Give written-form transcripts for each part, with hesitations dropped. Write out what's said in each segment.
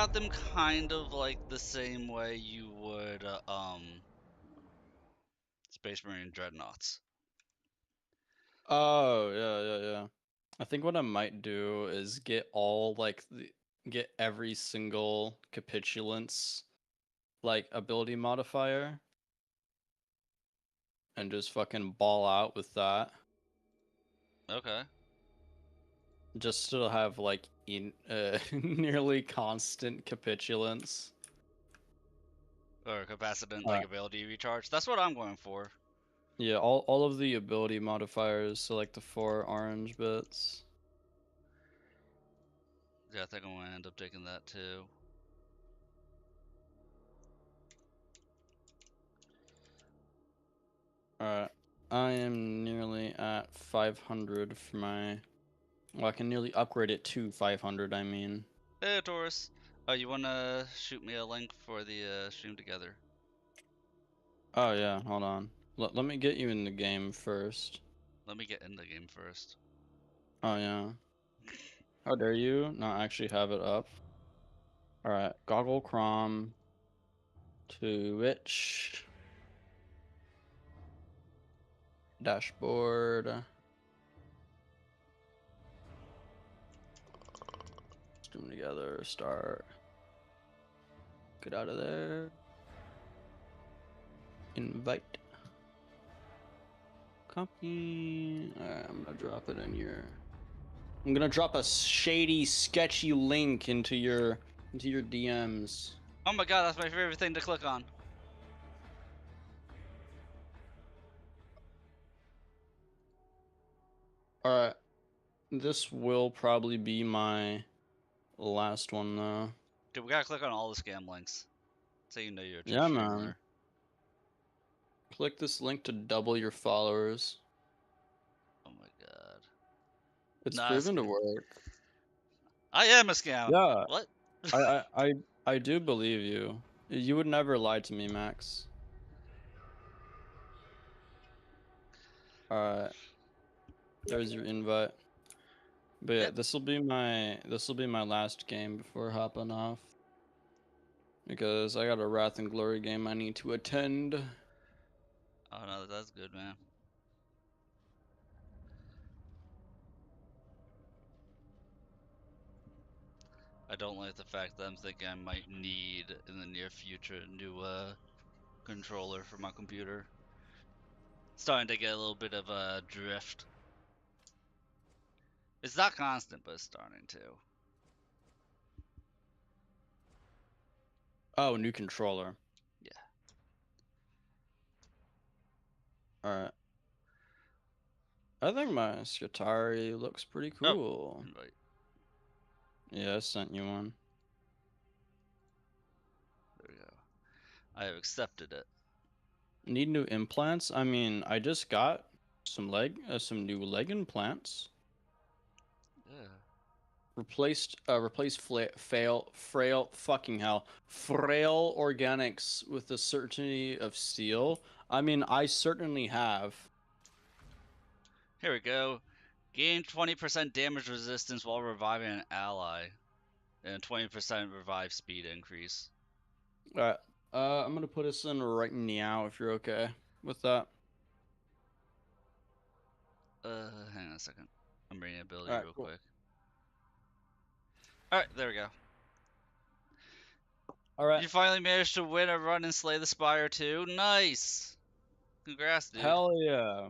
about them kind of like the same way you would Space Marine Dreadnoughts. Oh, yeah. I think what I might do is get get every single capitulant's like ability modifier and just fucking ball out with that. Okay. Just to have like nearly constant capitulants. Or capacitant like ability recharge. That's what I'm going for. Yeah, all of the ability modifiers, so like the 4 orange bits. Yeah, I think I'm gonna end up taking that too. Alright. I am nearly at 500 for my... Well, I can nearly upgrade it to 500, I mean. Hey, Taurus. Oh, you wanna shoot me a link for the stream together? Oh yeah, hold on. Let me get you in the game first. Let me get in the game first. Oh yeah. How dare you not actually have it up? Alright, Goggle Crom. Twitch. Dashboard. Stream together, start. Get out of there. Invite. Copy. Alright, I'm gonna drop it in your... I'm gonna drop a shady, sketchy link into your DMs. Oh my god, that's my favorite thing to click on. Alright. This will probably be my last one though. Dude, we gotta click on all the scam links. So you know you're a true Yeah, streamer. man. Click this link to double your followers. Oh my god. It's Nah, proven to work. I am a scam. Yeah. What? I do believe you. You would never lie to me, Max. Alright. There's your invite. But yeah, Yep. this will be my last game before hopping off. Because I got a Wrath and Glory game I need to attend. Oh no, that's good, man. I don't like the fact that I'm thinking I might need in the near future a new controller for my computer. Starting to get a little bit of a drift. It's not constant, but it's starting to. Oh, new controller. Yeah. Alright. I think my Skitari looks pretty cool. Oh, right. Yeah, I sent you one. There we go. I have accepted it. Need new implants? I mean, I just got some new leg implants. Yeah. Replaced frail organics with the certainty of steel. I mean, I certainly have. Here we go. Gain 20% damage resistance while reviving an ally. And 20% revive speed increase. Alright. I'm gonna put us in right now if you're okay with that. Hang on a second. I'm reading ability Alright, real cool. quick. Alright, there we go. Alright. You finally managed to win a run and slay the Spire too? Nice! Congrats, dude. Hell yeah.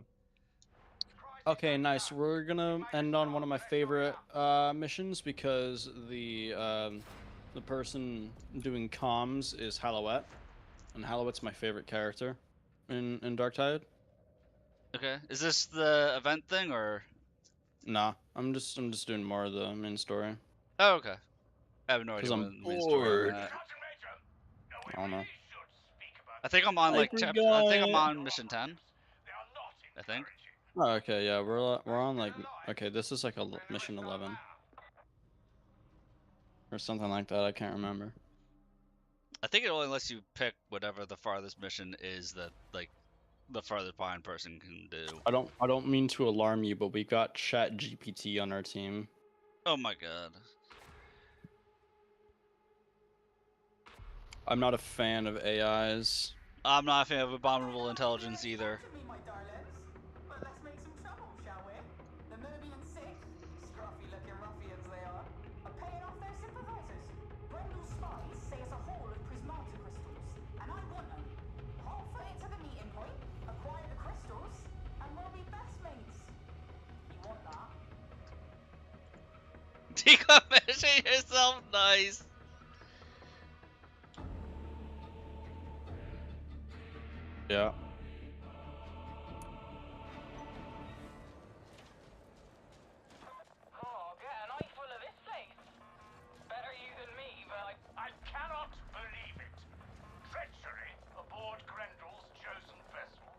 Okay, nice. We're gonna end on one of my favorite missions because the person doing comms is Hallowette, and Hallowette's my favorite character in Darktide. Okay, is this the event thing or? Nah, I'm just doing more of the main story. Oh, okay. I have no idea Cause what I'm the main story on bored. that. I don't know. I think I'm on I like chapter. I think I'm forgot. on mission 10. I think. Oh, okay, yeah, we're on like okay. This is like a mission 11 or something like that. I can't remember. I think it only lets you pick whatever the farthest mission is that like the farthest behind person can do. I don't mean to alarm you, but we got Chat GPT on our team. Oh my god. I'm not a fan of AIs. I'm not a fan of abominable intelligence either. Decommission yourself, nice. Yeah. Oh, get an eyeful of this place. Better you than me, but I cannot believe it. Treachery aboard Grendel's chosen vessel.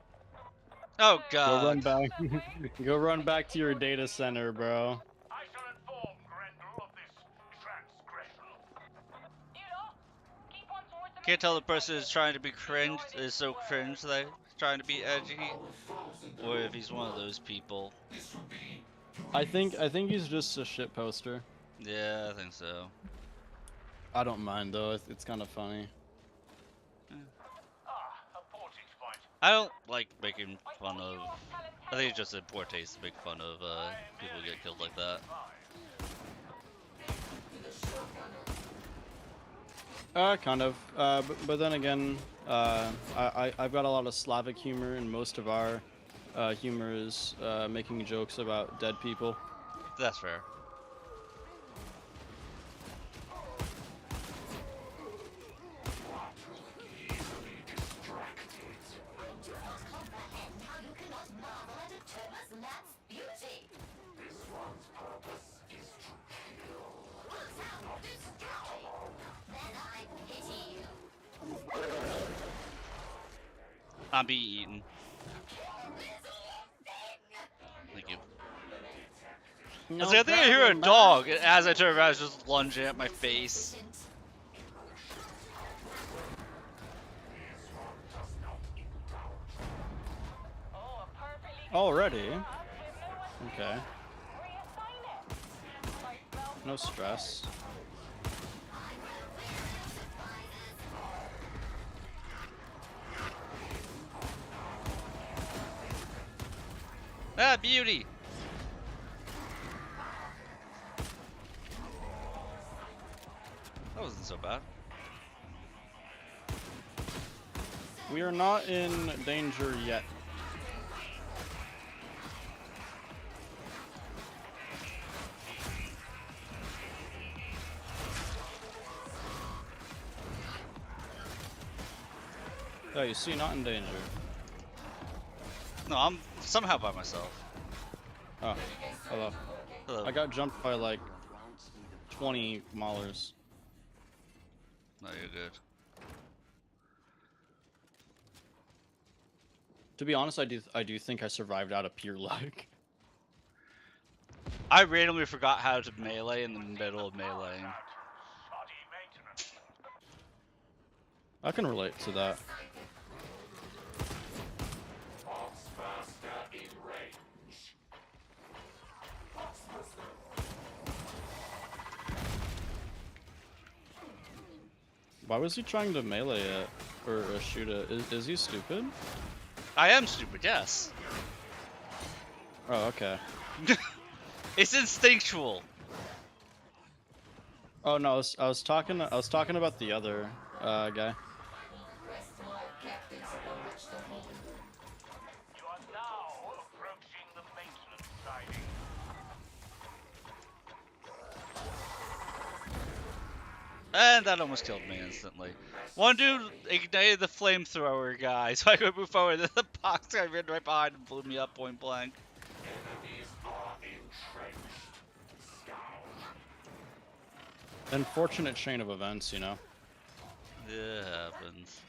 Oh Go run god. back. Go run back to your data center, bro. I shall inform Grendel of this transgression. You lot, keep on towards the Can't tell the person is trying to be cringe, is so cringe that he's trying to be edgy, or if he's one of those people. I think he's just a shit poster. Yeah, I think so. I don't mind though. It's kind of funny. a portage point. I don't like making fun of. I think it's just in poor taste to make fun of people who get killed like that. Kind of. But then again, I've got a lot of Slavic humor, and most of our humor is making jokes about dead people. That's fair. I'm being eaten. Thank you. I was like, I think I hear a dog, and as I turn around, it's just lunging at my face. Already? Okay. No stress. Ah, beauty! That wasn't so bad. We are not in danger yet. Oh, you see, not in danger. No, I'm somehow by myself. Oh, hello. Hello. I got jumped by like 20 maulers. No, you're good. To be honest, I do think I survived out of pure luck. I randomly forgot how to melee in the middle of meleeing. I can relate to that. Why was he trying to melee it or shoot it? Is he stupid? I am stupid, yes. Oh, okay. It's instinctual. Oh no, I was talking about the other guy. You are now approaching the maintenance siding. And that almost killed me instantly. One dude ignited the flamethrower guy, so I could move forward. Then the box guy ran right behind and blew me up point blank. Unfortunate chain of events, you know. Yeah, it happens.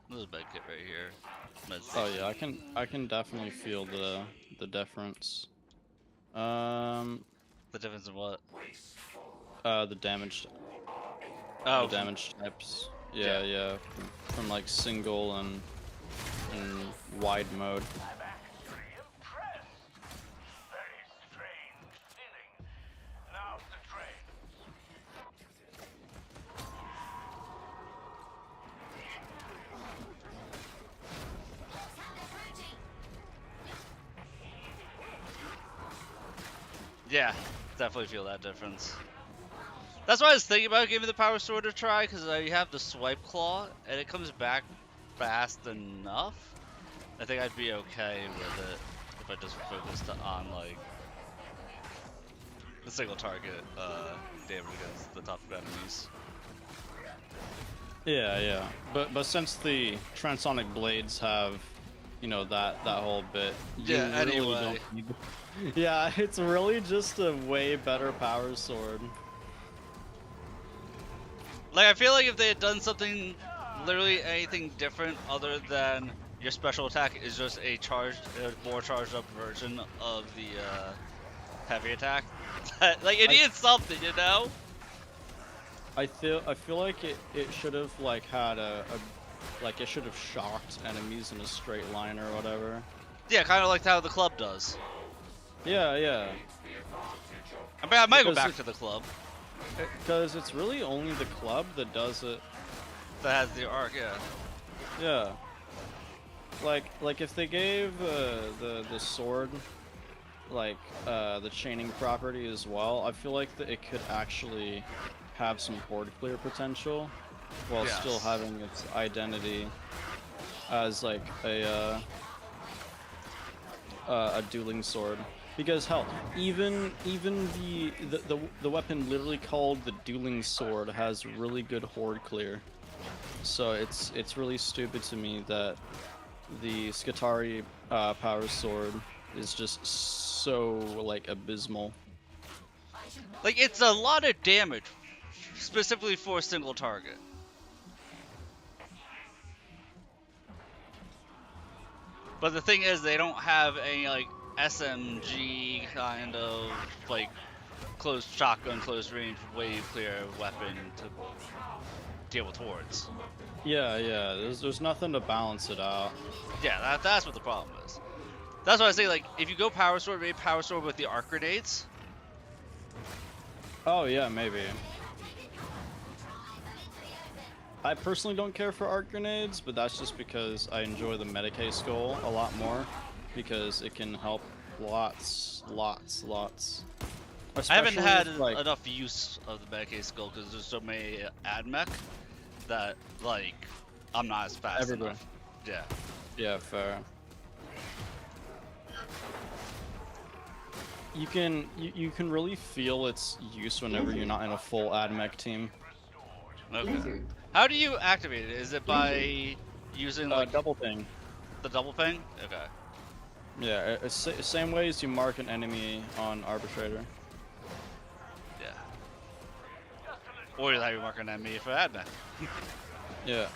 There's a med kit right here. Med Oh station. yeah, I can definitely feel the difference. The difference in what? The damage. Oh, The damage types. Yeah, yeah. From like single and wide mode. I'm actually impressed. Very strange feeling. Now the train. Yeah, definitely feel that difference. That's why I was thinking about giving the power sword a try, because you have the swipe claw and it comes back fast enough. I think I'd be okay with it if I just focused on like the single target damage against the top of enemies. Yeah. But since the transonic blades have, you know, that whole bit, you Yeah, really anyway. don't need. Yeah, it's really just a way better power sword. Like, I feel like if they had done something, literally anything different other than your special attack is just a more charged up version of the heavy attack. Like, it needs something, you know? I feel like it should have like had like it should have shocked enemies in a straight line or whatever. Yeah, kind of like how the club does. Yeah. I mean, I might go Because back to the club. Because it's really only the club that does it. That has the arc, yeah. Yeah. Like if they gave the sword like the chaining property as well, I feel like that it could actually have some horde clear potential while still having its identity as like a dueling sword. Because hell, even the weapon literally called the dueling sword has really good horde clear. So it's really stupid to me that the Skitarii power sword is just so like abysmal. Like, it's a lot of damage, specifically for a single target. But the thing is, they don't have any like SMG kind of like close shotgun, close range, wave clear weapon to deal with hordes. Yeah. There's nothing to balance it out. Yeah, that's what the problem is. That's why I say, like, if you go power sword, maybe power sword with the arc grenades. Oh yeah, maybe. I personally don't care for arc grenades, but that's just because I enjoy the Medicae skull a lot more because it can help lots. I haven't had like, enough use of the Medicae skull because there's so many admech that, like, I'm not as fast enough. Yeah. Yeah, fair. You can really feel its use whenever you're not in a full admech team. Okay. How do you activate it? Is it by using like double ping? the double ping? Okay. Yeah, it's same way as you mark an enemy on Arbitrator. Yeah. Or how you mark an enemy for admech. Yeah.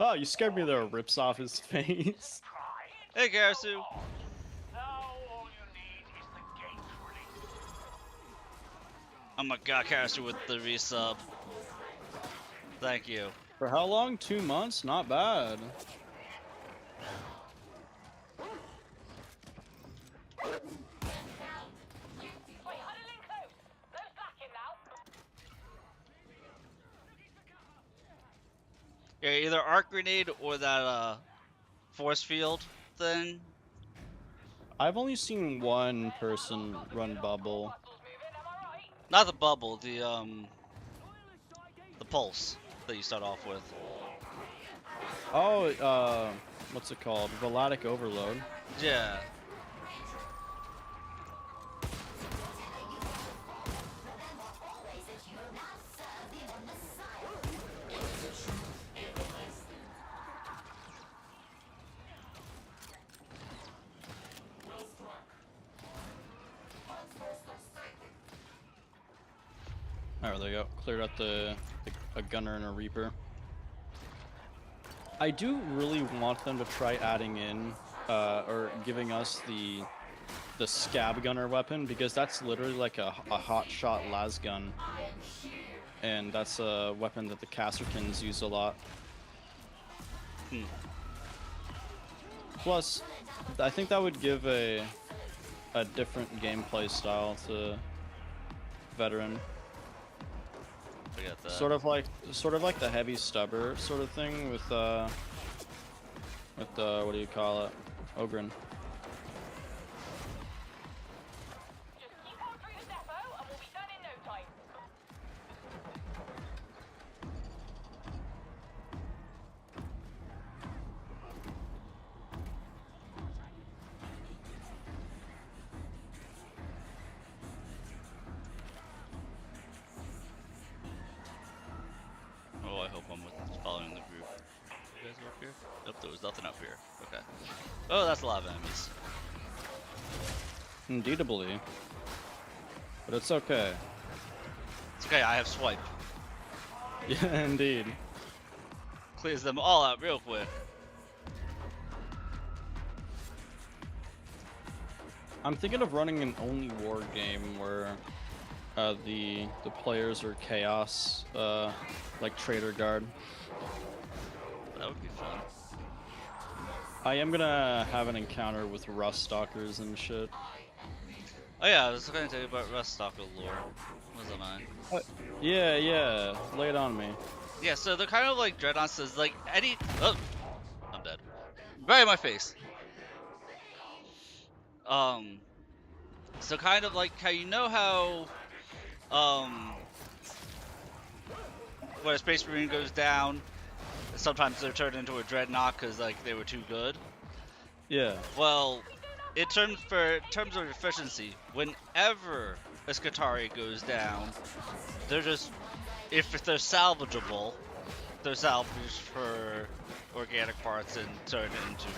Oh, you scared me there. Rips off his face. Hey, Karasu. Now all you need is the gate release. Oh my god, Karasu with the resub. Thank you. For how long? 2 months? Not bad. Wait, huddling close. No slacking now. Yeah, either arc grenade or that force field thing. I've only seen one person run bubble. Muscles moving, am I right? Not the bubble, the pulse that you start off with. Oh, what's it called? Veladic Overload. Yeah. Alright, there you go. Cleared out a gunner and a reaper. I do really want them to try adding in, or giving us the scab gunner weapon, because that's literally like a hot shot las gun. And that's a weapon that the Casterkins use a lot. Plus, I think that would give a different gameplay style to Veteran. I get that. Sort of like the heavy stubber sort of thing with what do you call it? Ogren. Just keep on through the depot and we'll be done in no time. Oh, I hope I'm following the group. You guys are up here? Nope, there was nothing up here. Okay. Oh, that's a lot of enemies. Indeedably. But it's okay. It's okay, I have swipe. Yeah, indeed. Clears them all out real quick. I'm thinking of running an only war game where the players are chaos, like Trader Guard. That would be fun. I am gonna have an encounter with Rust Stalkers and shit. Oh yeah, I was going to tell you about Rust Stalker lore. Wasn't I? Yeah, lay it on me. Yeah, so they're kind of like Dreadnoughts. Is like any. Oh, I'm dead. Right in my face. So kind of like how you know how when a Space Marine goes down, sometimes they're turned into a Dreadnought because like they were too good. Yeah. Well, in terms of efficiency, whenever a Skatari goes down, they're just if they're salvageable, they're salvaged for organic parts and turned into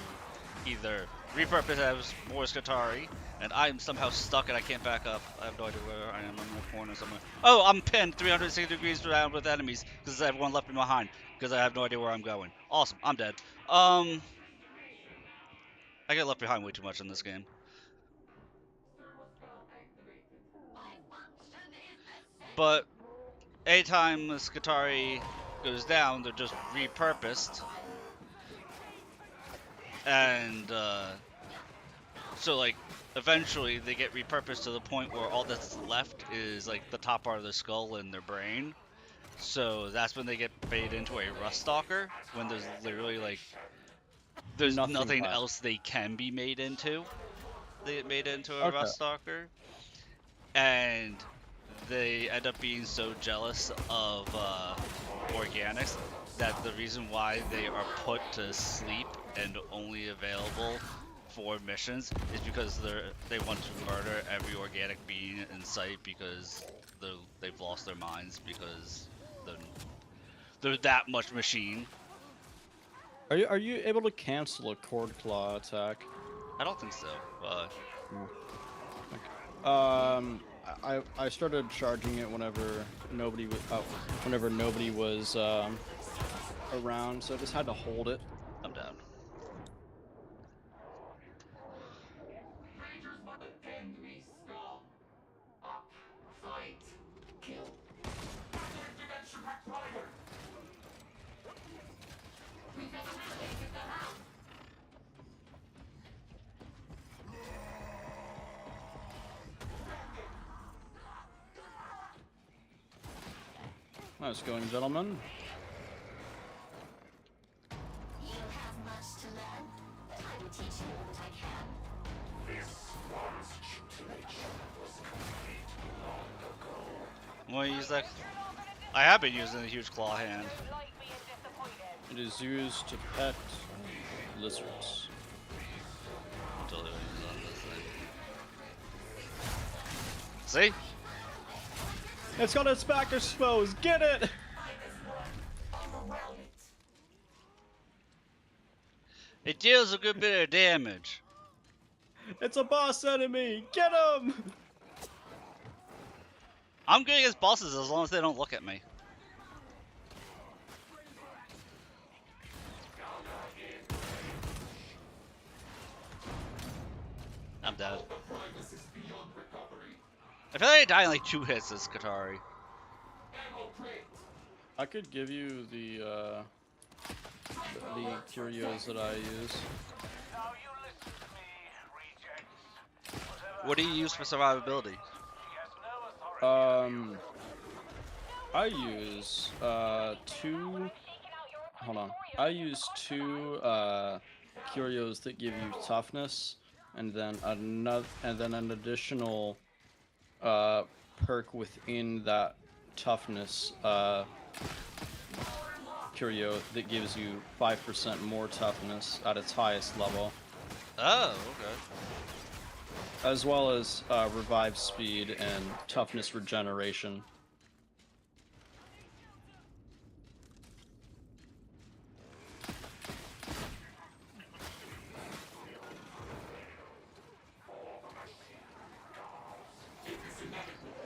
either repurposed as more Skatari, and I'm somehow stuck and I can't back up. I have no idea where I am. I'm in a corner somewhere. Oh, I'm pinned 360 degrees around with enemies because everyone left me behind because I have no idea where I'm going. Awesome, I'm dead. I get left behind way too much in this game. But anytime the Skatari goes down, they're just repurposed. And so like eventually they get repurposed to the point where all that's left is like the top part of their skull and their brain. So that's when they get made into a Rust Stalker, when there's literally like there's nothing left. else they can be made into. They get made into a Okay. Rust Stalker, and they end up being so jealous of organics that the reason why they are put to sleep and only available for missions is because they want to murder every organic being in sight because they've lost their minds because they're that much machine. Are you able to cancel a Cord Claw attack? I don't think so. I started charging it whenever nobody was around, so I just had to hold it. I'm down. Nice going, gentlemen. You have much to learn. I will teach you what I can. Want to use that? I have been using the huge claw hand. You like being disappointed. It is used to pet lizards. I'm totally gonna use it on this thing. See? It's got its back exposed. Get it! It deals a good bit of damage. It's a boss enemy. Get him! I'm good against bosses as long as they don't look at me. I'm dead. I feel like I die in like 2 hits as Katari. I could give you the curios that I use. Now you listen to me, rejects. Whatever What do you use for survivability? he has no authority. I use two. Hold on. I use two curios that give you toughness, and then an additional perk within that toughness curio that gives you 5% more toughness at its highest level, Oh, okay. as well as revive speed and toughness regeneration.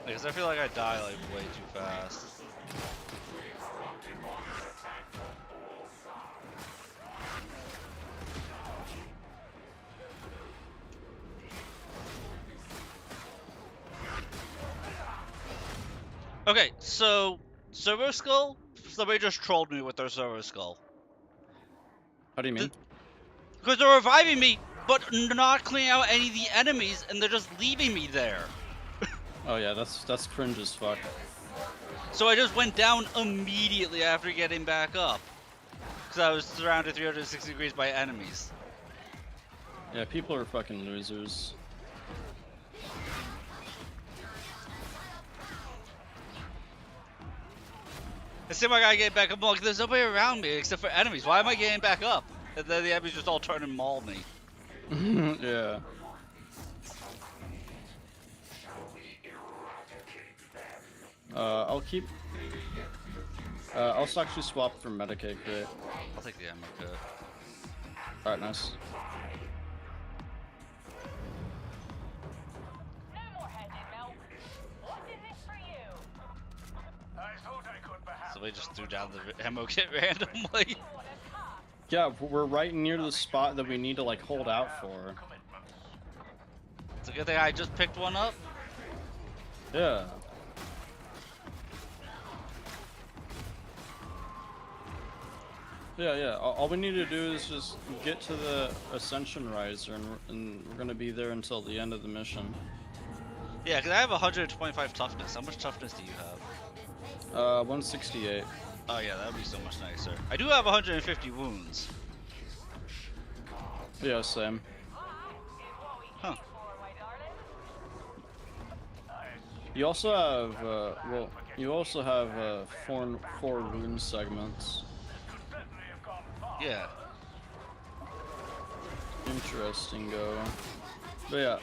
Because I feel like I die like way too fast. Okay, so Servo Skull, somebody just trolled me with their Servo Skull. How do you mean? Because they're reviving me, but not clearing out any of the enemies, and they're just leaving me there. Oh yeah, that's cringe as fuck. So I just went down immediately after getting back up. Because I was surrounded 360 degrees by enemies. Yeah, people are fucking losers. It seemed like I get back up, I'm like, there's nobody around me except for enemies. Why am I getting back up? And then the enemies just all turn and maul me. Yeah. I'll keep. I'll actually swap for Medicaid crate. I'll take the ammo kit. Alright, nice. No more headed, Mel. What is this for you? I thought I could perhaps. So they just threw down the ammo kit randomly. Yeah, we're right near the spot that we need to like hold out for. It's a good thing I just picked one up. Yeah. Yeah. All we need to do is just get to the Ascension Riser, and we're gonna be there until the end of the mission. Yeah, because I have 125 toughness. How much toughness do you have? 168. Oh yeah, that would be so much nicer. I do have 150 wounds. Yeah, same. Huh. You also have, well, you also have four wound segments. Yeah. Interesting, go. But yeah,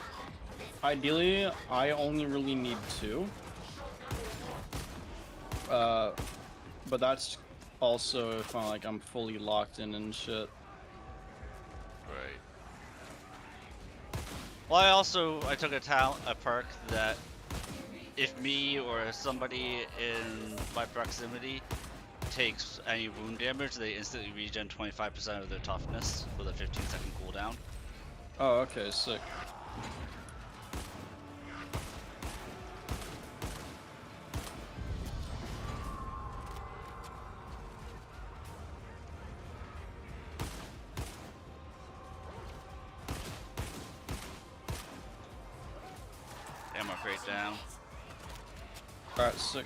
ideally, I only really need 2. But that's also if I'm fully locked in and shit. Right. Well, I took a perk that if me or somebody in my proximity takes any wound damage, they instantly regen 25% of their toughness with a 15-second cooldown. Oh, okay, sick. Ammo crate down. Alright, sick.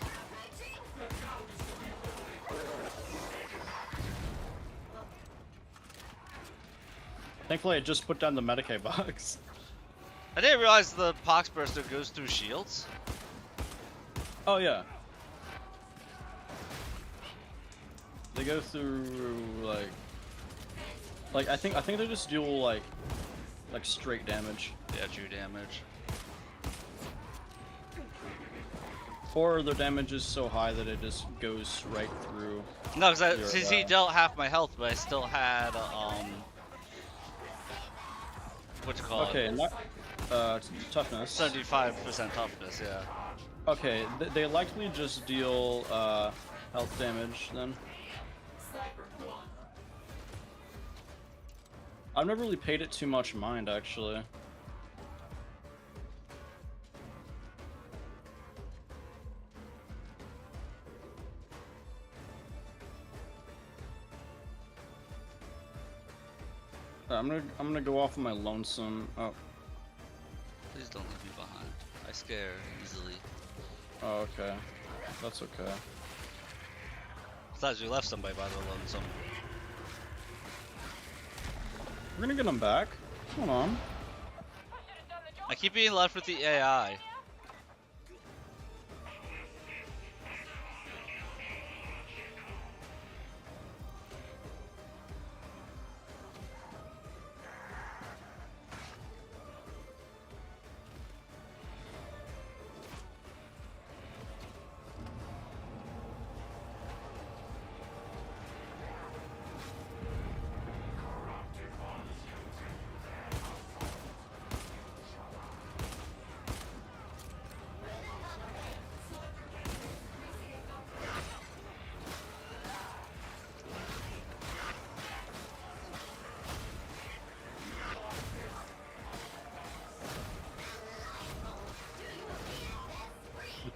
Thankfully, I just put down the Medicaid box. I didn't realize the pox burster goes through shields. Oh yeah. They go through like I think they just deal like straight damage. Yeah, true damage. Or their damage is so high that it just goes right through. No, because your, since he dealt half my health, but I still had what you call okay, it? not toughness. 75% toughness. Yeah. Okay, they likely just deal health damage then. I've never really paid it too much mind actually. I'm gonna go off on my lonesome. Oh. Please don't leave me behind. I scare easily. Oh, okay. That's okay. Besides, we left somebody by the lonesome. We're gonna get him back. Hold on. I should have done the job. I keep being left with the AI.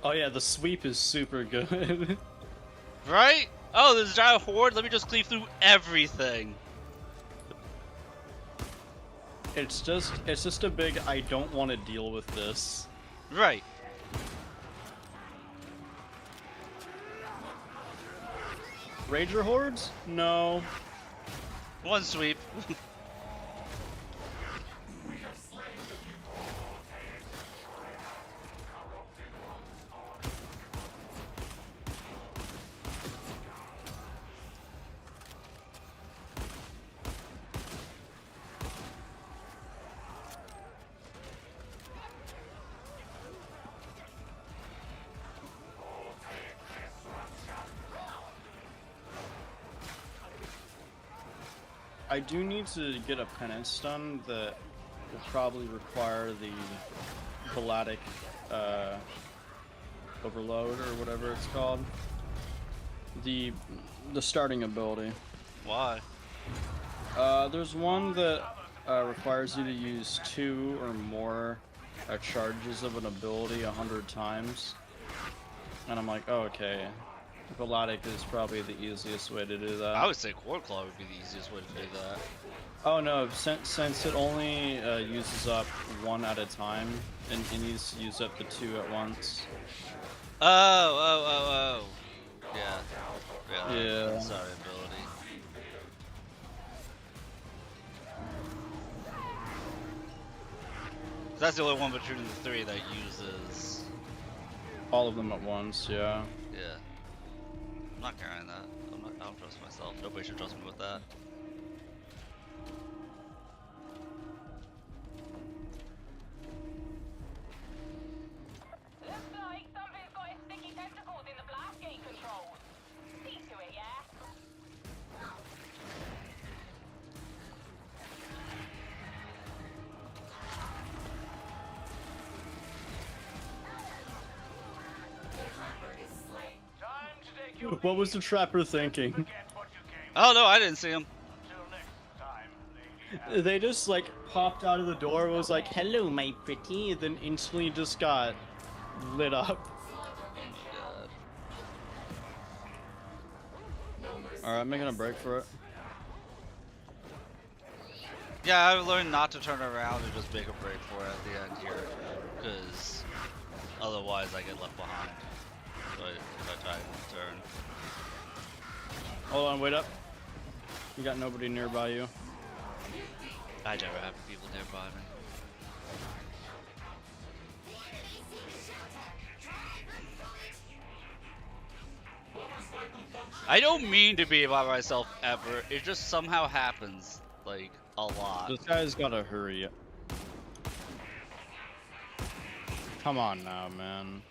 Oh yeah, the sweep is super good. Right? Oh, there's a giant horde. Let me just cleave through everything. It's just a big I don't want to deal with this. Right. Rager hordes? No. One sweep. I do need to get a penance done that will probably require the Vladic overload or whatever it's called. The starting ability. Why? There's one that requires you to use 2 or more charges of an ability 100 times. And I'm like, oh, okay. Vladic is probably the easiest way to do that. I would say Core Claw would be the easiest way to do that. Oh no, since it only uses up 1 at a time, and it needs to use up the 2 at once. Oh. Yeah. Yeah. Sorry, ability. That's the only one between the 3 that uses. All of them at once, yeah. Yeah. I'm not carrying that. I don't trust myself. Nobody should trust me with that. Looks like something's got its sticky tentacles in the blast gate controls. See to it, yeah? Time to take your What was the trapper thinking? get what you came Oh no, I didn't see him. till next time, lady. They just like popped out of the door, was like, "Hello, my pretty," and then instantly just got lit up. All right, I'm making a break for it. Yeah, I've learned not to turn around and just make a break for it at the end here, because otherwise I get left behind. So if I try to turn. Hold on, wait up. You got nobody nearby you. I never have people nearby me. I don't mean to be by myself ever. It just somehow happens, like, a lot. This guy's gotta hurry. Come on now, man.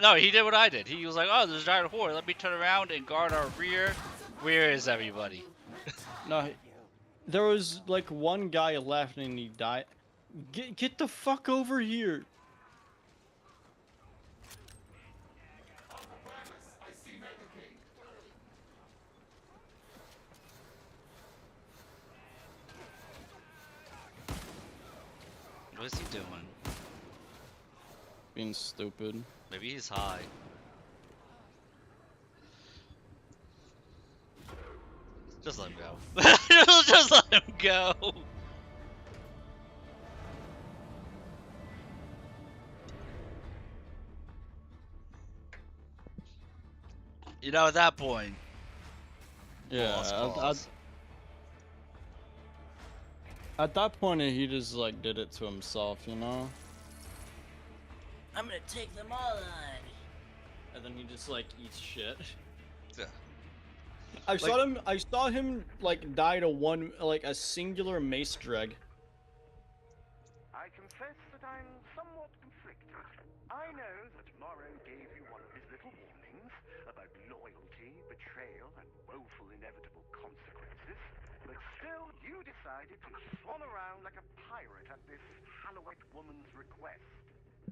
No, he did what I did. He was like, oh, there's a giant horde. Let me turn around and guard our rear. Where is everybody? No, there was like one guy left and he died. Get the fuck over here. What is he doing? Being stupid. Maybe he's high. Just let him go. Just let him go. You know, at that point, Yeah, lost cause. at that point, he just like did it to himself, you know. I'm gonna take them all on, and then he just like eats shit. Yeah. I saw him like die to a singular mace dreg. I confess that I'm somewhat conflicted. I know that Morrow gave you one of his little warnings about loyalty, betrayal, and woeful inevitable consequences, but still you decided to swan around like a pirate at this Halloween woman's request.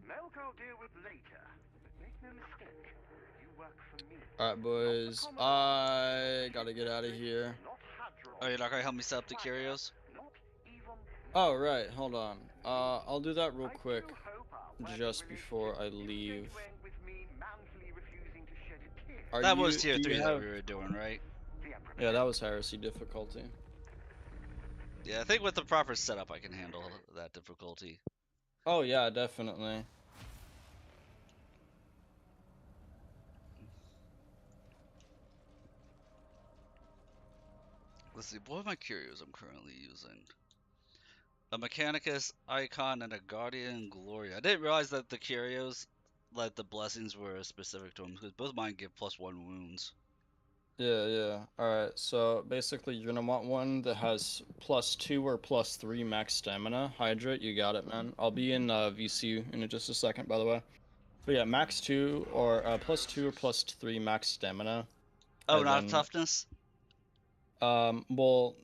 Milk I'll deal with later, but make no mistake, you work for me. All right, boys, I gotta get out of here. Oh, you're not gonna help me set up the curios? Oh right, hold on. I'll do that real quick, just before I leave. That was tier do you 3 that have- we were doing, right? Yeah, that was heresy difficulty. Yeah, I think with the proper setup, I can handle that difficulty. Oh yeah, definitely. Let's see, what are my curios I'm currently using? A Mechanicus, Icon, and a Guardian Gloria. I didn't realize that the curios, like the blessings were specific to them, because both mine give +1 wounds. Yeah. Alright, so basically you're gonna want one that has +2 or +3 max stamina. Hydrate, you got it, man. I'll be in VC in just a second, by the way. But yeah, max 2 or +2 or +3 max stamina. Oh, And not then, toughness? well,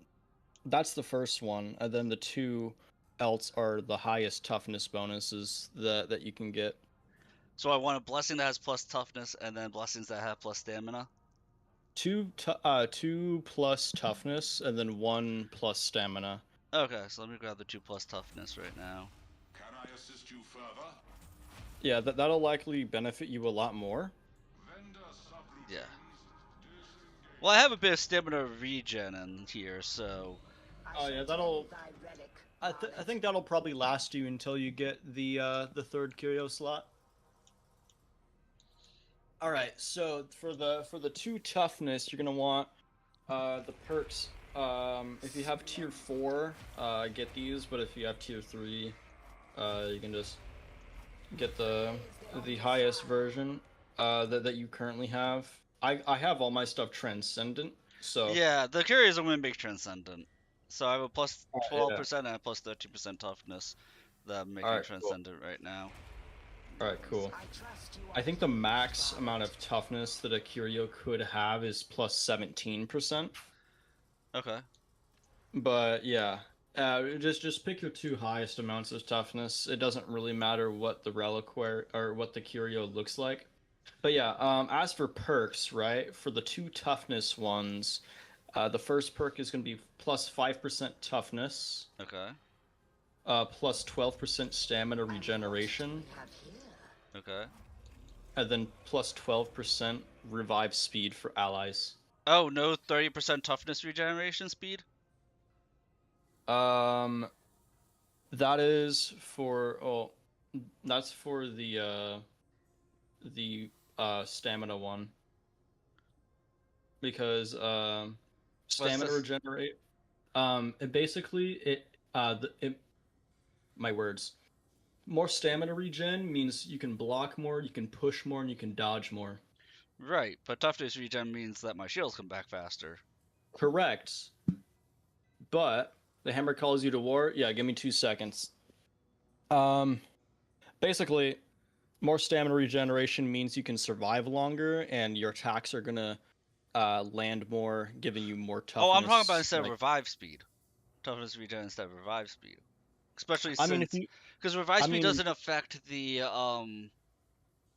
that's the first one, and then the two else are the highest toughness bonuses that you can get. So I want a blessing that has plus toughness, and then blessings that have plus stamina? 2 plus toughness, and then 1 plus stamina. Okay, so let me grab the 2 plus toughness right now. Can I assist you further? Yeah, that'll likely benefit you a lot more. Vendor subroutines. Yeah. Well, I have a bit of stamina regen in here, so... Oh yeah, that'll... I think that'll probably last you until you get the third curio slot. All right, so for the 2 toughness, you're gonna want the perks. If you have tier 4, get these. But if you have tier 3, you can just get the highest version that you currently have. I have all my stuff transcendent, so Yeah, the curios I'm gonna make transcendent. So I have a plus Alright, 12% and a plus 13% toughness that I'm making Alright, cool. transcendent right now. Alright, cool. I think the max amount of toughness that a curio could have is plus 17%. Okay. But yeah, just pick your 2 highest amounts of toughness. It doesn't really matter what the reliquary or what the curio looks like. But yeah, as for perks, right? For the 2 toughness ones, the first perk is going to be plus 5% toughness, Okay. plus 12% stamina regeneration, Okay. and then plus 12% revive speed for allies. Oh, no 30% toughness regeneration speed? That is for that's for the stamina one, because stamina this? regenerate. My words. More stamina regen means you can block more, you can push more, and you can dodge more. Right, but toughness regen means that my shields come back faster. Correct. But the hammer calls you to war. Yeah, give me 2 seconds. Basically, more stamina regeneration means you can survive longer, and your attacks are gonna land more, giving you more toughness. Oh, I'm talking about instead of revive speed. Toughness regen instead of revive speed. Especially since... Because revive speed doesn't affect the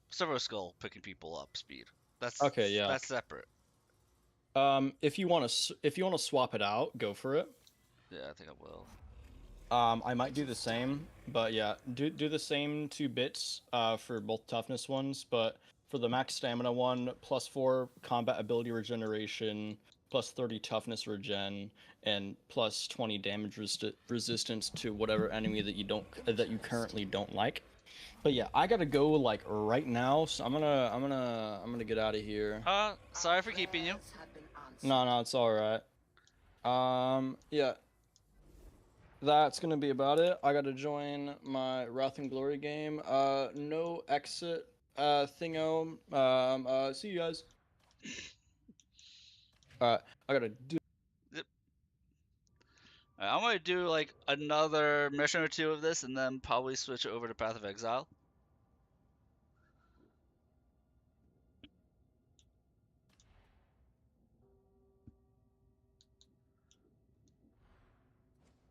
Servo Skull picking people up speed. That's okay, yeah. That's separate. If you want to swap it out, go for it. Yeah, I think I will. I might do the same, but yeah, do the same 2 bits for both toughness ones, but for the max stamina one, plus 4 combat ability regeneration, plus 30 toughness regen, and plus 20 damage resistance to whatever enemy that you currently don't like. But yeah, I gotta go like right now, so I'm gonna get out of here. Sorry for keeping you. Prayers have been answered. No, it's all right. Yeah, that's gonna be about it. I gotta join my Wrath and Glory game. No exit. Thingo. See you guys. I gotta do. I'm gonna do like another mission or two of this, and then probably switch over to Path of Exile.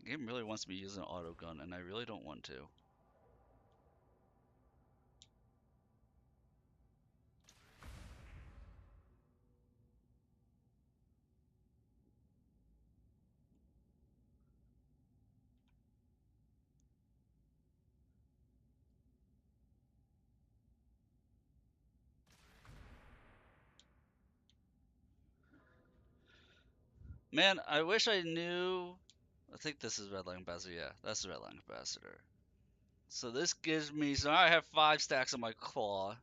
The game really wants me to use an auto gun, and I really don't want to. Man, I wish I knew. I think this is Red Line Ambassador. Yeah, that's the Red Line Ambassador. So this gives me. So now I have 5 stacks on my claw,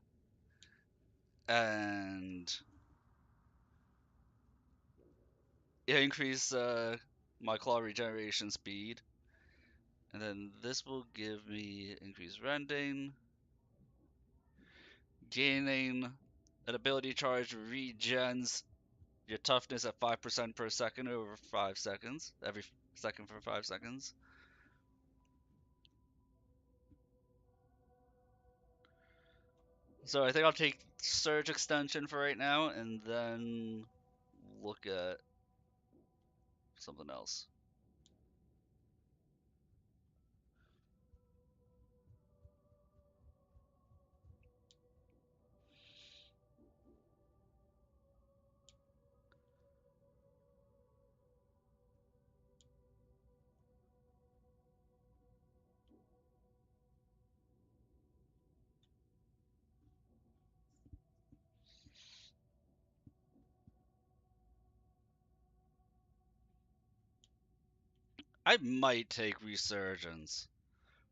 and it increase my claw regeneration speed, and then this will give me increased rending, gaining an ability charge regens your toughness at 5% per second over 5 seconds, every second for 5 seconds. So I think I'll take Surge Extension for right now, and then look at something else. I might take Resurgence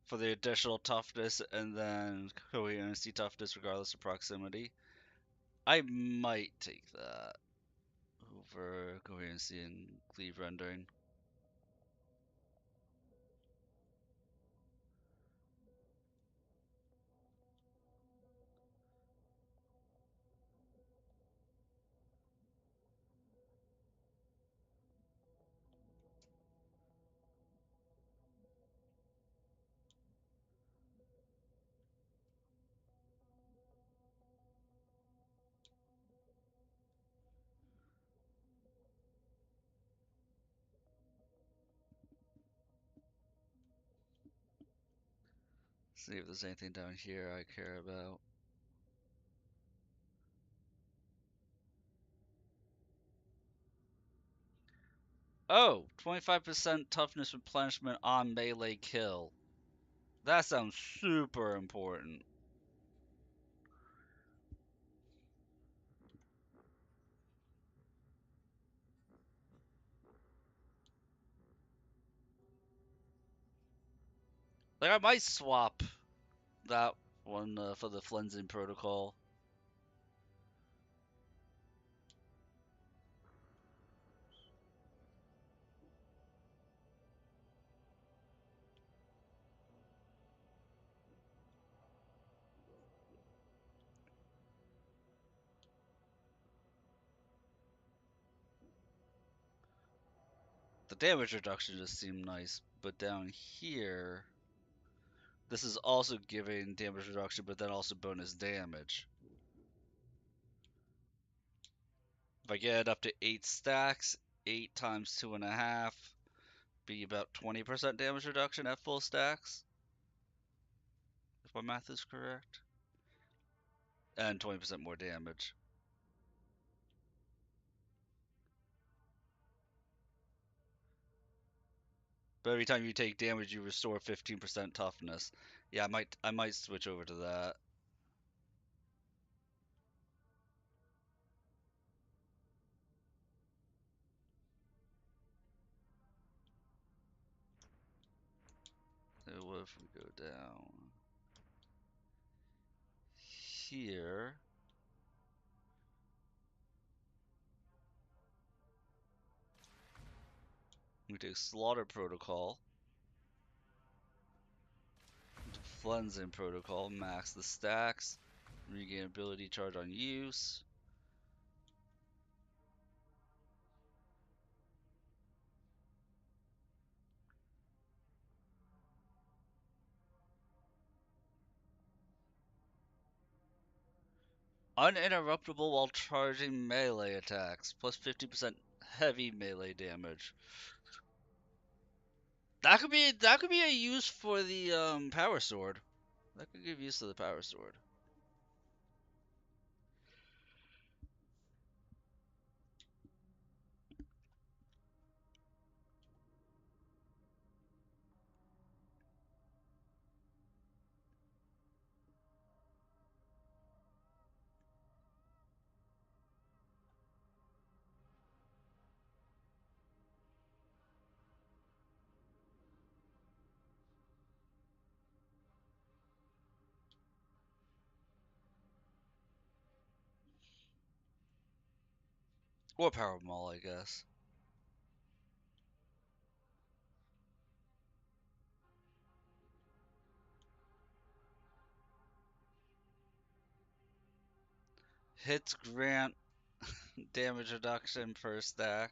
for the additional toughness and then coherency toughness regardless of proximity. I might take that over coherency and cleave rendering. See if there's anything down here I care about. Oh, 25% toughness replenishment on melee kill. That sounds super important. Like, I might swap that one for the Flensing Protocol. The damage reduction just seemed nice, but down here, this is also giving damage reduction, but then also bonus damage. If I get it up to 8 stacks, 8 times 2.5, be about 20% damage reduction at full stacks. If my math is correct. And 20% more damage. But every time you take damage, you restore 15% toughness. Yeah, I might switch over to that. So what if we go down? here. We take Slaughter Protocol. Cleansing Protocol, max the stacks. Regain ability charge on use. Uninterruptible while charging melee attacks, plus 50% heavy melee damage. That could be a use for the power sword. That could give use to the power sword. Or power maul, I guess. Hits grant damage reduction per stack.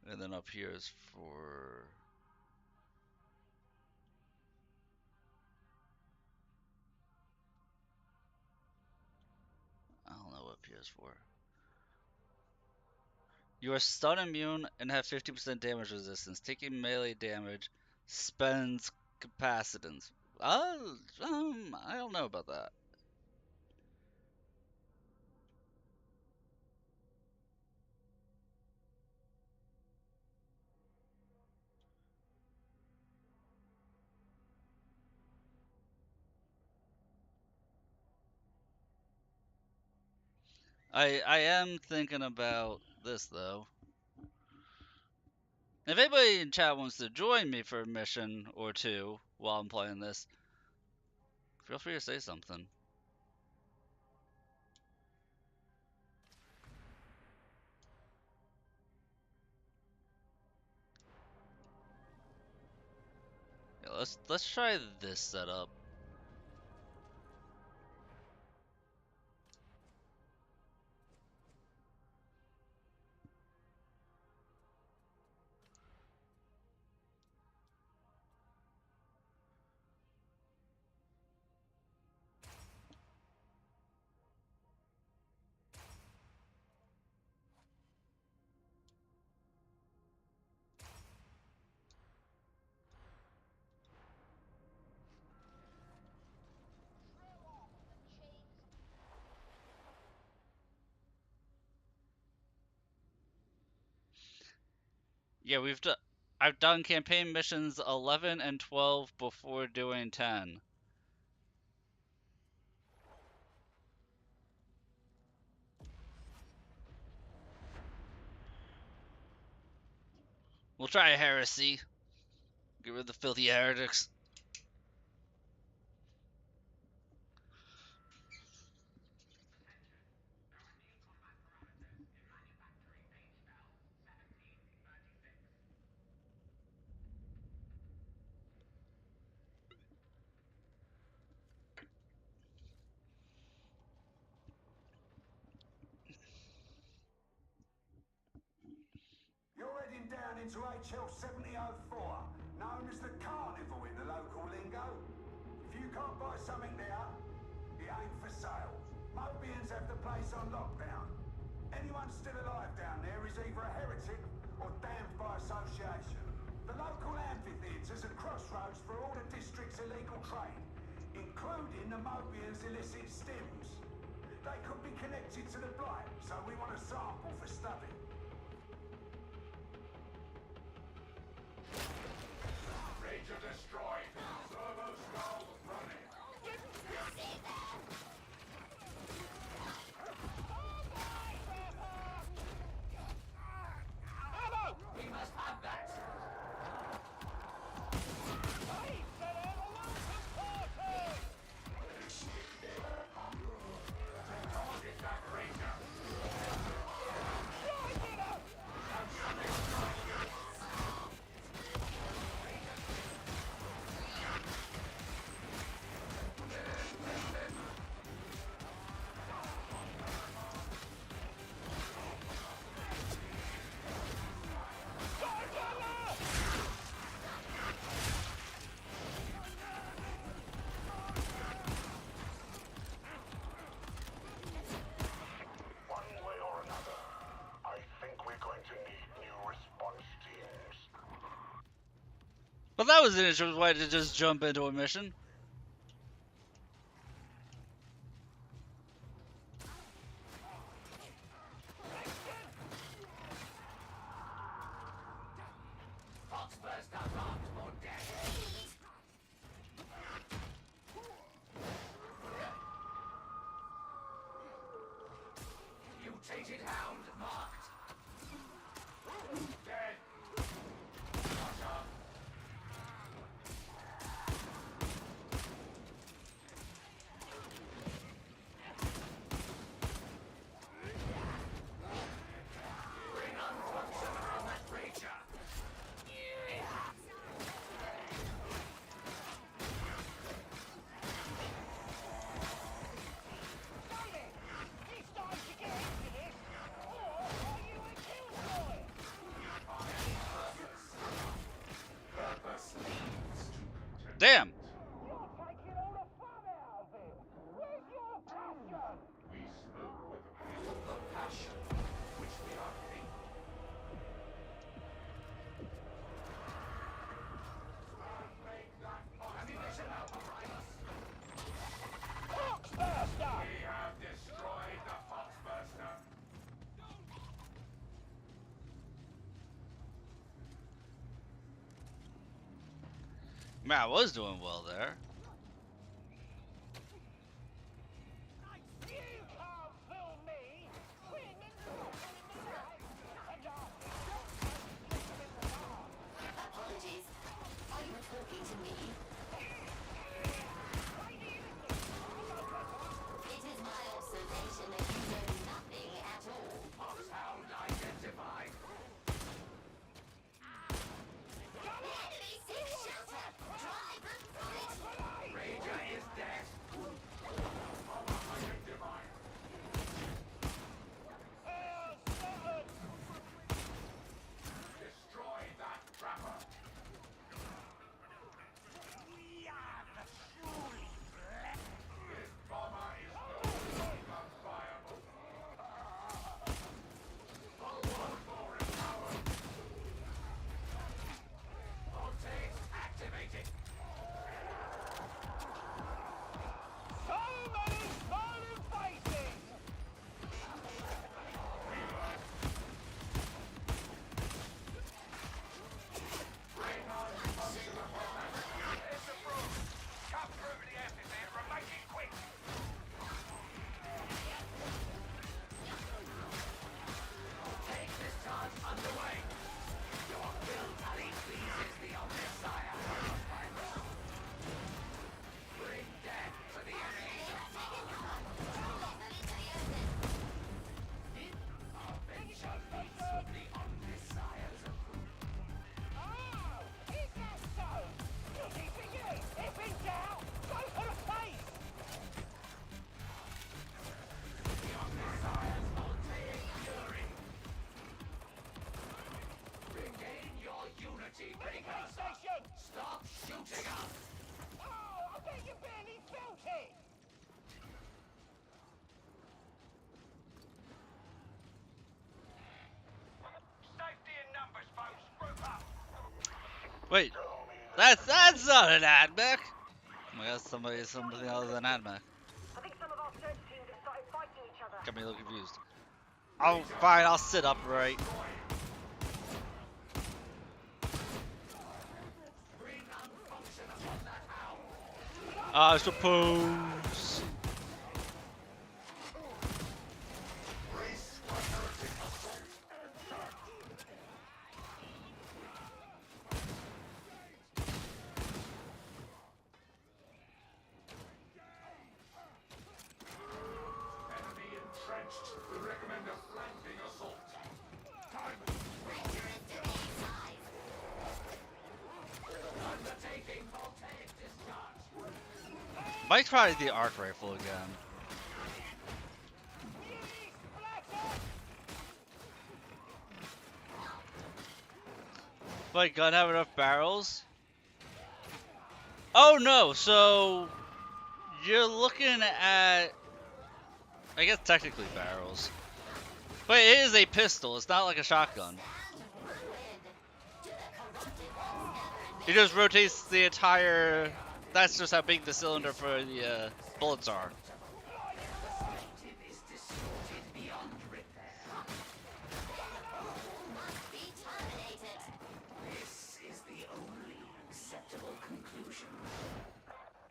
And then up here is for... I don't know what up here is for. You are stun immune and have 50% damage resistance. Taking melee damage spends capacitance. I don't know about that. I am thinking about this though. If anybody in chat wants to join me for a mission or two while I'm playing this, feel free to say something. Yeah, let's try this setup. Yeah, I've done campaign missions 11 and 12 before doing 10. We'll try a heresy. Get rid of the filthy heretics. You're heading down into HL 7004, known as the Carnival in the local lingo. If you can't buy something there, it ain't for sale. Mobians have the place on lockdown. Anyone still alive down there is either a heretic or damned by association. The local amphitheatre's a crossroads for all the district's illegal trade, including the Mobians' illicit stims. They could be connected to the blight, so we want a sample for study. Ranger destroyed. Server that was an interesting way to just jump into a mission. Mutated hound marked. Dead. Bring unfunction on that creature. Purpose leads to content. Damn. We spoke with the The passion which we are capable. Ammunition out behind us. We have destroyed the Foxburster. Man, I was doing well there. Apologies. Are you talking to me? It is my observation that you know nothing at all. Foxhound identified. Enemy six shelter! Drive them from it! Ranger is dead. Identified. Destroy that trapper. This bomber is no longer viable. Voltage activated. So many smiling faces! It's approved. Cut through to the amphitheater and make it quick. Take this charge underway. Your kill tally pleases the Omnissiah. Bring death to the enemy. Adventure leads with the Omnissiah's approval. Oh, is that so? Easy for you. If in doubt, go for the face. The Omnissiah's voltaic fury. Regain your unity, precursor. Stop shooting us. Oh, I bet you barely felt it. Safety in numbers, folks. Group up. Wait, that's not an AdMech. Oh my god, something other than AdMech. I think some of our search teams have started fighting each other. Got me a little confused. Oh, fine, I'll sit upright. I suppose. Enemy entrenched. We recommend a flanking assault. Time. Undertaking voltaic discharge. Mike's probably the arc rifle again. Wait, gun have enough barrels? Oh no, so you're looking at, I guess technically barrels. But it is a pistol, it's not like a shotgun. He just rotates the entire. That's just how big the cylinder for the bullets are.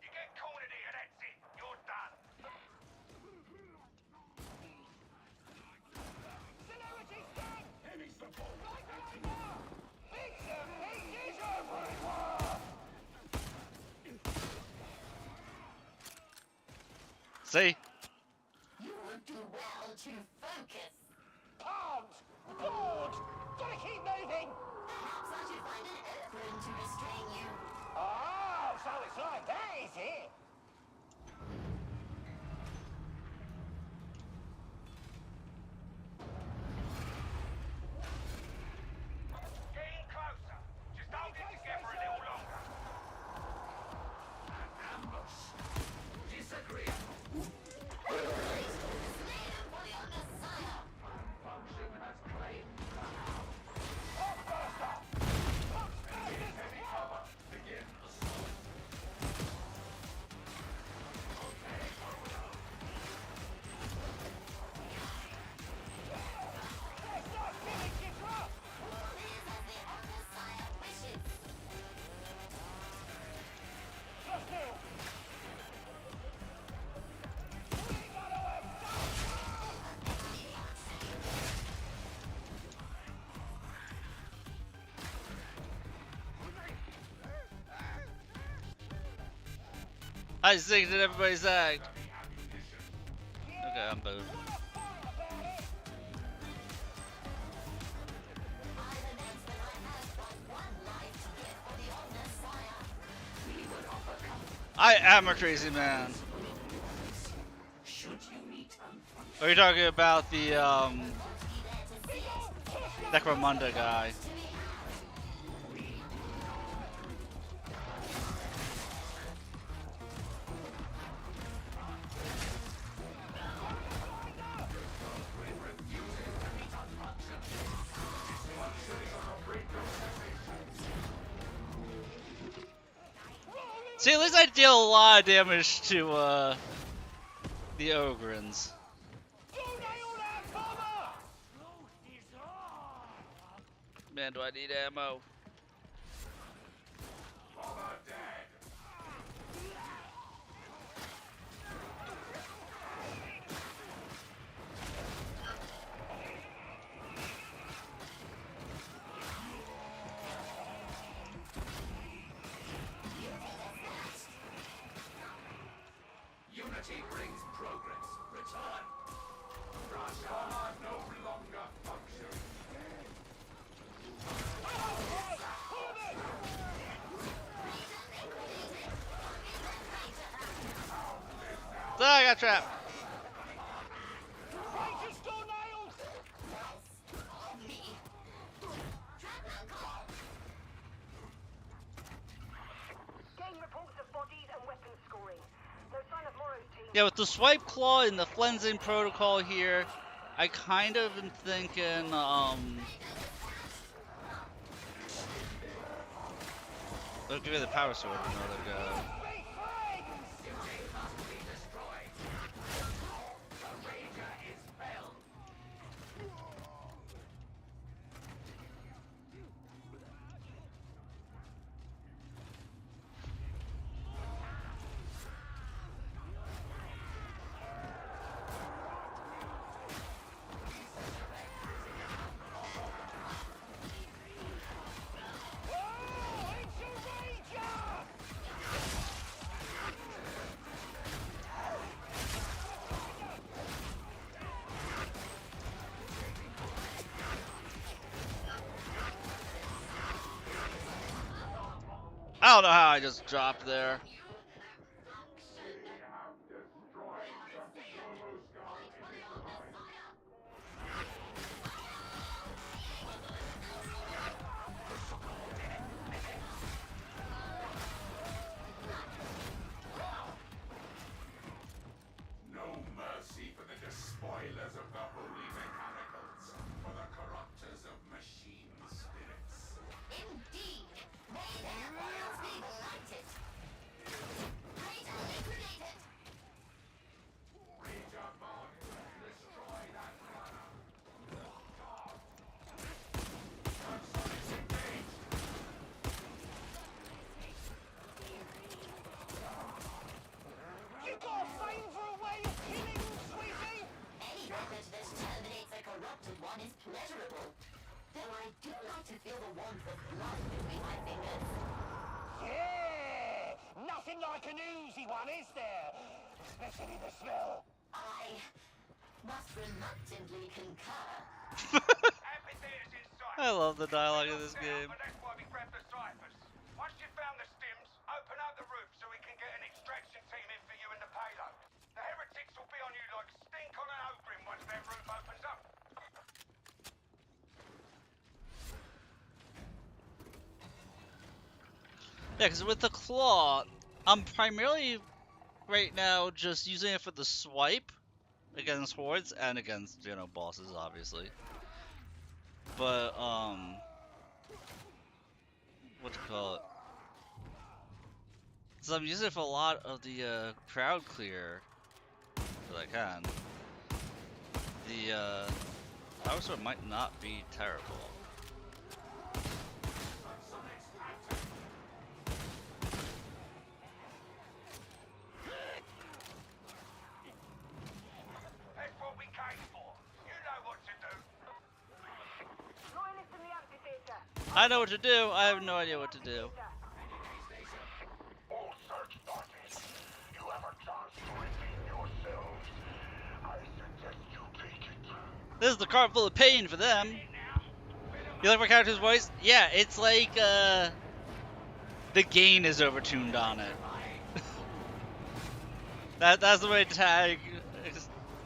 You get cornered here, that's it. You're done. See? You would do well to focus. Can't! Bored! Gotta keep moving! Perhaps I should find an apron to restrain you. Oh, so it's like that, is it? Getting closer. Just hold it together a little longer. I zigged at everybody's act. Okay, I'm booed. I am a crazy man. Are you talking about the Necromunda guy? See, at least I deal a lot of damage to the Ogrins. Man, do I need ammo? Unity brings progress. Return. Russia no longer functions. So I got trapped. Getting reports of bodies and weapons scoring. No sign of Morrow's team. Yeah, with the swipe claw and the cleansing protocol here, I kind of am thinking, they'll give me the power sword another go. I don't know how I just dropped there. No mercy for the despoilers of the holy mechanicals, for the corrupters of machine spirits. Indeed, may their to feel the warmth of blood between my fingers. Yeah! Nothing like an oozy one, is there? Especially the smell. I must reluctantly concur. Amphitheater's in sight. I love the dialogue of this Now, game. and that's why we grabbed the ciphers. Once you've found the stims, open up the roof so we can get an extraction team in for you and the payload. The heretics will be on you like stink on an ogrim once that roof opens up. Yeah, because with the claw, I'm primarily right now just using it for the swipe against hordes and against, you know, bosses, obviously. But, what do you call it? So I'm using it for a lot of the, crowd clear that I can. The, power sword might not be terrible. That's what we came for. You know what to do. Loyalists in the amphitheater. I know what to do, I have no idea what to do. All search parties, you have a chance to redeem yourselves. I suggest you take it. This is the cart full of pain for them. You like my character's voice? Yeah, it's like, the gain is overtuned on it. That's the way Tag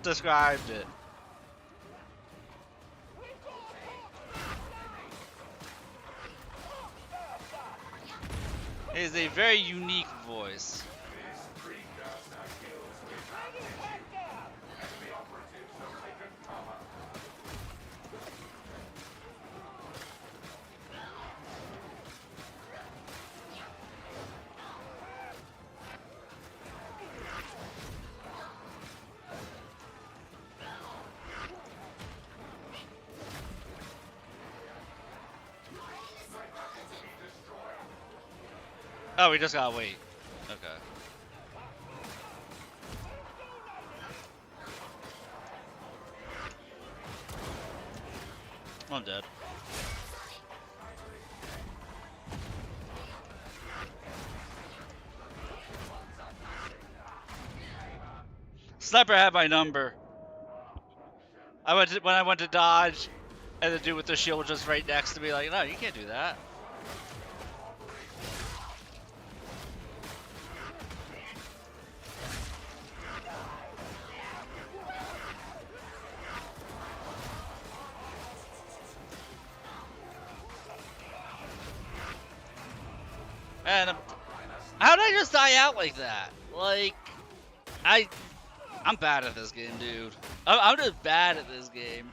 described it. It is a very unique voice. Oh, we just gotta wait. Okay. I'm dead. Sniper had my number. When I went to dodge, and the dude with the shield was just right next to me, like, no, you can't do that. And how did I just die out like that? Like, I'm bad at this game, dude. I'm just bad at this game.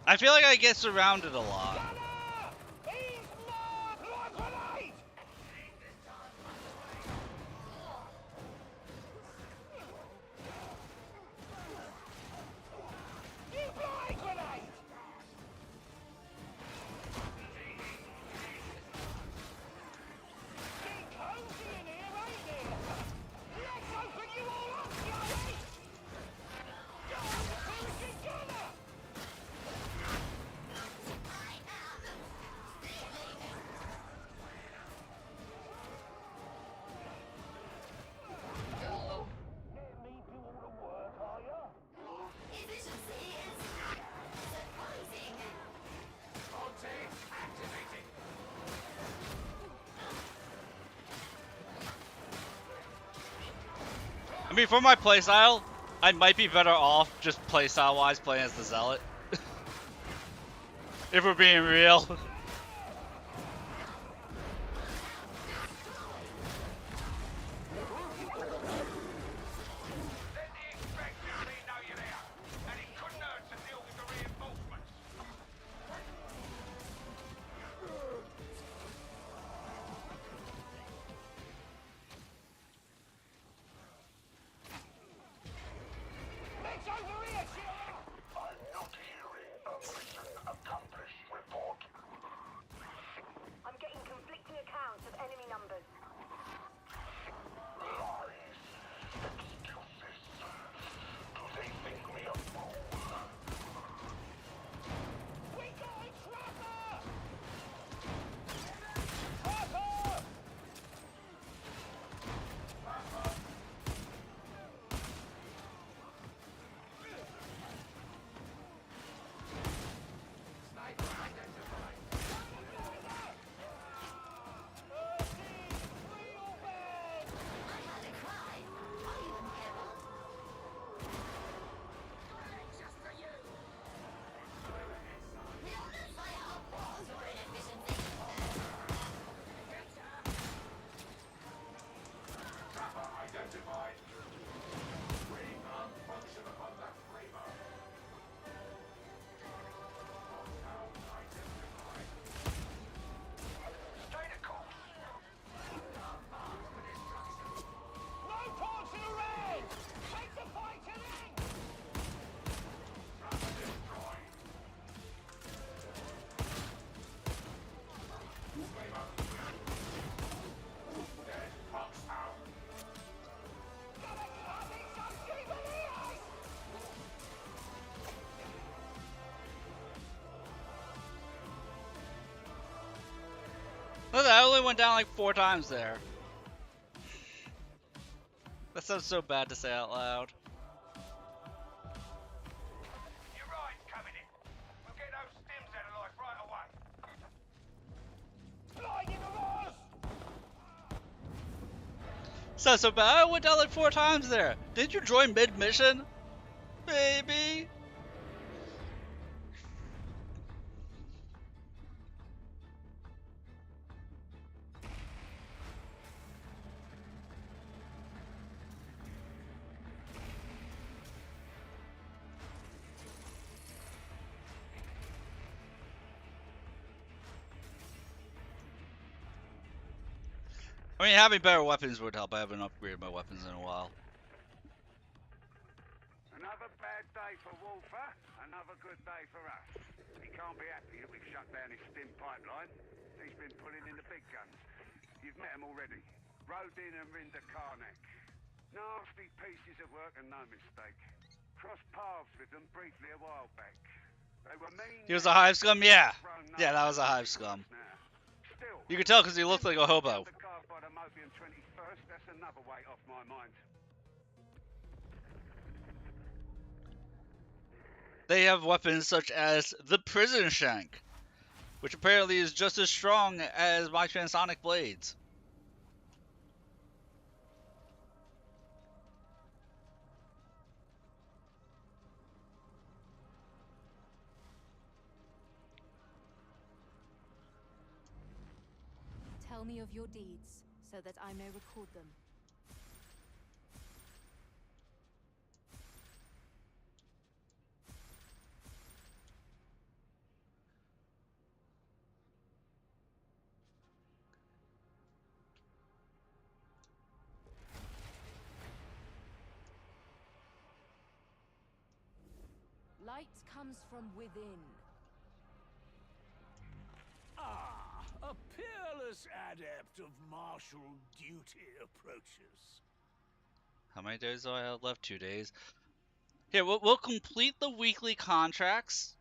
I feel like I get surrounded a lot. Efficiency is surprising. I mean, for my playstyle, I might be better off just playstyle wise playing as the Zealot. If we're being real. Let the extraction team know you're there. And it couldn't hurt to deal with the reinforcements. Let's over only went down like 4 times there. That sounds so bad to say out loud. You're right, coming in. We'll get those stims out of life right away. Flying in reverse! Sounds so bad. I went down like 4 times there. Did you join mid-mission? Baby. I mean, having better weapons would help. I haven't upgraded my weapons in a while. Another bad day for Wolfer, another good day for us. He can't be happy that we've shut down his stim pipeline. He's been pulling in the big guns. You've met him already. Rodin and Rinda Karnak. Nasty pieces of work and no mistake. Crossed paths with them briefly a while back. They were mean. He was a hive scum? Yeah. Yeah, that was a hive scum. Still, You could tell because he looked like a hobo. undercard by the Mobian 21st, that's another weight off my mind. They have weapons such as the Prison Shank, which apparently is just as strong as my transonic blades. Tell me of your deeds, so that I may record them. Light comes from within. Ah, a peerless adept of martial duty approaches. How many days do I have left? 2 days. Here, we'll complete the weekly contracts,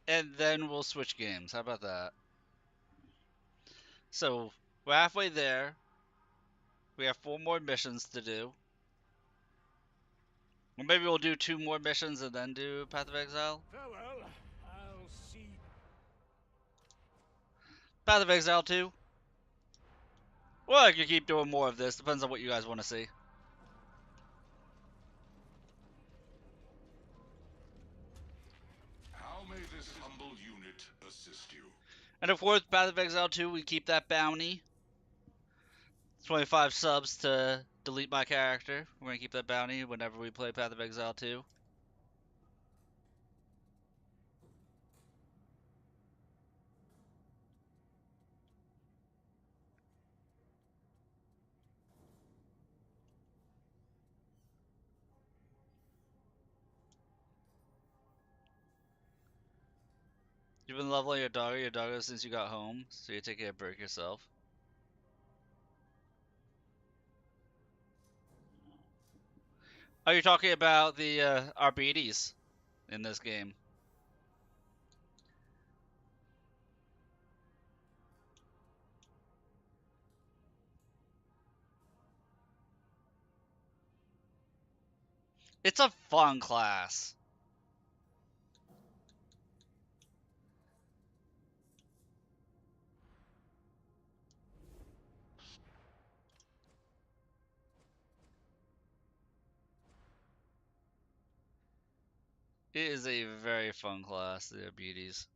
and then we'll switch games. How about that? So, we're halfway there. We have 4 more missions to do. Or maybe we'll do 2 more missions and then do Path of Exile. Farewell, I'll see. Path of Exile 2. Well, I could keep doing more of this. Depends on what you guys want to see. How may this humble unit assist you? And of course, Path of Exile 2, we keep that bounty. 25 subs to delete my character. We're going to keep that bounty whenever we play Path of Exile 2. You've been leveling your doggo since you got home, so you're taking a break yourself. Are you talking about the Arbites in this game? It's a fun class. It is a very fun class, the Arbites.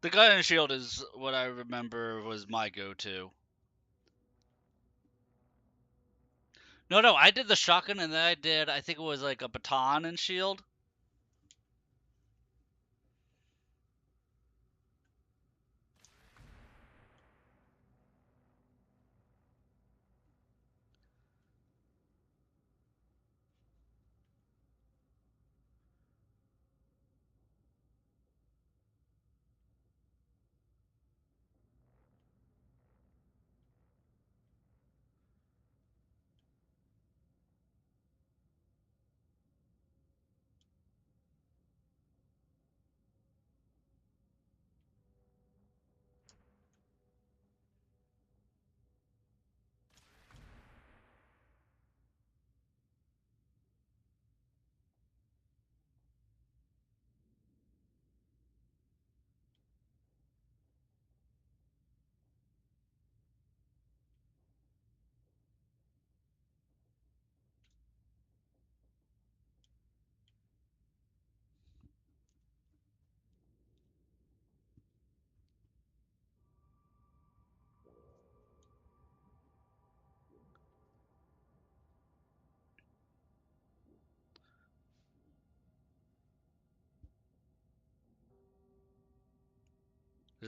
The gun and shield is what I remember was my go-to. No, I did the shotgun and then I did, I think it was like a baton and shield.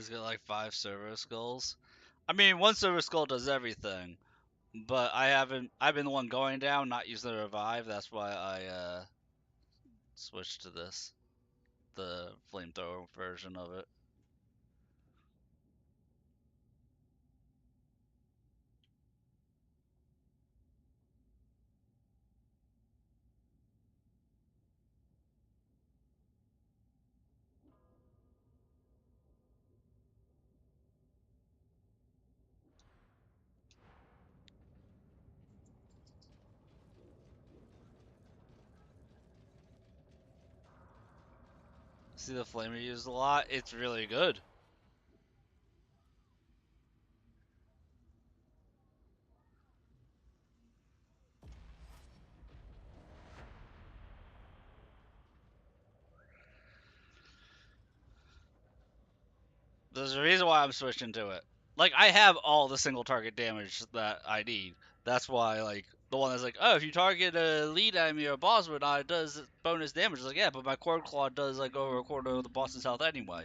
He's got like 5 servo skulls. I mean, one servo skull does everything, but I've been the one going down, not using the revive. That's why I switched to this, the flamethrower version of it. See the flamer used a lot? It's really good. There's a reason why I'm switching to it. Like, I have all the single target damage that I need. That's why, like, the one that's like, oh, if you target a lead enemy or a boss with it does bonus damage. It's like, yeah, but my Cord Claw does, like, over a quarter of the boss's health anyway.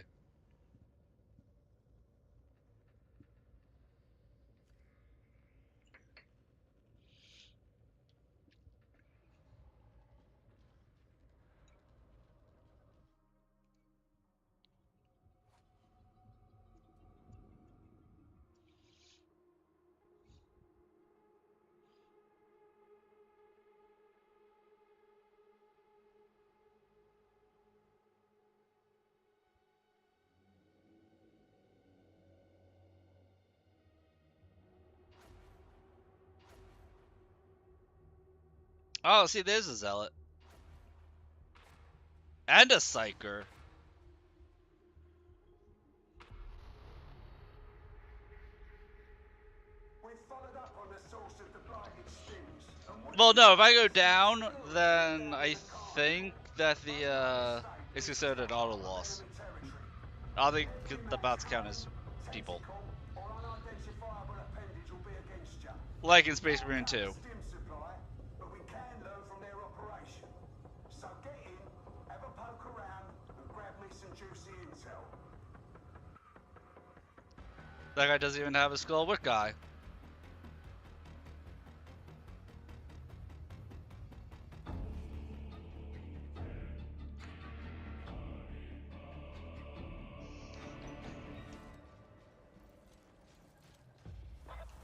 Oh, see, there's a Zealot. And a Psyker. We've followed up on the source of the blighted stings. And Well, no, if I go down, then I think that it's considered an auto loss. I think the bots count as people. or unidentifiable appendage will be against you. Like in Space Marine 2. Stim supply, but we can learn from their operation. So get in, have a poke around, and grab me some juicy intel. That guy doesn't even have a skull. What guy?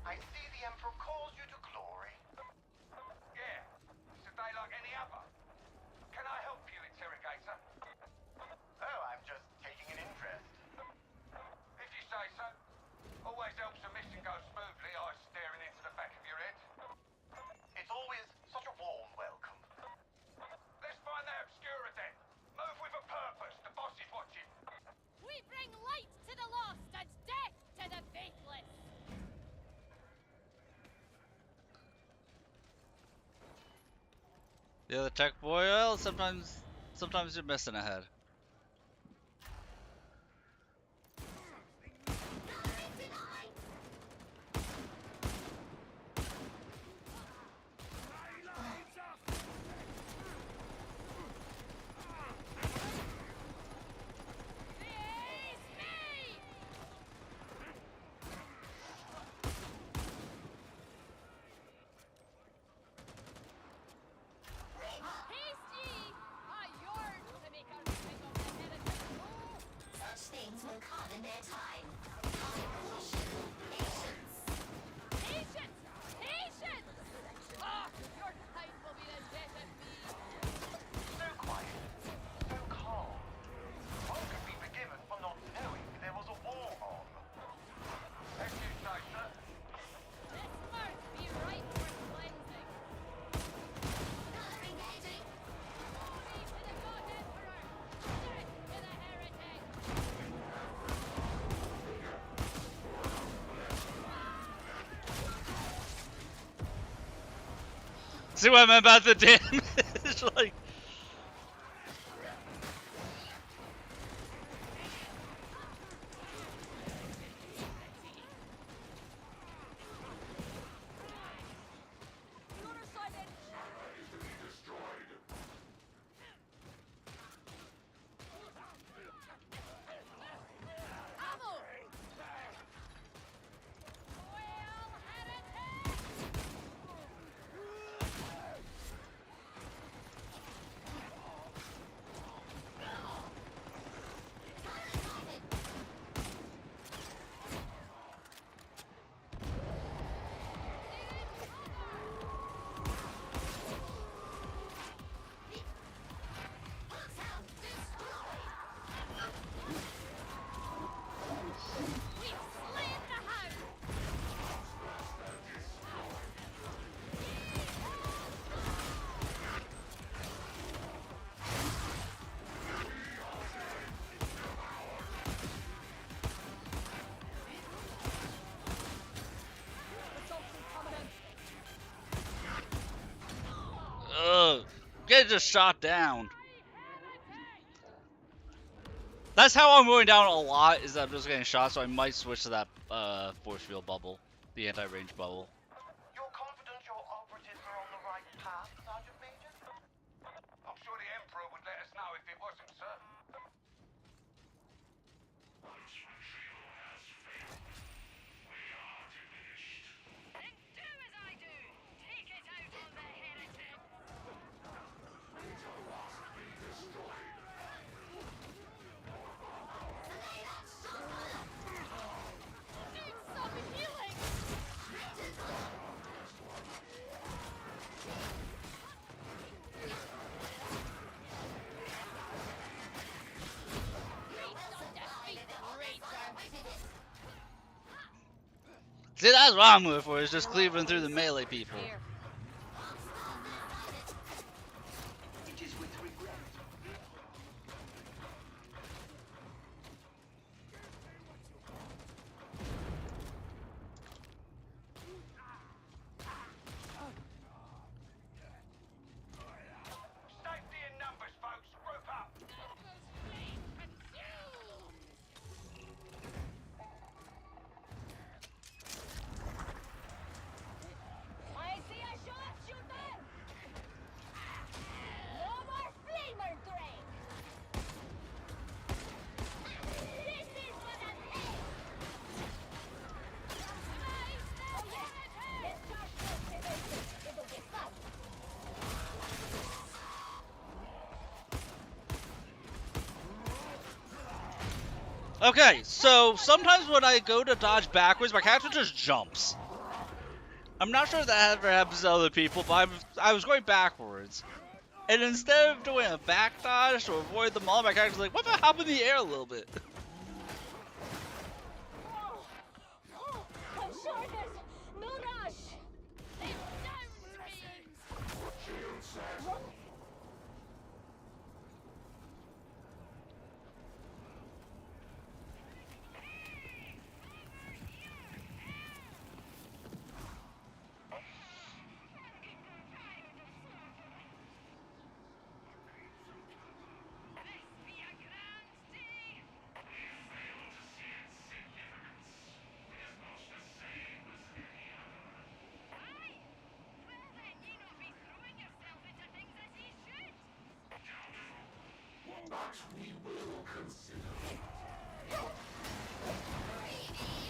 I see the Emperor calls you to glory. Yeah, it's a day like any other. Can I help you, interrogator? Oh, I'm just taking an interest. If you say so. Always helps a mission go smoothly, eyes staring into the back of your head. It's always such a warm welcome. Let's find that obscura then. Move with a purpose. The boss is watching. We bring light to the lost and death to the faithless. The other tech boy, well, sometimes you're missing a head. Haste ye! I yearn to make a ring of the heretic. Such things will come in their time. Caution, patience. Patience! Patience! Ah, your time will be the death of me. So quiet, so calm. One could be forgiven for not knowing there was a war on. As you say, sir. This mark be ripe for cleansing. Engaging. Glory to the God Emperor! Death to the heretic! See what I meant about the damage? Like, The other side then! Ammo! getting just shot down. That's how I'm going down a lot, is that I'm just getting shot, so I might switch to that force field bubble, the anti-range bubble. You're confident your operatives are on the right path, Sergeant Major? I'm sure the Emperor would let us know if it wasn't, sir. Then do as I do. Take it out on the heretic. Need some healing. See, that's what I'm moving for, is just cleaving through the melee people. Here. It is with regret. Safety in numbers, folks. Group up. I see a sharpshooter! No more flamer drain! This is what I'm saying! Oh yeah! Let's charge this diversion! It'll get fun! Okay, so sometimes when I go to dodge backwards, my character just jumps. I'm not sure if that ever happens to other people, but I was going backwards. And instead of doing a back dodge to avoid them all, my character's like, what if I hop in the air a little bit? Oh, I'm sure there's no rush! It's down beams.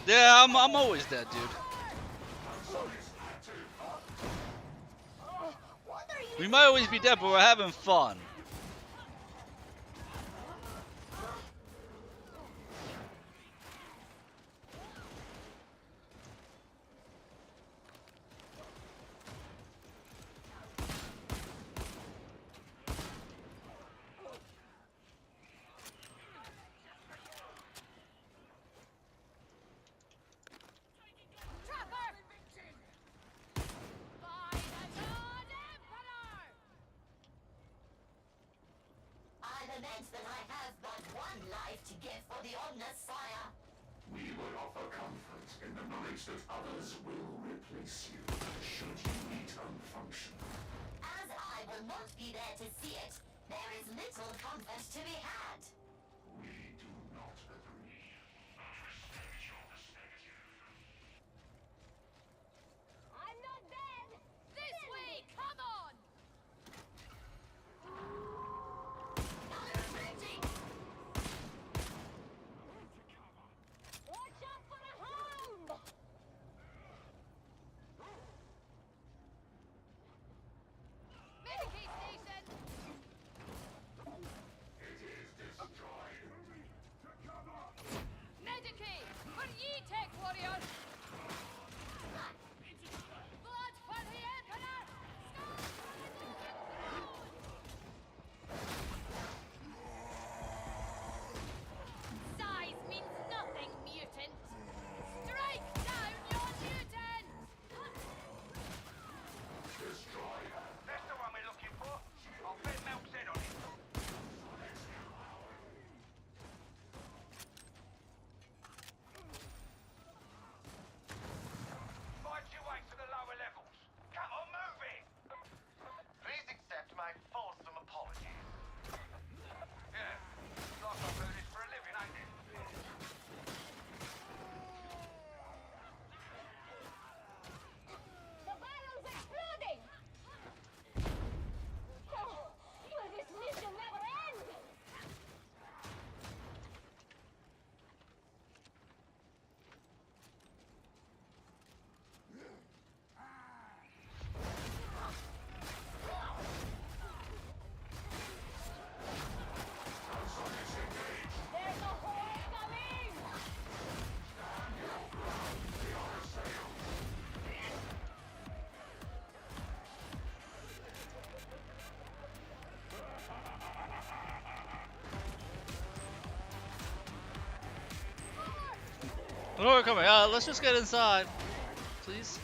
Yeah, I'm always dead, dude. We might always be dead, but we're having fun. Trapper! By the God Emperor! I lament that I have but one life to give for the Omnis Sire. We will offer comfort in the knowledge that others will replace you, should you meet unfunction. As I will not be there to see it, there is little comfort to be had. We do not agree, but respect your perspective. I'm not dead! This way, come on! Watch out for a hound! Medicaid station! Oh, no, we're coming. Let's just get inside, please.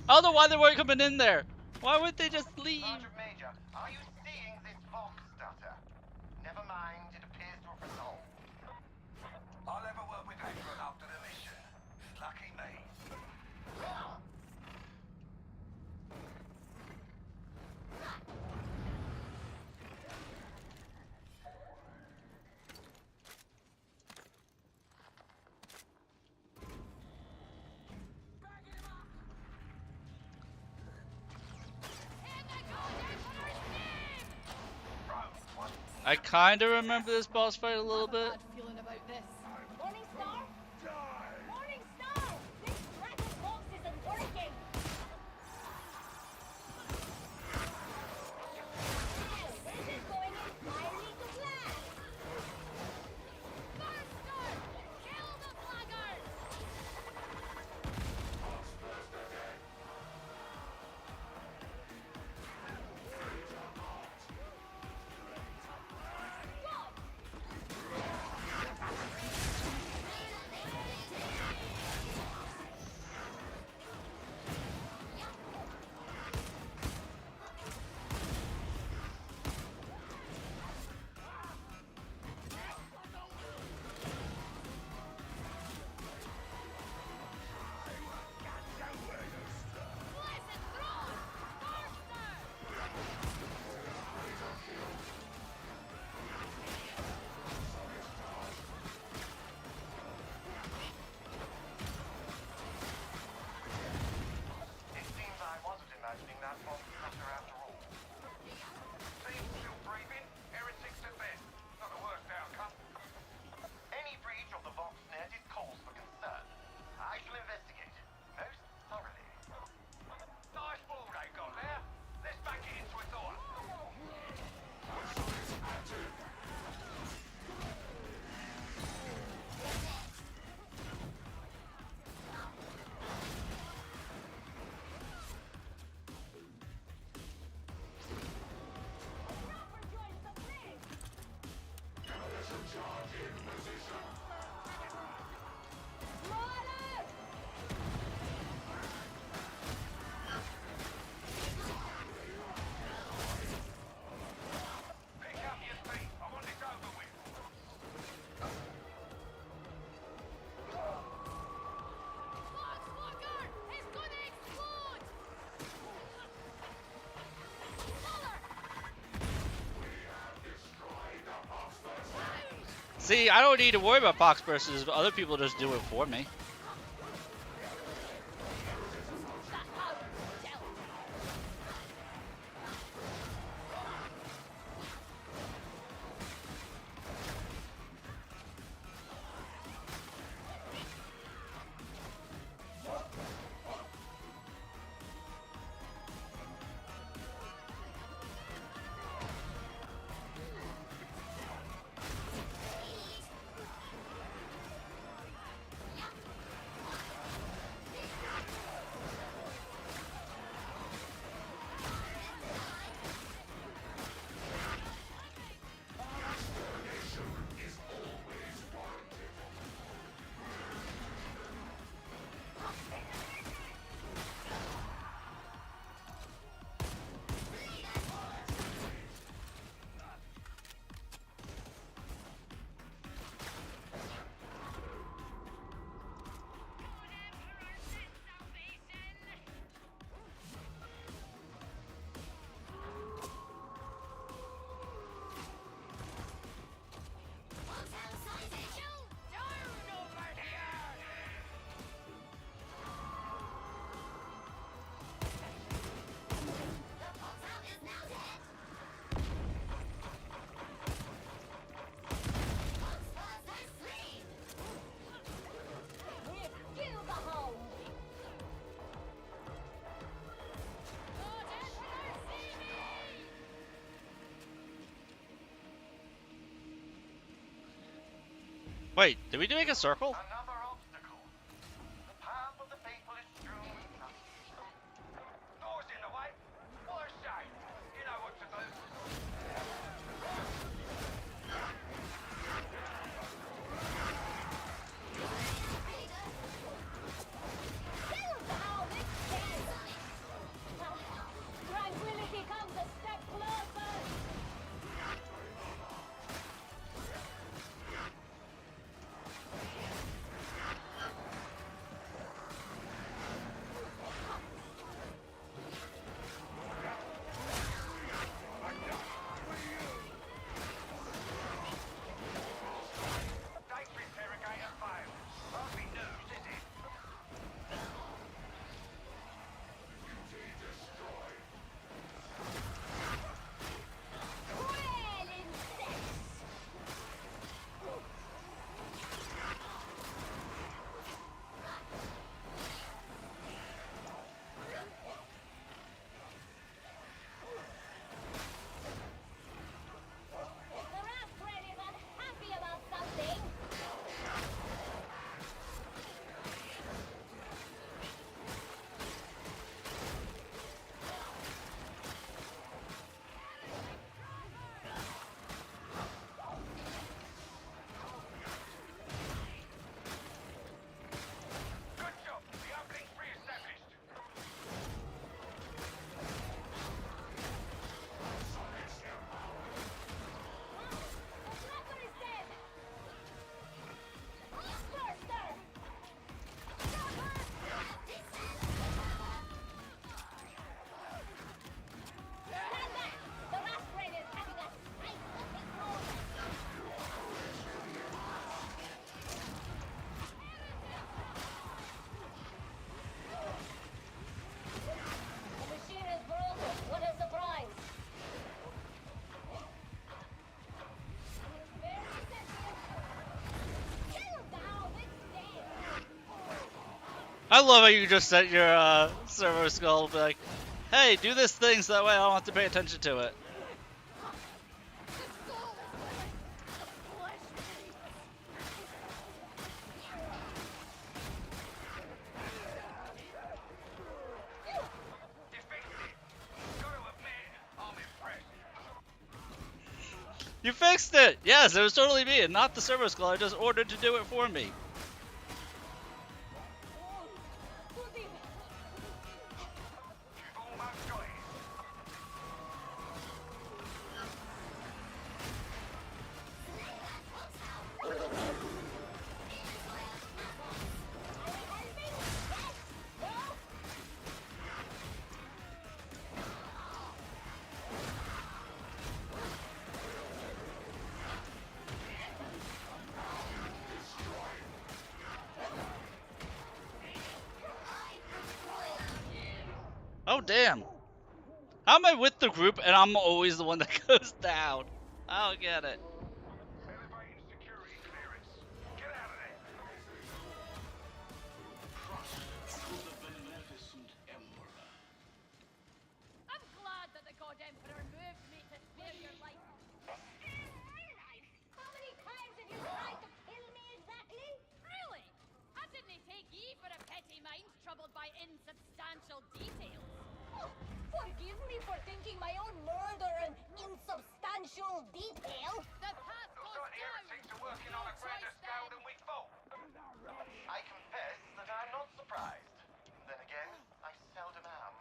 I don't know why they weren't coming in there. Why would they just leave? Sergeant Major, are you seeing this Vox stutter? Never mind, it appears to have resolved. I'll have a word with Akron after the mission. Lucky me. I kind of remember this boss fight a little bit. Bad feeling about this. Morning Star? Morning Star! This dragon box isn't working! This is going entirely to plan! Burster! Kill the blackguard! Blessed throne! Burster! It seems I wasn't imagining that Vox stutter after all. Team still breathing, heretics at best. Not the worst outcome. Any breach of the Vox net is cause for concern. I shall investigate most thoroughly. Nice ball they got there. Let's back it into a door. Pick up your feet. I want this over with. Foxwalker is gonna explode! See, I don't need to worry about box bursters. Other people just do it for me. Wait, did we do make a circle? Another obstacle. The path of the faithful is strewn with blood. Doors in the way. What a shame. You know what to do. Kill thou this day! Tranquility comes a step closer! Data interrogator failed. Hardly news, is it? Cruel insects! The Raspberry is unhappy about something! Good job. The opening's re-established. The trapper is dead! Burster! Stand back! The Raspberry is having a sight of his own! The machine is broken. What a surprise! Very sentient. Kill thou this day! I love how you just set your servo skull be like, hey, do this thing so that way I don't have to pay attention to it. You fixed it. Got to admit, I'm impressed. You fixed it! Yes, it was totally me and not the servo skull I just ordered to do it for me. Too deep. You've almost got it. Oh, damn. How am I with the group and I'm always the one that goes down? I don't get it. Elevating security clearance. Get out of there. I'm glad that the God Emperor moved me to spare your life. How many times have you tried to kill me exactly? Really? I didn't take ye for a petty mind troubled by insubstantial details. Oh, forgive me for thinking my own murder an insubstantial detail. The path Looks goes like the down. heretics are working on a No grander choice scale then. than we thought. I confess that I'm not surprised. Then again, I seldom am.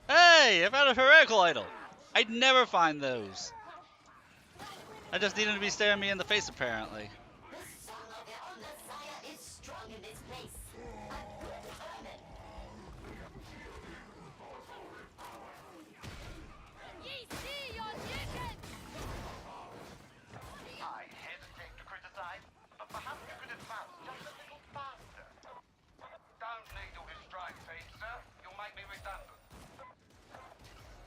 Hey, I found a heretical idol. I'd never find those. I just need him to be staring me in the face, apparently. The soul of your Messiah is strong in this place. A good omen. Ye see your naked. I hesitate to criticize, but perhaps you could advance just a little faster. Don't need all this strike team, sir. You'll make me redundant.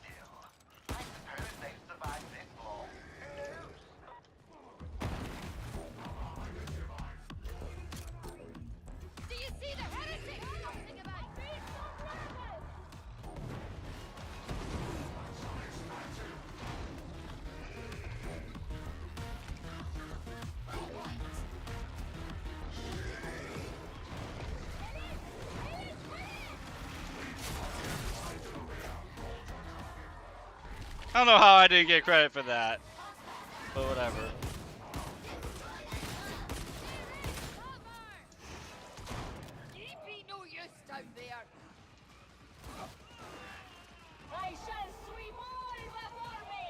Still, I suppose they've survived this long. Who knows? I don't know how I didn't get credit for that, but whatever. You be no use down there. I shall sweep all before me.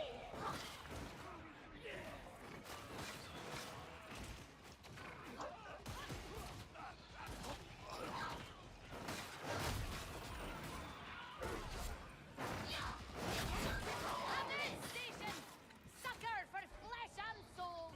Station! Sucker for flesh and soul!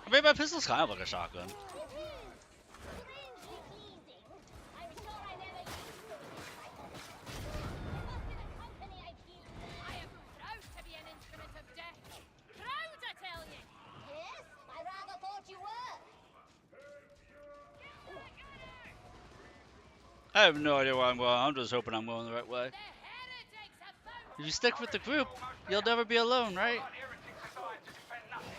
I mean, my pistol's kind of like a shotgun. It is strangely pleasing. I'm sure I never used to be like this. It must be the company I keep. I am proud to be an instrument of death. Proud, I tell you! Yes, I rather thought you were. I have no idea where I'm going. I'm just hoping I'm going the right way. The heretics have found If you stick with the group, you'll never be alone, right? Like heretics designed to defend nothing.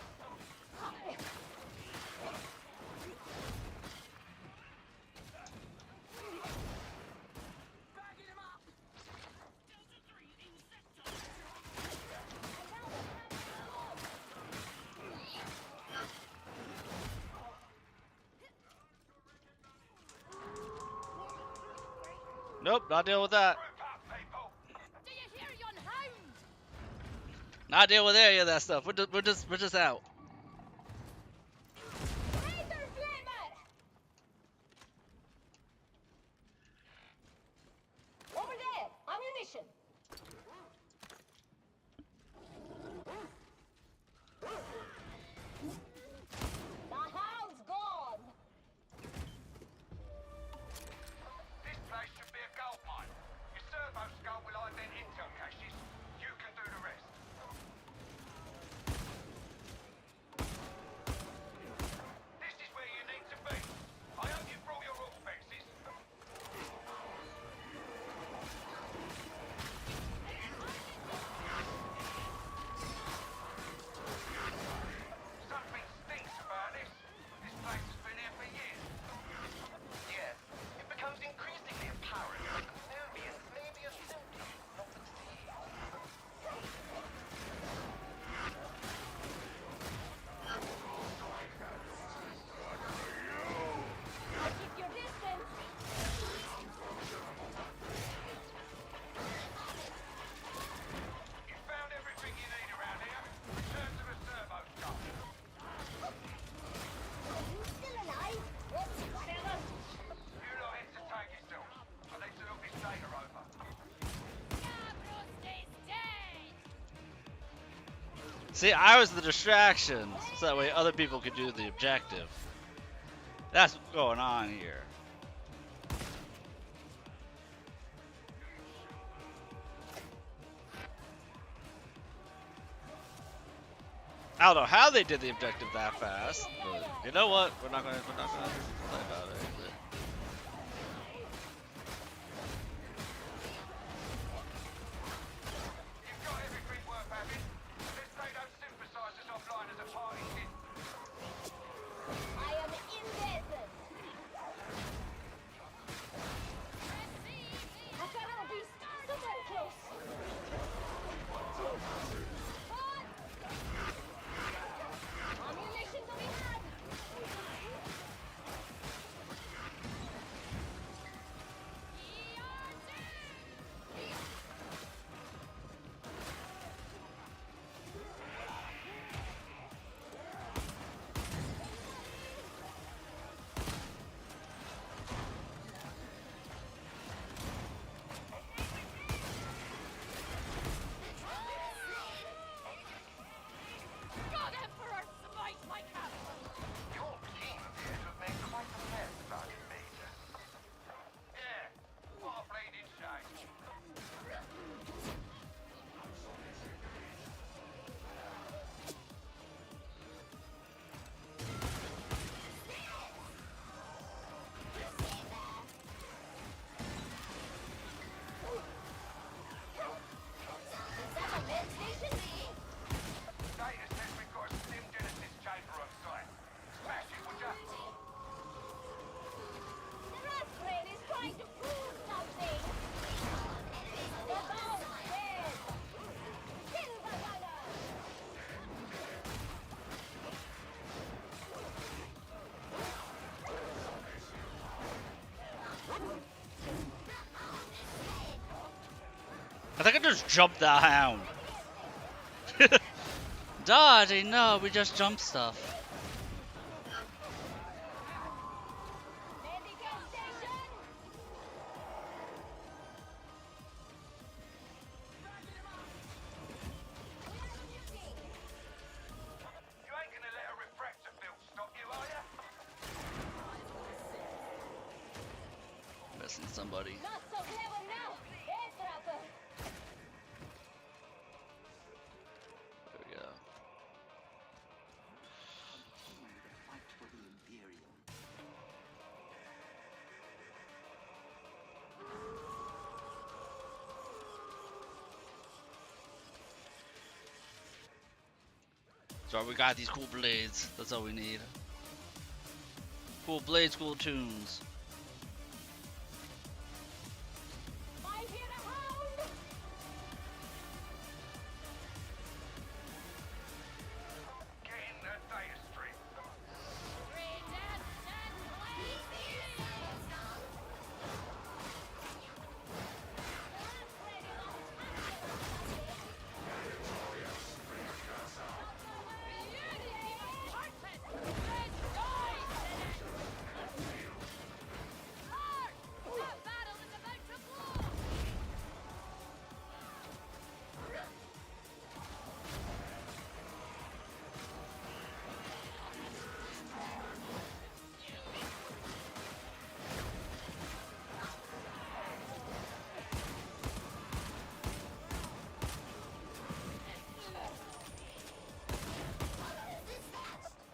Nope, not deal with that. Group up, people. Do you hear yon hound? Not deal with any of that stuff. We're just out. Razor Flavor! Over there, ammunition. The hound's gone. This place should be a gold mine. Your servo skull will ident intel caches. You can do the rest. This is where you need to be. I hope you brought your rule fixes. Something stinks about this. This place has been here for years. Yes, it becomes increasingly apparent that Novians may be a symptom, not the disease. Keep your distance. You found everything you need around here. Return to the servo skull. Are you still alive? Whatever. You lot entertain yourselves. I need to look this data over. Cabros stays dead! See, I was the distraction, so that way other people could do the objective. That's what's going on here. I don't know how they did the objective that fast, but you know what? We're not gonna play about it. You've got everything worth having. Let's say those synthesizers offline as a party kit. I am in desert. A feral beast somewhere close. Hot! Ammunition to be had. just jumped the hound. Dodging? No, we just jumped stuff. Landing gas station! You ain't gonna let a refractor field stop you, are ya? Missing somebody. Not so clever now! Airtrapper! There we go. So we got these cool blades. That's all we need. Cool blades, cool tunes. I hear a hound! Get in the data stream.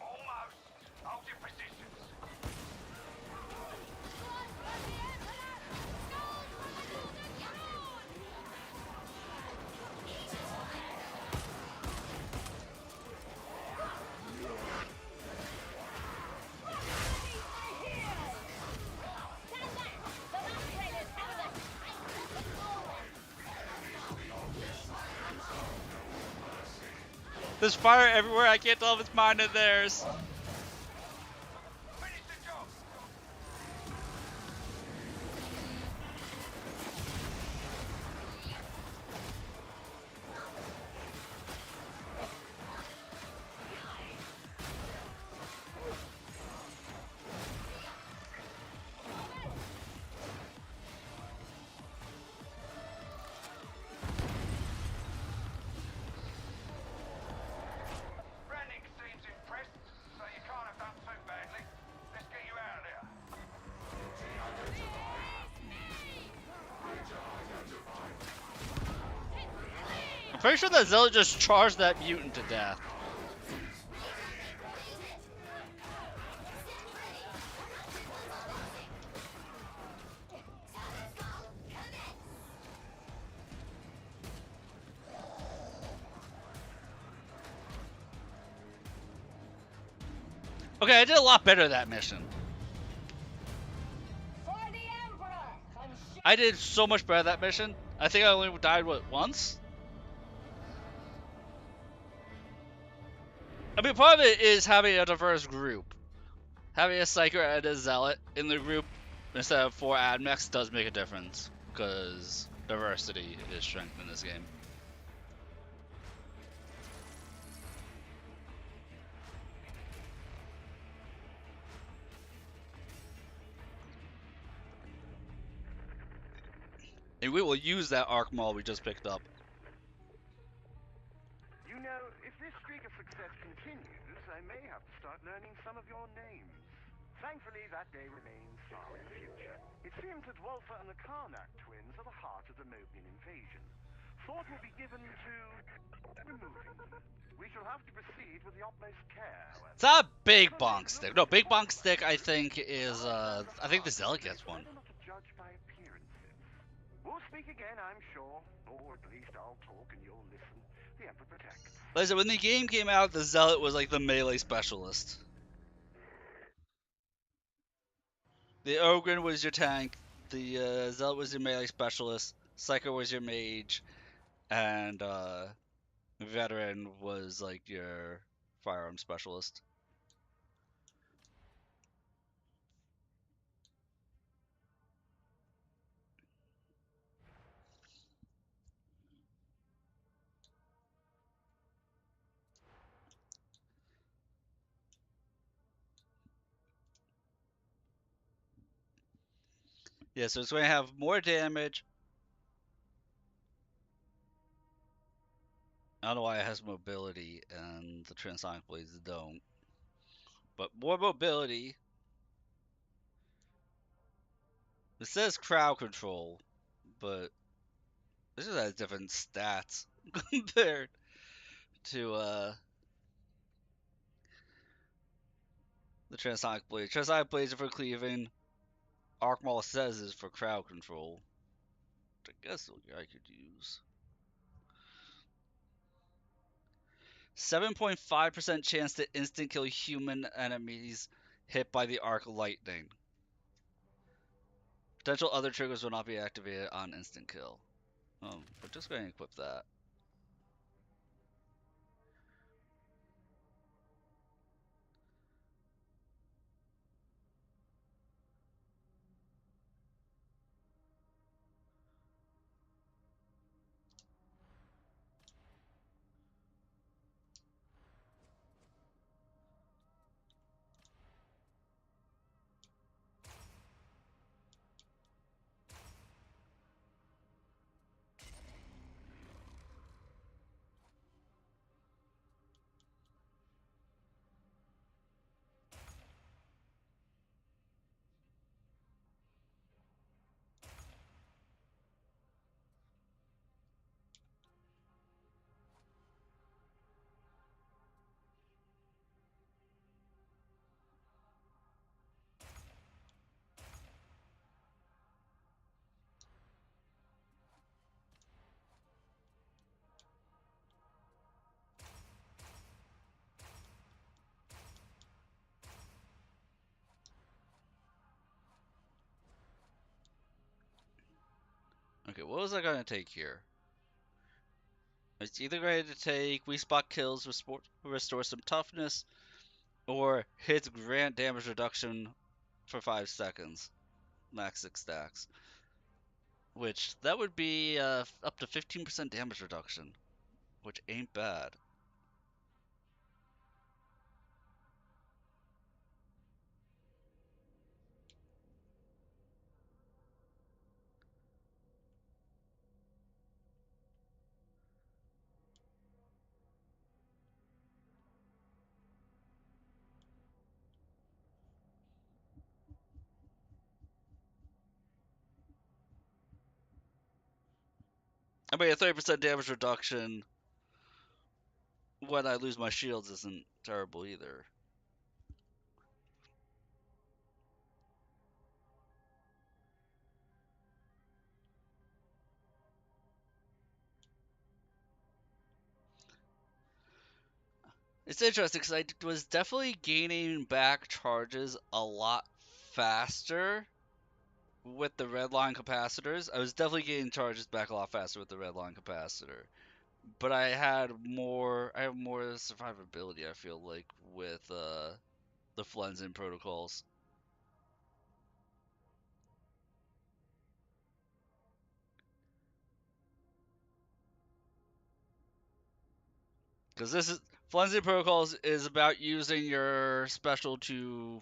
Almost. Hold your positions. There's fire everywhere. I can't tell if it's mine or theirs. Finish the job. Brannick seems impressed, so you can't have done too badly. Let's get you out of there. I'm pretty sure that Zealot just charged that mutant to death. Okay, I did a lot better that mission. For the Emperor! I did so much better that mission. I think I only died, what, once? I mean, part of it is having a diverse group. Having a Psyker and a Zealot in the group instead of 4 Admechs does make a difference. Because diversity is strength in this game. And we will use that Arc Maul we just picked up. You know, if this streak of success continues, I may have to start learning some of your names. Thankfully, that day remains far in the future. It seems that Walther and the Karnak twins are the heart of the Mobian invasion. Thought will be given to removing them. We shall have to proceed with the utmost care, however. It's not a big bonk stick. No, big bonk stick I think is I think the Zealot gets one. Better not to judge by appearances. We'll speak again, I'm sure. Or at least I'll talk and you'll listen. The Emperor protects. Like I said, when the game came out, the Zealot was like the melee specialist. The Ogren was your tank, the Zealot was your melee specialist, Psycho was your mage, and Veteran was like your firearm specialist. Yeah, so it's going to have more damage. I don't know why it has mobility and the transonic blades don't. But more mobility. It says crowd control, but this just has different stats compared to the transonic blade. Transonic blades are for cleaving. Arc Maul says is for crowd control. Which I guess I could use. 7.5% chance to instant kill human enemies hit by the arc lightning. Potential other triggers will not be activated on instant kill. We're just going to equip that. Okay, what was I going to take here? It's either going to take weak spot kills, restore some toughness, or hit grant damage reduction for 5 seconds. Max 6 stacks. Which, that would be up to 15% damage reduction. Which ain't bad. I mean, a 30% damage reduction when I lose my shields isn't terrible either. It's interesting because I was definitely gaining back charges a lot faster with the red line capacitors. I was definitely getting charges back a lot faster with the red line capacitor. But I have more survivability, I feel like, with the Flensing protocols. Because this is Flensing protocols is about using your special to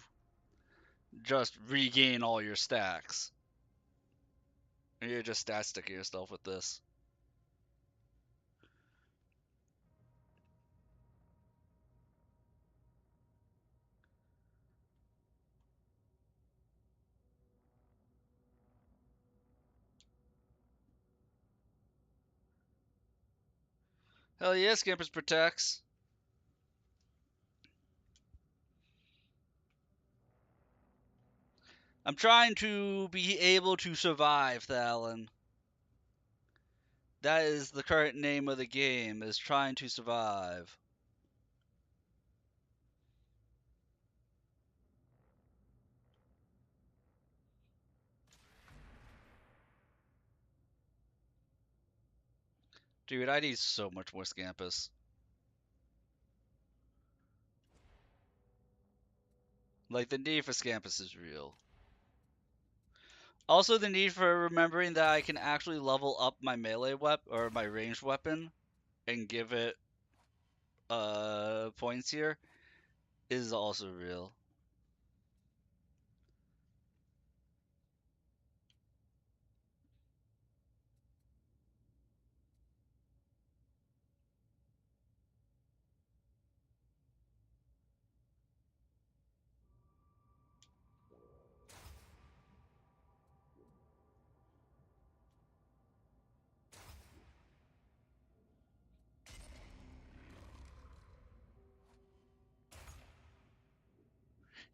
just regain all your stacks. And you're just stat sticking yourself with this. Hell yeah, Scampers protects. I'm trying to be able to survive, Thalen. That is the current name of the game, is trying to survive. Dude, I need so much more Scampus. Like, the need for Scampus is real. Also, the need for remembering that I can actually level up my melee weapon, or my ranged weapon, and give it, points here, is also real.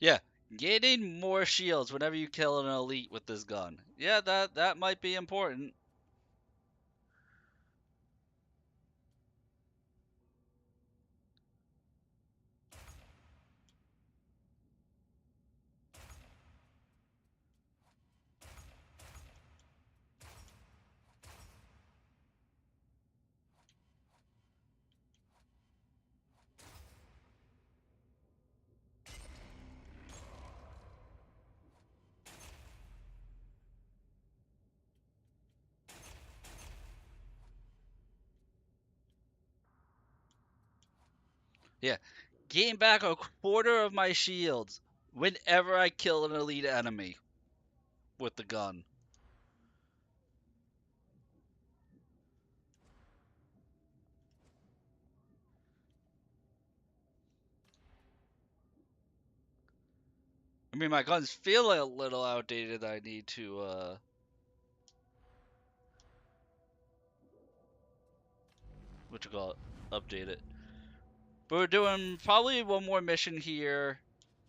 Yeah, gaining more shields whenever you kill an elite with this gun. Yeah, that might be important. Yeah, gain back a quarter of my shields whenever I kill an elite enemy with the gun. I mean, my guns feel a little outdated. I need to, what you call it, update it. But we're doing probably one more mission here,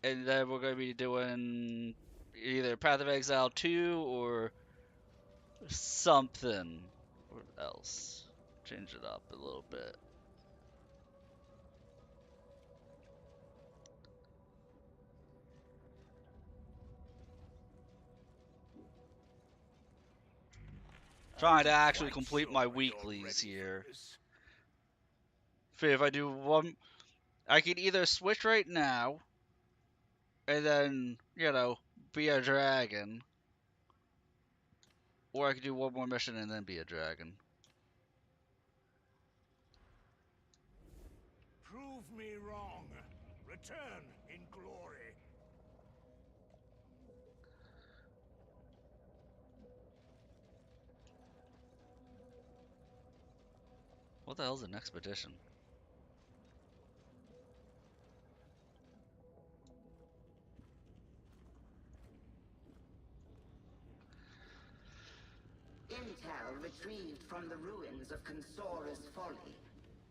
and then we're going to be doing either Path of Exile 2 or something else. Change it up a little bit. Trying to actually complete my weeklies here. If I do one, I can either switch right now, and then, you know, be a dragon, or I could do one more mission and then be a dragon. Prove me wrong. Return in glory. What the hell's an expedition? Intel retrieved from the ruins of Consora's Folly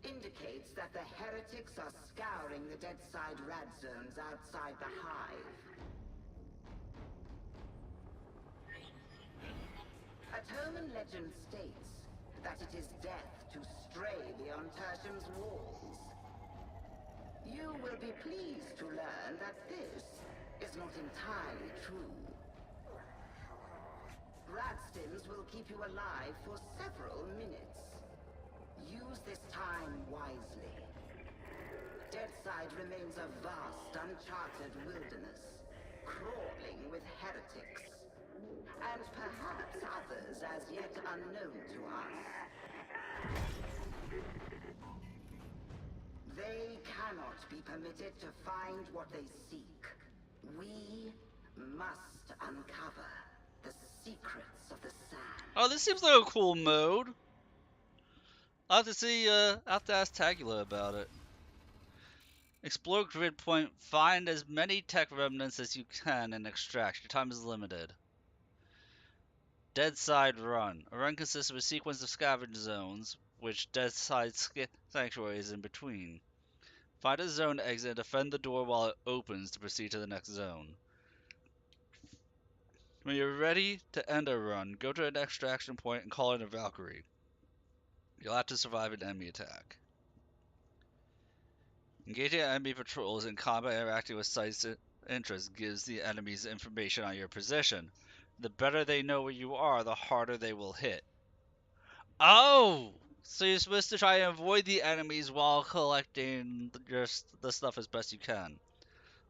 indicates that the heretics are scouring the Deadside rad zones outside the Hive. Atoman legend states that it is death to stray beyond Tertium's walls. You will be pleased to learn that this is not entirely true. Radstims will keep you alive for several minutes. Use this time wisely. Deadside remains a vast, uncharted wilderness, crawling with heretics. And perhaps others as yet unknown to us. They cannot be permitted to find what they seek. We must uncover the secrets of the sand. Oh, this seems like a cool mode. I'll have to see, I'll have to ask Tagula about it. Explore grid point, find as many tech remnants as you can and extract. Your time is limited. Deadside Run. A run consists of a sequence of scavenge zones, which Deadside Sanctuary is in between. Find a zone exit and defend the door while it opens to proceed to the next zone. When you're ready to end a run, go to an extraction point and call in a Valkyrie. You'll have to survive an enemy attack. Engaging enemy patrols in combat interacting with sites interest gives the enemies information on your position. The better they know where you are, the harder they will hit. Oh! So you're supposed to try and avoid the enemies while collecting the stuff as best you can.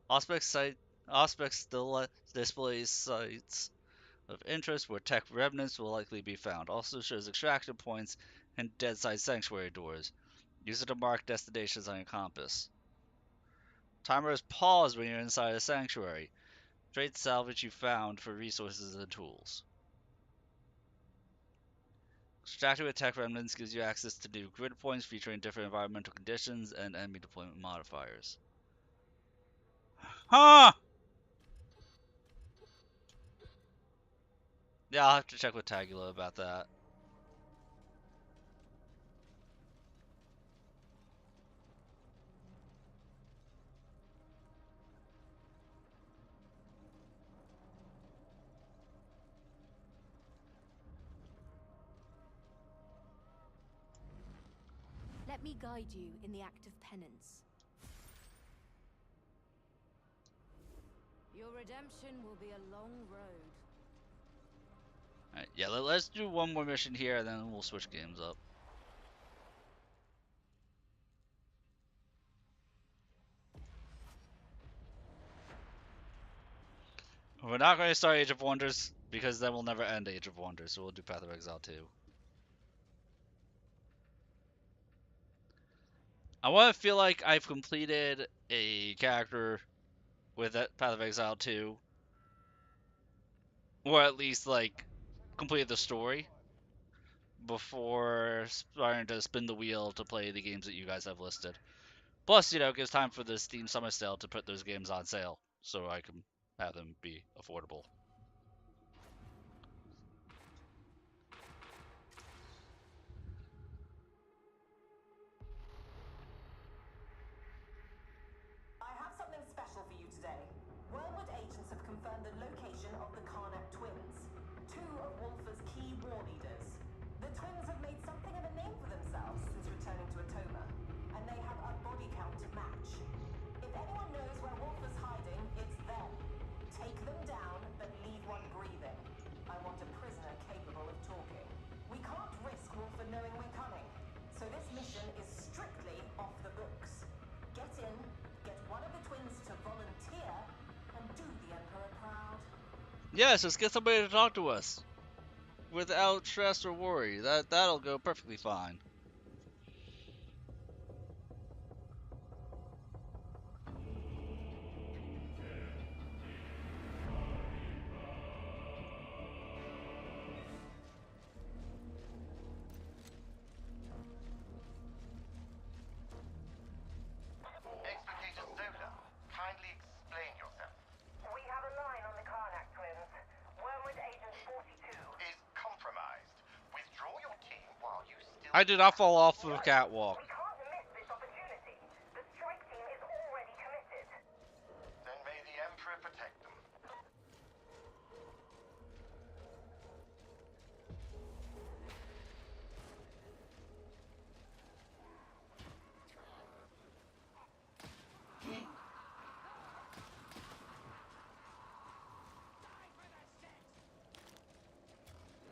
Auspex still displays sites of interest where tech remnants will likely be found. Also shows extraction points and Deadside Sanctuary doors. Use it to mark destinations on your compass. Timer is paused when you're inside a sanctuary. Trade salvage you found for resources and tools. Extracting with tech remnants gives you access to new grid points featuring different environmental conditions and enemy deployment modifiers. Huh! Yeah, I'll have to check with Tagula about that. Let me guide you in the act of penance. Your redemption will be a long road. Alright, yeah, let's do one more mission here, and then we'll switch games up. We're not going to start Age of Wonders, because then we'll never end Age of Wonders, so we'll do Path of Exile 2. I want to feel like I've completed a character with that Path of Exile 2, or at least, like, completed the story, before starting to spin the wheel to play the games that you guys have listed. Plus, you know, it gives time for the Steam Summer Sale to put those games on sale, so I can have them be affordable. I have something special for you today. Wormwood agents have confirmed the location of the Karnak twins, two of Wolfer's key war leaders. The twins have made something of a name for themselves since returning to Atoma, and they have a body count to match. If anyone knows where Wolfer's hiding, it's them. Take them down, but leave one breathing. I want a prisoner capable of talking. We can't risk Wolfer knowing we're coming, so this mission is strictly off the books. Get in, get one of the twins to volunteer, and do the Emperor proud. Yes, let's get somebody to talk to us without stress or worry. That'll go perfectly fine. Explicator Zola, kindly explain yourself. We have a line on the Karnak twins. Wormwood Agent 42. Is compromised. Withdraw your team while you still... I did not fall off the catwalk. We can't miss this opportunity. The strike team is already committed. Then may the Emperor protect them.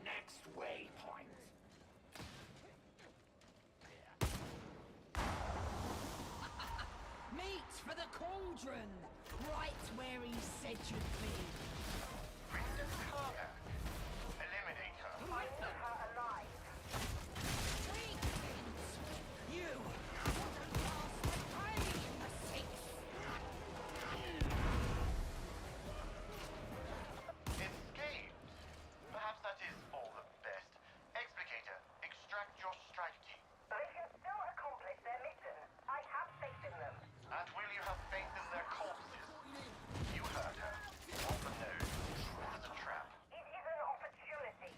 Next waypoint. Meet for the cauldron, right where he said you'd be. Princess Karnak. Eliminate her. I need her alive. You wouldn't last the pain, the six. Escaped. Perhaps that is all the best. Explicator, extract your strike team. They can still accomplish their mission. I have faith in them. And will you have faith in their corpses? You heard her. Wolfer knows. This is a trap. It is an opportunity.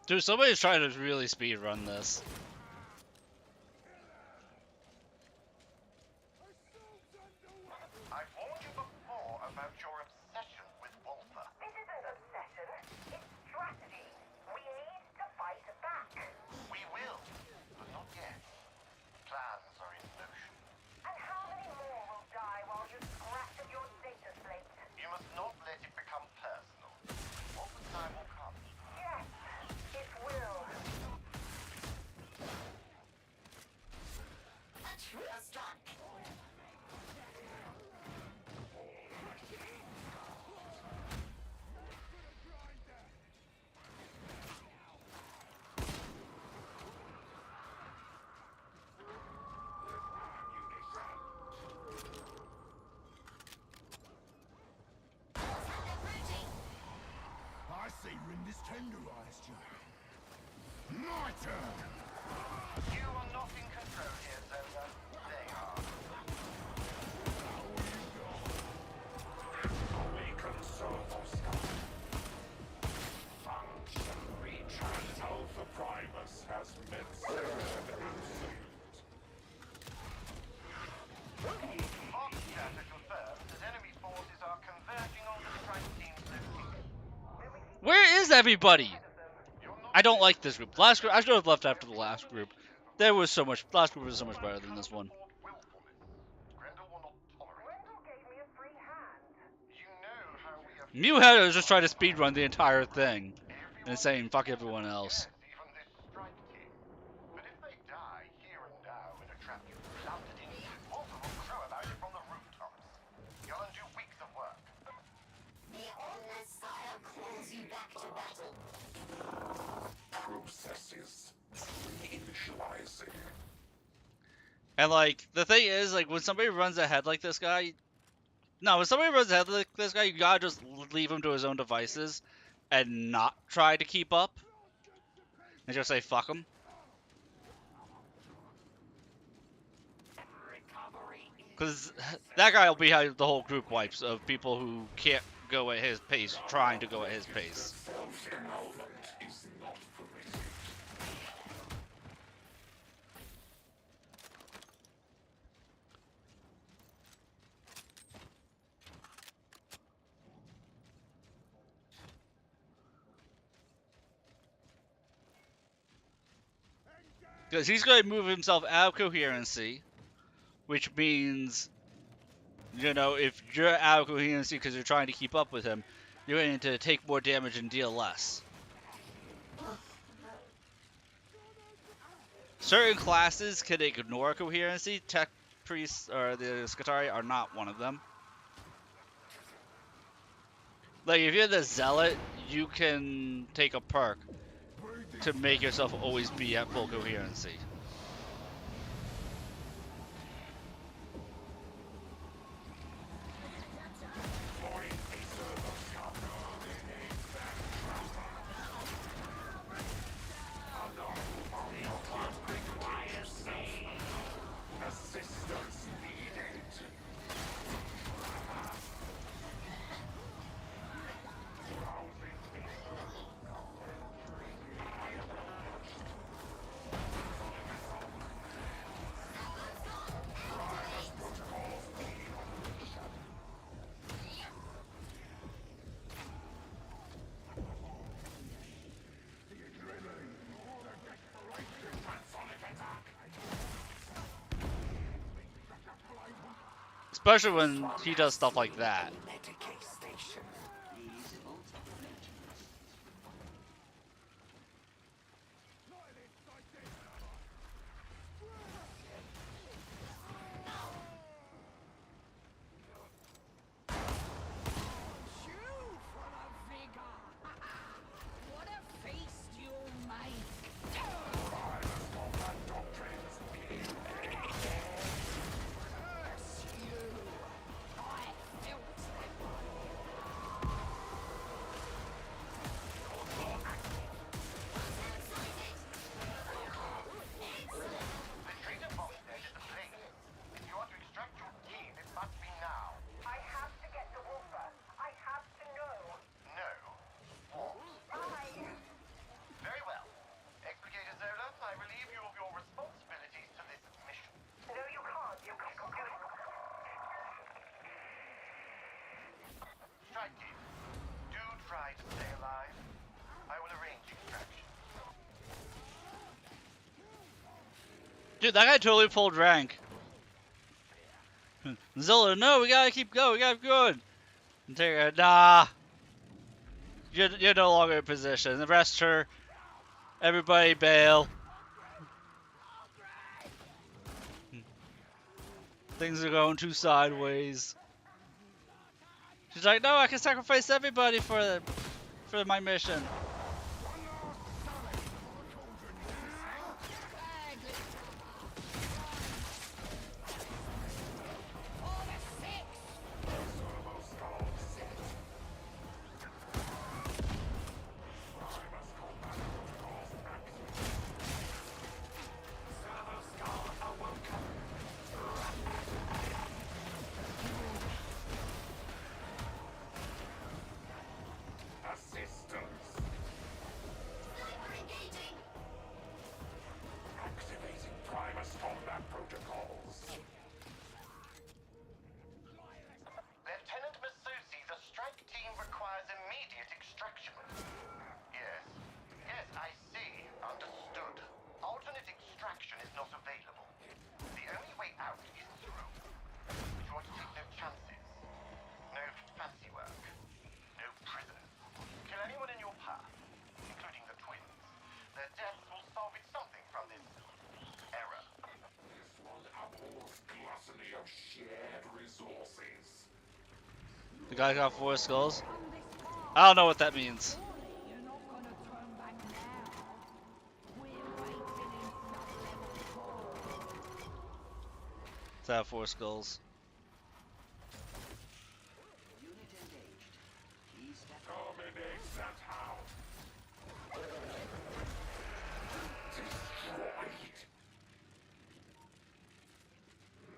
Dude, somebody's trying to really speed run this. I've warned you before about your obsession with Wolfer. This isn't obsession. It's strategy. We need to fight back. We will, but not yet. Plans are in motion. And how many more will die while you scratch at your data slate? You must not let it become personal. Wolfer's time will come. Yes, it will. everybody? I don't like this group. Last group, I should have left after the last group. There was so much. Last group was so much better than this one. Grendel will not tolerate it. Grendel gave me a free hand. You know how we have Mewhead was just trying to speedrun the entire thing and saying fuck everyone else. yes, even this strike team. But if they die here and now in a trap you planted in, Walter will crow about it from the rooftops. You'll undo weeks of work. The Endless Sire calls you back to battle. Processes initializing. And like the thing is, like when somebody runs ahead like this guy, when somebody runs ahead like this guy, you gotta just leave him to his own devices and not try to keep up. And just say fuck him. Because that guy will be how the whole group wipes of people who can't go at his pace, trying to go at his pace. Self-involvement is not permitted. Because he's going to move himself out of coherency, which means, you know, if you're out of coherency because you're trying to keep up with him, you're going to take more damage and deal less. Certain classes can ignore coherency. Tech priests or the Scutari are not one of them. Like if you're the Zealot, you can take a perk to make yourself always be at full coherency. Assistance needed. Especially when he does stuff like that. Medicaid station. Chew for the vigor. What a feast you'll make. The traitor box there is the place. If you are to extract your key, it must be now. I have to get to Wolfer. I have to know. No. What? I... Very well. Explicator Zola, I relieve you of your responsibilities to this mission. No, you can't. You can't. Strike team, do try to stay alive. I will arrange extraction. Dude, that guy totally pulled rank. Zola, no, we gotta keep going, we gotta keep going. And Terry, nah. You're no longer in position. Arrest her. Everybody bail. Things are going too sideways. She's like, no, I can sacrifice everybody for my mission. Assistance have shared resources. The guy got 4 skulls. I don't know what that means. You're not gonna turn back now. We're waiting in sub-level 4. To have 4 skulls. Unit engaged. Please step Dominates that house. Destroyed.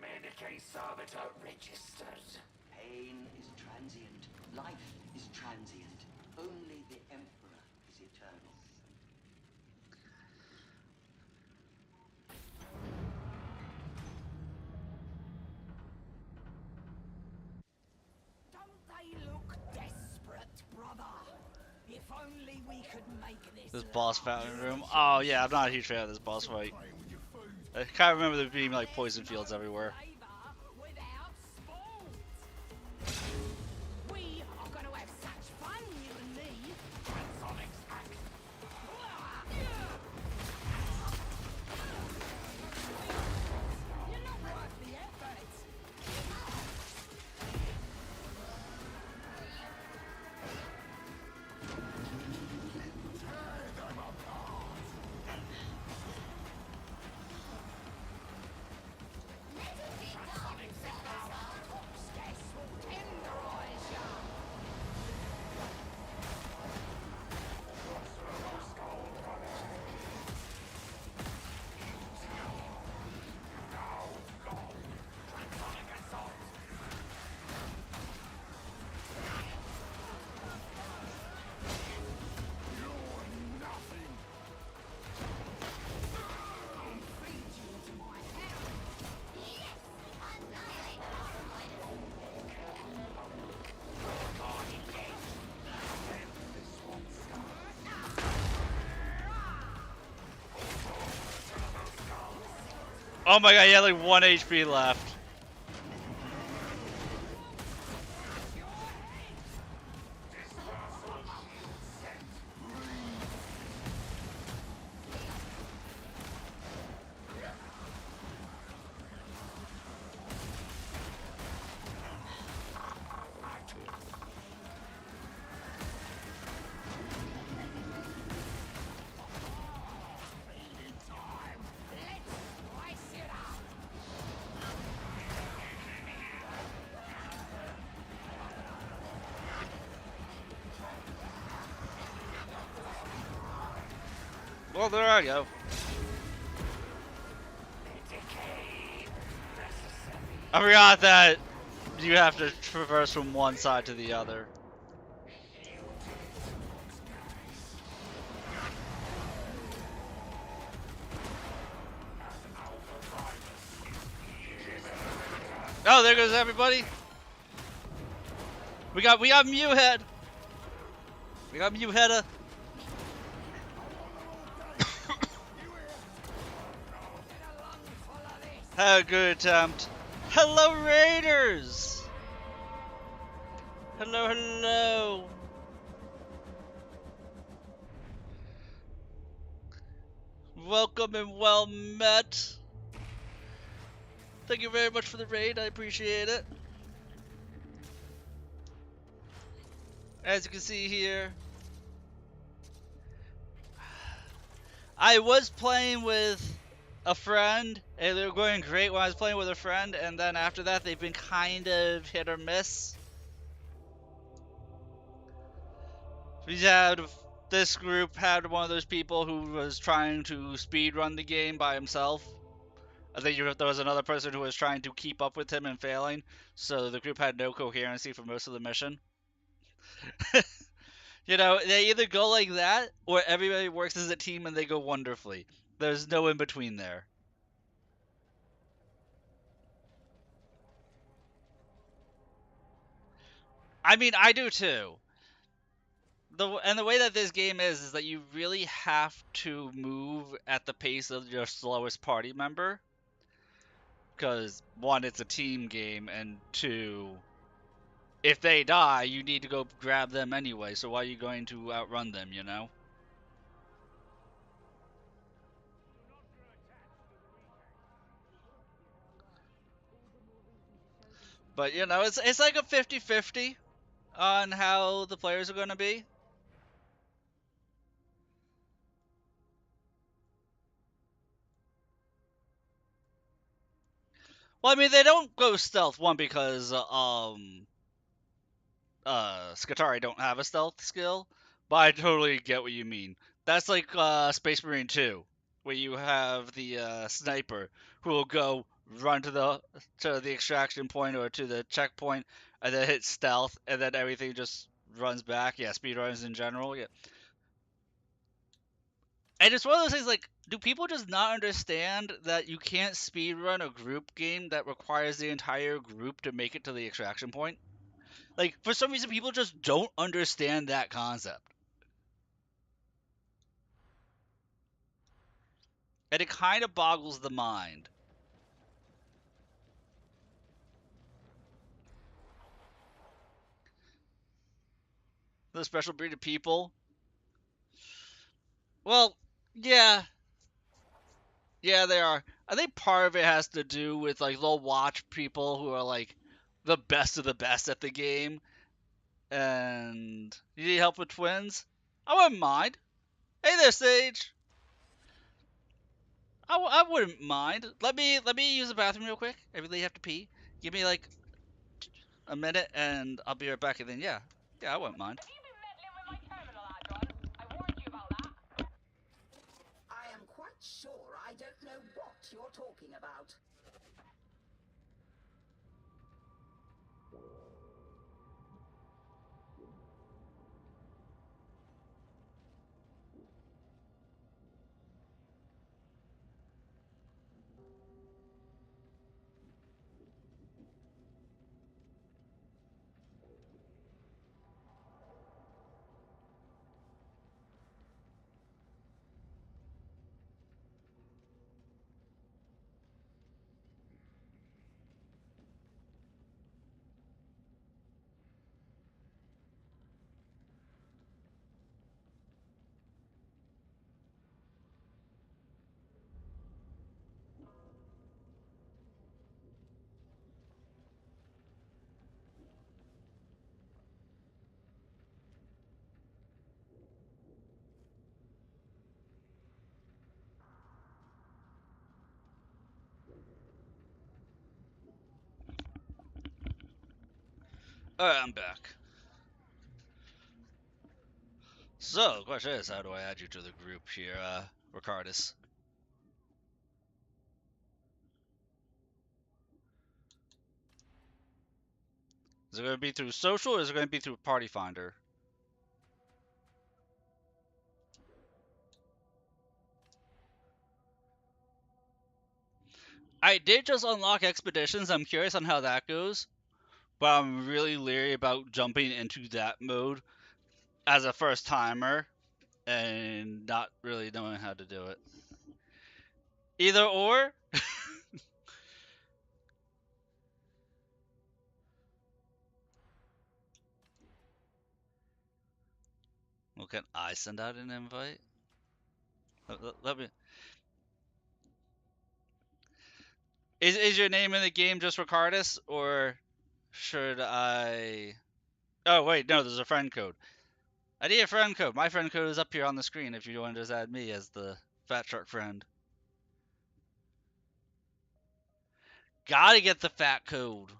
Medicae servitor registered. Pain is transient. Life is transient. Only the Emperor is eternal. Don't they look desperate, brother? If only we could make This this boss last. fountain room. Oh yeah, I'm not a huge fan of this boss fight. I kind of remember there being like poison fields everywhere. Flavor without sport. We are going to have such fun, you and me. Transonics act. You're not worth the effort. Gas will tenderize ya. Oh my god, he had like 1 HP left. Spice it up. Well, there I go. I forgot that you have to traverse from one side to the other. Oh, there goes everybody. We got Mewhead. We got Mewheada. Have a good attempt. Hello, Raiders. Hello, hello. Welcome and well met. Thank you very much for the raid. I appreciate it. As you can see here, I was playing with a friend, and they were going great when I was playing with a friend, and then after that, they've been kind of hit or miss. We had this group had one of those people who was trying to speed run the game by himself. I think there was another person who was trying to keep up with him and failing, so the group had no coherency for most of the mission. You know, they either go like that, or everybody works as a team and they go wonderfully. There's no in between there. I mean, I do too. And the way that this game is that you really have to move at the pace of your slowest party member. Because, one, it's a team game, and two, if they die, you need to go grab them anyway, so why are you going to outrun them, you know? But you know, it's like a 50-50 on how the players are going to be. Well, I mean, they don't go stealth, one because Skatari don't have a stealth skill, but I totally get what you mean. That's like Space Marine 2, where you have the sniper who will go run to the extraction point or to the checkpoint and then hit stealth and then everything just runs back. Yeah, speedrunners in general. Yeah. And it's one of those things like, do people just not understand that you can't speedrun a group game that requires the entire group to make it to the extraction point? Like, for some reason, people just don't understand that concept. And it kind of boggles the mind. The special breed of people. Well, yeah. Yeah, they are. I think part of it has to do with, like, they'll watch people who are, like, the best of the best at the game. And you need help with twins? I wouldn't mind. Hey there, Sage. I wouldn't mind. Let me use the bathroom real quick. I really have to pee. Give me like a minute, and I'll be right back. And then yeah, I wouldn't mind. Have you been meddling with my terminal, Adron? I warned you about that. I am quite sure I don't know what you're talking about. Alright, I'm back. So, the question is, how do I add you to the group here, Ricardus? Is it going to be through social, or is it going to be through Party Finder? I did just unlock Expeditions. I'm curious on how that goes, but I'm really leery about jumping into that mode as a first timer and not really knowing how to do it. Either or. Well, can I send out an invite? Let me. Is your name in the game just Ricardus, or should I? Oh wait, no, there's a friend code. I need a friend code. My friend code is up here on the screen if you want to just add me as the Fat Shark friend. Gotta get the fat code.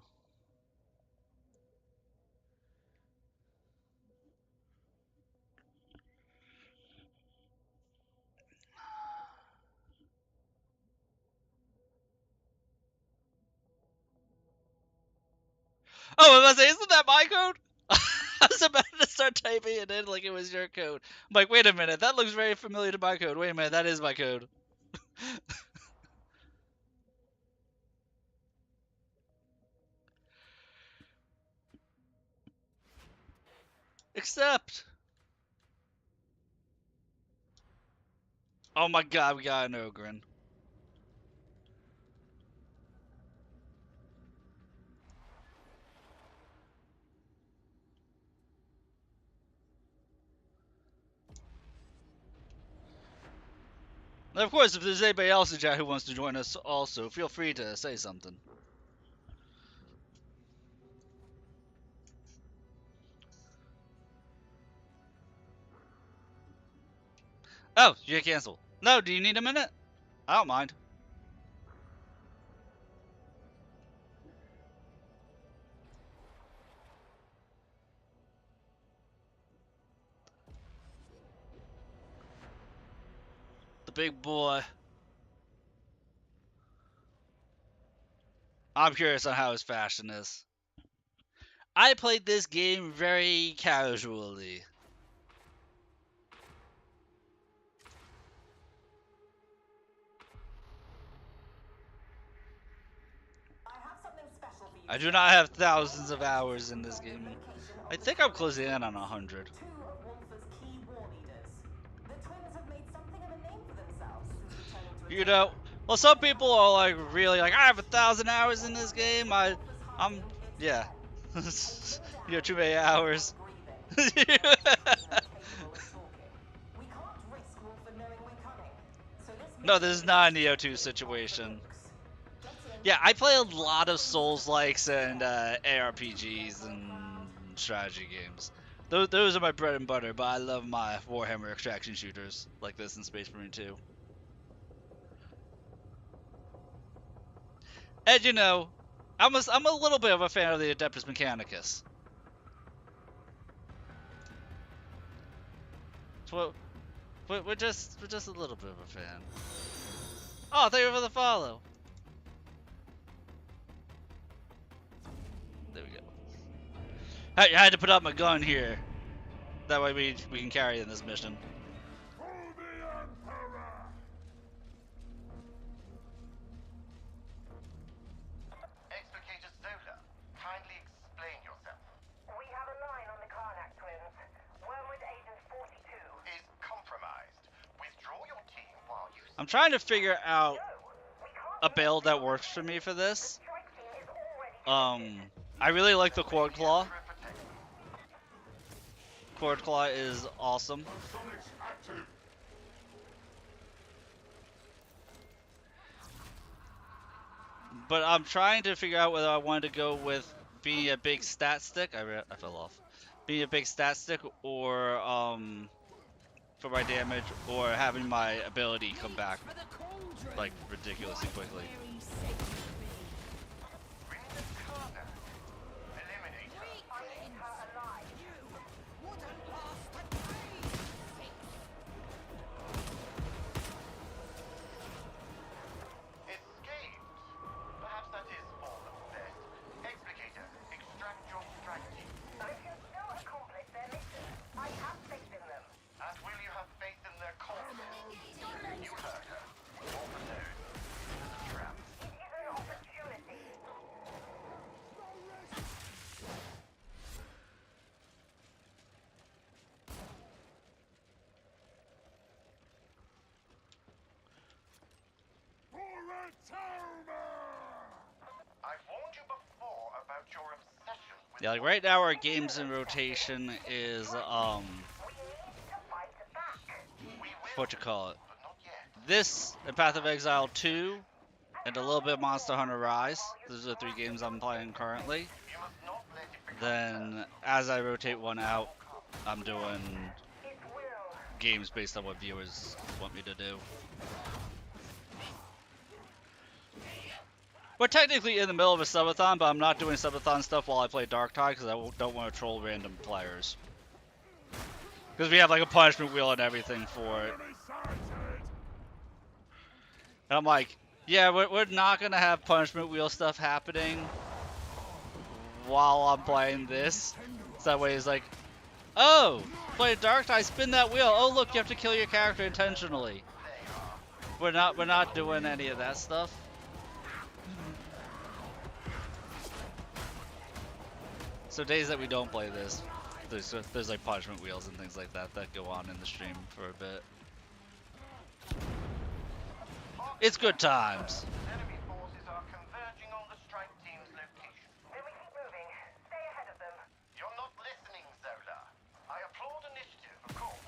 Oh, I was about to say, isn't that my code? I was about to start typing it in like it was your code. I'm like, wait a minute, that looks very familiar to my code. Wait a minute, that is my code. Except, oh my god, we got an Ogren. And of course, if there's anybody else in chat who wants to join us also, feel free to say something. Oh, you cancel. No, do you need a minute? I don't mind. The big boy. I'm curious on how his fashion is. I played this game very casually. I have something special for you. I do not have thousands of hours in this game. I think I'm closing in on 100. Two of Wolfer's key war leaders. The twins have made something of a name for themselves since returning to You know, well, some people are like really like, I have 1,000 hours in this game. Yeah. You know, too many hours. We can't risk Wolfer knowing we're coming. So this No, this is not a Neo 2 situation. Yeah, I play a lot of Souls-likes and ARPGs and strategy games. Those are my bread and butter, but I love my Warhammer extraction shooters like this in Space Marine 2. And you know, I'm a little bit of a fan of the Adeptus Mechanicus. So we're just a little bit of a fan. Oh, thank you for the follow. There we go. I had to put up my gun here. That way we can carry in this mission. Explicator Zola, kindly explain yourself. We have a line on the Karnak twins. Wormwood Agent 42 Is compromised. Withdraw your team while you... I'm trying to figure out a build that works for me for this. I really like the Cord Claw. Cord Claw is awesome. But I'm trying to figure out whether I want to go with being a big stat stick. I fell off. Being a big stat stick, or for my damage, or having my ability come back like ridiculously quickly. Bring the Karnak. Eliminate her. Escaped. Perhaps that is for the best. Explicator, extract your strike team. I can still accomplish their mission. I have faith in them. And will you have faith in their corpses? You heard her. Wolfer knows this is a trap. It is an opportunity. I've warned you before about your obsession with... Yeah, like right now our games in rotation is what you call it? This and Path of Exile 2 and a little bit of Monster Hunter Rise. Those are the 3 games I'm playing currently. Then as I rotate one out, I'm doing games based on what viewers want me to do. We're technically in the middle of a subathon, but I'm not doing subathon stuff while I play Dark Tide because I don't want to troll random players. Because we have like a punishment wheel and everything for it. And I'm like, yeah, we're not going to have punishment wheel stuff happening while I'm playing this. So that way it's like, oh, play Dark Tide, spin that wheel. Oh, look, you have to kill your character intentionally. We're not doing any of that stuff. So days that we don't play this, there's like punishment wheels and things like that that go on in the stream for a bit. It's good times. Enemy forces are converging on the strike team's location. Then we keep moving. Stay ahead of them. You're not listening, Zola. I applaud initiative, of course,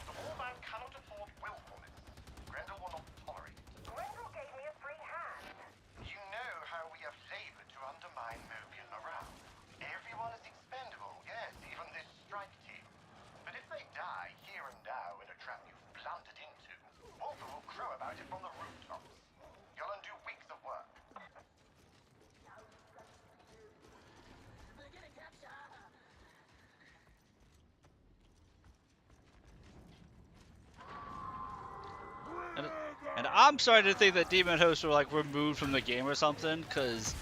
but the warman cannot afford willfulness. Grendel will not tolerate it. Grendel gave me a free hand. You know how we have labored to undermine Mobian morale. Everyone is expendable, yes, even this strike team. But if they die here and now in a trap you've blundered into, about it from the rooftops. You'll undo weeks of work. And I'm starting to think that Demon Hosts were like removed from the game or something, because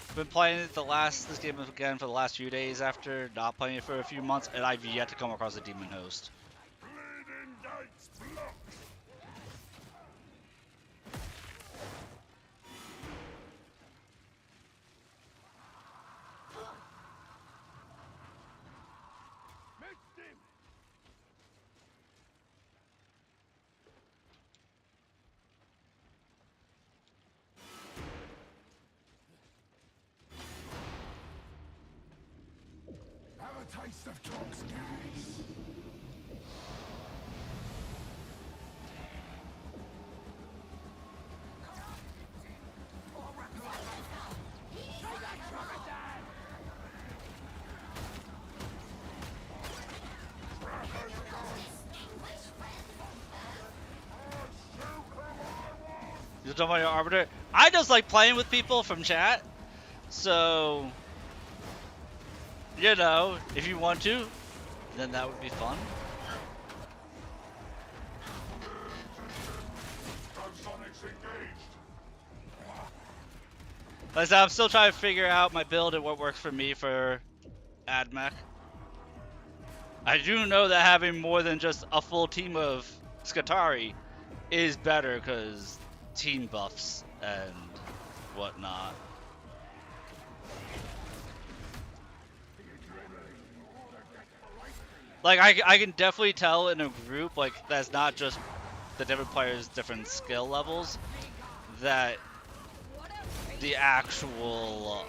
I've been playing this game again for the last few days after not playing it for a few months, and I've yet to come across a Demon Host. Bleeding gates blocked. Missed him. Have a taste of Cog's gas. You talking about your Arbiter? I just like playing with people from chat, so you know, if you want to, then that would be fun. Like I said, I'm still trying to figure out my build and what works for me for AdMech. I do know that having more than just a full team of Skatari is better because team buffs and whatnot. Like I can definitely tell in a group, like that's not just the different players' different skill levels, that the actual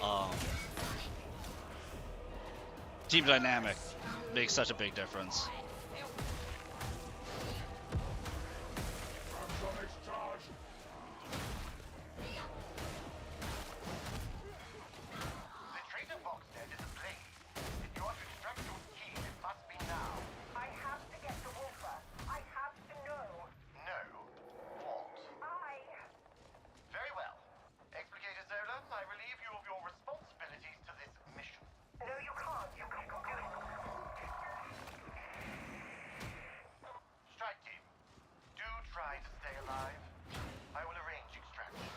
team dynamic makes such a big difference. The trader box dead is ablaze. If you want to extract your key, it must be now. I have to get to Wolfer. I have to know. No. What? I... Very well. Explicator Zola, I relieve you of your responsibilities to this mission. No, you can't. You can't. Strike team, do try to stay alive. I will arrange extraction.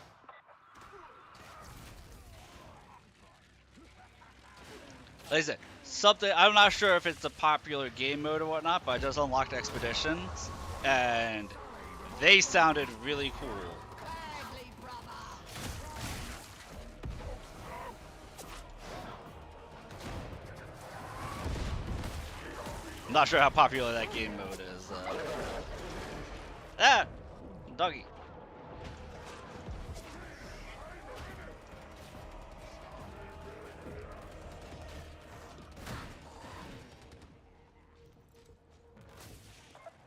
Like I said, something I'm not sure if it's a popular game mode or whatnot, but I just unlocked expeditions, and they sounded really cool. Gladly, brother. I'm not sure how popular that game mode is. Ah, doggy.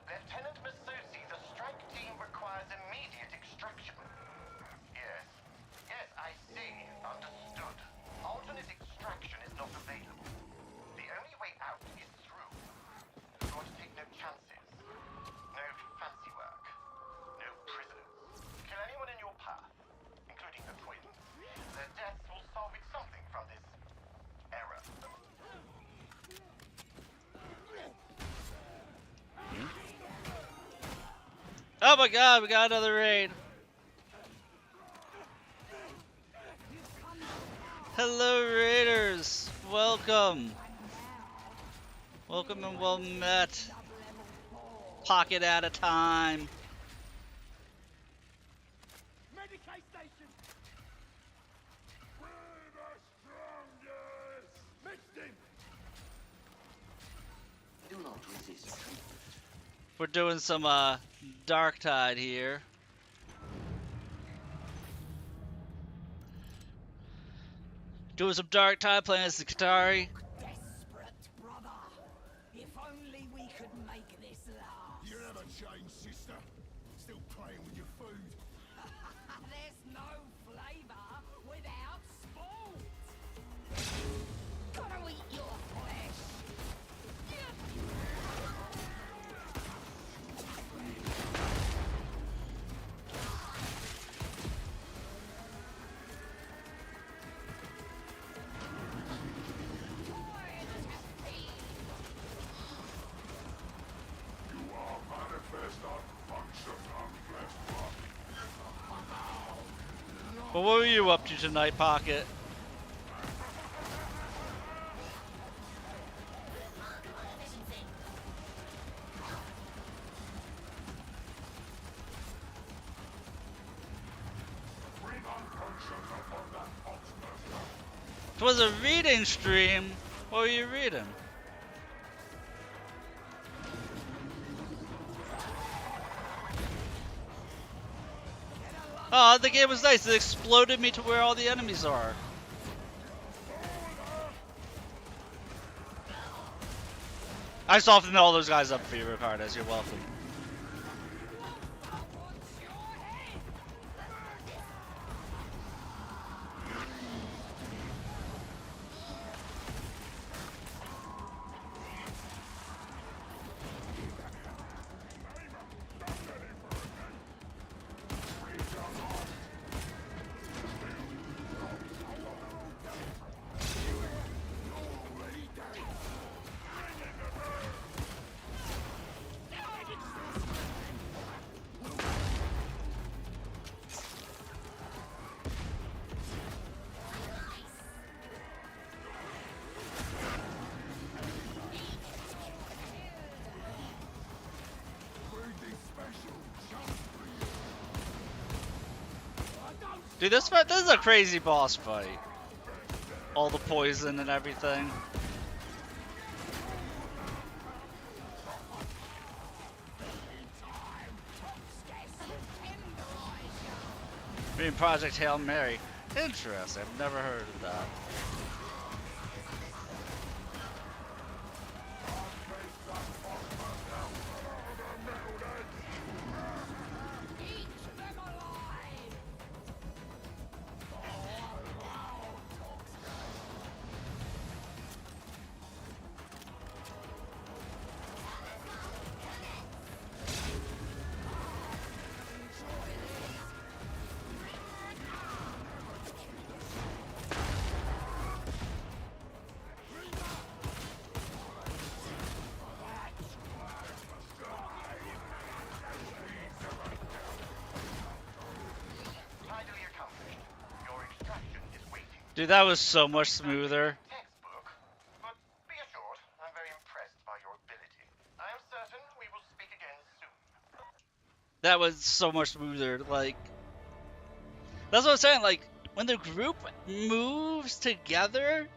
Lieutenant Masusi, the strike team requires immediate extraction. Yes. Yes, I see. Understood. Alternate extraction is not available. The only way out is through. You're going to take no chances. No fancy work. No prisoners. Kill anyone in your path, including the twins. Their deaths will solve it something from this error. Oh my god, we got another raid. Hello raiders, welcome. Welcome and well met. Pocket at a time. Medicaid station. We're the strongest. Missed him. Do not resist. We're doing some Dark Tide here. Doing some Dark Tide, playing as the Qatari. Desperate, brother. If only we could make this last. You never changed, sister. Still playing with your food. There's no flavor without sport. Gotta eat your flesh. Well, what were you up to tonight, Pocket? It was a reading stream. What were you reading? Oh, the game was nice. It exploded me to where all the enemies are. I softened all those guys up for you, Ricardo. You're welcome. Dude, this is a crazy boss fight. All the poison and everything. I mean, Project Hail Mary. Interesting. I've never heard of that. Dude, that was so much smoother. Textbook, but be assured, I'm very impressed by your ability. I am certain we will speak again soon. That was so much smoother. Like, that's what I'm saying. Like, when the group moves together,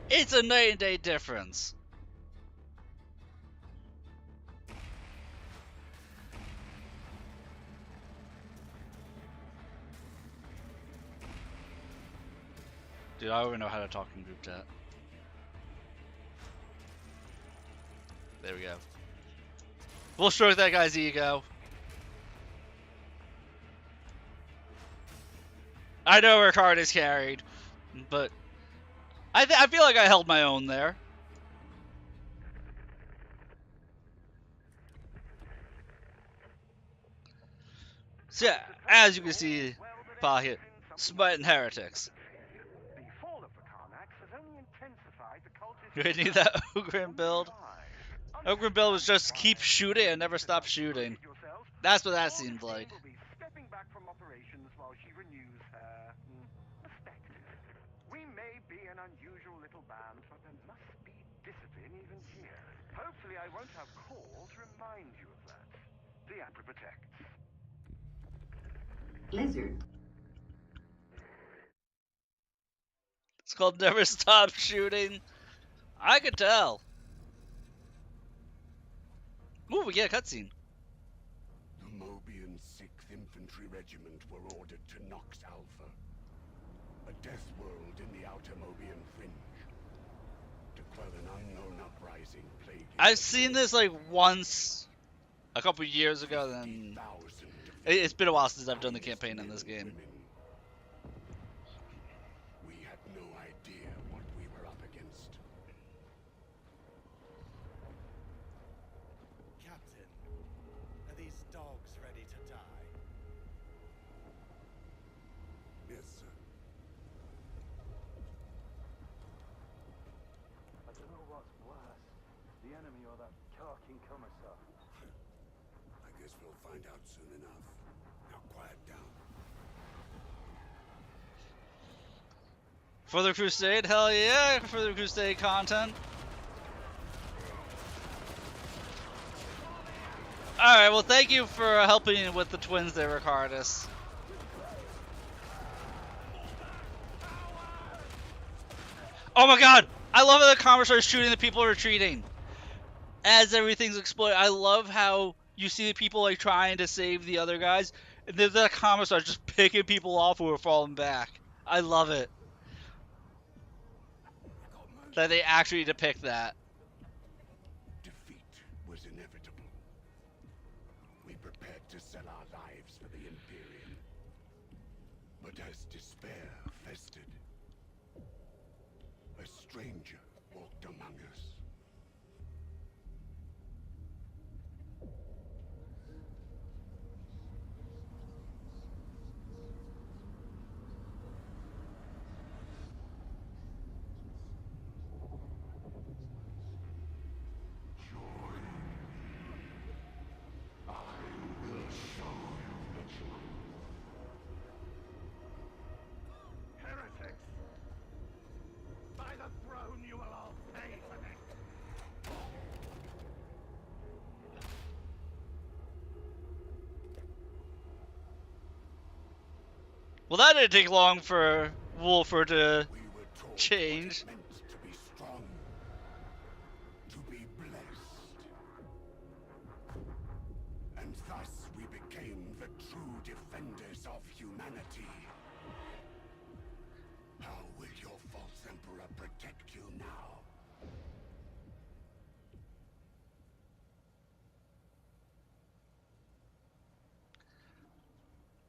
it's a night and day difference. Dude, I don't even know how to talk in group chat. There we go. We'll stroke that guy's ego. I know her card is carried, but I feel like I held my own there. So yeah, as you can see, Pocket, smiting heretics. The fall of the Karnax has only intensified the cultist. Do I need that Ogren build? Ogren build was just keep shooting and never stop shooting. That's what that seemed like. Will be stepping back from operations while she renews her perspective. We may be an unusual little band, but there must be discipline even here. Hopefully I won't have call to remind you of that. The Apple protects. Lizard. It's called Never Stop Shooting. I could tell. Ooh, we get a cutscene. The Mobian 6th Infantry Regiment were ordered to Nox Alpha, a death world in the outer Mobian fringe, to quell an unknown uprising plaguing. I've seen this like once, a couple years ago. Then it's been a while since I've done the campaign in this game. We had no idea what we were up against. Captain, are these dogs ready to die? Yes, sir. I don't know what's worse, the enemy or that carking commissar. I guess we'll find out soon enough. Now quiet down. For the Crusade, hell yeah, for the Crusade content. Alright, well thank you for helping with the twins there, Ricardus. Oh my god! I love how the commerce are shooting the people retreating. As everything's exploding. I love how you see the people like trying to save the other guys, and then the commerce are just picking people off who are falling back. I love it. That they actually depict that. Defeat was inevitable. We prepared to sell our lives for the Imperium. But as despair festered, a stranger walked among us. Heretics! By the throne, you will all pay for this! Well, that didn't take long for Wolfer to We were taught change. what it meant to be strong, to be blessed. And thus we became the true defenders of humanity. How will your false emperor protect you now?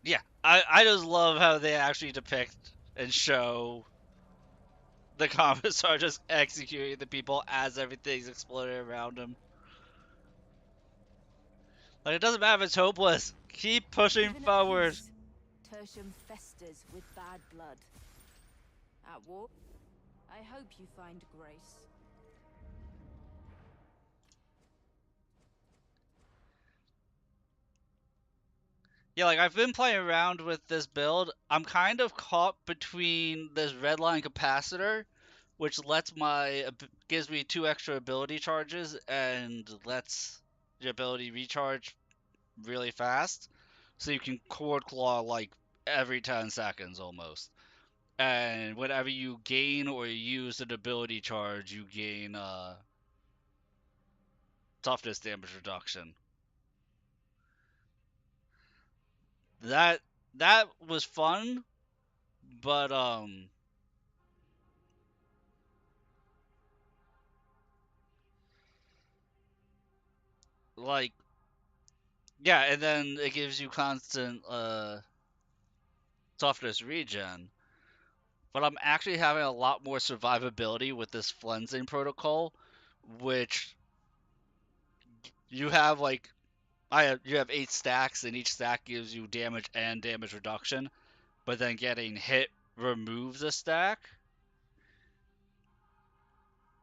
Yeah, I just love how they actually depict and show the commissar just executing the people as everything's exploding around him. Like, it doesn't matter if it's hopeless. Keep pushing Even at forward. peace, Tertium festers with bad blood. At war, I hope you find grace. Yeah, like, I've been playing around with this build. I'm kind of caught between this redline capacitor, which gives me 2 extra ability charges and lets your ability recharge really fast. So you can cord claw like every 10 seconds almost. And whenever you gain or use an ability charge, you gain toughness damage reduction. That was fun, but like, yeah, and then it gives you constant toughness regen. But I'm actually having a lot more survivability with this flensing protocol, which you have like you have 8 stacks, and each stack gives you damage and damage reduction, but then getting hit removes a stack,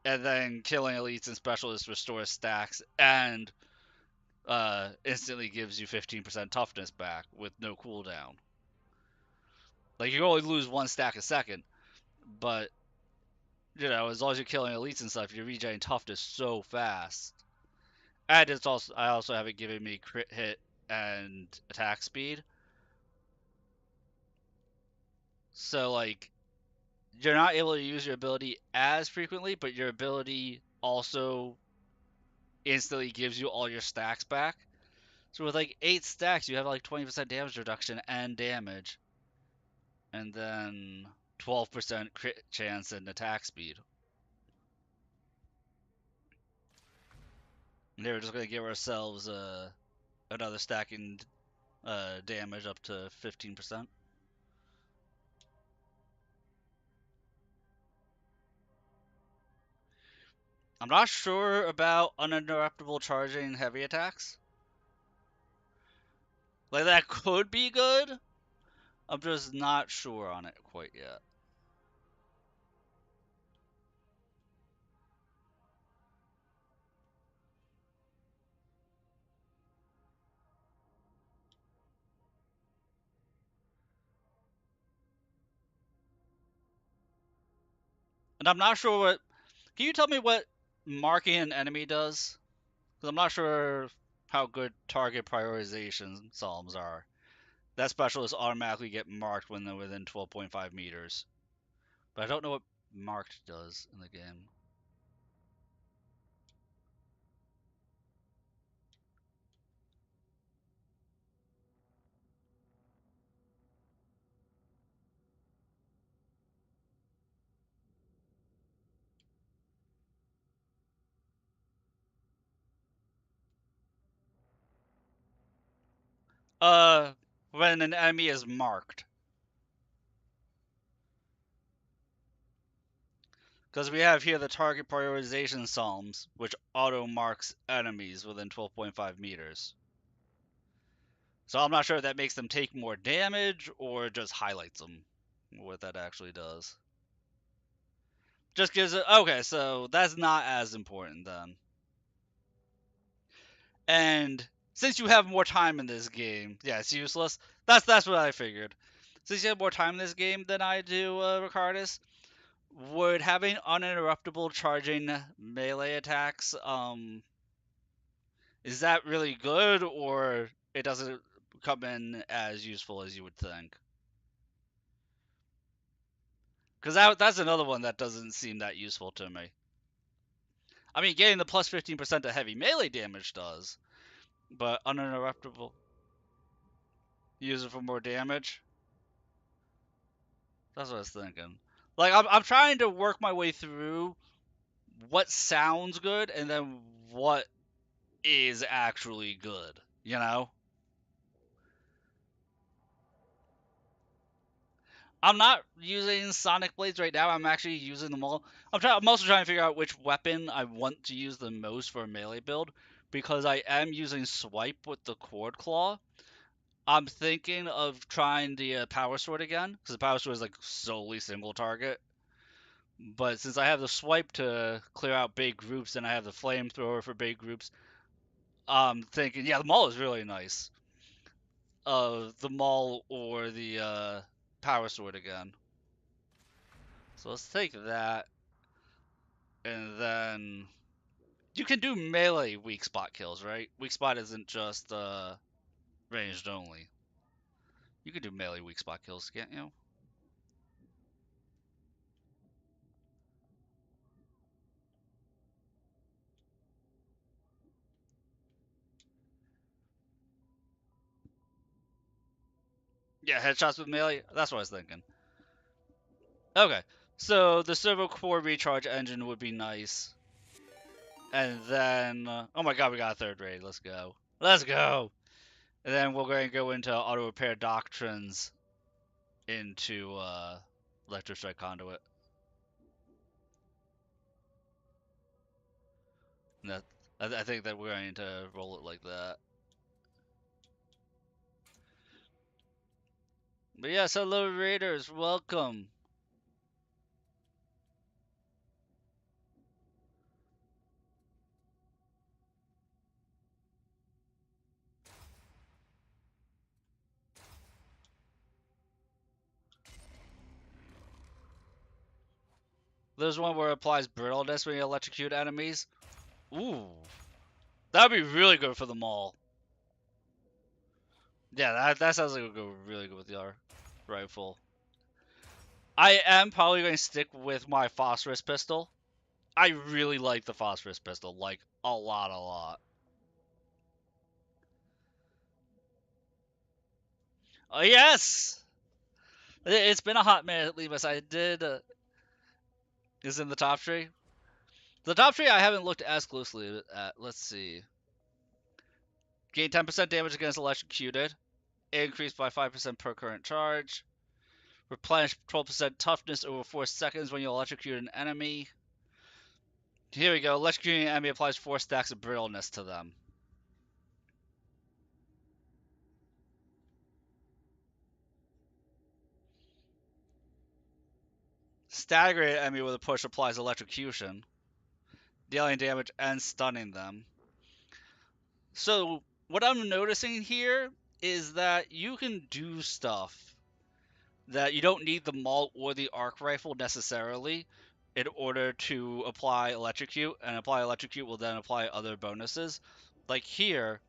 and then killing elites and specialists restores stacks and instantly gives you 15% toughness back with no cooldown. Like, you only lose 1 stack a second, but as long as you're killing elites and stuff, you're regenerating toughness so fast. And I also have it giving me crit hit and attack speed. So like, you're not able to use your ability as frequently, but your ability also instantly gives you all your stacks back. So with like 8 stacks, you have like 20% damage reduction and damage, and then 12% crit chance and attack speed. And they were just gonna give ourselves another stacking damage up to 15%. I'm not sure about uninterruptible charging heavy attacks. Like, that could be good. I'm just not sure on it quite yet. And I'm not sure what. Can you tell me what marking an enemy does? Because I'm not sure how good target prioritization psalms are. That specialists automatically get marked when they're within 12.5 meters. But I don't know what marked does in the game. When an enemy is marked. Because we have here the target prioritization psalms, which auto marks enemies within 12.5 meters. So I'm not sure if that makes them take more damage or just highlights them. What that actually does. Just gives it. Okay, so that's not as important then. And since you have more time in this game, yeah, it's useless. That's what I figured. Since you have more time in this game than I do, Ricardus, would having uninterruptible charging melee attacks, is that really good, or it doesn't come in as useful as you would think? Because that's another one that doesn't seem that useful to me. I mean, getting the plus 15% to heavy melee damage does, but uninterruptible. Use it for more damage. That's what I was thinking. Like, I'm trying to work my way through what sounds good and then what is actually good, you know? I'm not using Sonic Blades right now. I'm actually using them all. I'm also trying to figure out which weapon I want to use the most for a melee build, because I am using Swipe with the Cord Claw. I'm thinking of trying the Power Sword again, because the Power Sword is like solely single target. But since I have the Swipe to clear out big groups and I have the Flamethrower for big groups, I'm thinking, yeah, the Maul is really nice. The Maul or the Power Sword again. So let's take that. And then you can do melee weak spot kills, right? Weak spot isn't just ranged only. You can do melee weak spot kills, can't you? Yeah, headshots with melee. That's what I was thinking. Okay, so the servo core recharge engine would be nice. And then, oh my god, we got a third raid. Let's go. Let's go. And then we're going to go into auto repair doctrines into electrostrike conduit. And that, I think that we're going to roll it like that. But yes, hello raiders, welcome. There's one where it applies brittleness when you electrocute enemies. Ooh. That would be really good for the mall. Yeah, that sounds like it would go really good with the rifle. I am probably going to stick with my phosphorus pistol. I really like the phosphorus pistol, like, a lot, a lot. Oh, yes! It's been a hot minute, Levis. I did, is in the top tree. The top tree I haven't looked as closely at. Let's see. Gain 10% damage against electrocuted. Increased by 5% per current charge. Replenish 12% toughness over 4 seconds when you electrocute an enemy. Here we go. Electrocuting an enemy applies 4 stacks of brittleness to them. Staggering an enemy with a push applies electrocution, dealing damage and stunning them. So, what I'm noticing here is that you can do stuff that you don't need the Maul or the arc rifle necessarily, in order to apply Electrocute, and apply Electrocute will then apply other bonuses. Like here,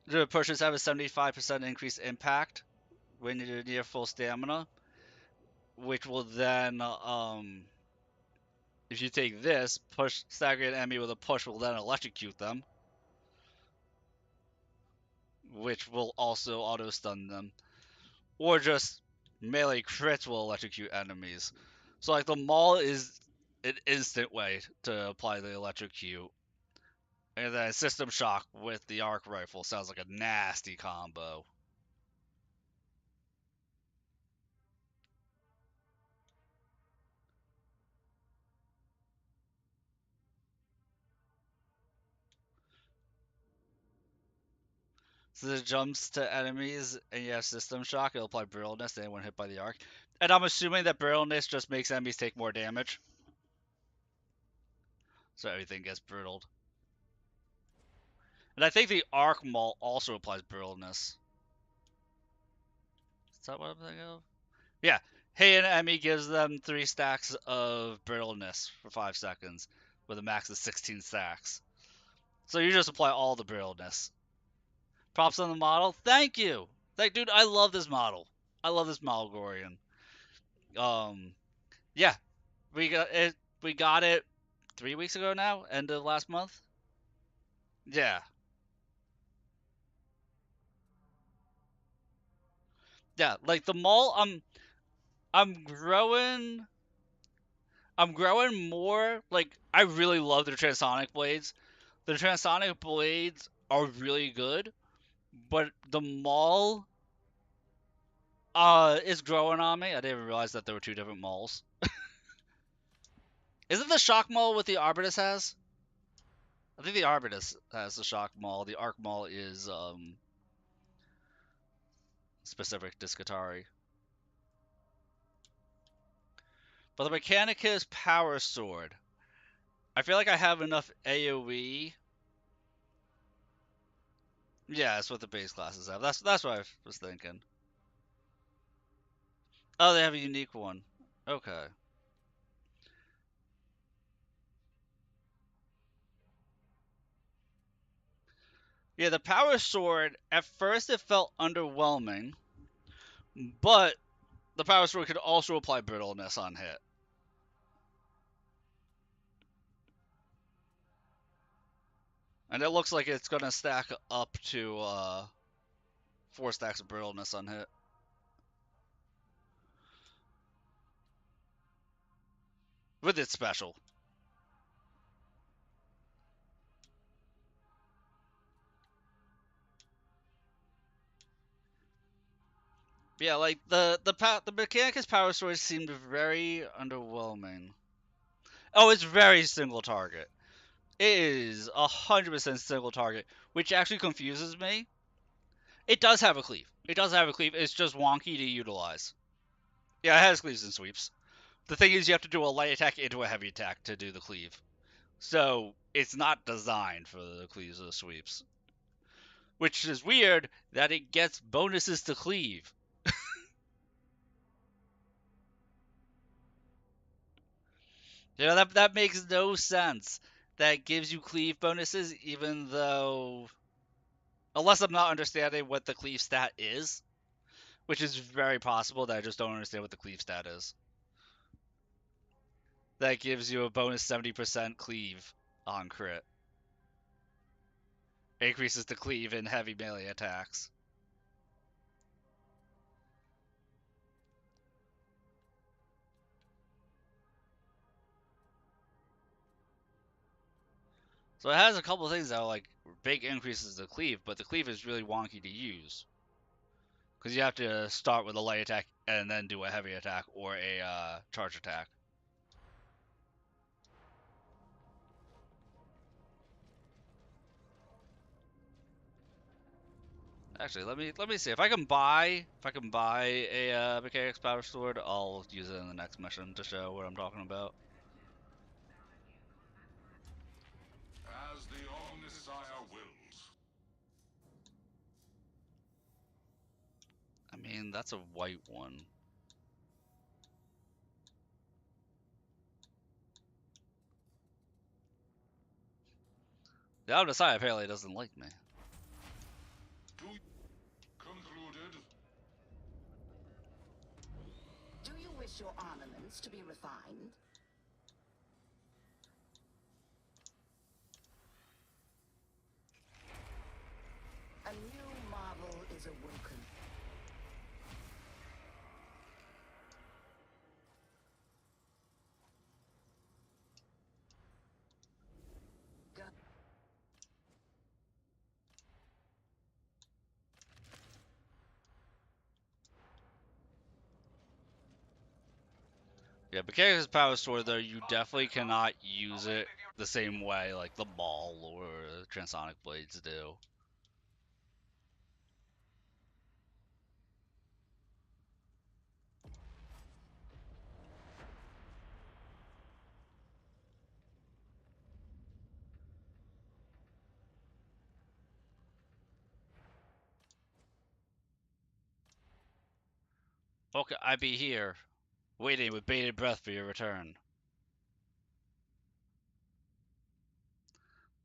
the pushes have a 75% increased impact when you're near full stamina, which will then, if you take this, push stagger an enemy with a push will then Electrocute them, which will also auto stun them. Or just melee crits will electrocute enemies. So like the maul is an instant way to apply the electrocute. And then system shock with the arc rifle sounds like a nasty combo. So the jumps to enemies and you have system shock, it'll apply brittleness to anyone hit by the arc. And I'm assuming that brittleness just makes enemies take more damage. So everything gets brittled. And I think the arc maul also applies brittleness. Is that what I'm thinking of? Yeah. Hey, an enemy gives them 3 stacks of brittleness for 5 seconds with a max of 16 stacks. So you just apply all the brittleness. Props on the model. Thank you. Dude, I love this model. I love this model, Gorian. Yeah, we got it. We got it 3 weeks ago now, end of last month. Yeah, yeah. Like the mall, I'm growing. I'm growing more. Like I really love the transonic blades. The transonic blades are really good, but the maul is growing on me. I didn't even realize that there were 2 different mauls. Isn't the shock maul what the Arbitus has? I think the Arbitus has the shock maul. The arc maul is specific to Skatari. But the Mechanicus Power Sword. I feel like I have enough AoE. Yeah, that's what the base classes have. That's what I was thinking. Oh, they have a unique one. Okay. Yeah, the Power Sword, at first it felt underwhelming, but the Power Sword could also apply brittleness on hit. And it looks like it's gonna stack up to 4 stacks of brittleness on hit. With its special. Yeah, like the Mechanicus Power Sword seemed very underwhelming. Oh, it's very single target. It is 100% single target, which actually confuses me. It does have a cleave. It does have a cleave. It's just wonky to utilize. Yeah, it has cleaves and sweeps. The thing is, you have to do a light attack into a heavy attack to do the cleave. So it's not designed for the cleaves or the sweeps. Which is weird that it gets bonuses to cleave. You know, that makes no sense. That gives you cleave bonuses, even though, unless I'm not understanding what the cleave stat is, which is very possible that I just don't understand what the cleave stat is. That gives you a bonus 70% cleave on crit. Increases the cleave in heavy melee attacks. So it has a couple of things that are like big increases to cleave, but the cleave is really wonky to use. Because you have to start with a light attack and then do a heavy attack or a charge attack. Actually, let me see if I can buy a Mechanics Power Sword. I'll use it in the next mission to show what I'm talking about. As the Omnissiah wills. I mean, that's a white one. The other side apparently doesn't like me. Concluded. Do you wish your armaments to be refined? A new marvel is awoken. Yeah, Bakaga's power sword though, you definitely cannot use it the same way like the Maul or Transonic Blades do. Okay, I be here, waiting with bated breath for your return.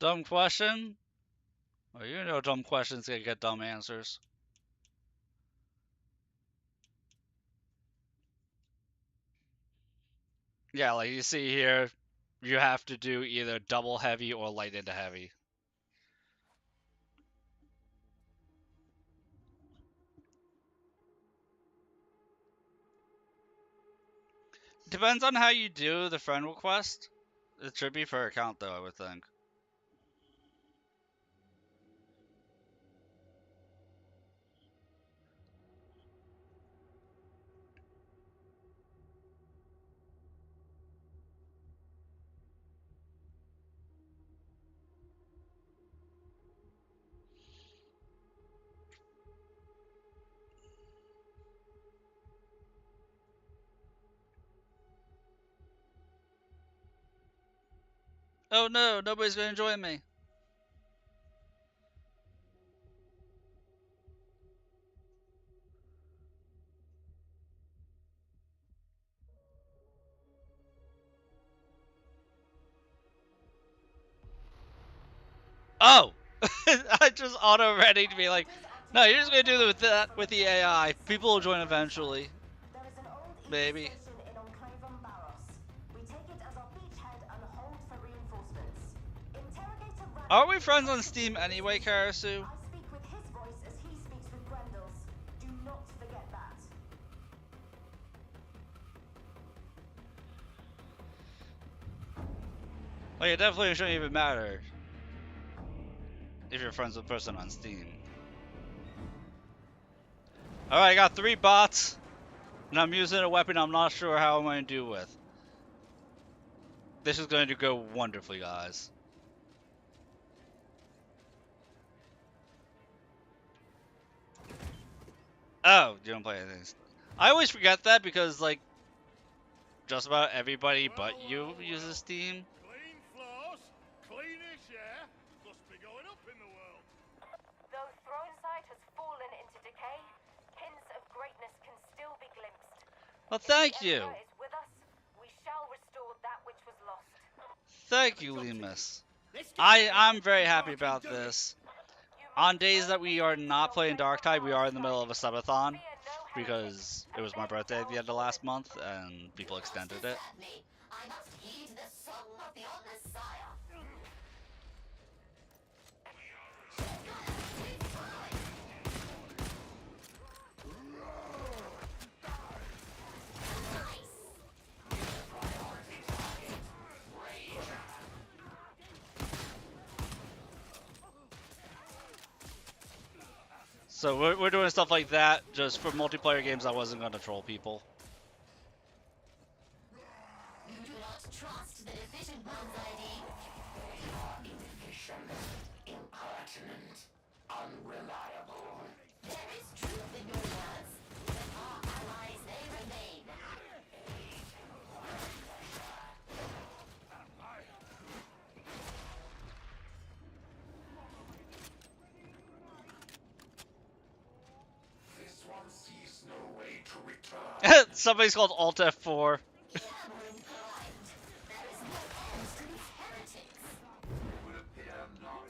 Dumb question? Well, you know dumb questions can get dumb answers. Yeah, like you see here, you have to do either double heavy or light into heavy. Depends on how you do the friend request. It should be per account though, I would think. Oh no, nobody's gonna join me. Oh! I just auto-ready to be like, no, you're just gonna do that with the AI. People will join eventually. There is an old Maybe. station in Enclavum Barros. We take it as our beachhead and hold for reinforcements. Interrogator Are we friends on Steam anyway, Karasu? I speak with his voice as he speaks with Grendel's. Do not forget that. Like, it definitely shouldn't even matter if you're friends with a person on Steam. Alright, I got 3 bots, and I'm using a weapon I'm not sure how I'm going to do with. This is going to go wonderfully, guys. Oh, you don't play anything. I always forget that because, like, just about everybody but you uses Steam. Clean floors, cleanish air, must be going up in the world. Though throne sight has fallen into decay, hints of greatness can still be glimpsed. Well, thank you. Emperor is with us. We shall restore that which was lost. Thank you, Lemus. I'm very happy about this. On days that we are not playing Darktide, we are in the middle of a subathon because it was my birthday at the end of last month and people extended it. Me. I must heed the song of the honest sire. So we're doing stuff like that just for multiplayer games. I wasn't going to troll people. You do not trust the deficient one's ID. Inefficient, impertinent, unreliable. There is truth in your words, but our allies, they remain. This one sees no way to return. Somebody's called Alt F4. There is no end to these heretics. Would appear not.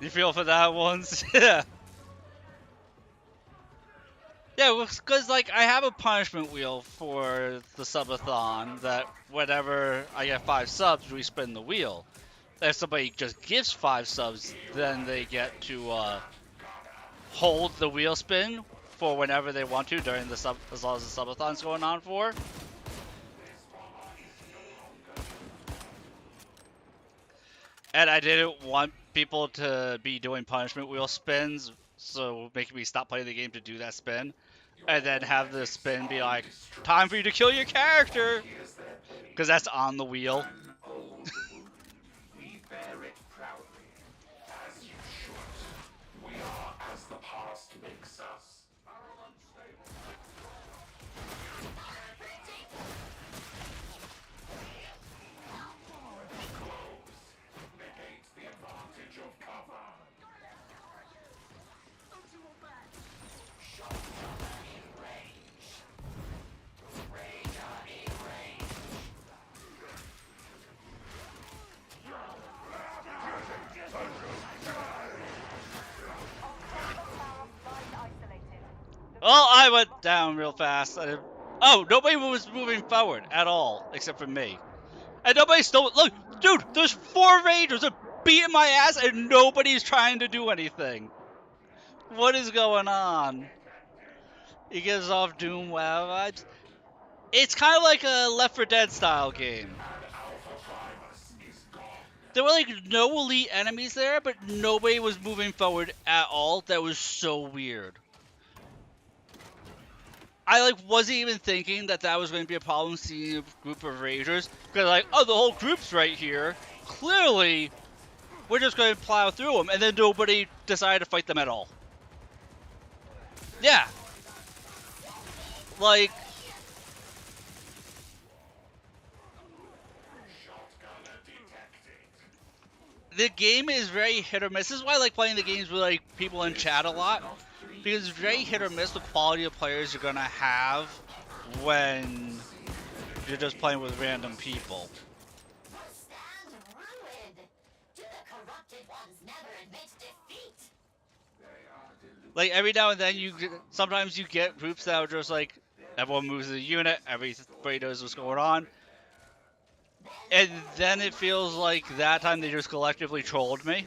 You feel for that once? Yeah. Yeah, because like I have a punishment wheel for the subathon that whenever I get 5 subs, we spin the wheel. If somebody just gives 5 subs, then they get to hold the wheel spin for whenever they want to during the sub, as long as the subathon's going on for. And I didn't want people to be doing punishment wheel spins, so making me stop playing the game to do that spin. And then have the spin be like, time for you to kill your character! Because that's on the wheel. We bear it proudly, as you should. We are as the past makes us. Close negates the advantage of cover. Shotgunner in range. Raider in range. Well, I went down real fast. Oh, nobody was moving forward at all, except for me. And nobody still. Look, dude, there's 4 Rangers that beating my ass, and nobody's trying to do anything. What is going on? He gives off Doom WoW vibes. It's kind of like a Left 4 Dead style game. There were like no elite enemies there, but nobody was moving forward at all. That was so weird. I like wasn't even thinking that that was going to be a problem seeing a group of Rangers, because like, oh, the whole group's right here. Clearly, we're just going to plow through them, and then nobody decided to fight them at all. Yeah. Like, the game is very hit or miss. This is why I like playing the games with like people in chat a lot, because it's very hit or miss the quality of players you're gonna have when you're just playing with random people. Stand ruined. Do the corrupted ones never admit defeat? Like every now and then, sometimes you get groups that are just like everyone moves as a unit, everybody knows what's going on, and then it feels like that time they just collectively trolled me.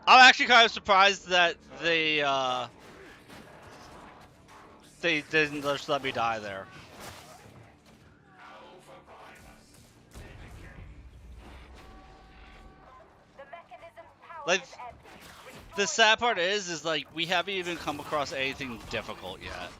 I'm actually kind of surprised that they didn't just let me die there. Like, the sad part is like we haven't even come across anything difficult yet.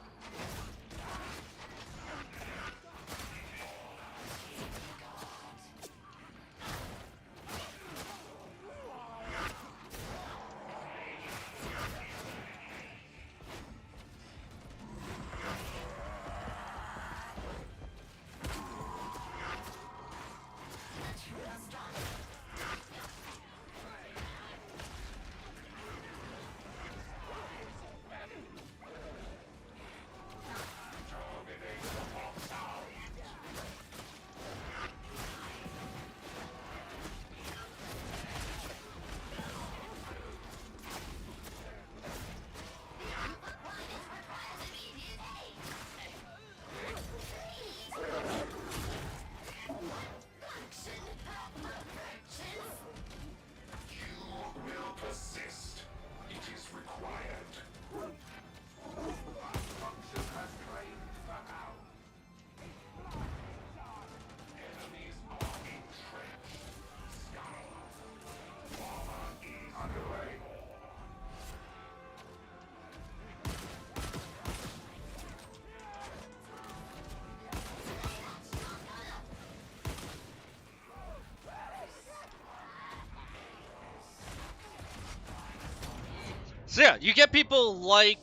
So yeah, you get people like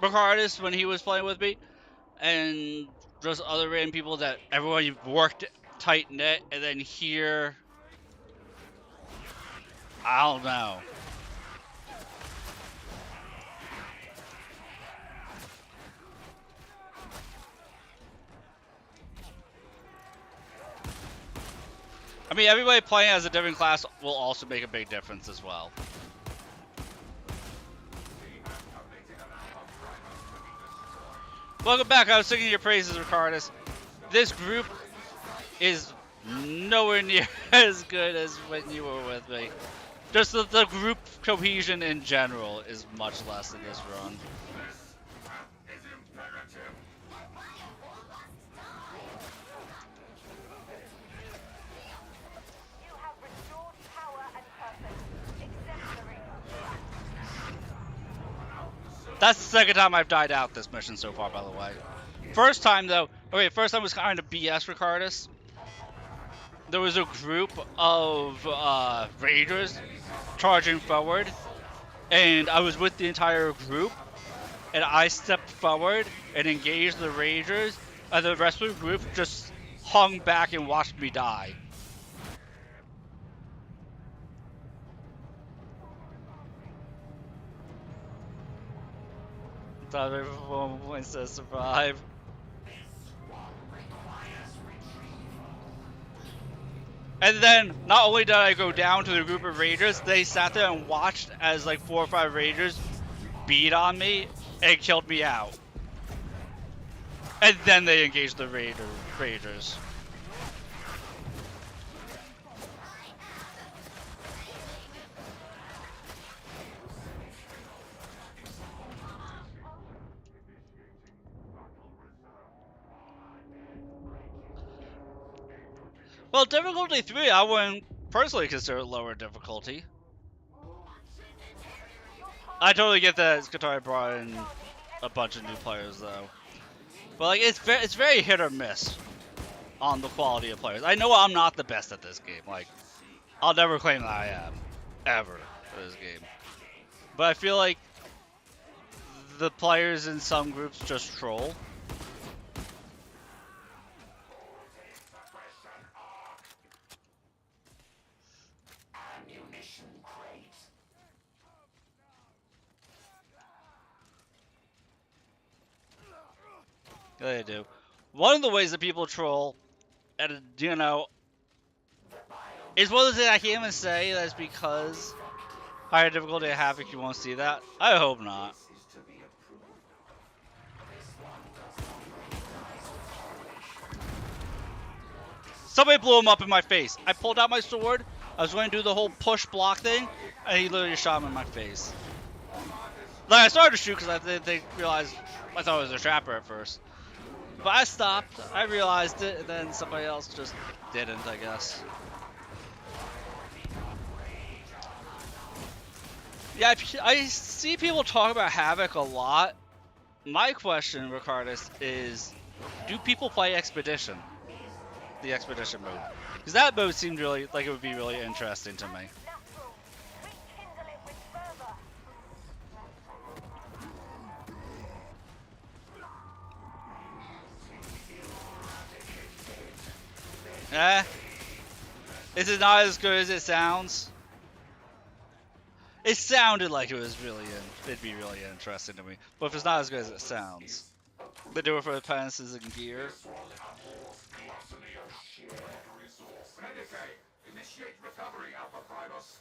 Ricardus when he was playing with me, and just other random people that everyone worked tight knit, and then here, I don't know. I mean, everybody playing as a different class will also make a big difference as well. Welcome back. I was singing your praises, Ricardus. This group is nowhere near as good as when you were with me. Just the group cohesion in general is much less in this run. That's the second time I've died out this mission so far, by the way. First time, though, okay, first time was kind of BS, Ricardus. There was a group of raiders charging forward, and I was with the entire group, and I stepped forward and engaged the raiders, and the rest of the group just hung back and watched me die. Time everyone wants to survive. And then, not only did I go down to the group of raiders, they sat there and watched as like 4 or 5 raiders beat on me and killed me out. And then they engaged the raiders. Well, difficulty 3, I wouldn't personally consider it lower difficulty. I totally get that Skatari brought in a bunch of new players, though. But like, it's very hit or miss on the quality of players. I know I'm not the best at this game. Like, I'll never claim that I am, ever, for this game. But I feel like the players in some groups just troll. They do. One of the ways that people troll, and you know, is one of the things I can't even say that's because higher difficulty I have if you won't see that. I hope not. Somebody blew him up in my face. I pulled out my sword. I was going to do the whole push block thing, and he literally shot him in my face. Like, I started to shoot because they realized I thought it was a trapper at first. But I stopped, I realized it, and then somebody else just didn't, I guess. Yeah, I see people talk about Havoc a lot. My question, Ricardus, is do people play Expedition? The Expedition mode. Because that mode seemed really like it would be really interesting to me. Is it not as good as it sounds? It sounded like it was really it'd be really interesting to me. But if it's not as good as it sounds, they do it for the penances and gear. Initiate recovery, Alpha Primus.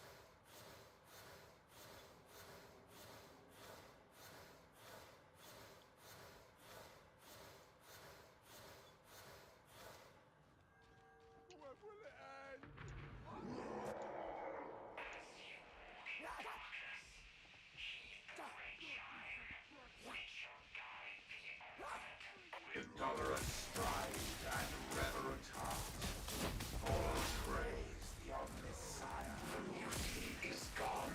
Intolerant stride and reverent heart. All praise the Omnissiah. He is gone.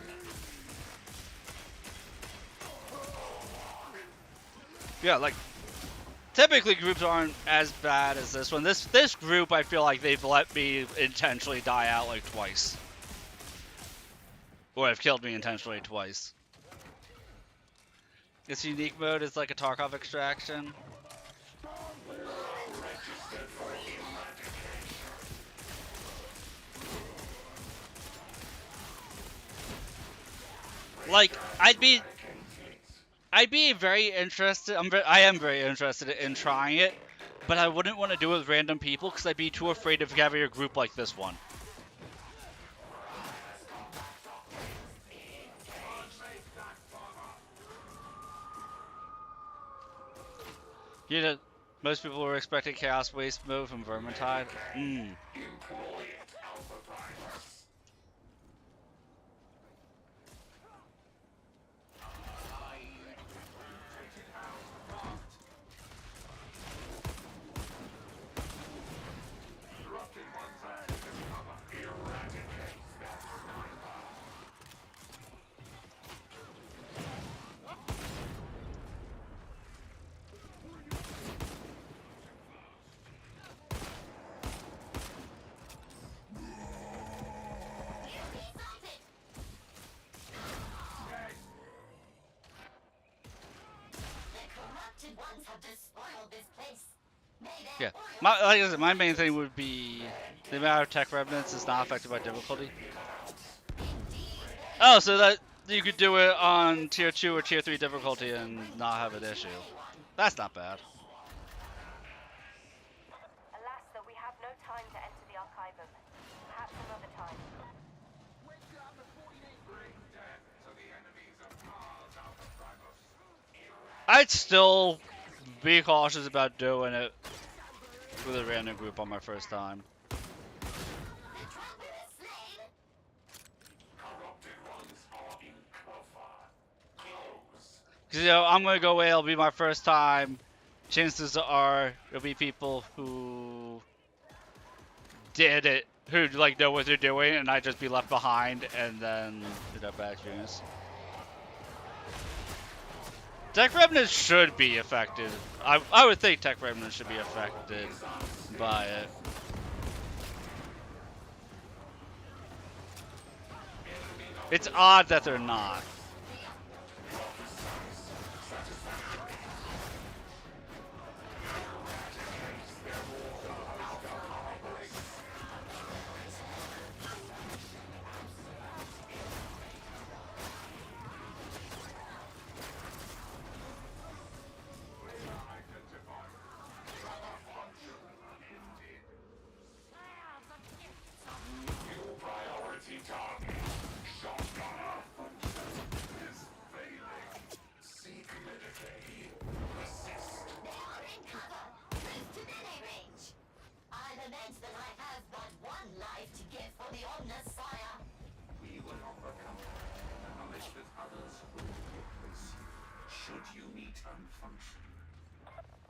Yeah, like typically groups aren't as bad as this one. This group, I feel like they've let me intentionally die out like twice, or have killed me intentionally twice. Its unique mode is like a Tarkov extraction. Like, I'd be very interested. I am very interested in trying it, but I wouldn't want to do it with random people because I'd be too afraid of having a group like this one. You know, most people were expecting Chaos Waste mode from Vermintide. Yeah, like I said, my main thing would be the amount of tech remnants is not affected by difficulty. Oh, so that you could do it on tier 2 or tier 3 difficulty and not have an issue. That's not bad. Alas, though, we have no time to enter the Archivum. Perhaps another time. I'd still be cautious about doing it with a random group on my first time. Because, you know, I'm going to go away, it'll be my first time. Chances are there'll be people who did it, who, like, know what they're doing, and I'd just be left behind, and then, you know, bad experience. Tech Remnants should be affected. I would think Tech Remnants should be affected by it. It's odd that they're not.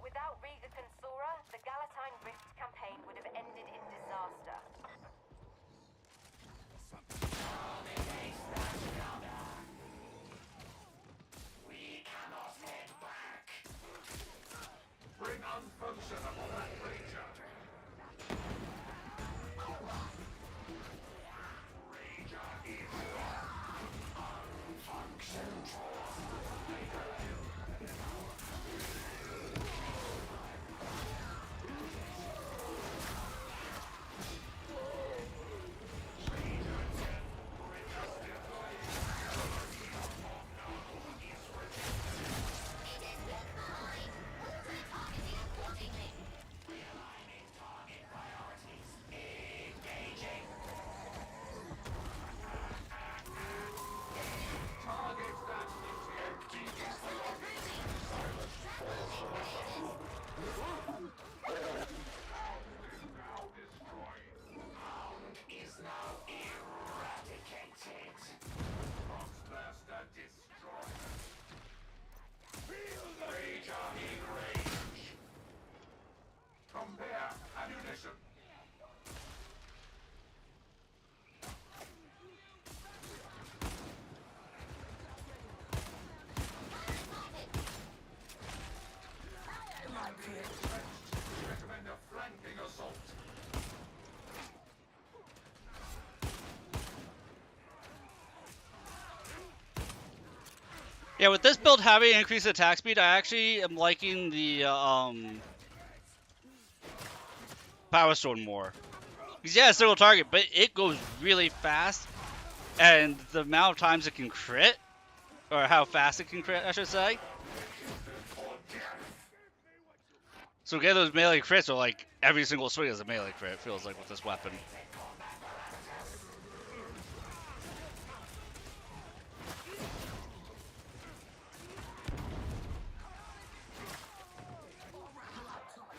Without Riga Consora, the Galatine Rift campaign would have ended in disaster. We cannot head back. Bring unfunctionable that creature. Ranger is unfunctional. Yeah, with this build having increased attack speed, I actually am liking the Power Sword more. Because yeah, it's still a target, but it goes really fast, and the amount of times it can crit, or how fast it can crit, I should say. So get those melee crits, or like every single swing is a melee crit, it feels like, with this weapon.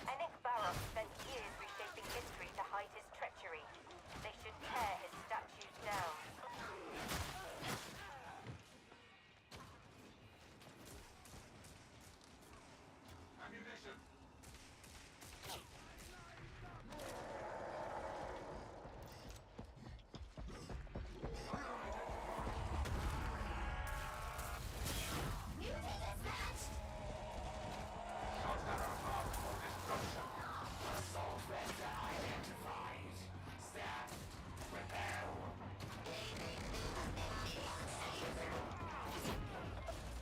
Enic Barrock spent years reshaping history to hide his treachery. They should tear his statues down.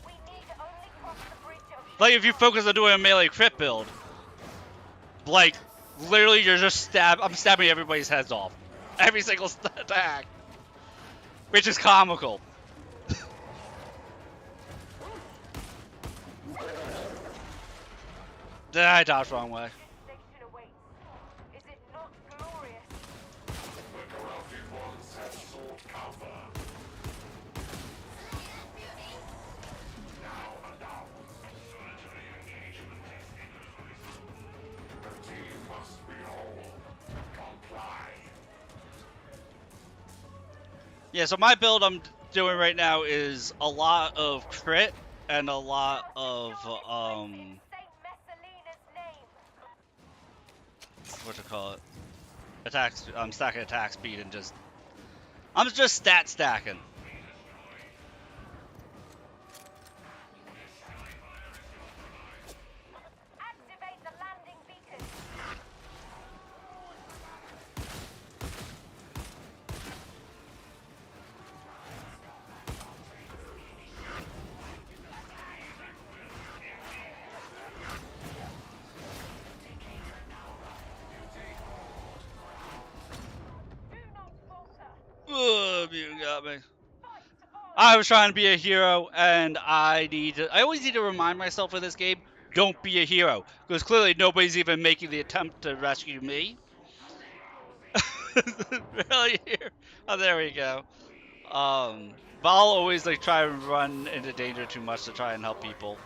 We need to only cross the bridge of... Like, if you focus on doing a melee crit build, like, literally you're just I'm stabbing everybody's heads off. Every single attack. Which is comical. Did I dodge wrong way? Station awaits. Is it not glorious? The corrupted ones have sought cover. Now, military engagement is imminent. The team must be whole. Comply. Yeah, so my build I'm doing right now is a lot of crit and a lot of what you call it? Attacks. I'm stacking attack speed and I'm just stat stacking. Activate the landing beacon. Ugh, you got me. I was trying to be a hero, and I always need to remind myself in this game, don't be a hero, because clearly nobody's even making the attempt to rescue me. Really here? Oh, there we go. But I'll always like try and run into danger too much to try and help people.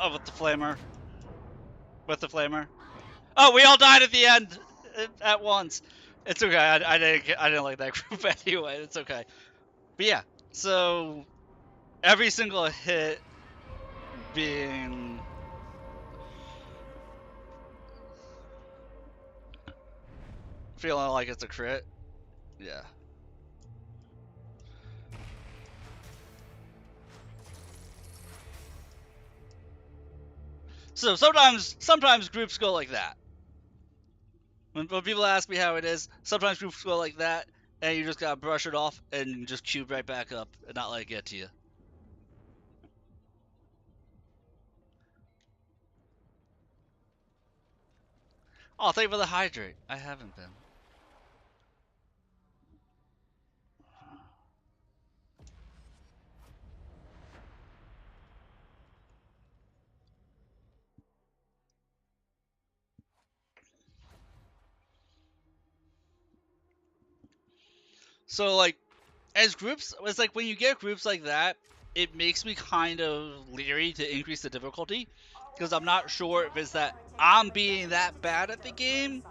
Oh, with the flamer. With the flamer. Oh, we all died at the end at once. It's okay. I didn't like that group anyway. It's okay. But yeah, so every single hit being feeling like it's a crit. Yeah. So sometimes groups go like that. When people ask me how it is, sometimes groups go like that, and you just gotta brush it off and just cube right back up and not let it get to you. Oh, thank you for the hydrate. I haven't been. So like, as groups, it's like when you get groups like that, it makes me kind of leery to increase the difficulty, because I'm not sure if it's that I'm being that bad at the game,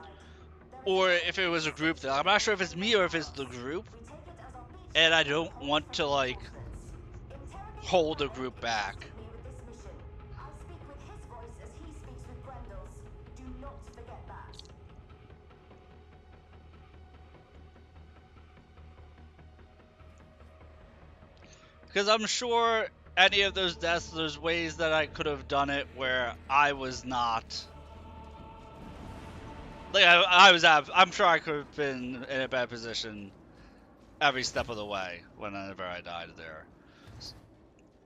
or if it was a group thing. I'm not sure if it's me or if it's the group. and I don't want to like hold a group back. With this mission, I speak with his voice as he speaks with Grendel's. Do not forget that. Because I'm sure any of those deaths, there's ways that I could have done it where I was not. Like, I'm sure I could have been in a bad position every step of the way whenever I died there.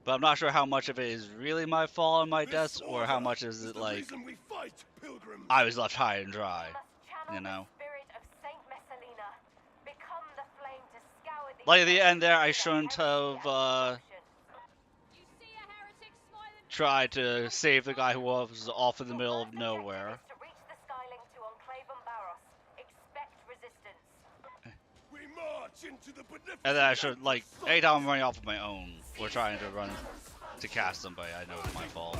But I'm not sure how much of it is really my fault on my deaths, or how much is it like I was left high and dry, you know? Like at the end there, I shouldn't have tried to save the guy who was off in the middle of nowhere. And then I should, like, anytime I'm running off of my own, or trying to run to cast somebody, I know it's my fault.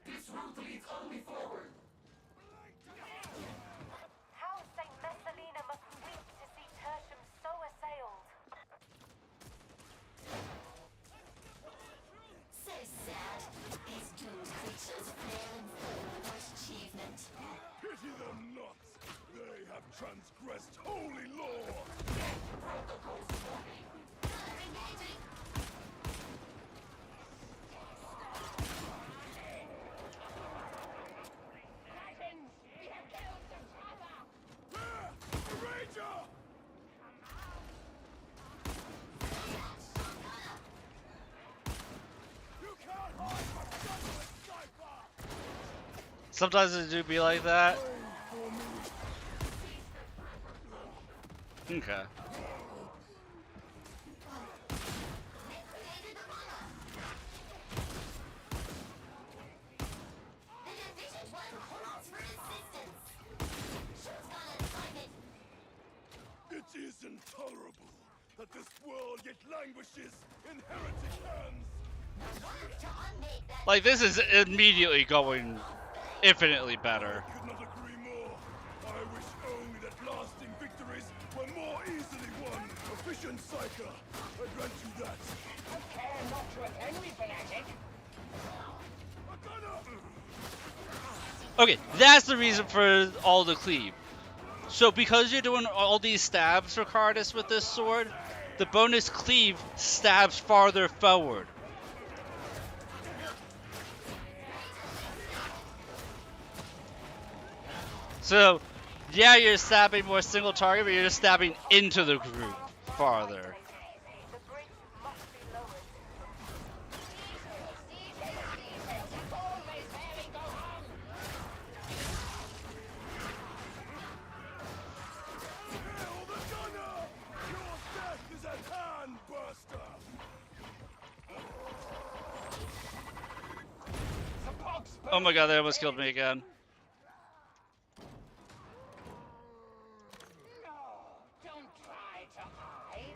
This route leads only forward. How Saint Messalina must weep to see Tertium so assailed. So sad. These doomed creatures flail and fall for achievement. Pity them not! They have transgressed holy law! Sometimes it do be like that. Okay. It is intolerable that this world yet languishes in heretic hands! Like, this is immediately going infinitely better. I could not agree more. I wish only that lasting victories were more easily won. Efficient Psyker, I grant you that. I care not to offend me, fanatic. Okay, that's the reason for all the cleave. So because you're doing all these stabs for Cardis with this sword, the bonus cleave stabs farther forward. So, yeah, you're stabbing more single target, but you're just stabbing into the group farther. Oh my god, they almost killed me again. Don't try to hide.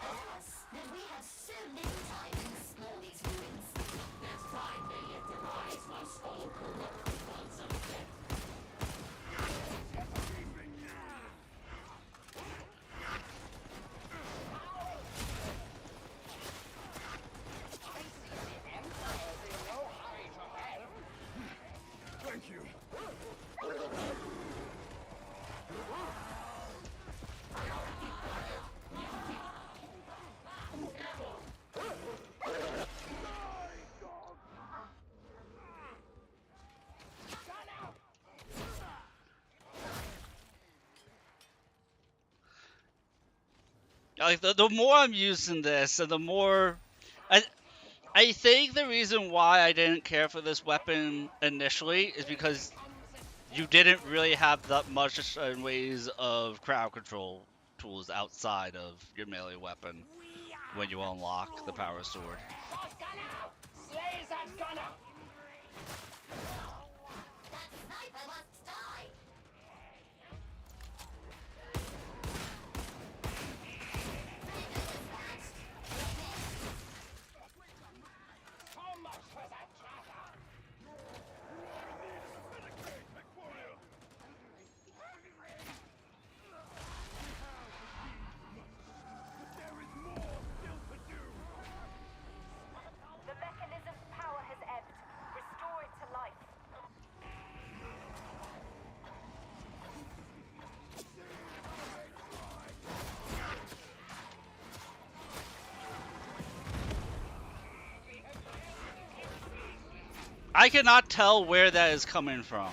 Alas, that we have so little time to explore these ruins. Next time they yet demise my skull corrupted ones of death. Thank you. Like, the more I'm using this, and the more... I think the reason why I didn't care for this weapon initially is because you didn't really have that much in ways of crowd control tools outside of your melee weapon when you unlock the power sword. The mechanism's power has ebbed. Restore it to life. I cannot tell where that is coming from.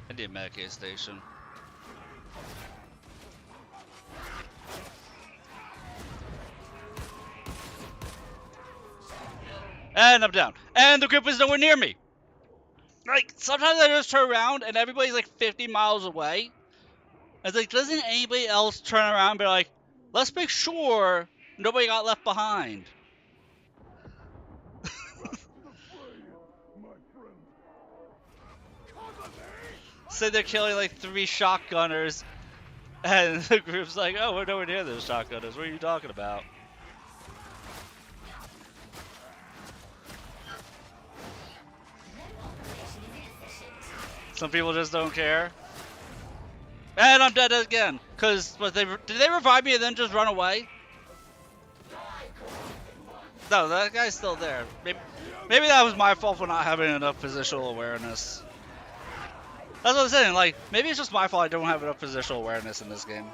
I need a Medicaid station. And I'm down. And the group is nowhere near me. Like, sometimes I just turn around and everybody's like 50 miles away. It's like, doesn't anybody else turn around and be like, let's make sure nobody got left behind? So they're killing like 3 shotgunners, and the group's like, oh, we're nowhere near those shotgunners. What are you talking about? Some people just don't care. And I'm dead again. Cause did they revive me and then just run away? No, that guy's still there. Maybe that was my fault for not having enough positional awareness. That's what I'm saying. Like, maybe it's just my fault I don't have enough positional awareness in this game.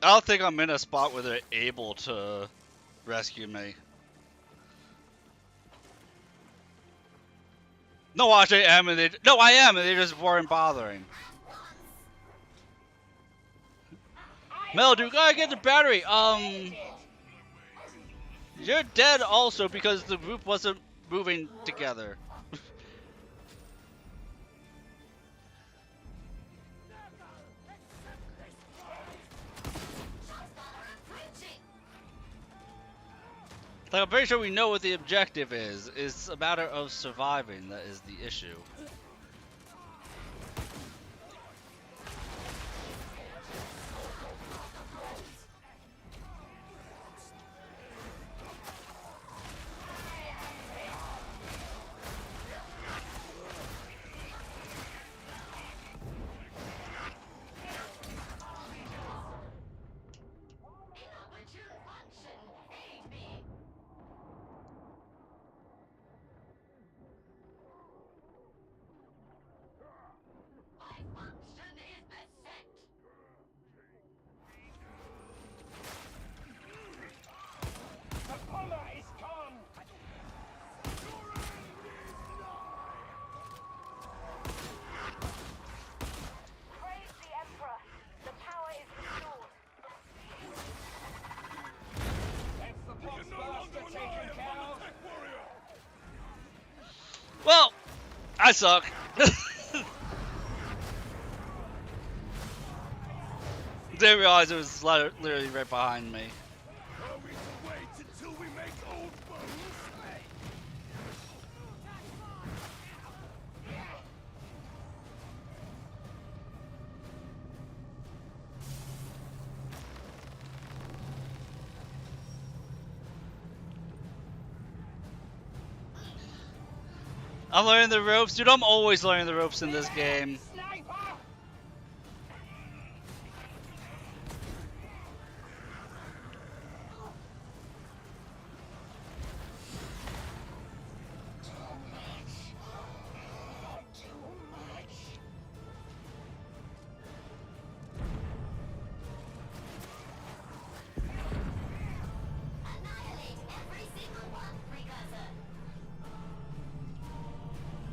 I don't think I'm in a spot where they're able to rescue me. No, I am, and I am, and they just weren't bothering. Mel, dude, gotta get the battery. You're dead also because the group wasn't moving together. Like, I'm pretty sure we know what the objective is. It's a matter of surviving that is the issue. Well, I suck. Didn't realize it was literally right behind me. Are we to wait until we make old bones? I'm learning the ropes. Dude, I'm always learning the ropes in this game.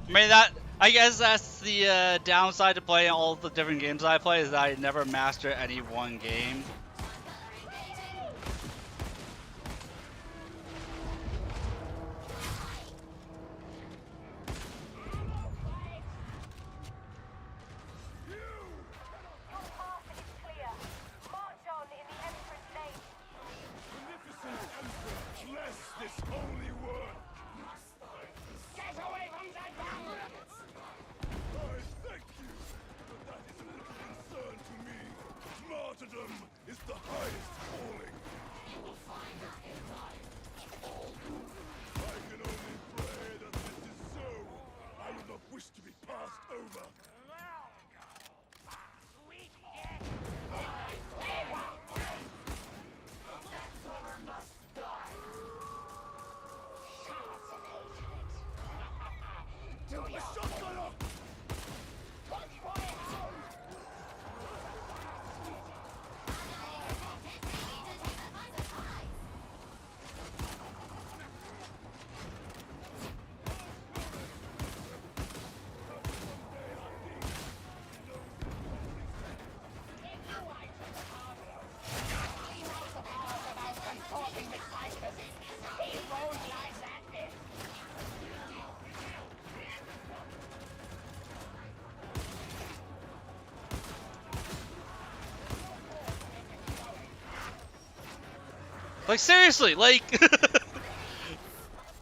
I mean, I guess that's the downside to playing all the different games I play, is that I never master any one game. Magnificent Emperor, bless this holy work. Get away from that bomb! I thank you, but that is of little concern to me. Martyrdom is the highest calling. You will find it in life. I can only pray that this is so. I would not wish to be passed over. Do you? Shotgunner! Like, seriously, like...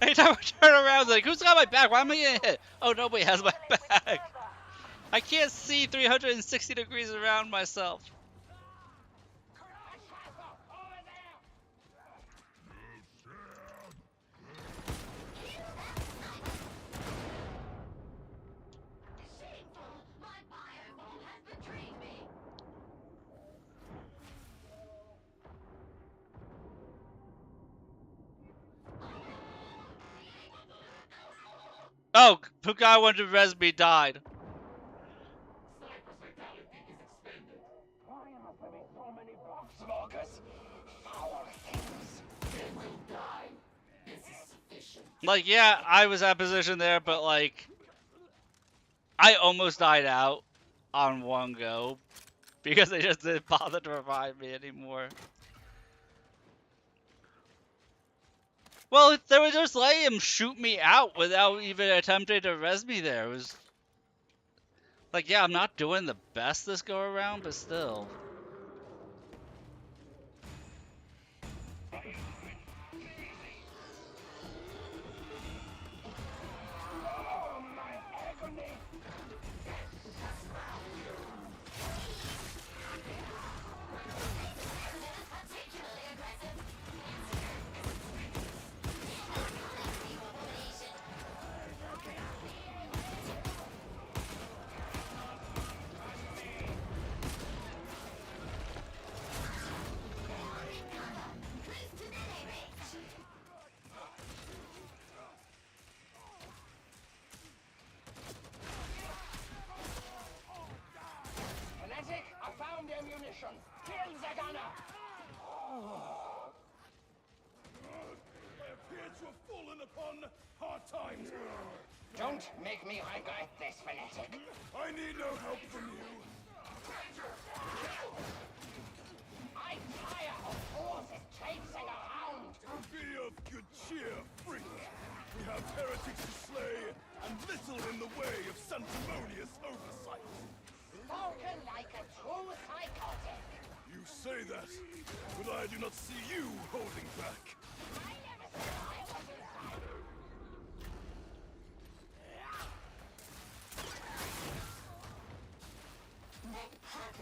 Anytime I turn around, like, who's got my back? Why am I getting hit? Oh, nobody has my back. I can't see 360 degrees around myself. Oh, the guy who wanted to res me died. Why am I having so many box smokers? Foul things. They will die. This is sufficient. Like, yeah, I was at position there, but like... I almost died out on one go. Because they just didn't bother to revive me anymore. Well, they were just letting him shoot me out without even attempting to res me there. It was... Like, yeah, I'm not doing the best this go around, but still. Oh, my agony! Fanatic, I found ammunition. Kill the gunner! I appear to have fallen upon hard times. Don't make me regret this, Fanatic. I need no help from you. I'm tired of forces chasing around. Be of good cheer, freak. We have heretics to slay, and little in the way of sanctimonious oversight. Spoken like a true psychotic. You say that, but I do not see you holding back. I never said I wasn't psycho.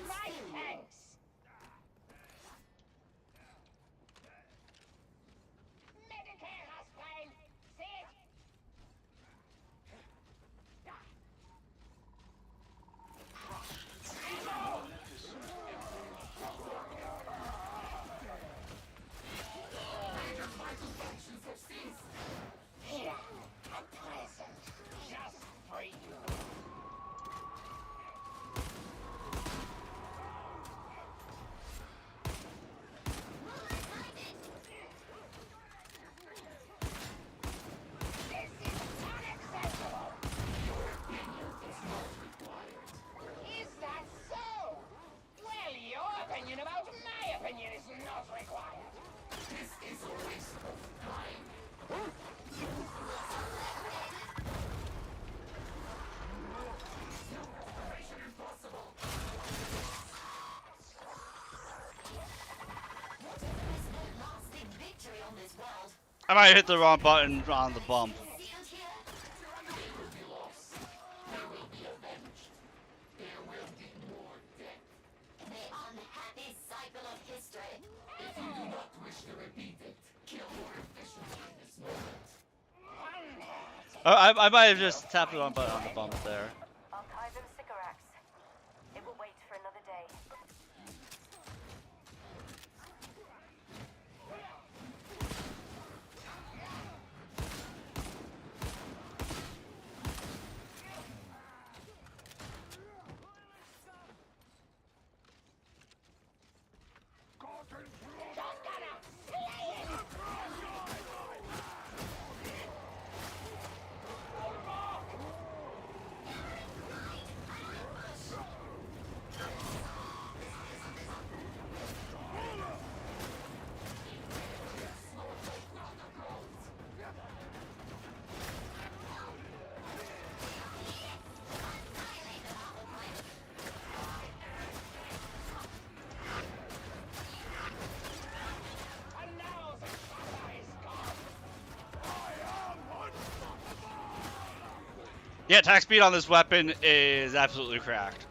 Right, thanks. Medicare has pain. See it? Here, a present, just for you. This is unacceptable. Your opinion is not required. Is that so? Well, your opinion about my opinion is not required. This is a waste of time. Operation impossible. What if there is no lasting victory on this world? I might hit the wrong button on the bump. Sealed here? They will be lost. They will be avenged. There will be more death. The unhappy cycle of history. If you do not wish to repeat it, kill more efficiently in this moment. I might have just tapped the wrong button on the bump there. Archivum Sycorax. It will wait for another day. Shotgunner, slay it! And now the shadow is gone. Yeah, attack speed on this weapon is absolutely cracked.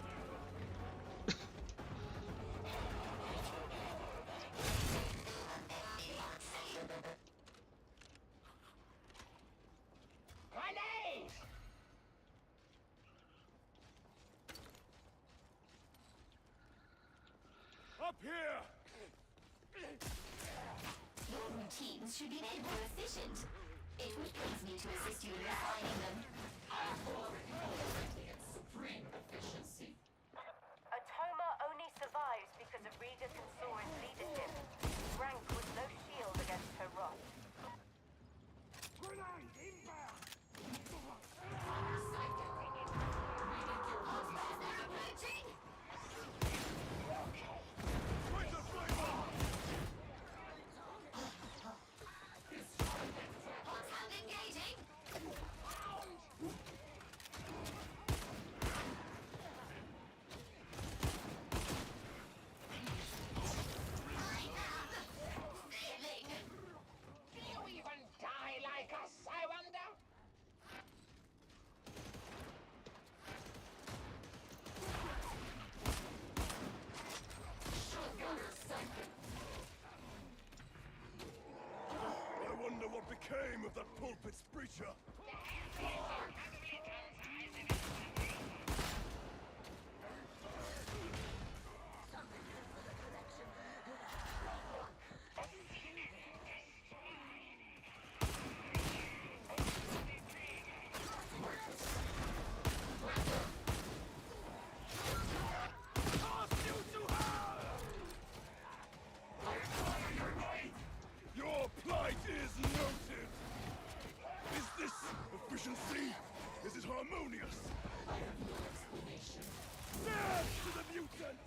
Grenade! Up here! Your routines should be made more efficient. It would please me to assist you in refining them. I'm already operating at supreme efficiency. Atoma only survives because of Rita Consora's leadership. Rank was no shield against her wrath. Hot hand engaging. I am failing. Do you even die like us, I wonder? I wonder what became of that pulpit's preacher. Your plight is noted. Is this efficiency? Is it harmonious? I have no explanation. Death to the mutants!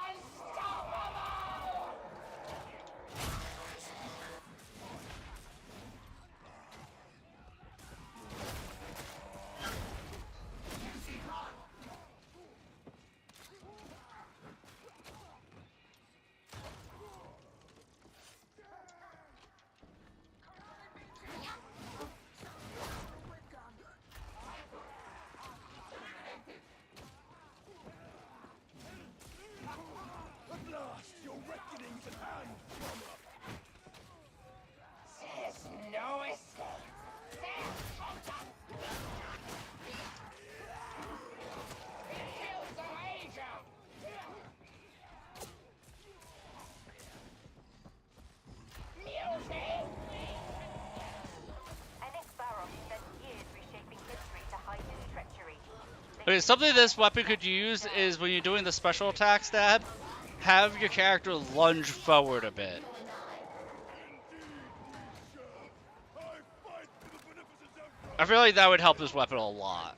Unstoppable! Okay, something this weapon could use is when you're doing the special attack stab, have your character lunge forward a bit. I feel like that would help this weapon a lot.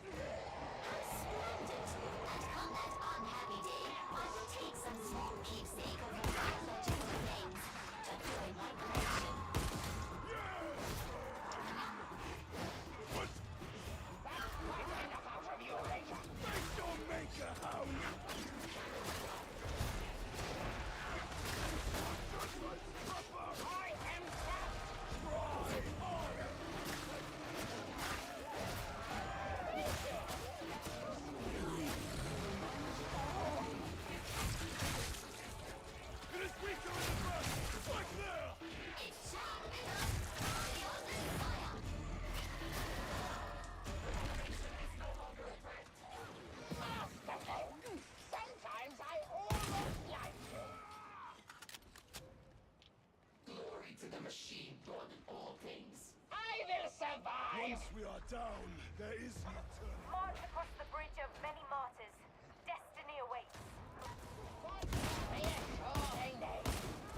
Once we are down, there is no turning. March across the bridge of many martyrs. Destiny awaits.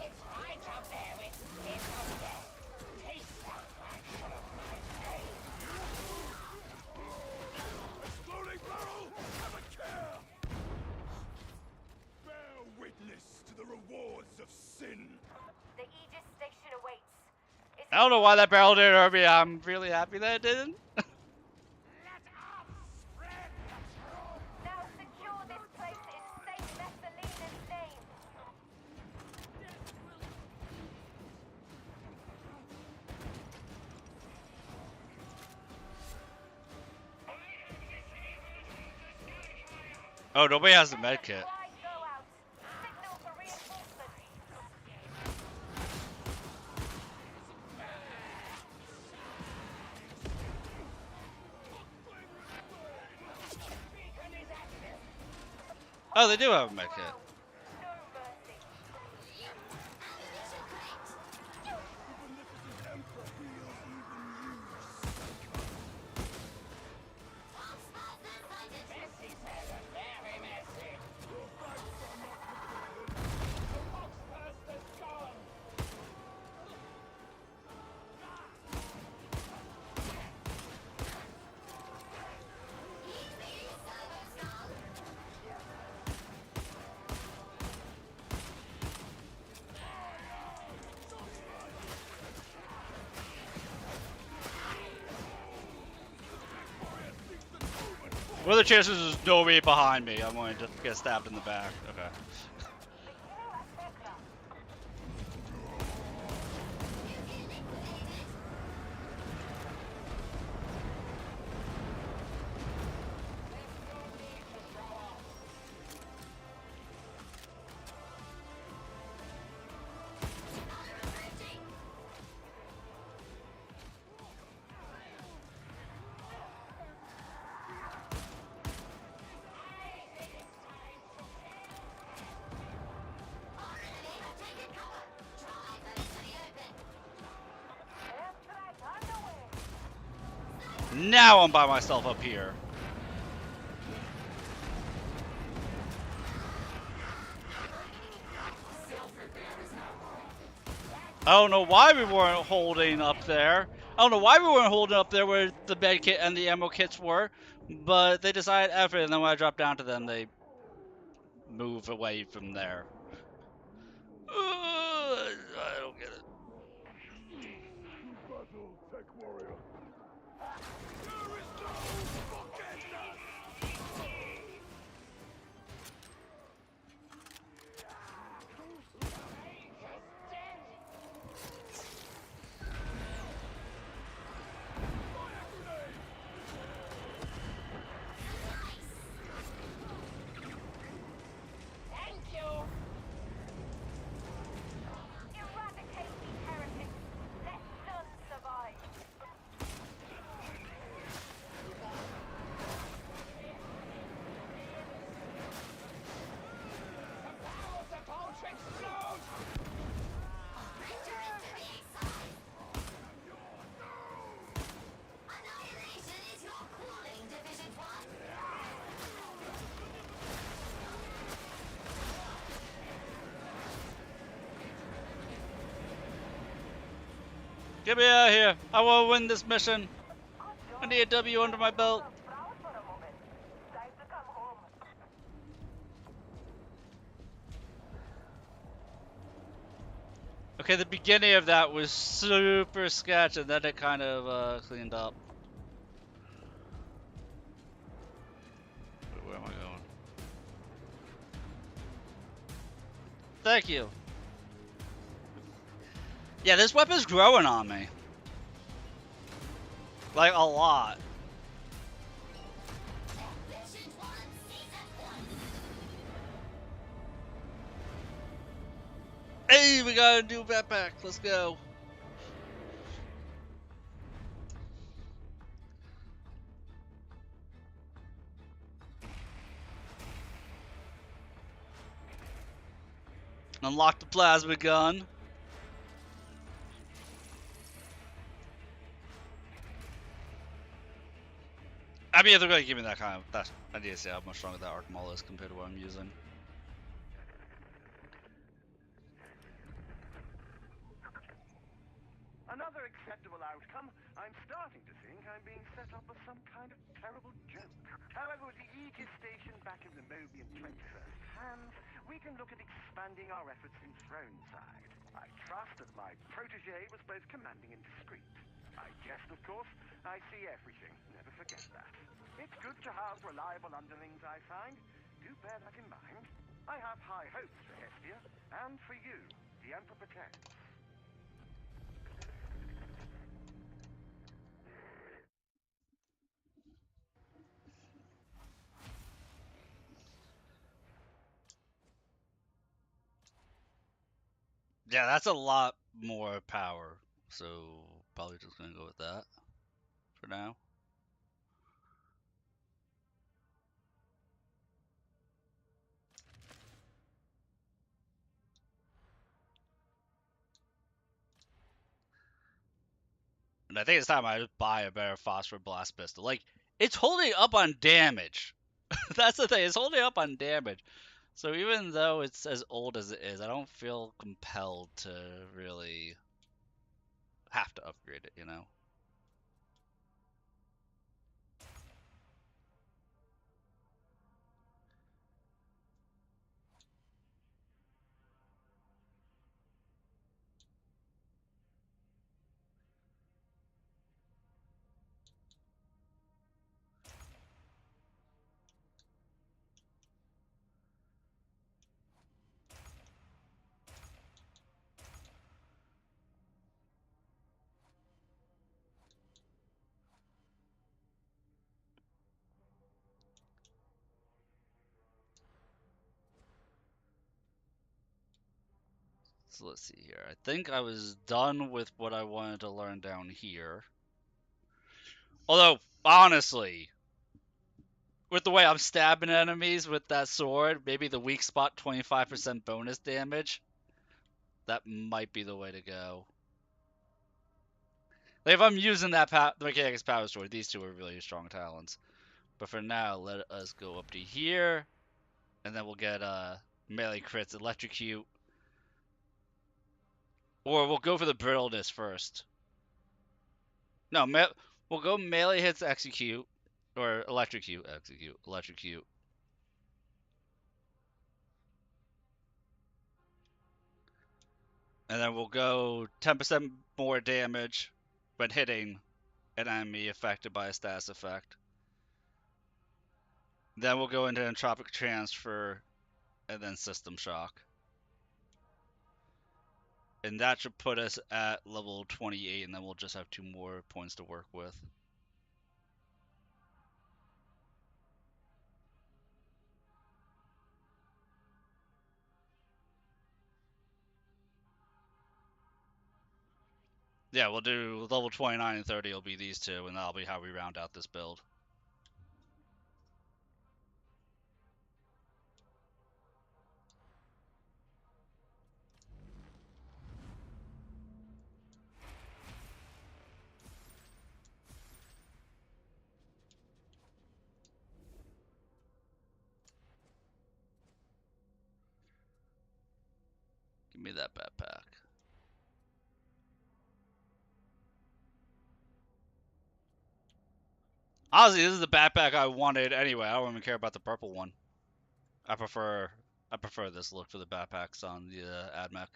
It's right up there with his of death. Taste that fraction of my pain. Exploding barrel, have a care! Bear witness to the rewards of sin. The Aegis station awaits. I don't know why that barrel didn't hurt me. I'm really happy that it didn't. Now secure this place in Saint Messalina's name. Oh, nobody has the med kit. Go out. Signal for reinforcements. Oh, they do have a med kit. What are the chances there's nobody behind me? I'm going to get stabbed in the back. Okay. Now I'm by myself up here. I don't know why we weren't holding up there. I don't know why we weren't holding up there where the med kit and the ammo kits were, but they decided F it, and then when I dropped down to them, they move away from there. I don't get it. Battle, tech warrior. Thank you. Get me out of here. I want to win this mission. I need a W under my belt. Okay, the beginning of that was super sketch, and then it kind of cleaned up. Wait, where am I going? Thank you. Yeah, this weapon's growing on me. Like, a lot. Hey, we got a new backpack. Let's go. Unlock the plasma gun. I mean, if they're gonna give me that kind of, I need to see how much stronger that arc maul is compared to what I'm using. Another acceptable outcome. I'm starting to think I'm being set up for some kind of terrible joke. However, with the Aegis station back in the Mobian 21st hands, we can look at expanding our efforts in Throneside. I trust that my protege was both commanding and discreet. I guess, of course, I see everything. Never forget that. It's good to have reliable underlings, I find. Do bear that in mind. I have high hopes for Hestia, and for you, the Emperor protects. Yeah, that's a lot more power. So, probably just gonna go with that for now. And I think it's time I just buy a better phosphor blast pistol. Like, it's holding up on damage. That's the thing, it's holding up on damage. So even though it's as old as it is, I don't feel compelled to really have to upgrade it, you know? So let's see here. I think I was done with what I wanted to learn down here. Although, honestly, with the way I'm stabbing enemies with that sword, maybe the weak spot 25% bonus damage, that might be the way to go. Like if I'm using that the Mechanics Power Sword, these two are really strong talents. But for now, let us go up to here, and then we'll get melee crits, electrocute, or we'll go for the brittleness first. No, we'll go melee hits, execute, or electrocute, electrocute. And then we'll go 10% more damage when hitting an enemy affected by a status effect. Then we'll go into Entropic Transfer, and then System Shock. And that should put us at level 28, and then we'll just have 2 more points to work with. Yeah, we'll do level 29 and 30 will be these two, and that'll be how we round out this build. Give me that backpack. Honestly, this is the backpack I wanted anyway. I don't even care about the purple one. I prefer this look for the backpacks on the AdMech.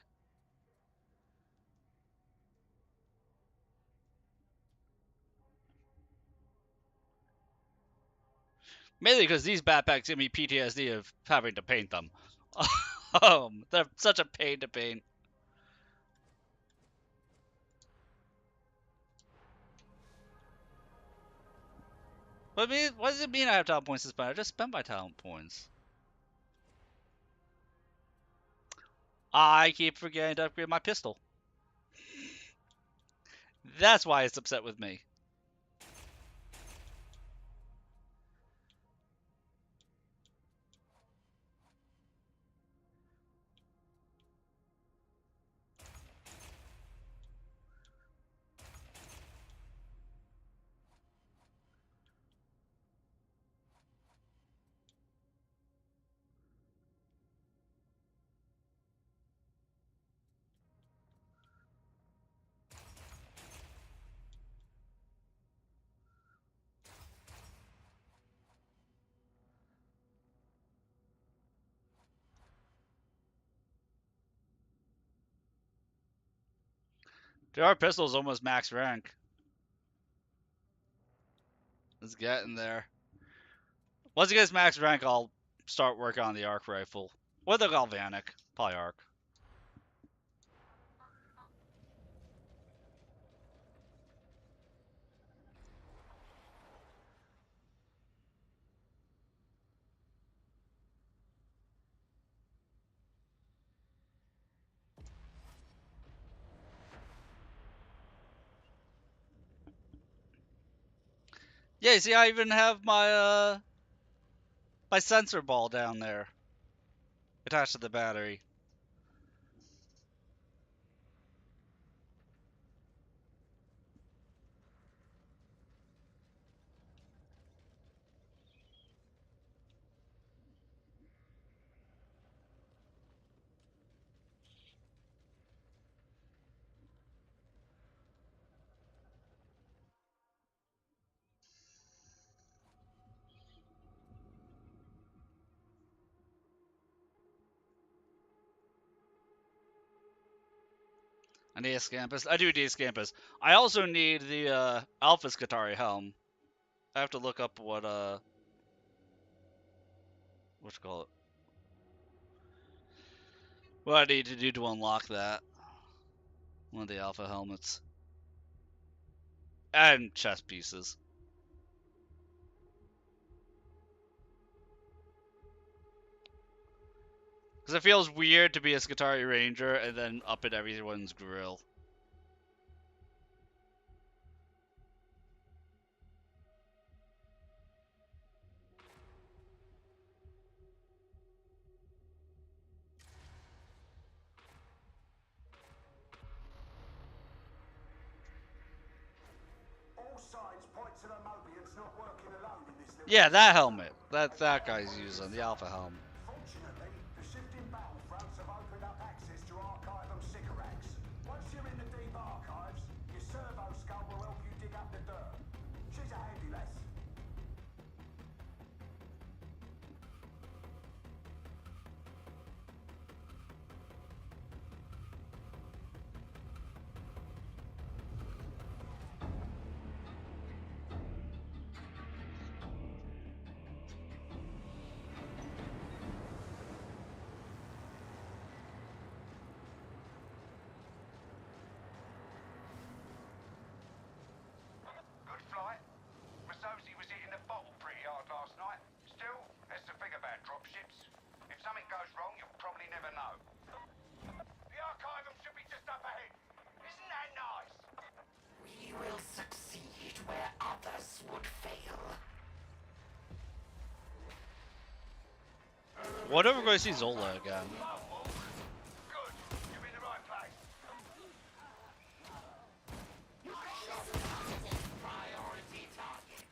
Mainly because these backpacks give me PTSD of having to paint them. They're such a pain to paint. What does it mean I have talent points to spend? I just spent my talent points. I keep forgetting to upgrade my pistol. That's why it's upset with me. Our pistol's almost max rank. It's getting there. Once it gets max rank, I'll start working on the arc rifle. Or the galvanic. Probably arc. Yeah, see, I even have my my sensor ball down there attached to the battery. I need a Scampus. I do need a Scampus. I also need the Alpha Skatari helm. I have to look up what you call it? What I need to do to unlock that. One of the Alpha helmets. And chest pieces. Because it feels weird to be a Skatari Ranger and then up at everyone's grill. All signs point to the Mobians not working alone in this little... Yeah, that helmet. That guy's using, the Alpha helm. Fortunately, the shifting battlefronts have opened up access to Archivum Sycorax. Once you're in the deep archives, your servo skull will help you dig up the dirt. She's a handy lass. Good flight. Masozi was hitting the bottle pretty hard last night. Still, that's the thing about dropships. If something goes wrong, you'll probably never know. The Archivum should be just up ahead. Isn't that nice? We will succeed where others would fail. What if we're going to see Zola again? Good. You're in the right place. Priority target.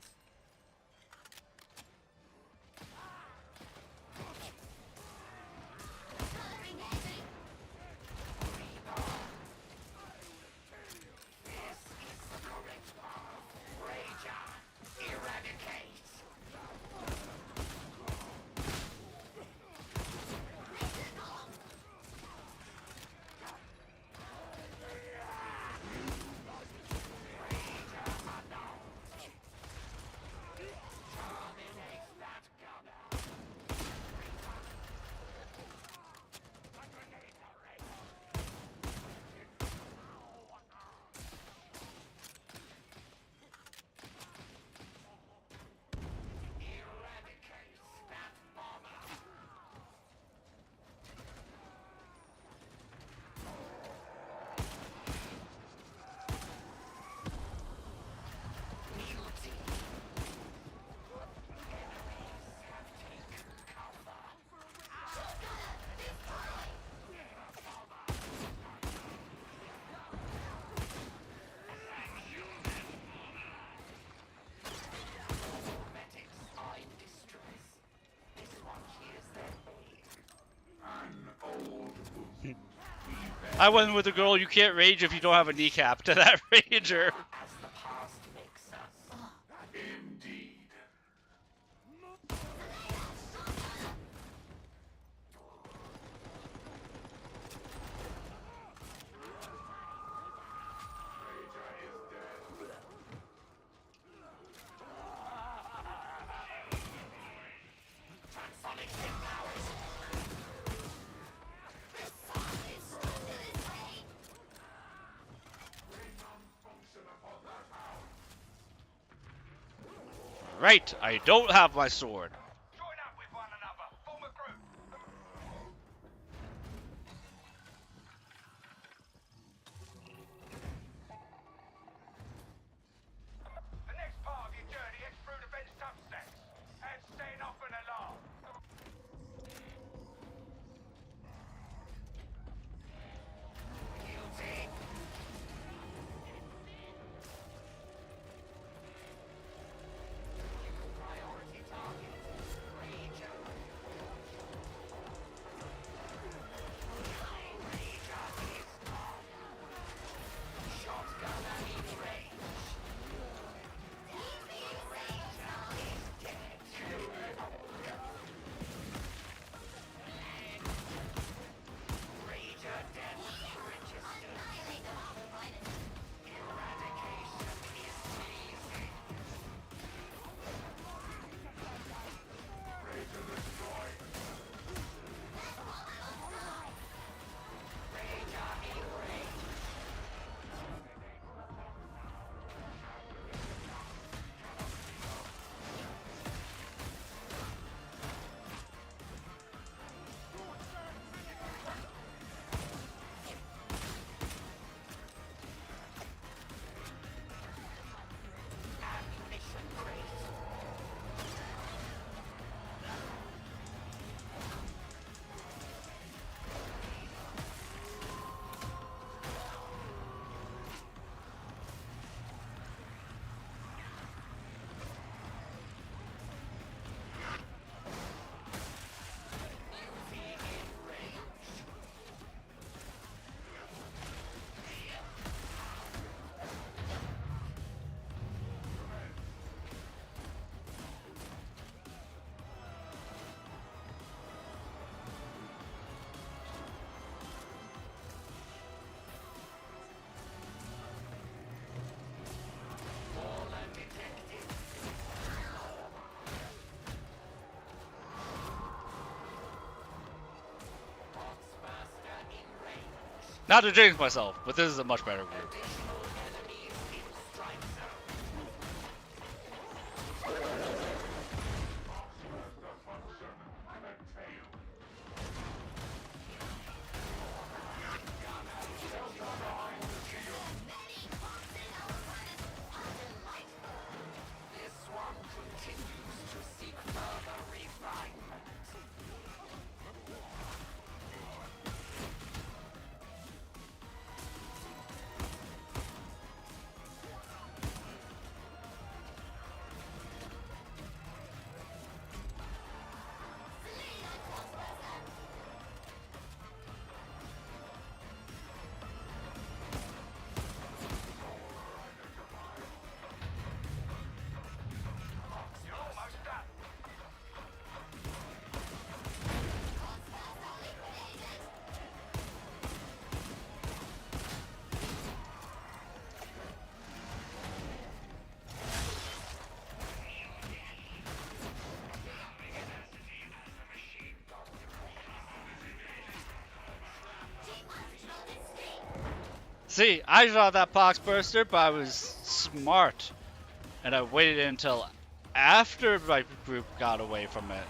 This is the correct path. Rage on. Eradicate. I went with a girl. You can't rage if you don't have a kneecap to that rager. As the past makes us. Indeed. Right, I don't have my sword. Join up with one another. Form a group. The next part of your journey is through the vent substacks and setting off an alarm. Not to jinx myself, but this is a much better group. See, I shot that pox burster, but I was smart. And I waited until after my group got away from it.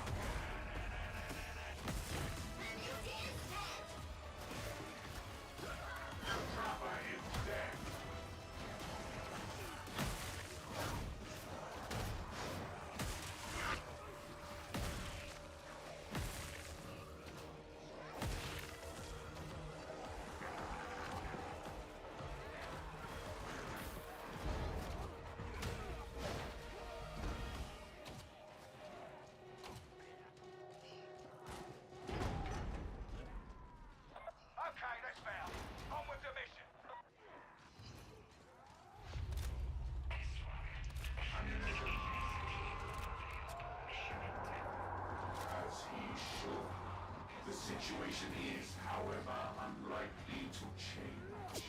situation is, however, unlikely to change.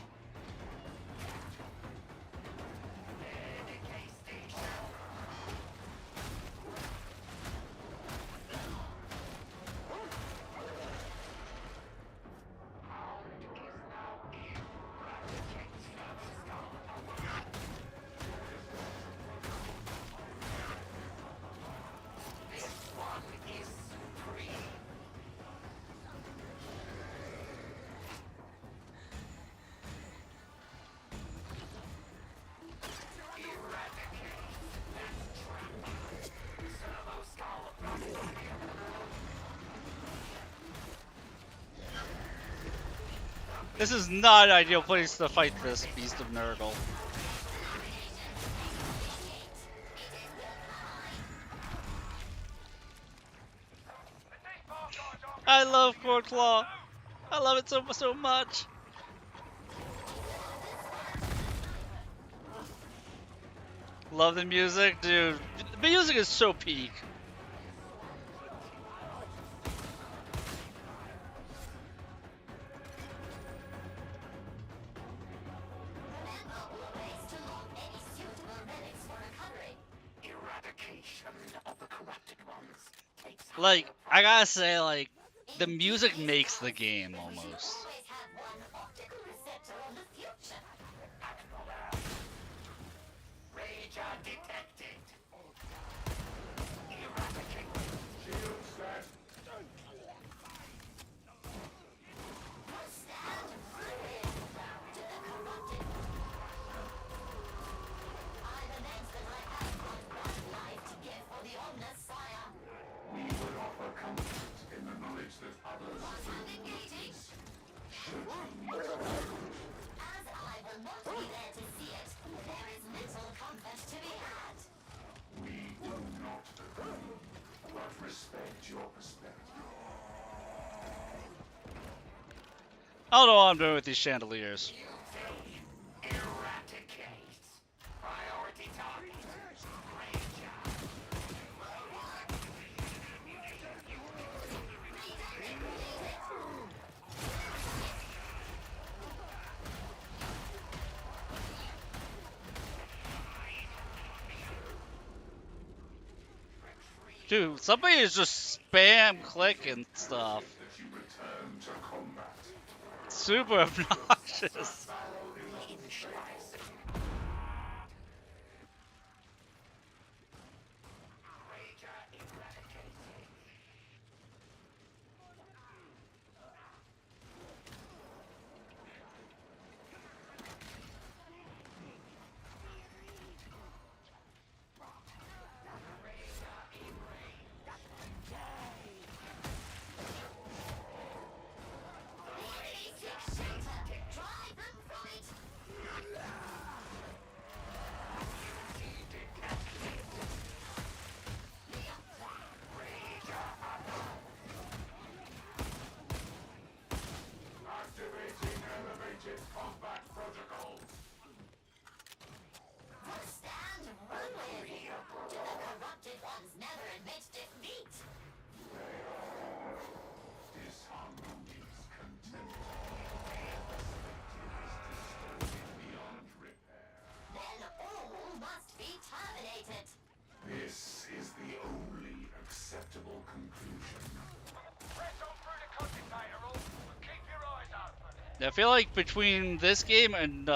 Decay station. This one is supreme. This is not an ideal place to fight this beast of Nurgle. I love Cord Claw. I love it so much. Love the music, dude. The music is so peak. Eradication of the corrupted ones takes Like, I gotta say, like, the music makes the game almost. always have one optical receptor on the future. Rager detected. Eradicate. Shield set. Stand ruin to the corrupted. I lament that I have not one life to give for the Omnis Sire. We would offer comfort in the knowledge that others Was will engaging? should we meet. As I will not be there to see it, there is little comfort to be had. We do not agree, but respect your perspective. I don't know what I'm doing with these chandeliers. Eradicate. Priority target. Ranger. Dude, somebody is just spam clicking stuff. That you return to combat. Super obnoxious. Drive them from it. Activating elevated combat protocol. Stand ruin to the corrupted ones never admit defeat. Disharmony is contempt. Perspective is distorted beyond repair. Then all must be terminated. This is the only acceptable conclusion. Press on through the contemplator, all, but keep your eyes open. I feel like between this game and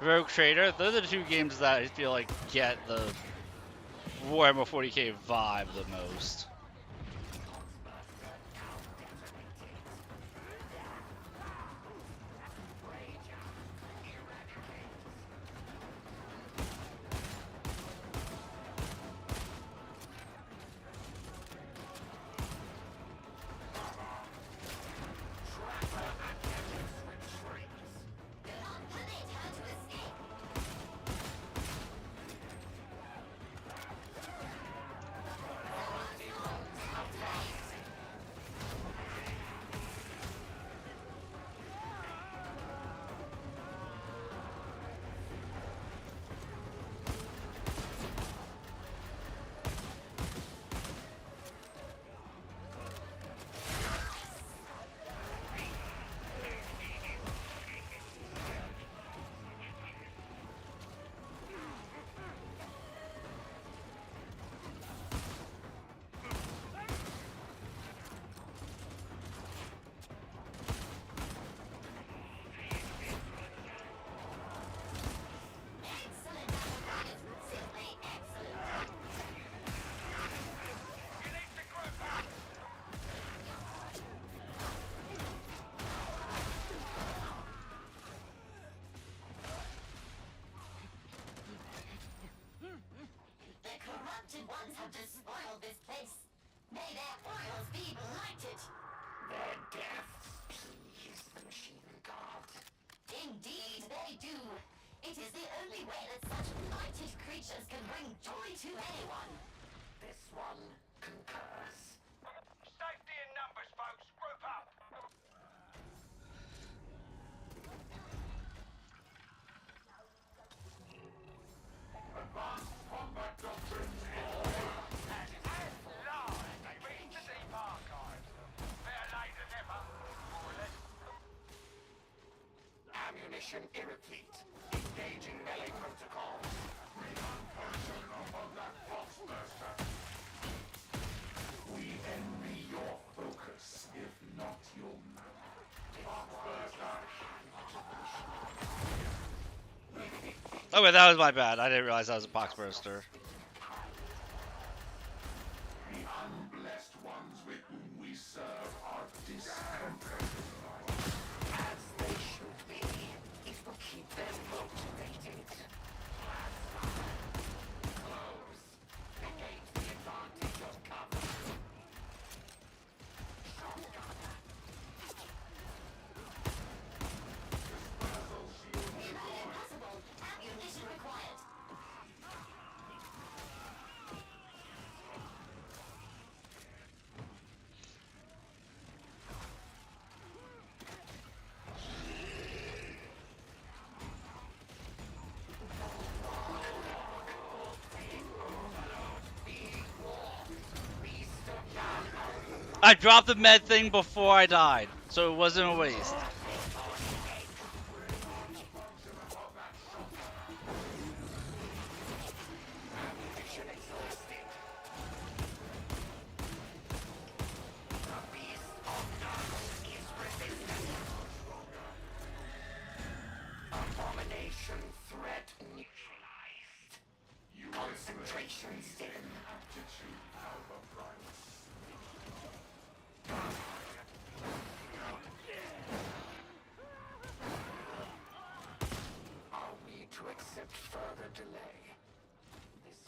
Rogue Trader, those are the two games that I feel like get the Warhammer 40k vibe the most. Do not permit her to escape. want to spoil this place. May their oils be blighted. Their deaths please the machine god. Indeed, they do. It is the only way that such blighted creatures can bring joy to anyone. This one concurs. Safety in numbers, folks. Group up. Advanced combat doctrines in And as large, they reach the deep archives. Better late than never, more or less. ammunition irreplete. Engaging melee protocol. Recon of that Foxburster. We envy your focus, if not your manner. Foxburster. Oh wait, that was my bad. I didn't realize that was a box burster. The unblessed ones with whom we serve are discontented. As they should be. It will keep them motivated. Close. Negate the advantage of cover. Impossible. Ammunition required. I dropped the med thing before I died, so it wasn't a waste. Ammunition exhausted. The beast of darkness is resistant. Abomination threat neutralized. Concentration still. Aptitude Alpha Primus. Are we to accept further delay? This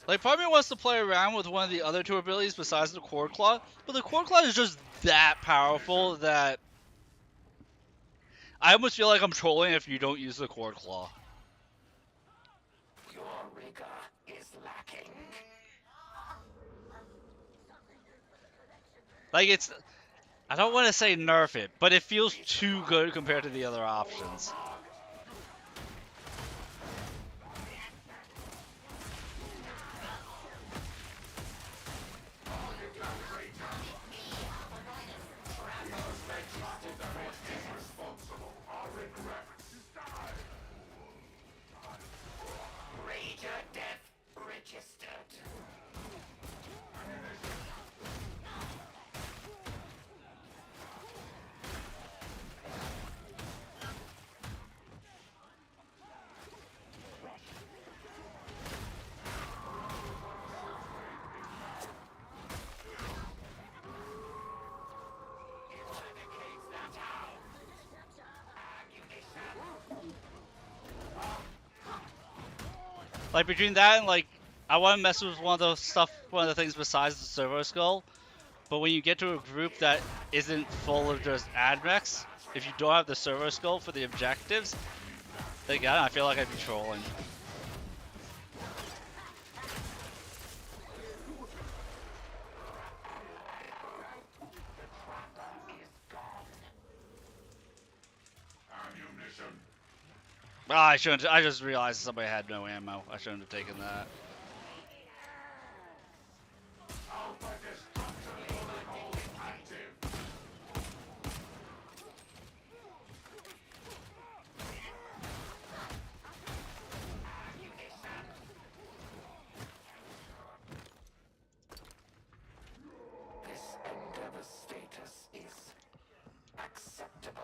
Like, part of me wants to play around with one of the other two abilities besides the Cord Claw, but the Cord Claw is just that powerful that I almost feel like I'm trolling if you don't use the Cord Claw. Your rigor is lacking. Like, it's... I don't want to say nerf it, but it feels too good compared to the other options. Rager death registered. Indicates that how. Like, between that and, like, I want to mess with one of the things besides the servo skull, but when you get to a group that isn't full of just admechs, if you don't have the servo skull for the objectives, then again, I feel like I'd be trolling. Ammunition. Ah, I shouldn't. I just realized somebody had no ammo. I shouldn't have taken that. Alpha destructor protocol active. This endeavor status is acceptable.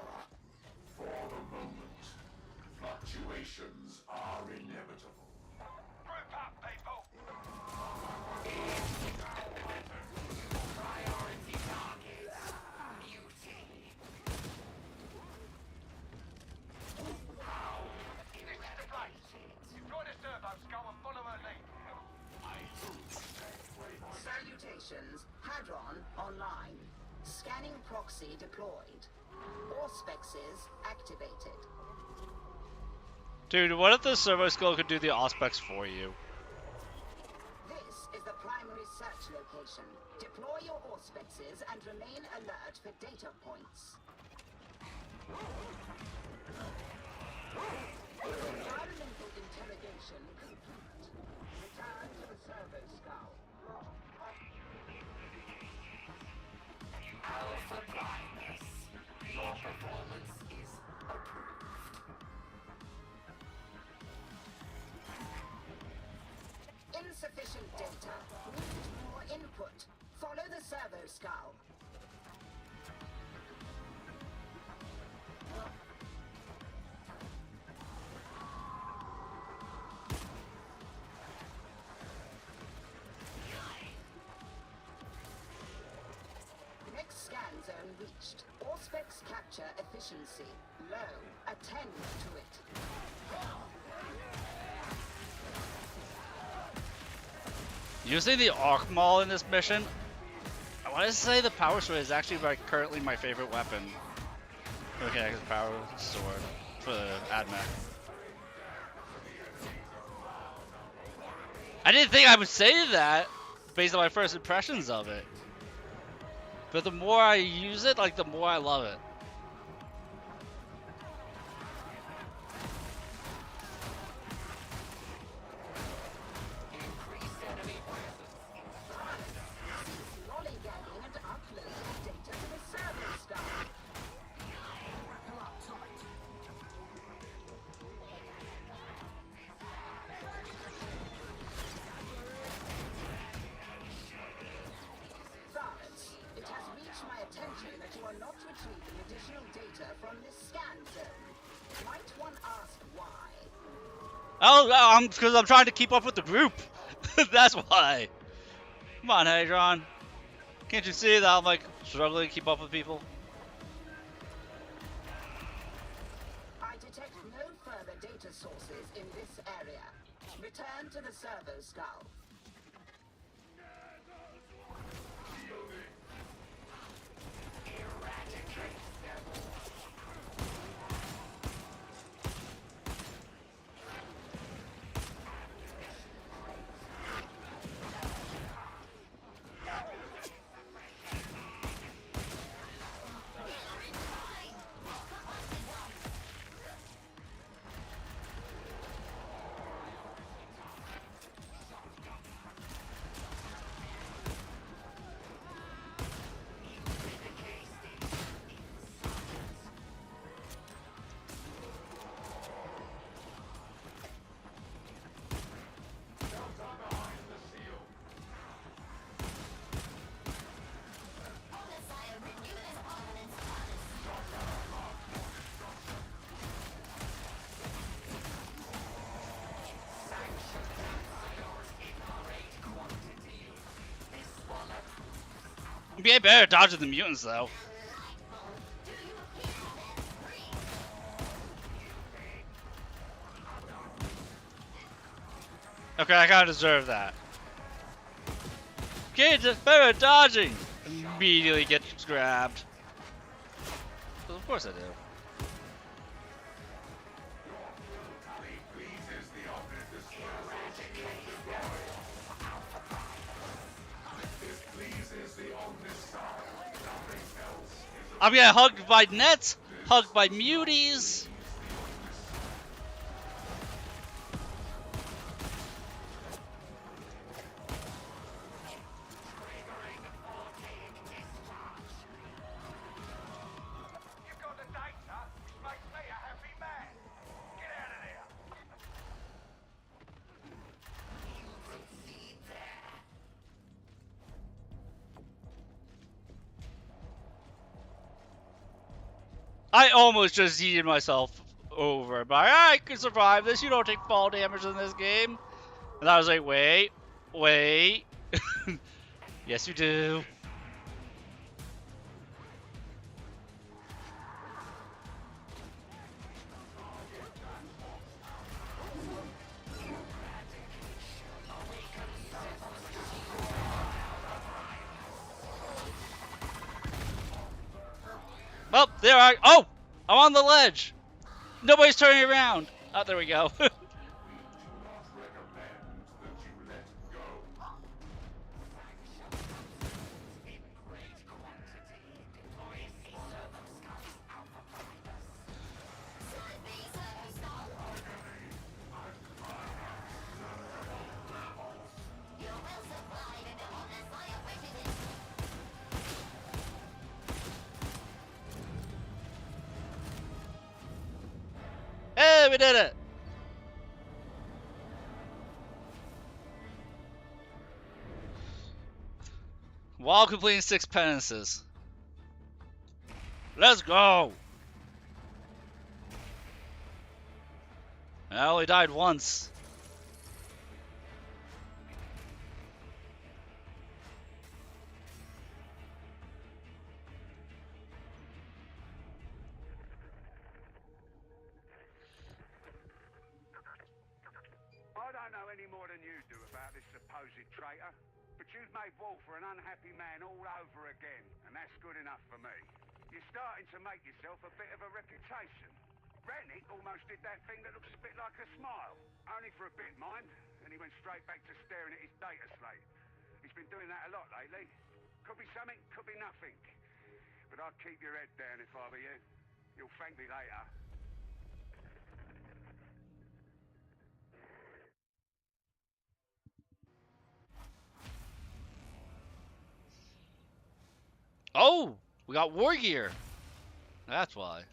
For the moment, fluctuations are inevitable. Group up, people. Priority targets. Beauty. How This is the place. Destroy the servo skull and follow her lead. sources activated. Dude, what if the servo skull could do the auspex for you? This is the primary search location. Deploy your auspexes and remain alert for data points. Environmental interrogation complete. Return to the servo skull. Alpha Primus, your performance is approved. Insufficient data. Need more input. Follow the servo skull. Next scan zone reached. Auspex capture efficiency low. Attend to it. Using the Arc Maul in this mission, I want to say the Power Sword is actually currently my favorite weapon. Okay, because Power Sword for the AdMech. I didn't think I would say that based on my first impressions of it. But the more I use it, like the more I love it. Lollygagging and uploading data to the servo skull. Varus, it has reached my attention that you are not retrieving additional data from this scan zone. Might one ask why? Oh, because I'm trying to keep up with the group. That's why. Come on, Hadron. Can't you see that I'm like struggling to keep up with people? I detect no further data sources in this area. Return to the servo skull. Be better dodging the mutants though. Okay, I kinda deserve that. Kids, it's better dodging! Immediately gets grabbed. Well, of course I do. I'm getting hugged by nets, hugged by muties. You've got the data, which makes me a happy man. Get out of there. I almost just yeeted myself over, but I can survive this. You don't take fall damage in this game. And I was like, wait. Yes, you do. Well, there I. Oh! I'm on the ledge. Nobody's turning around. Oh, there we go. We do not recommend that you let go. In great quantity, deploy circumscribed alpha fibers. You will survive in the honest I have written it. Hey, we did it. While completing 6 penances. Let's go. I only died once. I don't know any more than you do about this supposed traitor, but you've made war for an unhappy man all over again, and that's good enough for me. You're starting to make yourself a bit of a reputation. Rennick almost did that thing that looks a bit like a smile. Only for a bit, mind, and he went straight back to staring at his data slate. He's been doing that a lot lately. Could be something, could be nothing. But I'd keep your head down if I were you. You'll thank me later. Oh, we got war gear. That's why.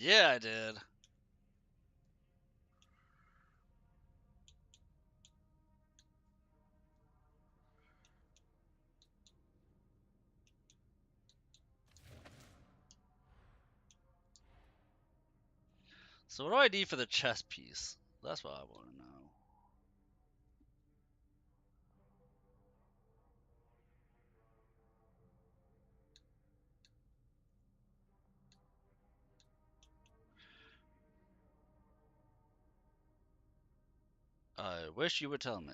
Yeah, I did. So what do I need for the chess piece? That's what I want to know. I wish you would tell me.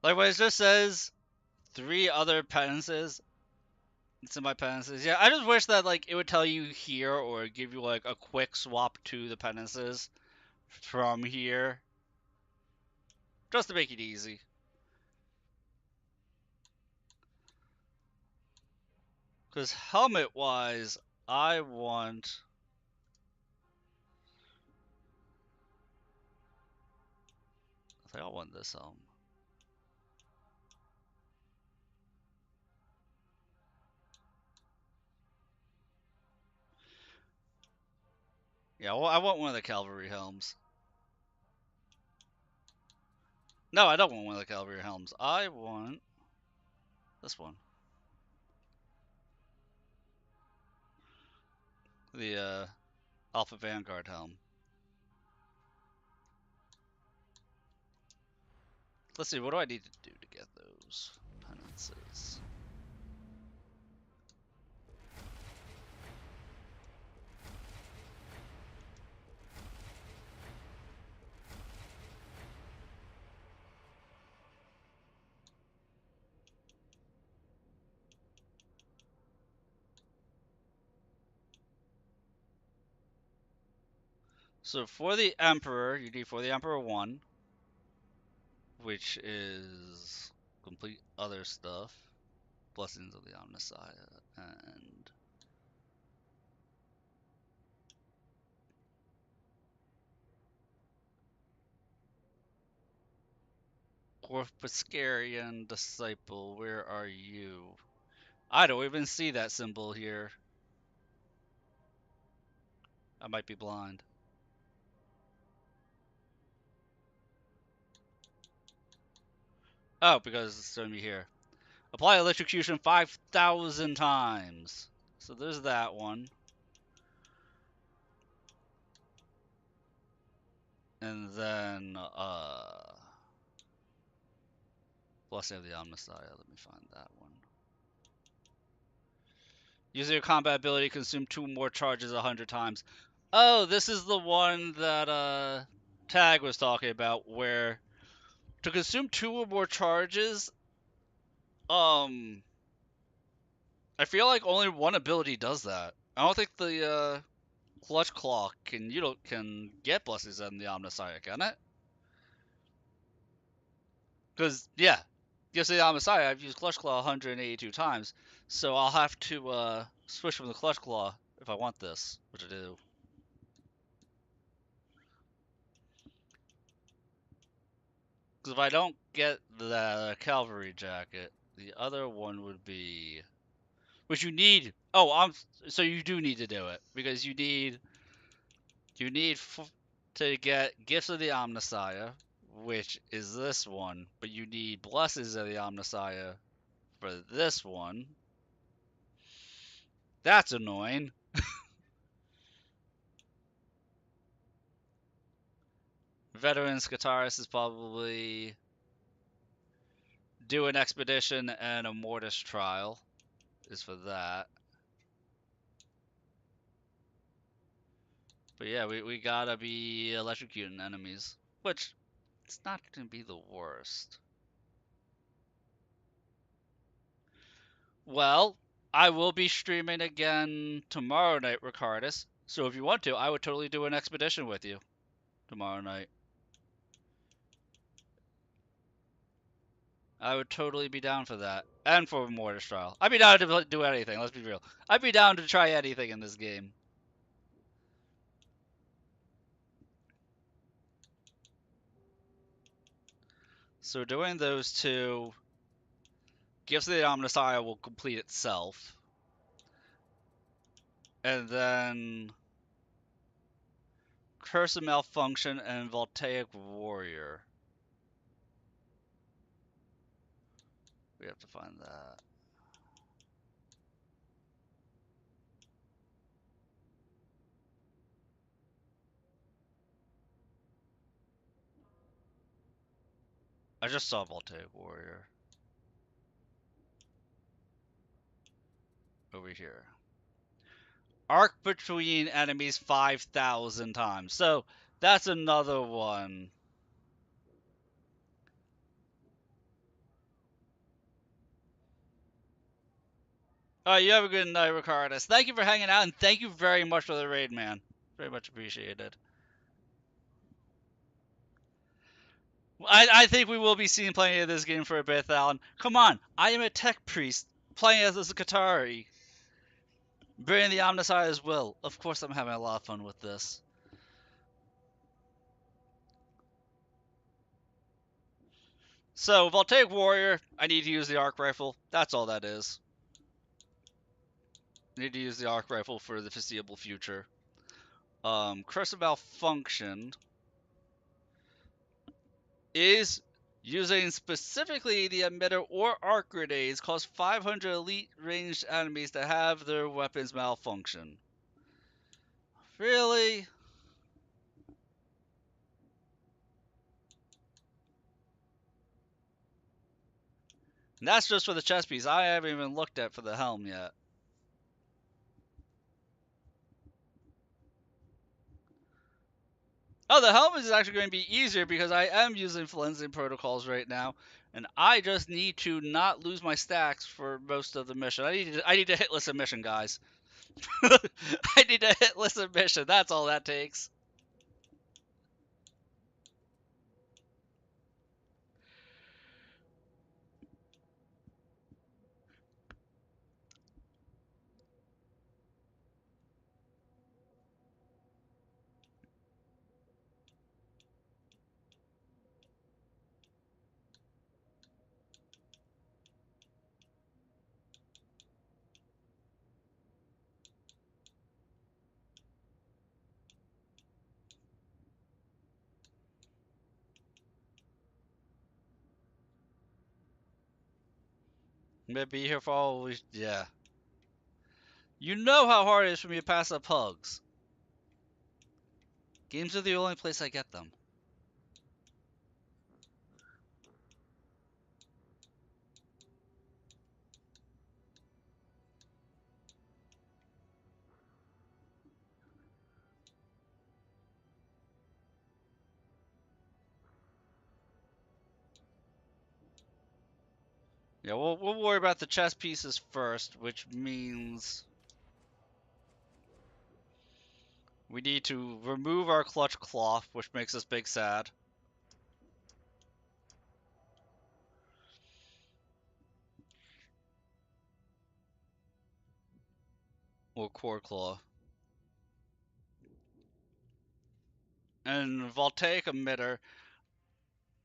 Like when it just says 3 other penances. It's in my penances. Yeah, I just wish that like it would tell you here or give you like a quick swap to the penances from here. Just to make it easy. Because helmet wise, I want. I think I want this helm. Yeah, well, I want one of the cavalry helms. No, I don't want one of the cavalry helms. I want this one. The Alpha Vanguard helm. Let's see, what do I need to do to get those penances? So for the Emperor, you need for the Emperor 1, which is complete other stuff. Blessings of the Omnissiah, and Corpuscarian Disciple, where are you? I don't even see that symbol here. I might be blind. Oh, because it's showing me here. Apply electrocution 5,000 times. So there's that one. And then, Blessing of the Omnissiah. Let me find that one. Using your combat ability, consume 2 more charges 100 times. Oh, this is the one that, Tag was talking about, where to consume 2 or more charges, I feel like only one ability does that. I don't think the, Clutch Claw can get Blessings in the Omnissiah, can it? Because, yeah, Gifts of the Omnissiah, I've used Clutch Claw 182 times, so I'll have to, switch from the Clutch Claw if I want this, which I do. Because if I don't get the Cavalry Jacket, the other one would be... Which you need... Oh, so you do need to do it, because you need to get Gifts of the Omnissiah, which is this one, but you need Blessings of the Omnissiah for this one. That's annoying. Veteran Scutaris is probably do an expedition and a Mortis trial is for that. But yeah, we gotta be electrocuting enemies, which it's not gonna be the worst. Well, I will be streaming again tomorrow night, Ricardus. So if you want to, I would totally do an expedition with you tomorrow night. I would totally be down for that. And for a Mortis trial. I'd be down to do anything, let's be real. I'd be down to try anything in this game. So doing those 2, Gifts of the Omnissiah will complete itself. And then Curse of Malfunction and Voltaic Warrior. We have to find that. I just saw Voltaic Warrior. Over here. Arc between enemies 5,000 times. So, that's another one. Alright, you have a good night, Ricardus. Thank you for hanging out, and thank you very much for the raid, man. Very much appreciated. I think we will be seeing plenty of this game for a bit, Alan. Come on, I am a tech priest, playing as a Qatari. Bringing the Omnissiah as well. Of course I'm having a lot of fun with this. So, Voltaic Warrior, I need to use the Arc Rifle. That's all that is. I need to use the Arc Rifle for the foreseeable future. Curse of Malfunction is using specifically the emitter or arc grenades cause 500 elite ranged enemies to have their weapons malfunction. Really? And that's just for the chest piece. I haven't even looked at for the helm yet. Oh, the helmet is actually going to be easier because I am using Flensing protocols right now, and I just need to not lose my stacks for most of the mission. I need to hitless a mission, guys. I need to hitless a mission. That's all that takes. Maybe be here for always. Yeah. You know how hard it is for me to pass up hugs. Games are the only place I get them. Yeah, we'll worry about the chess pieces first, which means we need to remove our clutch cloth, which makes us big sad. Or core claw. And voltaic emitter.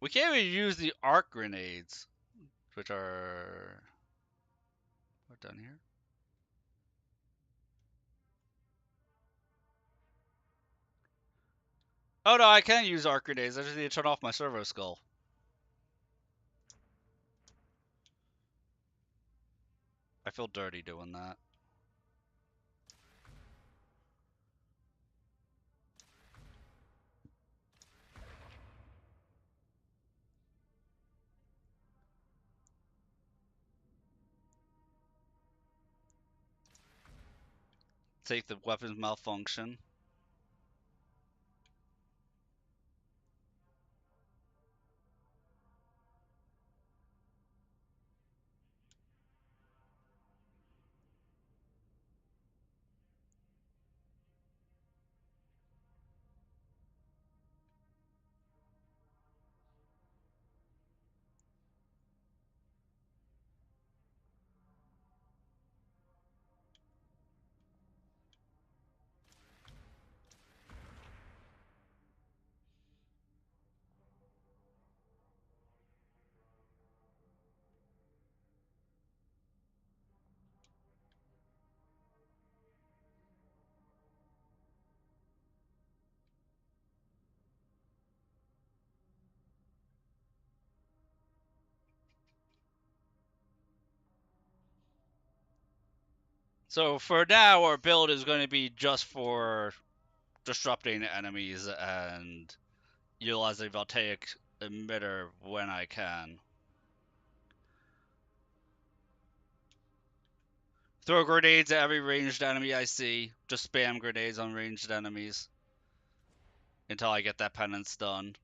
We can't even use the arc grenades, which are what down here. Oh no, I can use arc grenades. I just need to turn off my servo skull. I feel dirty doing that. Take the weapons malfunction. So for now, our build is going to be just for disrupting enemies and utilizing voltaic emitter when I can. Throw grenades at every ranged enemy I see. Just spam grenades on ranged enemies until I get that penance done.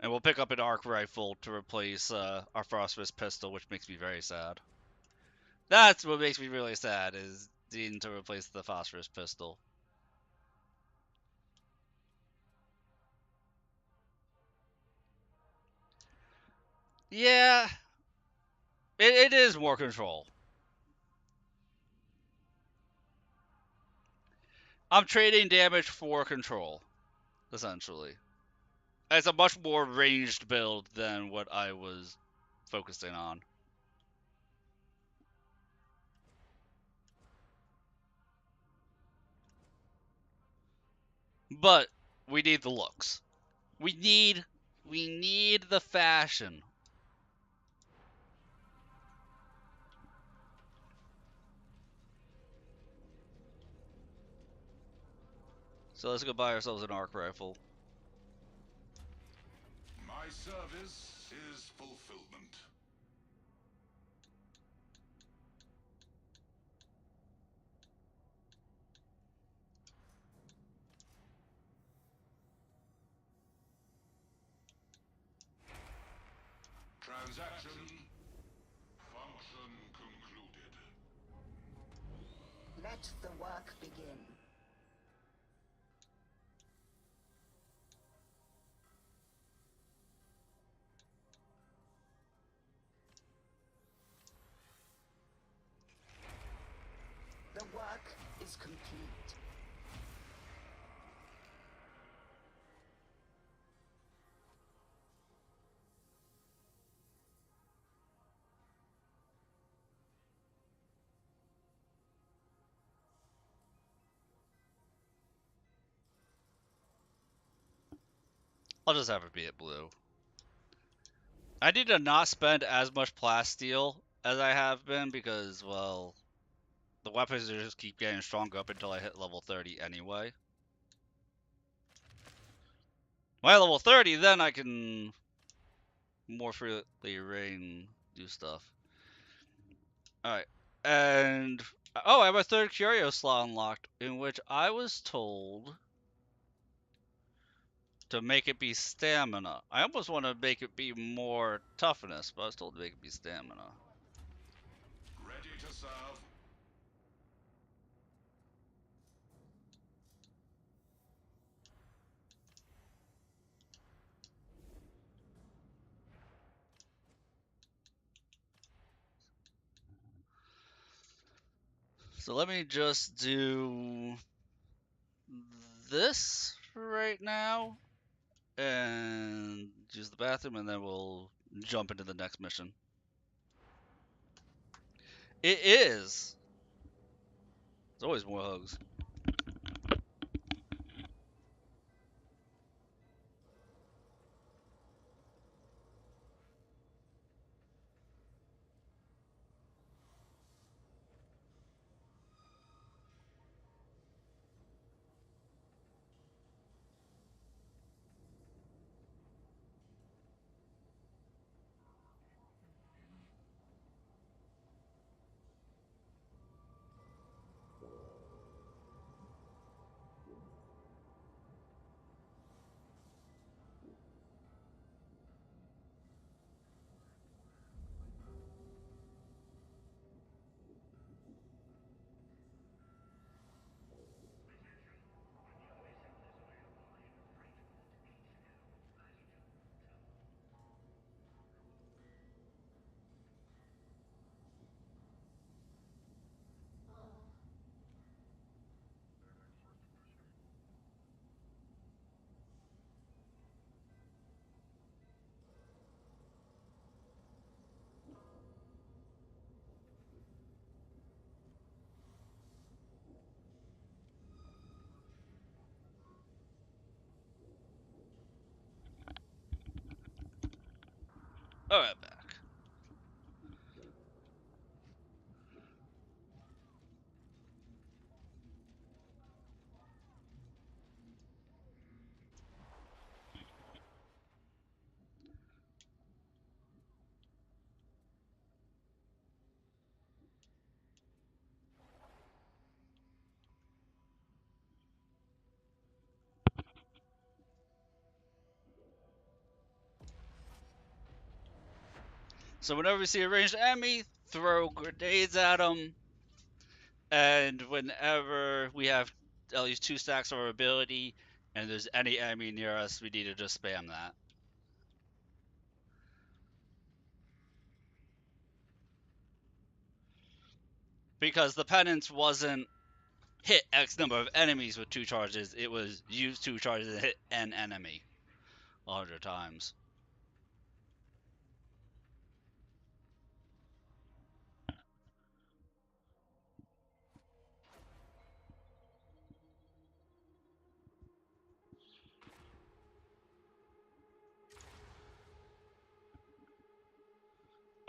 And we'll pick up an arc rifle to replace our phosphorus pistol, which makes me very sad. That's what makes me really sad, is needing to replace the phosphorus pistol. Yeah, it is more control. I'm trading damage for control, essentially. It's a much more ranged build than what I was focusing on. But we need the looks. We need the fashion. So let's go buy ourselves an arc rifle. My service is fulfillment. Transaction. Function concluded. Let the work begin. The work is complete. I'll just have it be at blue. I need to not spend as much plasteel as I have been because, well, the weapons just keep getting stronger up until I hit level 30 anyway. When I level 30, then I can more freely do stuff. Alright. And, oh, I have a third curio slot unlocked, in which I was told to make it be stamina. I almost want to make it be more toughness, but I was told to make it be stamina. Ready to serve. So let me just do this right now and use the bathroom, and then we'll jump into the next mission. It is. There's always more hugs. Alright, back. So whenever we see a ranged enemy, throw grenades at them. And whenever we have at least 2 stacks of our ability, and there's any enemy near us, we need to just spam that. Because the penance wasn't hit X number of enemies with 2 charges, it was use 2 charges and hit an enemy 100 times.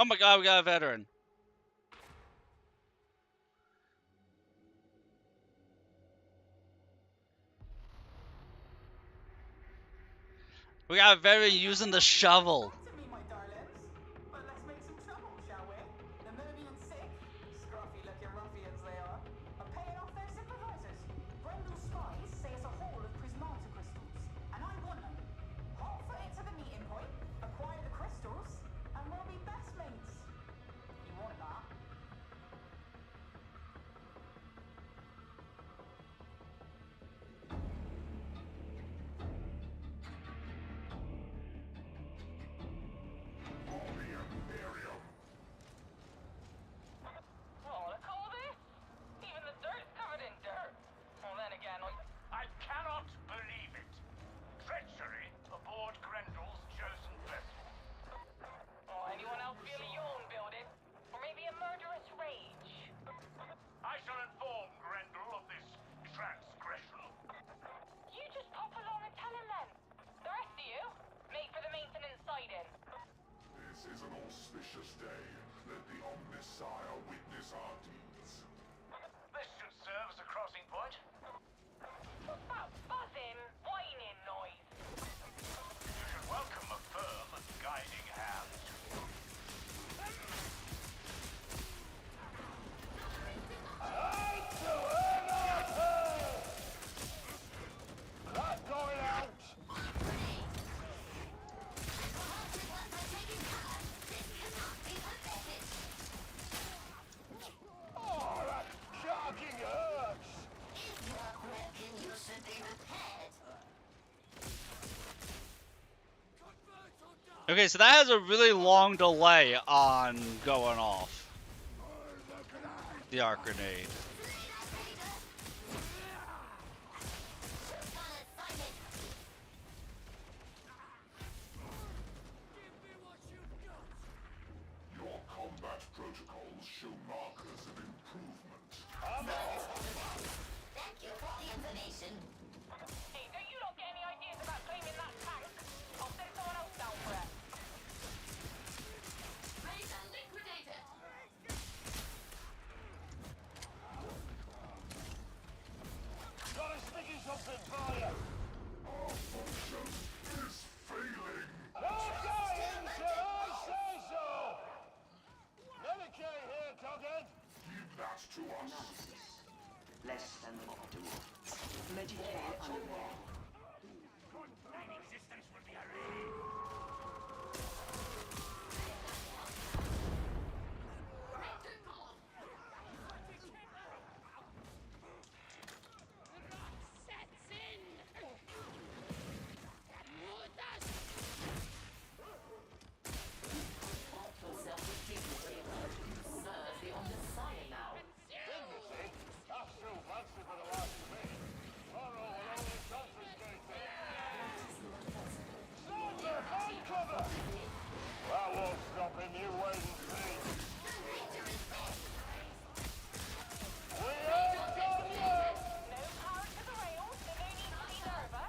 Oh my god, we got a veteran. We got a veteran using the shovel. To me, my darlings. But let's make some trouble, shall we? The Mobian sick, scruffy-looking ruffians they are paying off their supervisors. Brendel's spies say it's a haul of prismata crystals, and I want them. Hot foot it to the meeting point, acquire the crystals, and we'll be best mates. You want that? Okay, so that has a really long delay on going off. The arc grenade. Your combat protocols show markers of improvement. Thank you for the information. Hey, don't you lot get any ideas about claiming that tank? I'll send someone else down for it. Razor liquidated. Got a sticky something for you. Our function is failing. No dying till I say so. Medicaid here, Coghead. Give that to us. Less than optimal. Medicaid underway. Thoughtful self-dignity. Serve the Omnissiah now. Astro fancy for the last of me. Tomorrow will only confiscate it. Sniper, find cover! That won't stop him, you wait and see. We ain't done yet! No power to the rails, so no need to be nervous.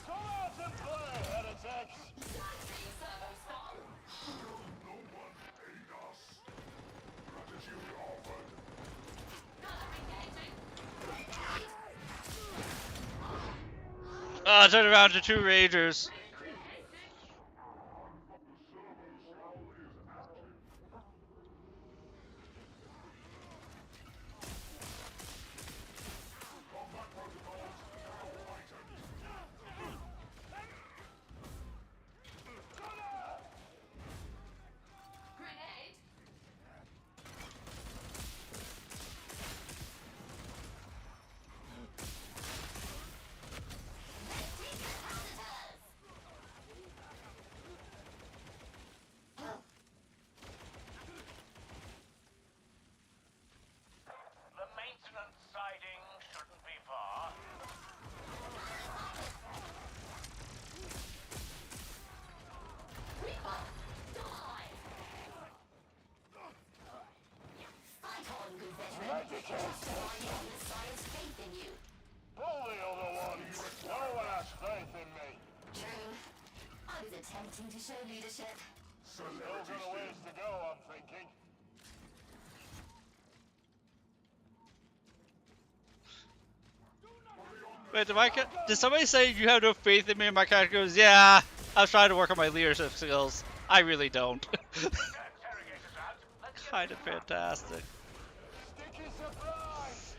Come out and play, heretics! No one aid us. Gratitude offered. Turn around to 2 Ragers. The maintenance siding shouldn't be far. Fight on, good veteran. Destroy the Omnissiah's faith in you. Pull the other one! No one has faith in me! True. I was attempting to show leadership. Still got a ways to go, I'm thinking. Wait, did somebody say you have no faith in me? And my character goes, yeah, I was trying to work on my leadership skills. I really don't. Kind of fantastic. Sticky surprise!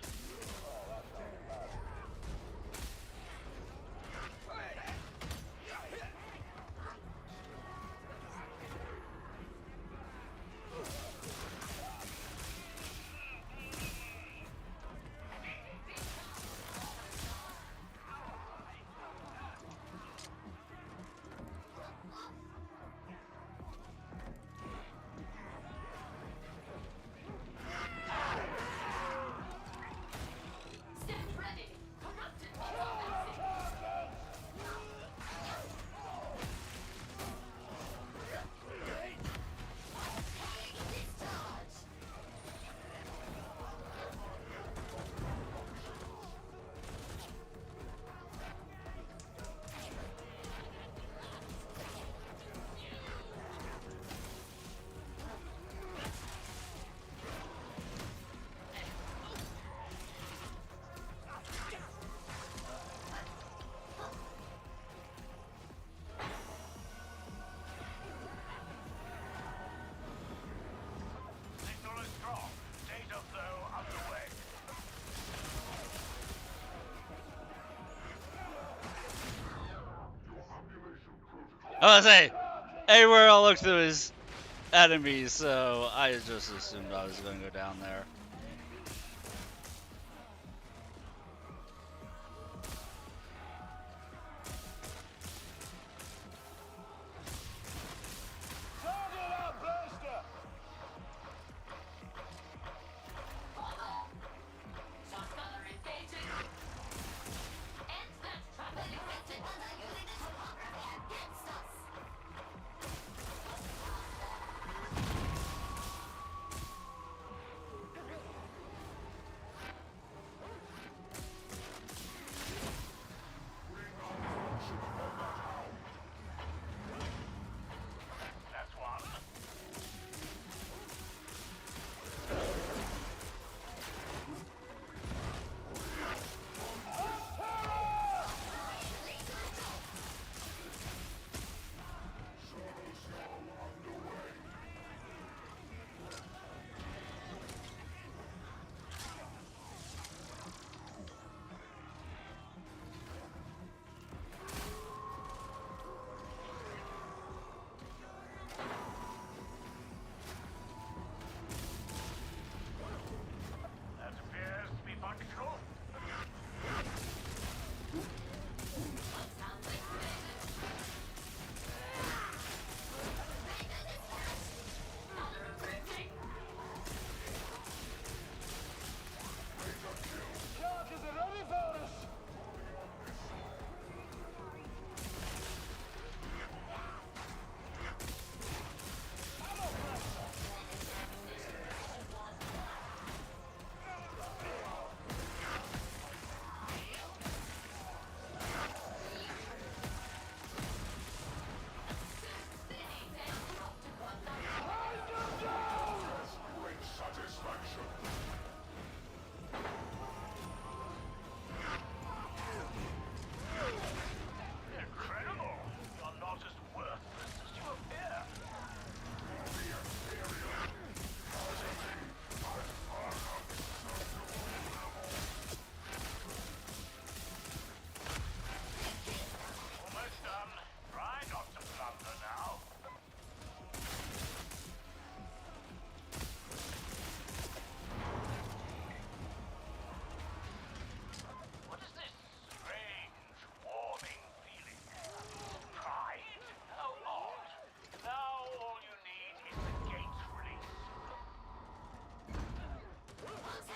I was say, everywhere I look through is enemies, so I just assumed I was going to go down there.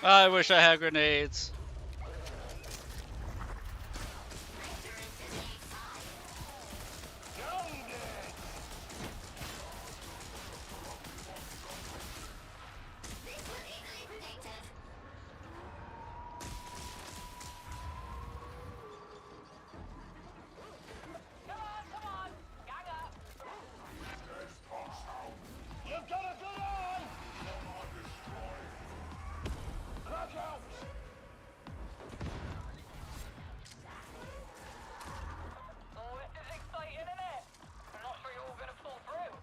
I wish I had grenades. You've got a good eye! Look out! Oh, this is exciting, isn't it? I'm not sure you're all gonna pull through.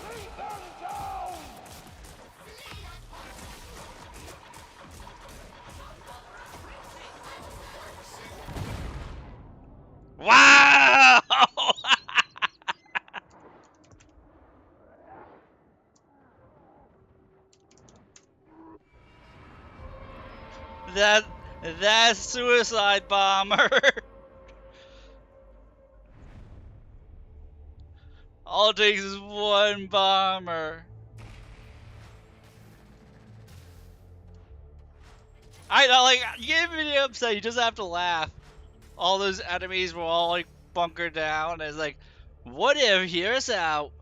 Leave them down! Wow! that that's suicide bomber. All it takes is one bomber. I know, like, you get me upset. You just have to laugh. All those enemies were all like bunkered down. And it's like, what if here's out?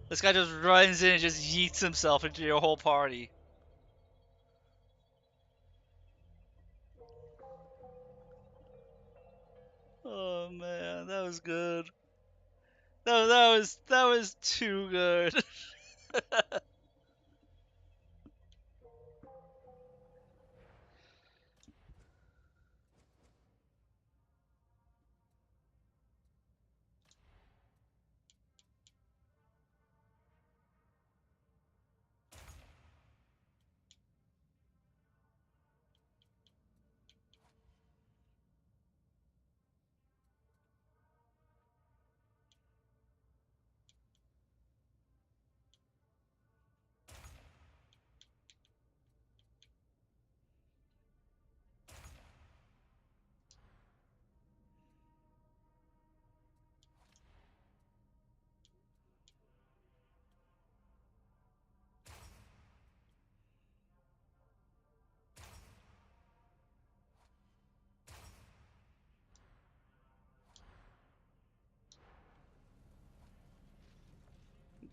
This guy just runs in and just yeets himself into your whole party. Oh man, that was good. That was too good.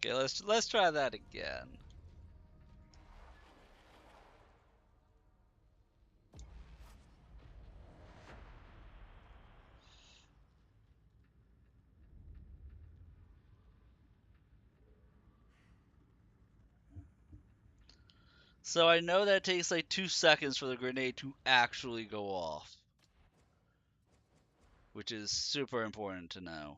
Okay, let's try that again. So I know that it takes like 2 seconds for the grenade to actually go off, which is super important to know.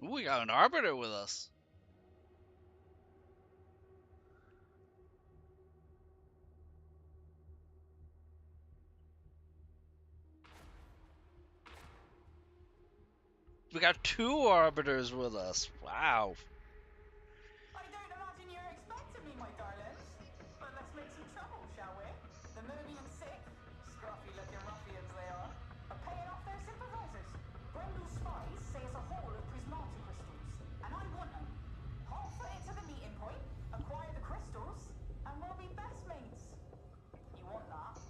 Ooh, we got an arbiter with us. We got 2 arbiters with us. Wow. I don't imagine you're expecting me, my darlings. But let's make some trouble, shall we? The Mobian Sick, scruffy-looking ruffians they are paying off their sympathizers. Brundle's spies say it's a haul of prismata crystals, and I want them. Hot foot it to the meeting point, acquire the crystals, and we'll be best mates. You want that?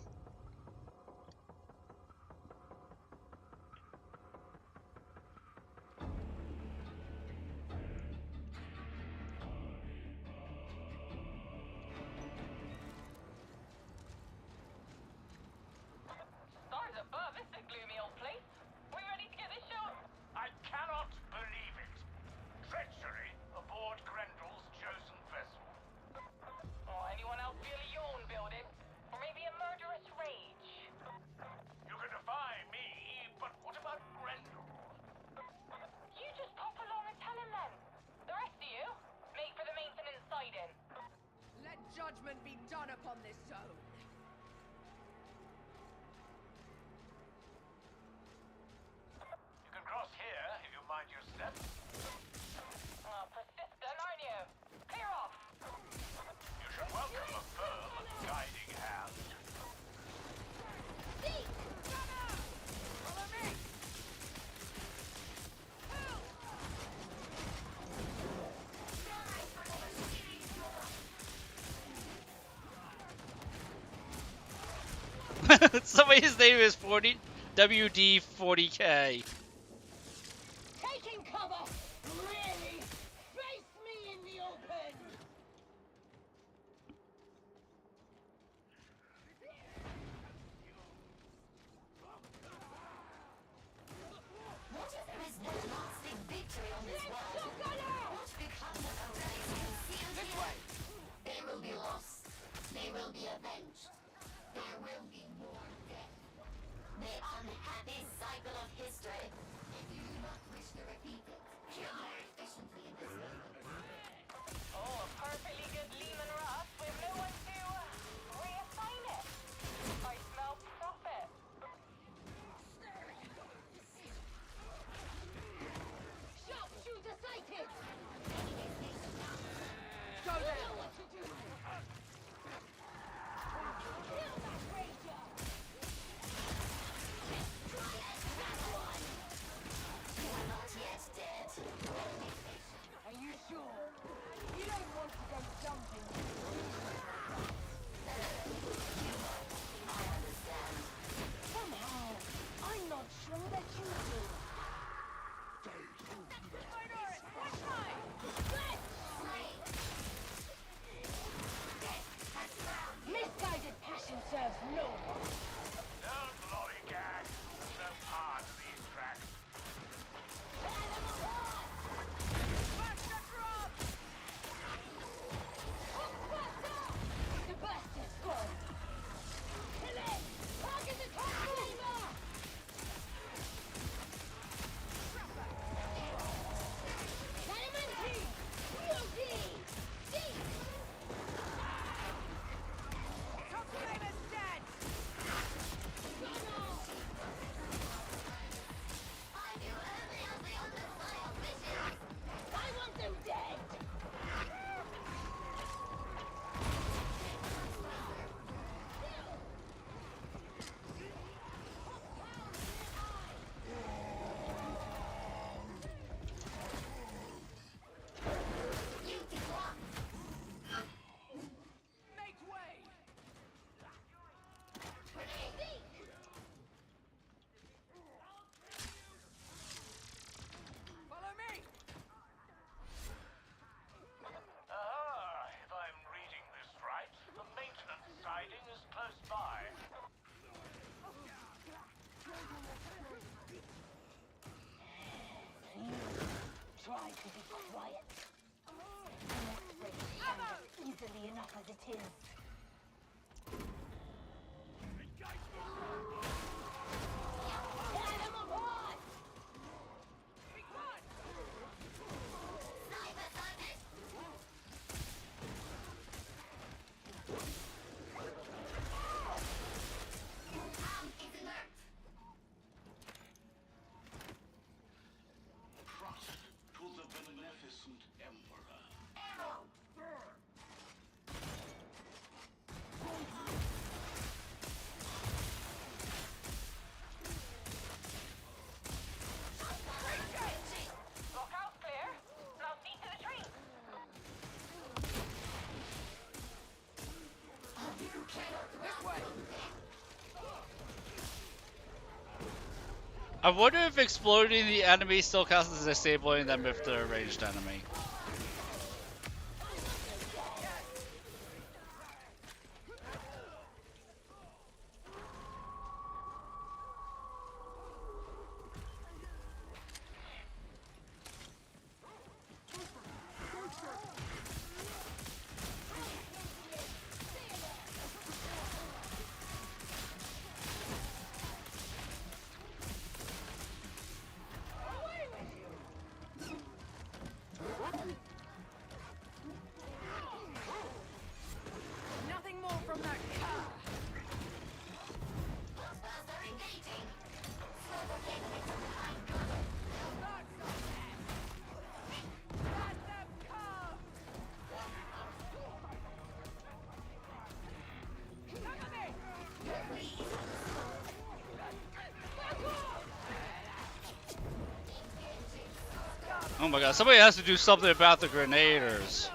Somebody's name is 40 WD 40K. Taking cover! Really? Face me in the open! What if there is no lasting victory on this world? What becomes of the relics concealed here? They will be lost. They will be avenged. There will be more death. The unhappy cycle of history. If you do not wish to repeat it, kill more efficiently in this neighborhood. Oh, a perfectly good Lehman Russ with no one to reassign it. I smell profit. Sharpshooter sighted! Go there! You know what to do! Kill that ranger! You are not yet dead. Are you sure? You don't want to go jumping. I understand. Somehow, I'm not sure that you do. Misguided passion serves no one. Don't lollygag. No part of these tracks. Sebastian's gone. Kill it! Target the top flavor! Calamanti! UD! Deep! Top flavor's dead! Gone off! I do only of the undefiled wishes. I want them dead! Make way! Follow me! If I'm reading this right, the maintenance siding is close by. Try to be quiet. The next break handled easily enough as it is. Get him apart! Trust to the beneficent Emperor. Lookout clear. Now see to the tree. This way! I wonder if exploding the enemy still counts as disabling them if they're a ranged enemy. Nothing more from that car! Oh my god, somebody has to do something about the grenaders.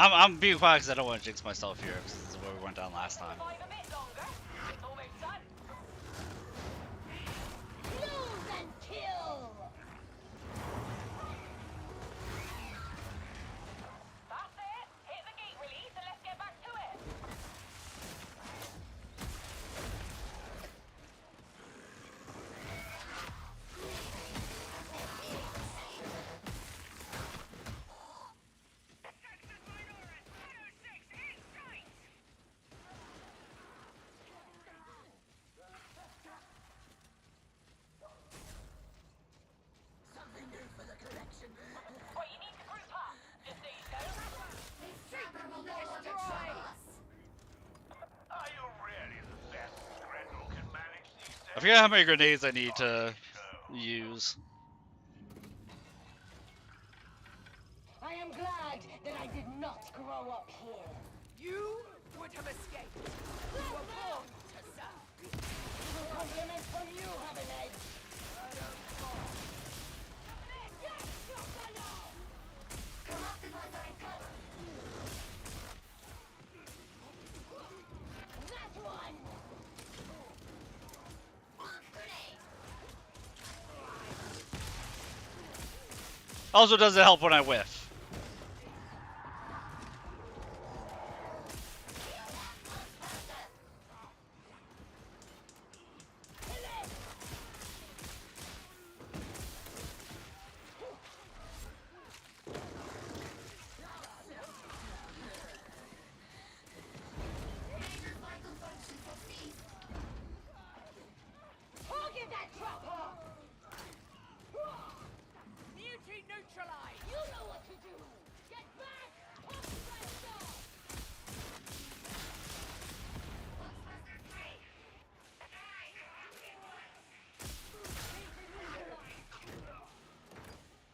I'm being quiet because I don't want to jinx myself here, because this is where we went down last time. Lose and kill! That's it. Hit the gate release and let's get back to it. Something new for the collection. Wait, you need to group up. Just so you know. This trapper will no longer trouble us. Are you really the best Grendel can manage these days? I forget how many grenades I need to use. I am glad that I did not grow up here. You would have escaped. You were born to serve. Compliments from you have an edge. Come up and find cover. That one! Grenade. Also, does it help when I whiff? Vital function for cease. Target that trapper! Mutiny neutralized. You know what to do! Get back!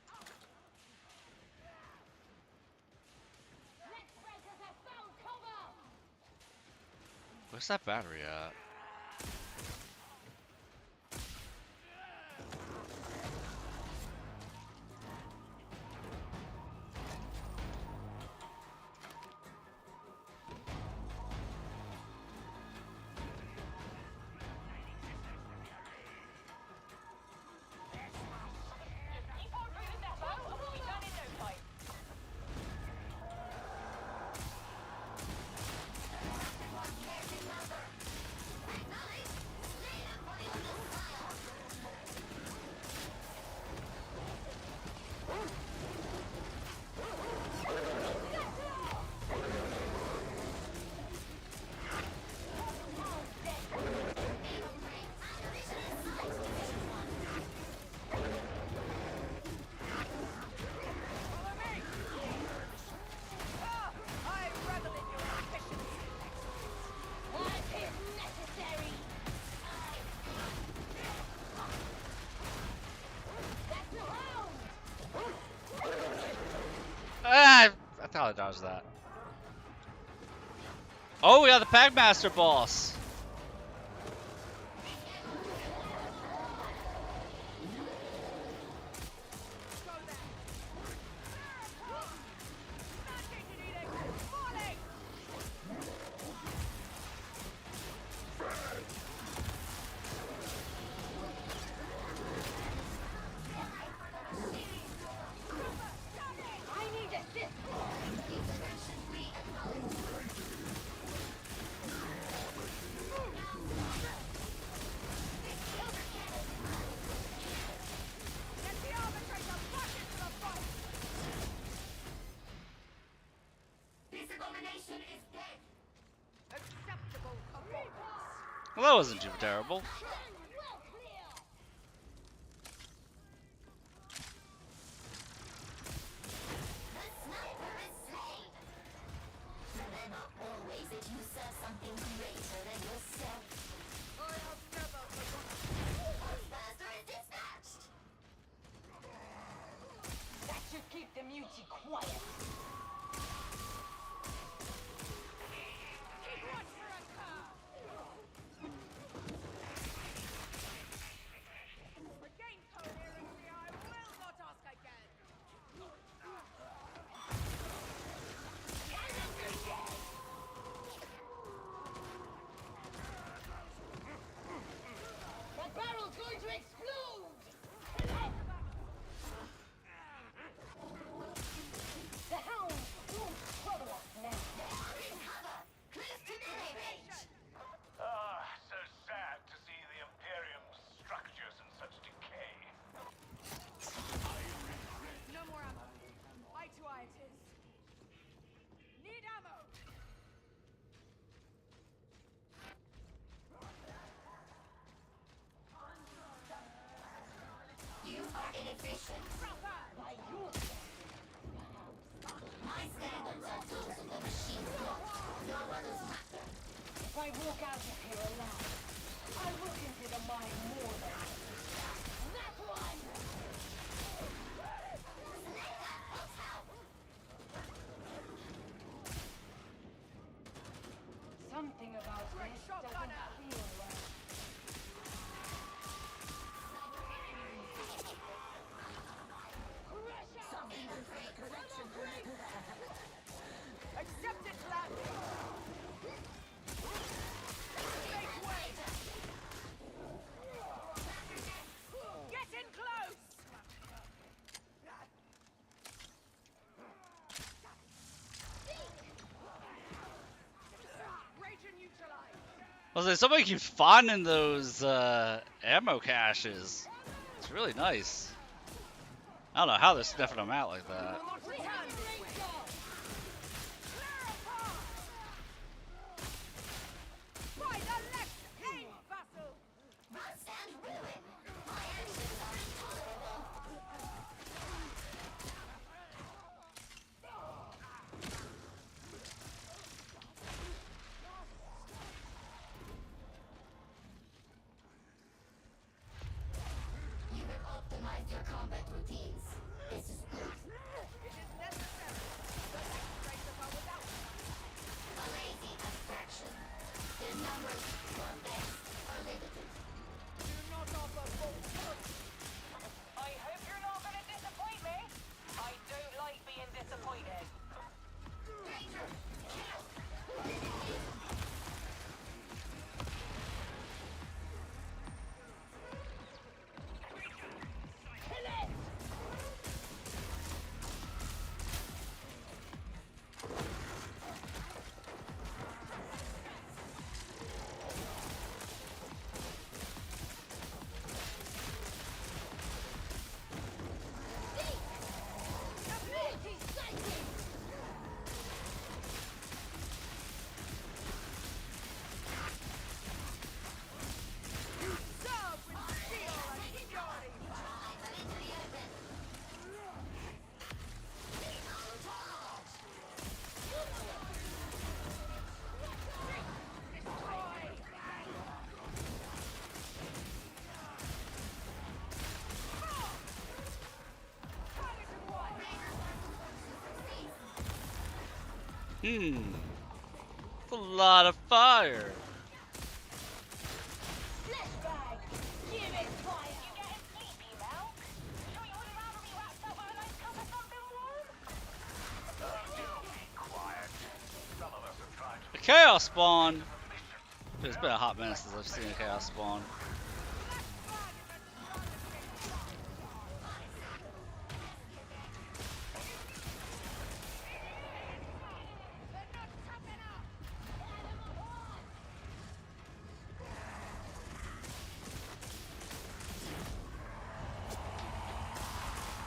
Pop Let's breakers have found cover! Where's that battery at? Keep on through the depot and we'll be done in no time. I revel in your efficiency. That is necessary! That's the hound! Ah, I thought I dodged that. Oh, we got the Packmaster boss. Go there. Mandate edict. Falling. I need assist! Get the arbitrator back into the fight. This abomination is dead. Acceptable performance. Well, that wasn't too terrible. Well clear! The sniper is slain. Remember always that you serve something greater than yourself. I have never forgotten. Faster is dispatched. That should keep the mutie quiet. Keep watch for a curve. Regain coherency. I will not ask again. My standards are those of the machine god. No others matter. If I walk out of here alive, I will consider mine more than that one. Something about this doesn't feel right. Accept it, lad! Make way! Get in close! Raging neutralized! I was like, somebody keeps finding those ammo caches. It's really nice. I don't know how they're sniffing them out like that. By the left, aim, vassal! Rust and ruin. My actions are intolerable. You have optimized your combat routines. This is good. It is necessary. The next race of our without. A lazy abstraction. The numbers for best are limited. Do not offer false hope. I hope you're not going to disappoint me. I don't like being disappointed. Danger! Kill! Serve with steel and fury. It's a lot of fire. Flashbang! Give it fire! You getting sleepy, Mel? Sure you wouldn't rather be wrapped up with a nice cup of something warm? A chaos spawn. It's been a hot minute since I've seen a chaos spawn.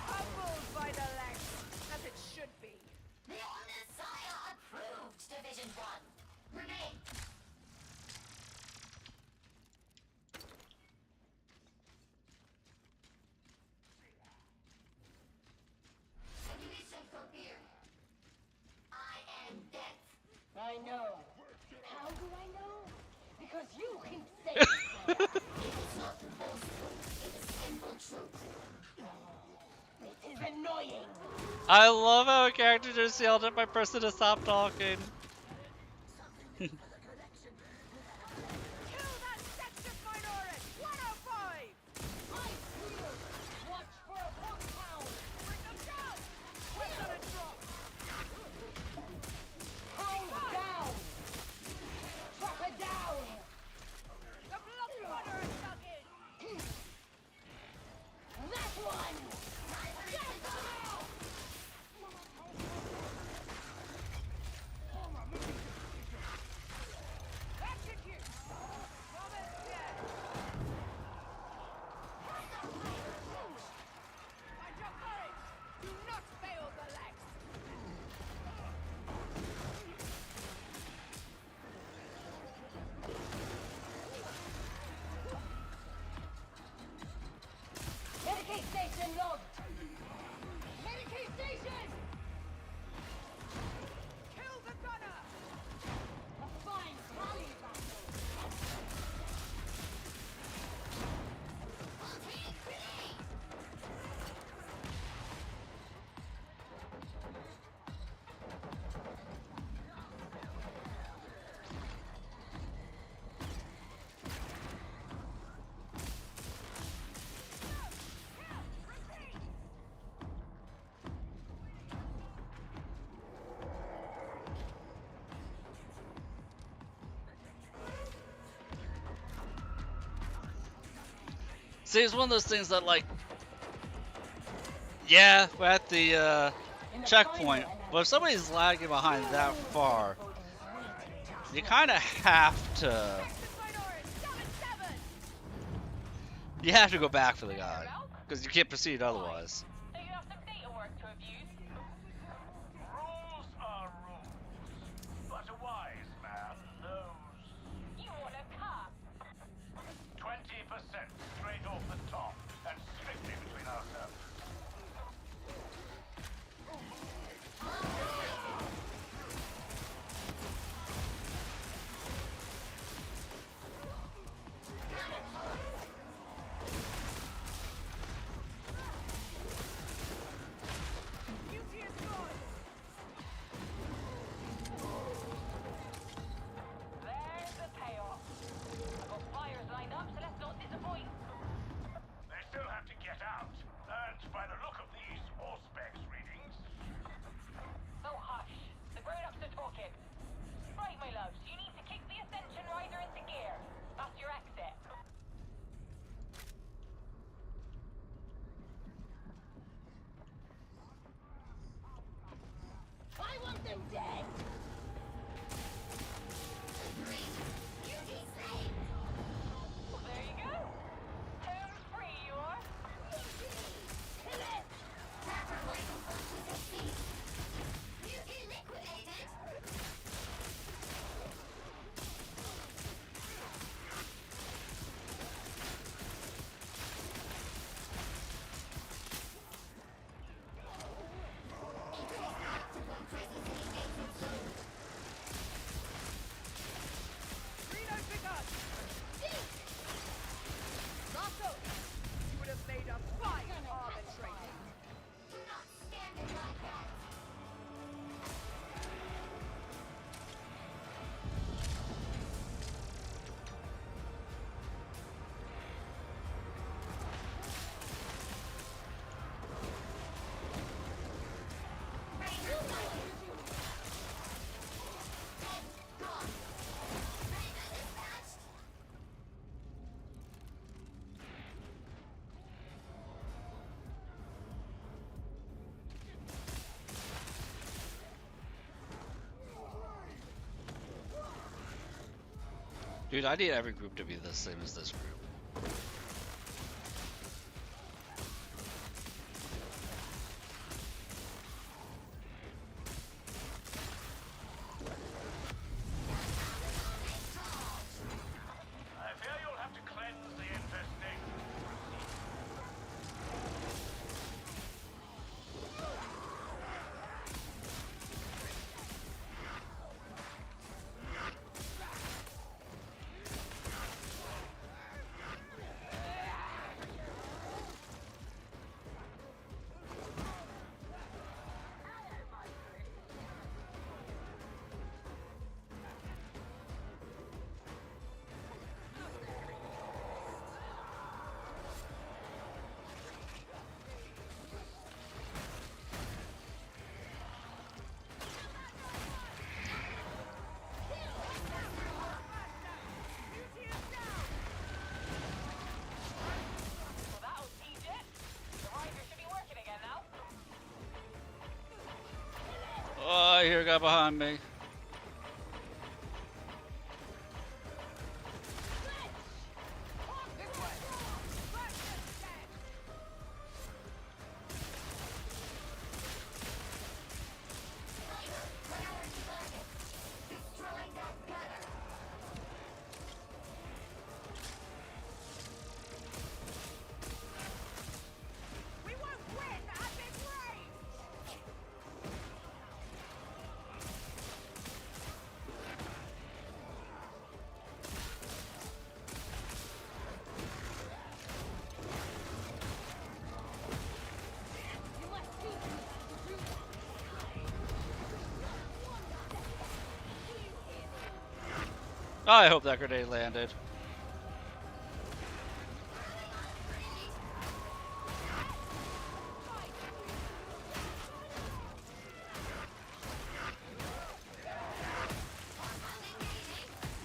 Humbled by the legs, as it should be. The Messiah approved Division 1. Remain. Ammunition for beer. I am death. I know. How do I know? Because you keep saying so. It is not boastful. It is simple truth. It is annoying. I love how a character just yelled at my person to stop talking. Kill that sexist minority! 105! Watch for a punk town. Bring them down! We're gonna drop! Pound down. Drop it down. The blood runner is dug in! That one. See, it's one of those things that, like, yeah, we're at the checkpoint, but if somebody's lagging behind that far, you kind of have to. You have to go back for the guy, because you can't proceed otherwise. So you have some data work to abuse? Rules are rules. But a wise man knows. You want a car? 20% straight off the top, and strictly between ourselves. There's the payoff. I've got flyers lined up, so let's not disappoint. They still have to get out, and by the look of these Auspex readings, So hush. The grown-ups are talking. Right, my loves, you need to kick the Ascension Rider into gear. That's your exit. I want them dead. Well, there you go. Terms free, you are. Kill it. Dude, I need every group to be the same as this group. I fear you'll have to cleanse the infestation. Well, that'll teach it. The rider should be working again now. Oh, I hear a guy behind me. We won't win at this rate! I hope that grenade landed.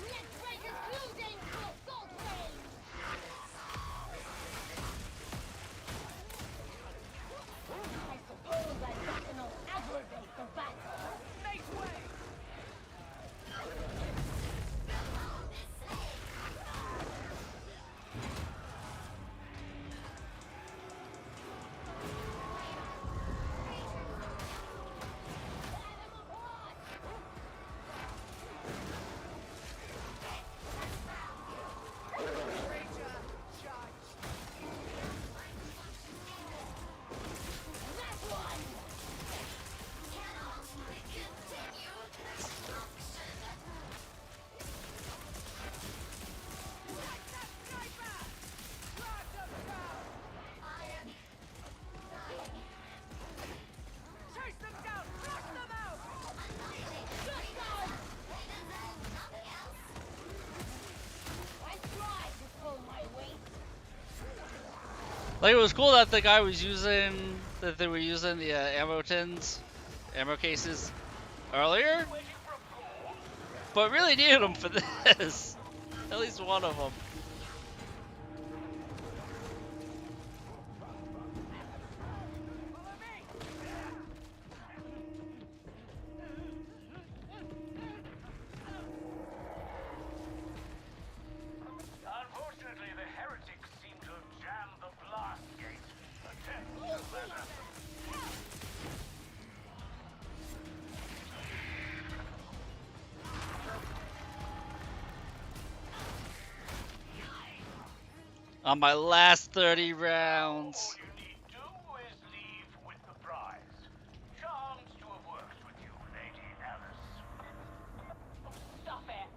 Let's break a closing to assault range. Like, it was cool that the guy was using, that they were using the ammo tins, ammo cases earlier, but really needed them for this. At least one of them. Unfortunately, the heretics seem to have jammed the blast gate. Attempt to ladder. On my last 30 rounds. All you need do is leave with the prize. Charmed to have worked with you, Lady Alice. Stop it.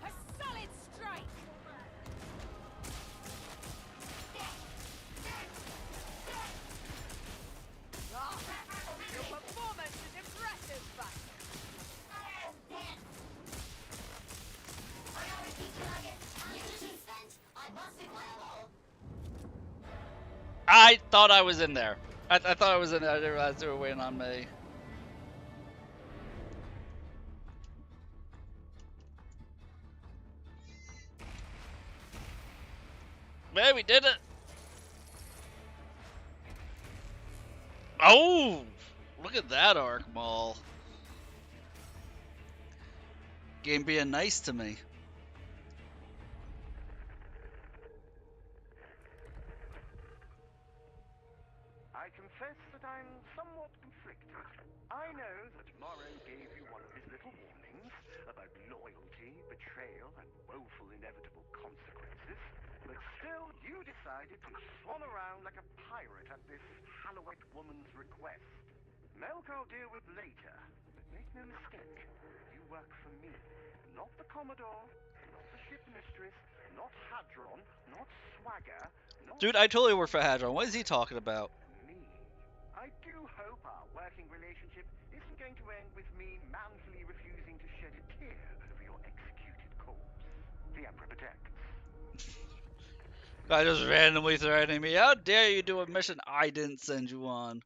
A solid strike! Ah, your performance is impressive, but I thought I was in there. I thought I was in there. I didn't realize they were waiting on me. Man, we did it. Oh, look at that arc mall. Game being nice to me. I confess that I'm somewhat conflicted. I know that Morrow gave you one of his little warnings about loyalty, betrayal, and woeful inevitable consequences, but still you decided to swan around like a pirate at this Halloween woman's request. Melk I'll deal with later, but make no mistake, you work for me. Not the Commodore, not the ship mistress, not Hadron, not Swagger, not Dude, I totally work for Hadron. What is he talking about? me. I do hope our working relationship isn't going to end with me manfully refusing to shed a tear over your executed corpse. The Emperor protects. Guy just randomly threatening me. How dare you do a mission I didn't send you on?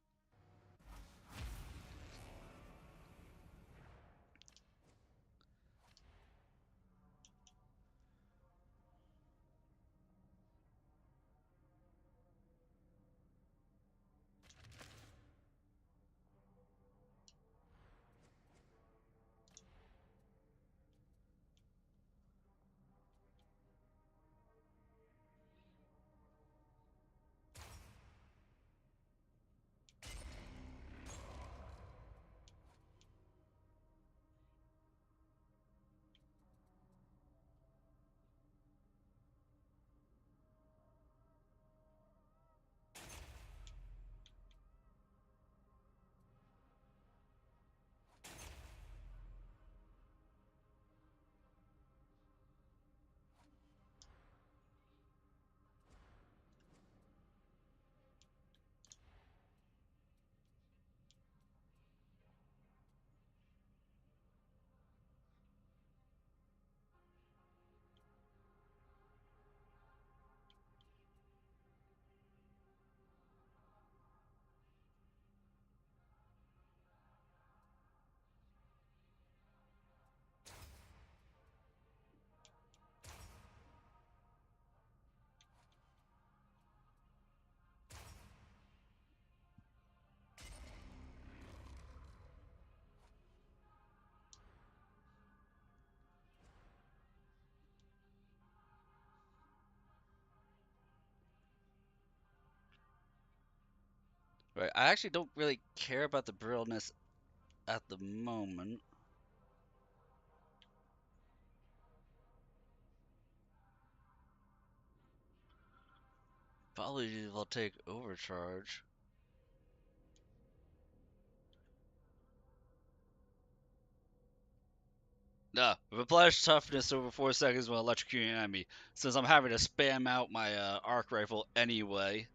Right, I actually don't really care about the brilliance at the moment. Probably will take overcharge. Nah, replenish toughness over 4 seconds while electrocuting an enemy. Since I'm having to spam out my arc rifle anyway,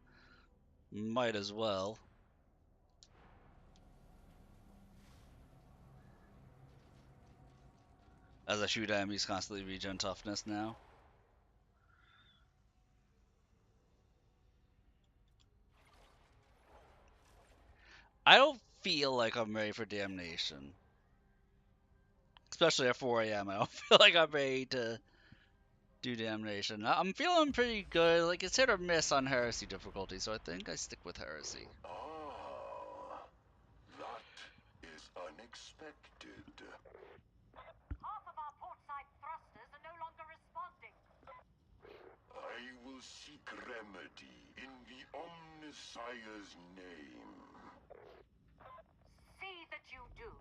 might as well. As I shoot enemies, constantly regen toughness now. I don't feel like I'm ready for damnation. Especially at 4 a.m. I don't feel like I'm ready to do damnation. I'm feeling pretty good. Like, it's hit or miss on heresy difficulty, so I think I stick with heresy. Ah, that is unexpected. Half of our portside thrusters are no longer responding. I will seek remedy in the Omnissiah's name. See that you do.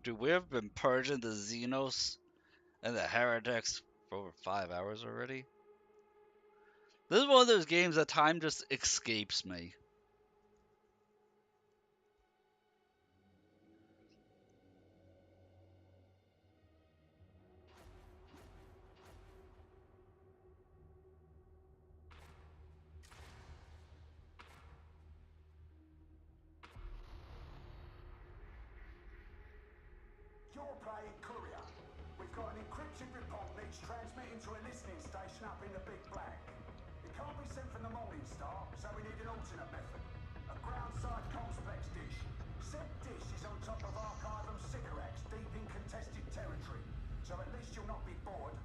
Dude, we have been purging the Xenos and the Heretics for over 5 hours already. This is one of those games that time just escapes me. You're playing courier. We've got an encrypted report leads transmitting to a listening station up in the Big Black. It can't be sent from the Morning Star, so we need an alternate method. A ground-side complex dish. Said dish is on top of archival cigarettes deep in contested territory, so at least you'll not be bored.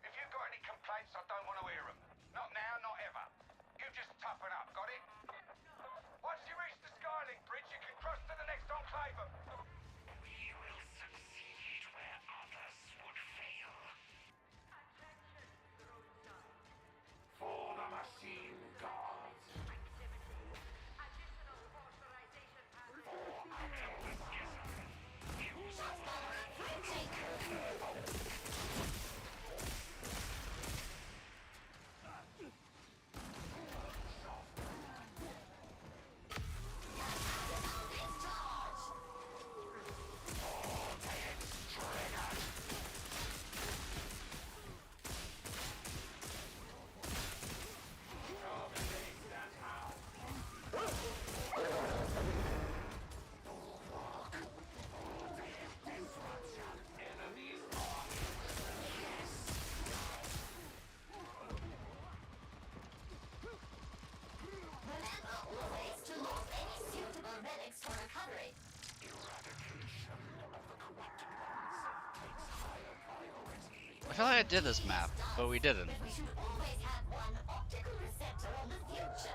If you've got any complaints, I don't want to hear them. Not now, not ever. You just toughen up, got it? Once you reach the Skylink Bridge, you can cross to the next enclave. We will succeed where others would fail. For the machine gods. Remember always to load any suitable relics for recovery. I feel like I did this map, but we didn't. But we should always have one optical receptor on the future.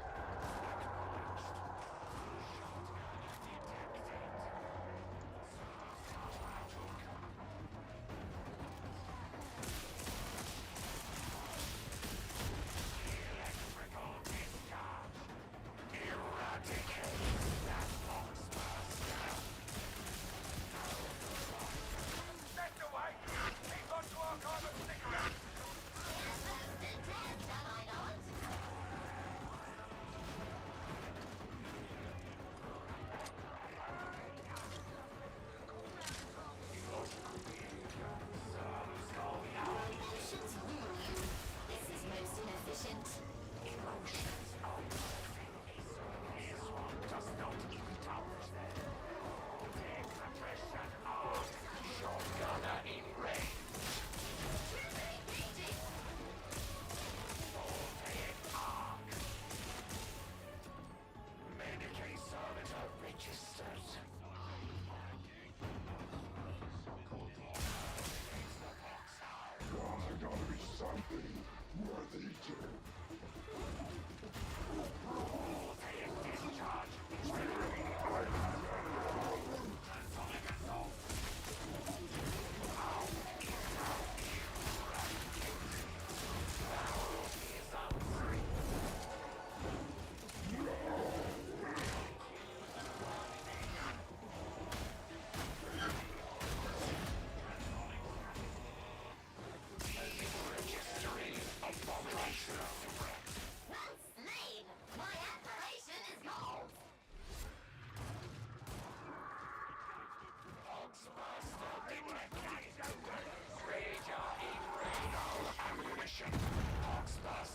That's the way. Keep on to archive of cigarettes. Yes,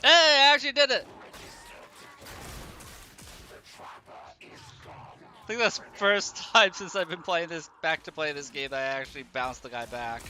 Hey, I actually did it! I think that's the first time since I've been playing this, back to play this game, that I actually bounced the guy back.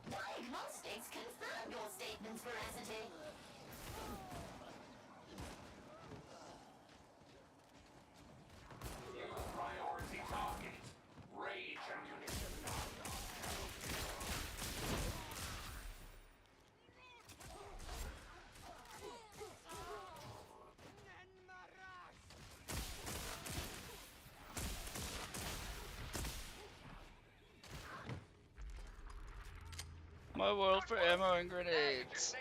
Diagnostics confirm your statement's veracity. Priority target. Rage ammunition. My world for ammo and grenades.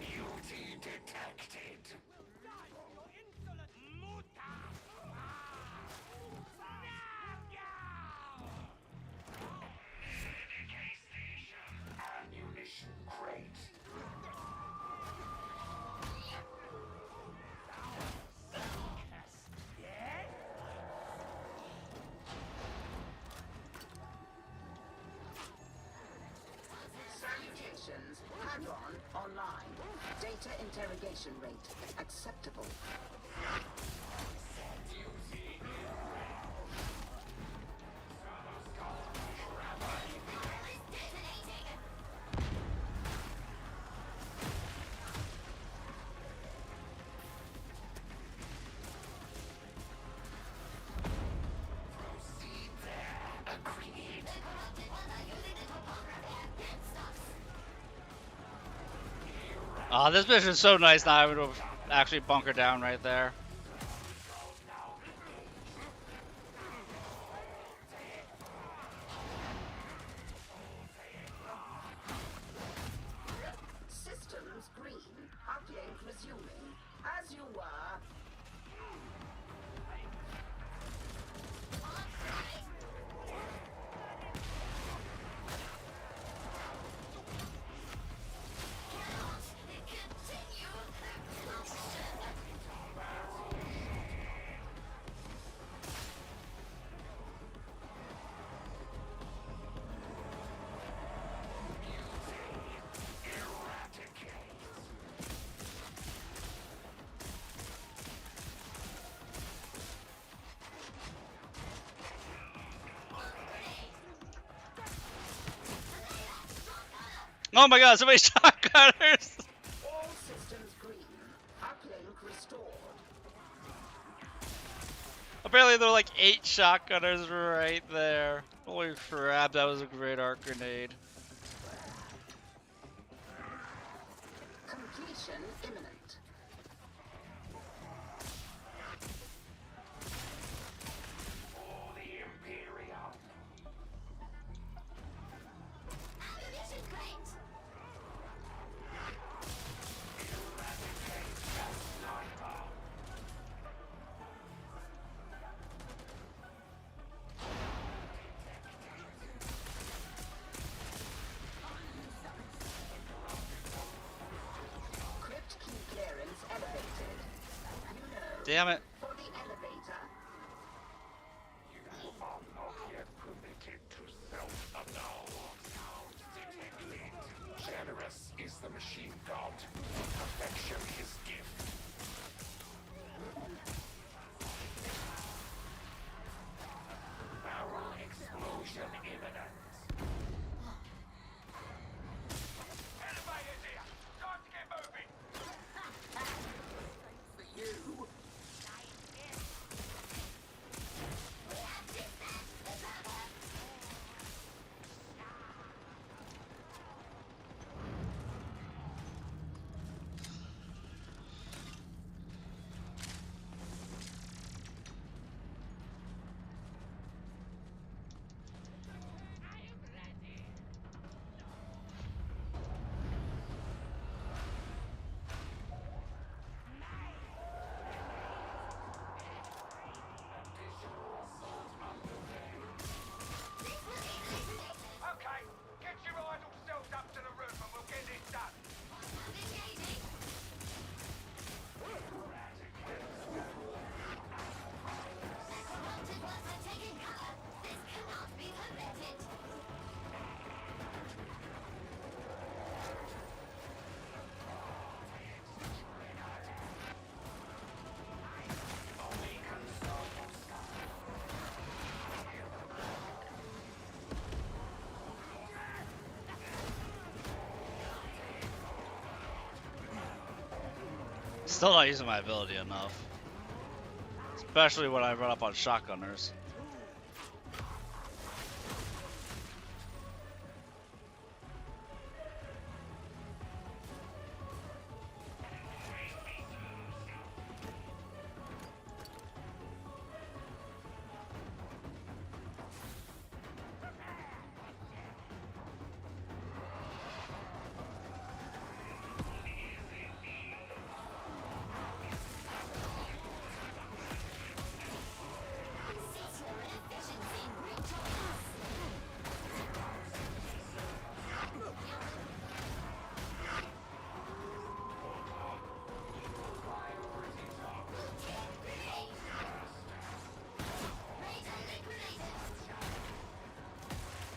Beauty detected. Ammunition crate. Salutations. Hadron online. Data interrogation rate acceptable. Agreed. Oh, this mission's so nice now. I would have actually bunker down right there. Systems green. Uplink resuming. As you were. Continue the Oh my god, so many shotgunners! All systems green. Uplink restored. Apparently there are like 8 shotgunners right there. Holy crap, that was a great arc grenade. Completion imminent. For the Imperium. Ammunition crate. Eradicate the sniper. Crypt key clearance elevated. You know, Damn it. for the elevator. You are not yet permitted to self-annul. Generous is the machine god. Perfection his gift. Barrel explosion imminent. Elevators here. Time to get moving. For you. Okay, get your idle selves up to the roof and we'll get this done. Corrupted ones are taking cover. This cannot be permitted. Still not using my ability enough. Especially when I run up on shotgunners.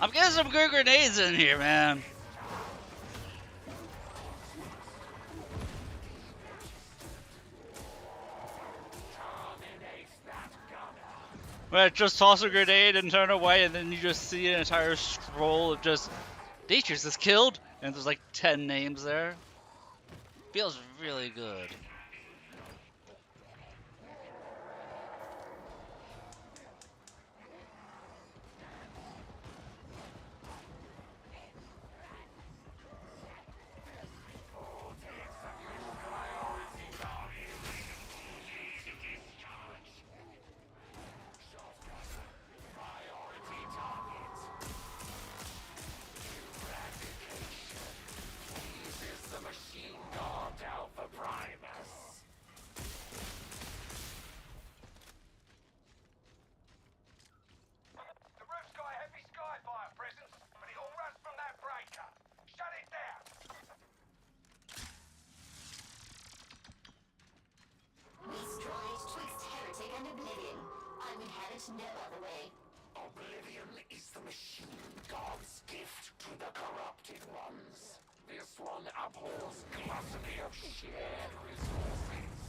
I'm getting some good grenades in here, man. When I just toss a grenade and turn away, and then you just see an entire scroll of just Detrius is killed, and there's like 10 names there. Feels really good. The roof's got a heavy skyfire presence, but it all runs from that breaker. Shut it down. We stride twixt heretic and oblivion. I would have it no other way. Oblivion is the machine god's gift to the corrupted ones. This one abhors gluttony of shared resources.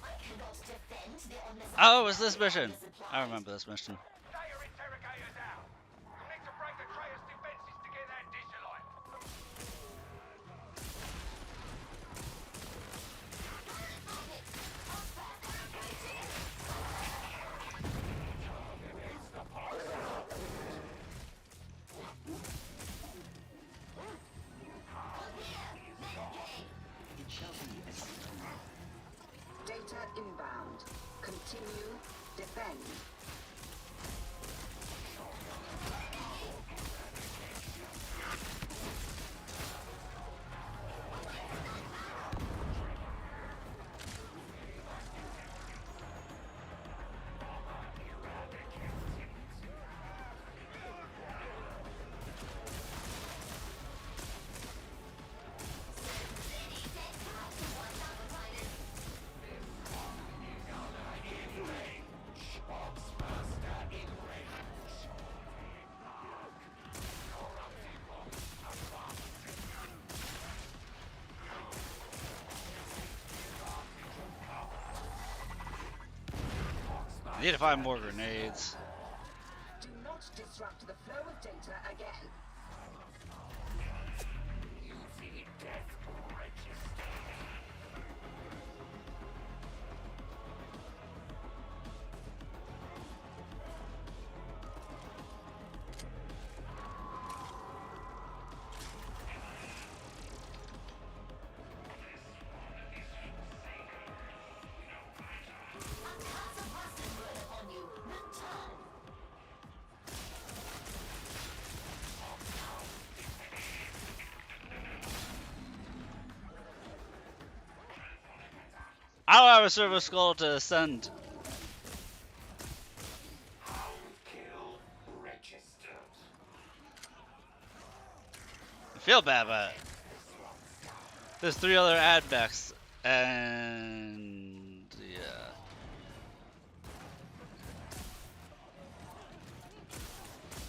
I cannot defend the omniscient. Oh, it was this mission. I remember this mission. Data interrogators out. You'll need to break the traitor's defenses to get that dish alight. data inbound. Continue. Defend. I need to find more grenades. Do not disrupt the flow of data again. I don't have a servo skull to ascend. I feel bad about it. There's 3 other admechs, and yeah.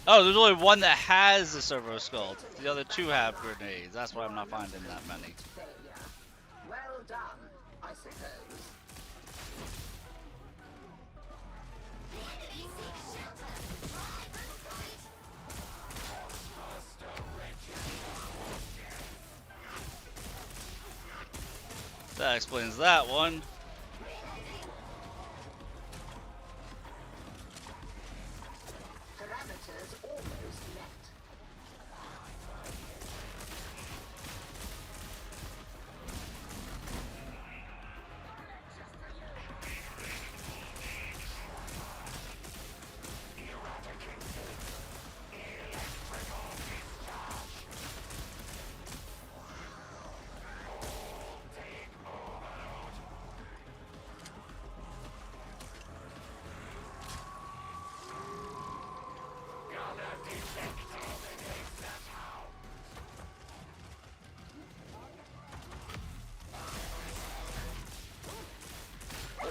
Oh, there's only one that has a servo skull. The other 2 have grenades. That's why I'm not finding that many. Well done, I suppose. That explains that one. Parameters almost met.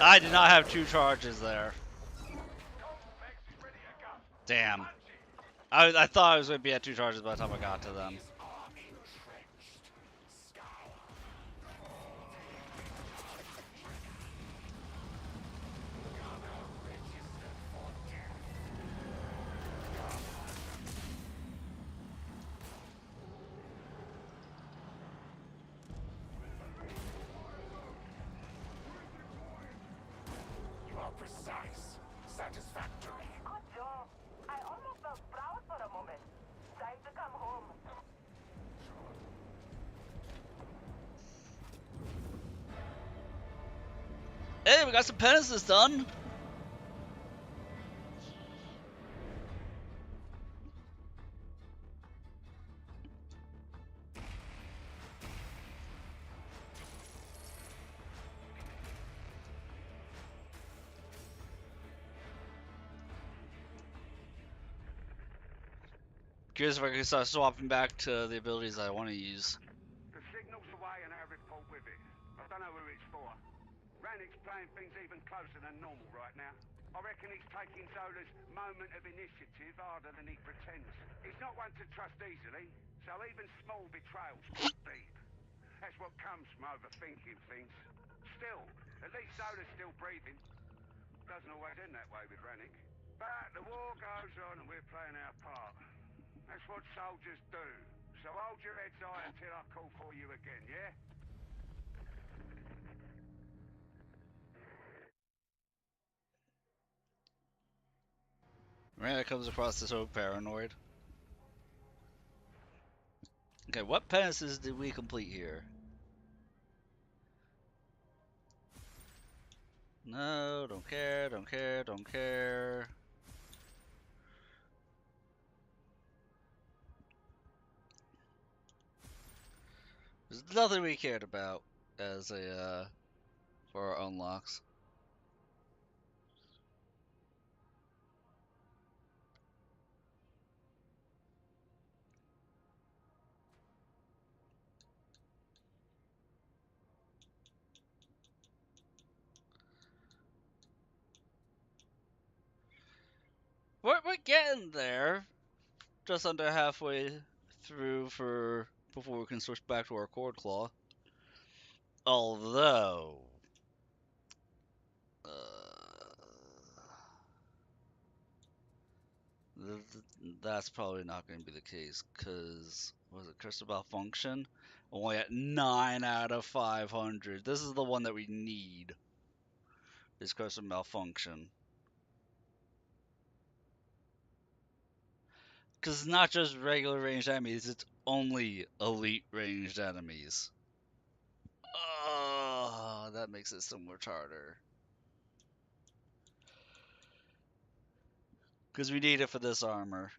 I did not have 2 charges there. Damn. I thought I was going to be at 2 charges by the time I got to them. You are precise, satisfactory. Good job. I almost felt proud for a moment. Time to come home. Hey, we got some penances done. Curious if I can start swapping back to the abilities I want to use. The signal's away and our report with it. I don't know who it's for. Rannick's playing things even closer than normal right now. I reckon he's taking Zola's moment of initiative harder than he pretends. He's not one to trust easily, so even small betrayals cut deep. That's what comes from overthinking things. Still, at least Zola's still breathing. Doesn't always end that way with Rannick. But the war goes on and we're playing our part. That's what soldiers do. So hold your heads high until I call for you again, yeah? Miranda comes across as so paranoid. Okay, what penances did we complete here? No, don't care, don't care, don't care. There's nothing we cared about as a for our unlocks. We're getting there. Just under halfway through for before we can switch back to our cord claw. Although, that's probably not going to be the case because was it crystal malfunction? Only at 9 out of 500. This is the one that we need. Is crystal malfunction. Because it's not just regular ranged enemies, it's only elite ranged enemies. Oh, that makes it so much harder. Because we need it for this armor.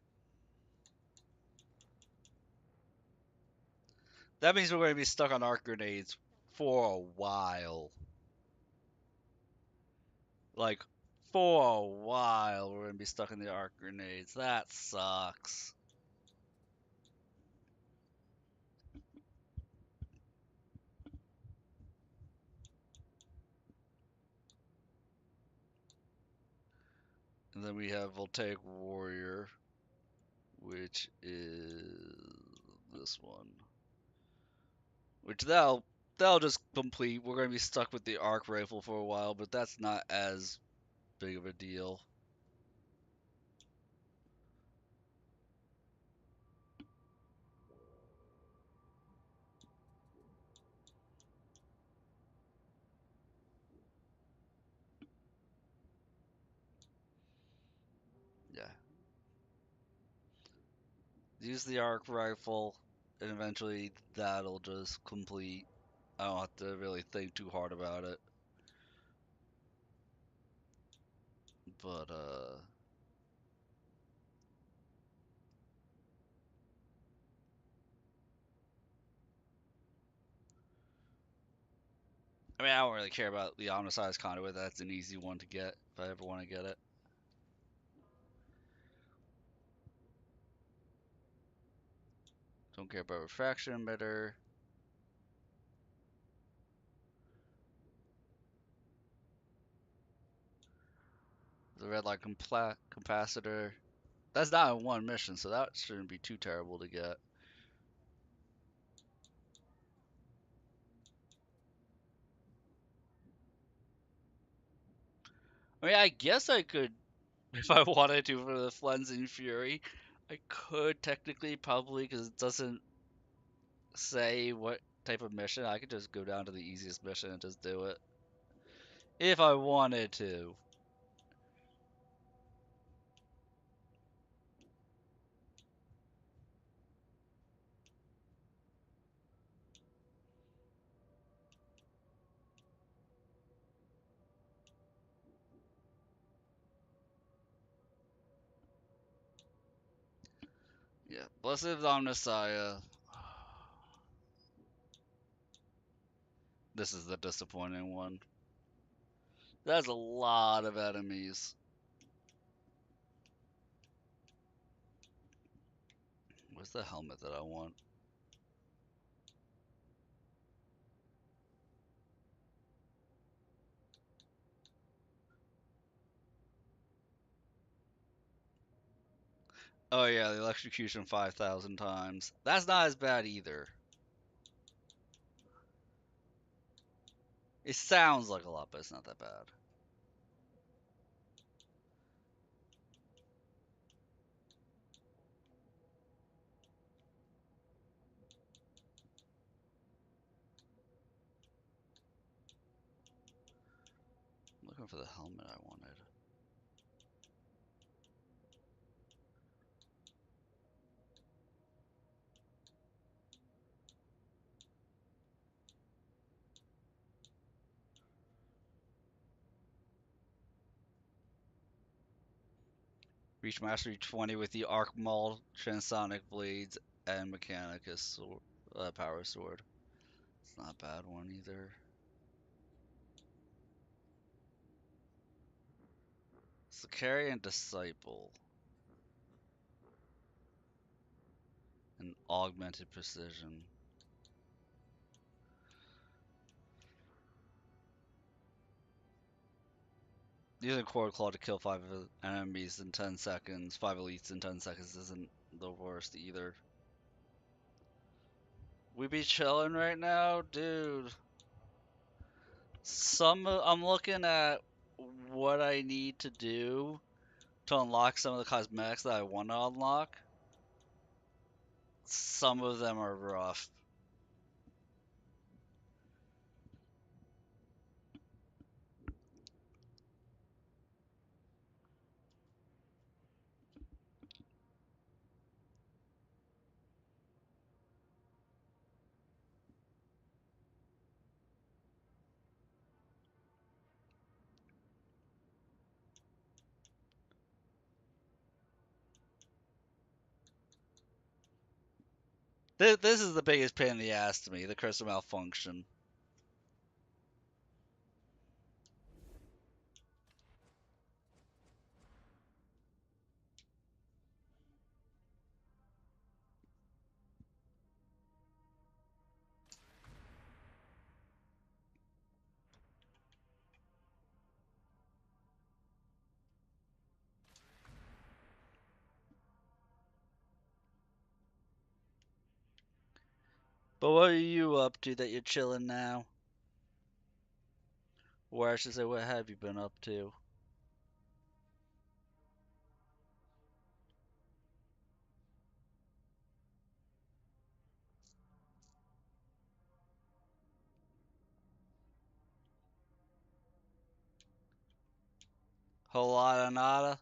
That means we're going to be stuck on arc grenades for a while. Like, for a while we're going to be stuck in the arc grenades. That sucks. And then we have Voltaic Warrior, which is this one. Which that'll just complete. We're going to be stuck with the arc rifle for a while, but that's not as big of a deal. Yeah. Use the arc rifle, and eventually that'll just complete. I don't have to really think too hard about it. But, I mean, I don't really care about the Omniscience Conduit. That's an easy one to get if I ever want to get it. Don't care about Refraction Emitter. The red light capacitor. That's not in one mission, so that shouldn't be too terrible to get. I mean, I guess I could, if I wanted to, for the Flensing Fury. I could technically, probably, because it doesn't say what type of mission. I could just go down to the easiest mission and just do it. If I wanted to. Yeah, Blessed Omnissiah. This is the disappointing one. That's a lot of enemies. Where's the helmet that I want? Oh yeah, the electrocution 5,000 times. That's not as bad either. It sounds like a lot, but it's not that bad. I'm looking for the helmet I wanted. Reach mastery 20 with the Arc Maul, Transonic Blades, and Mechanicus sword, Power Sword. It's not a bad one either. Sicarian Disciple. And Augmented Precision. Using Cord Claw to kill 5 enemies in 10 seconds, 5 elites in 10 seconds isn't the worst either. We be chilling right now, dude. I'm looking at what I need to do to unlock some of the cosmetics that I want to unlock. Some of them are rough. This is the biggest pain in the ass to me, the Crystal Malfunction. But what are you up to that you're chilling now? Or I should say, what have you been up to? Whole lot of nada?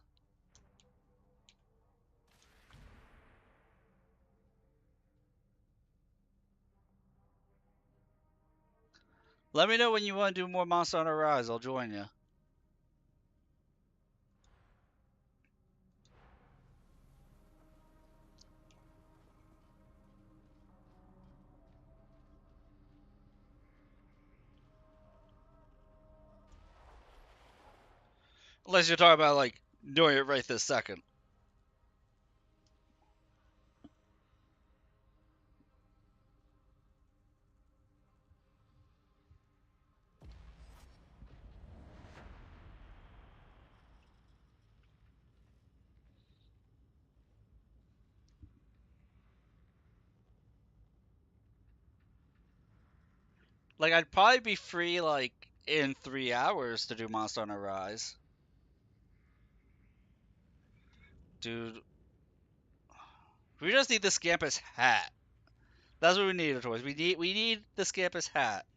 Let me know when you want to do more Monster Hunter Rise. I'll join you. Unless you're talking about, like, doing it right this second. Like, I'd probably be free, like, in 3 hours to do Monster Hunter Rise. Dude. We just need the Scampus hat. That's what we need, toys. We need the Scampus hat.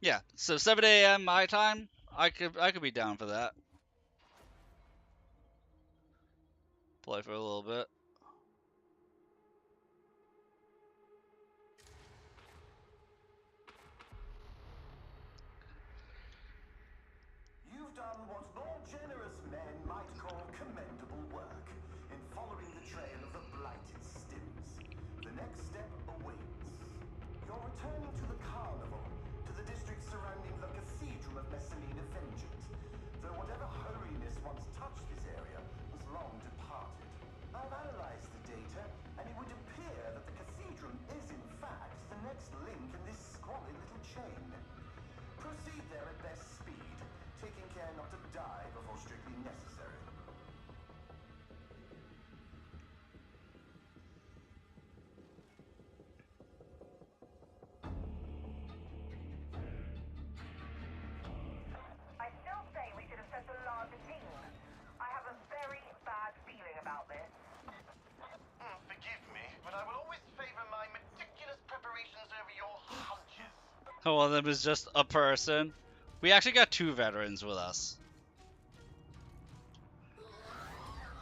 Yeah, so 7 a.m. my time, I could be down for that. Play for a little bit. You've done what more generous men might call commendable work in following the trail of the blighted stims. The next step awaits. You're returning to the carnival, to the district surrounding the Cathedral of Messalina Vengeance, though whatever holiness once touched this area was long departed. I've analyzed the data, and it would appear that the cathedral is in fact the next link in this squalid little chain. Proceed there at best speed, taking care not to die before strictly necessary. I still say we should have sent a larger team. I have a very bad feeling about this. Forgive me, but I will always favor my meticulous preparations over your hunches. One of them is just a person. We actually got 2 veterans with us.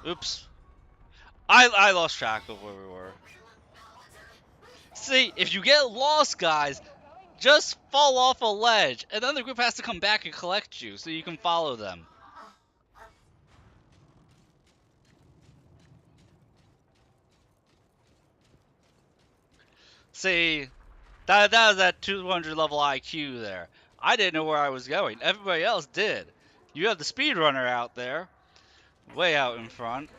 Oops. I lost track of where we were. See, if you get lost, guys, just fall off a ledge, and then the group has to come back and collect you so you can follow them. See, that was that 200 level IQ there. I didn't know where I was going. Everybody else did. You have the speedrunner out there, way out in front.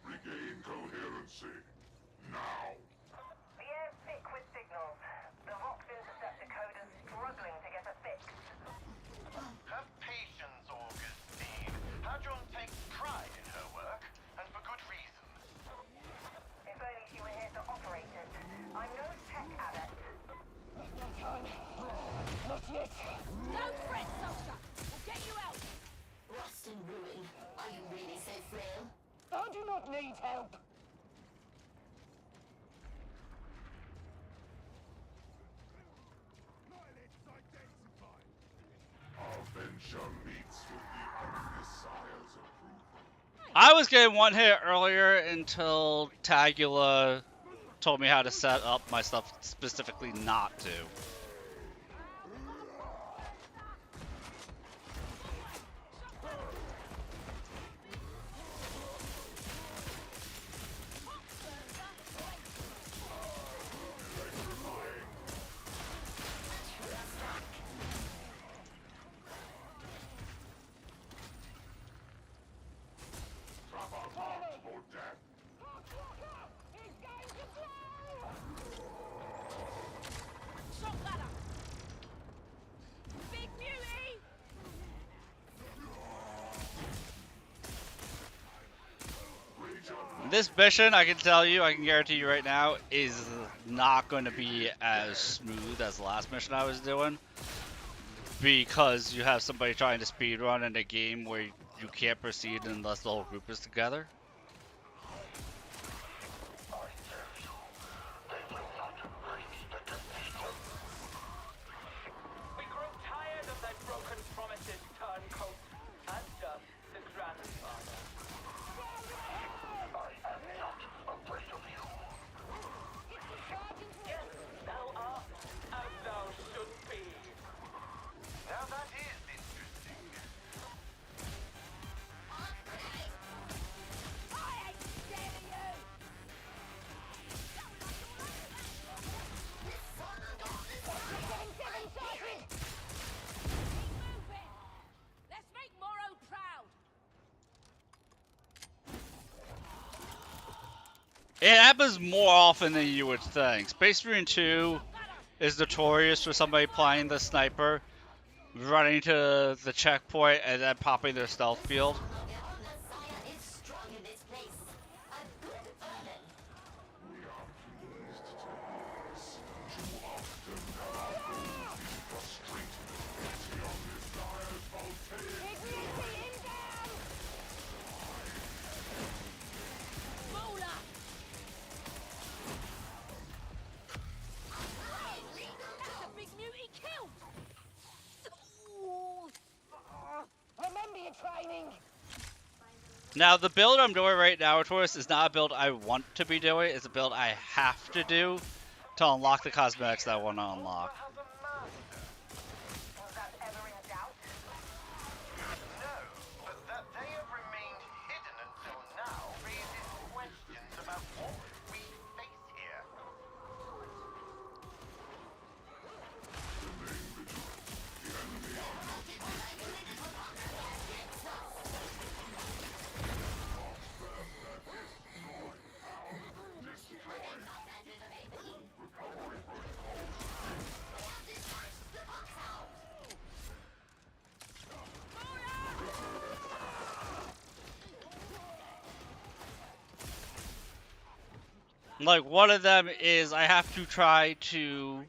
Regain coherency. Now. The air's thick with signals. The Vox interceptor code is struggling to get a fix. Have patience, Augustine. Hadron takes pride in her work, and for good reason. If only she were here to operate it. I'm no tech adept. Not yet. Don't fret, soldier. We'll get you out. Rust and ruin. Are you really so frail? I do not need help. Our venture meets with the Omnissiah's approval. I was getting one hit earlier until Tagula told me how to set up my stuff specifically not to. For death. Shock ladder. Big beauty. This mission, I can tell you, I can guarantee you right now, is not going to be as smooth as the last mission I was doing. Because you have somebody trying to speedrun in a game where you can't proceed unless the whole group is together. We grow tired of thy broken promises, turncoat, and thus the grandfather. Yes, thou art as thou should be. Now that is interesting. I ain't scared of you. Let's make Morrow proud. It happens more often than you would think. Space Marine 2 is notorious for somebody playing the sniper, running to the checkpoint, and then popping their stealth field. The Omnissiah is strong in this place. A good omen. We are pleased to hear this. Too often have our goals been frustrated with the Omnissiah's voltage. Mola. That's a big mutie killed. Ooh. Remember your training. Now, the build I'm doing right now, Taurus, is not a build I want to be doing. It's a build I have to do to unlock the cosmetics that I want to unlock. Has a master. Was that ever in doubt? No, but that they have remained hidden until now raises questions about what we face here. Like, one of them is I have to try to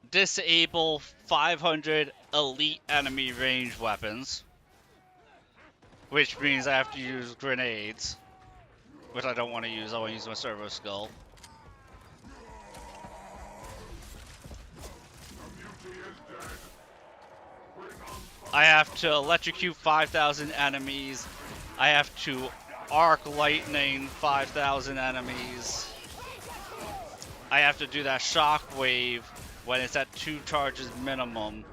disable 500 elite enemy range weapons, which means I have to use grenades, which I don't want to use. I want to use my servo skull. I have to electrocute 5,000 enemies. I have to arc lightning 5,000 enemies. I have to do that shockwave when it's at 2 charges minimum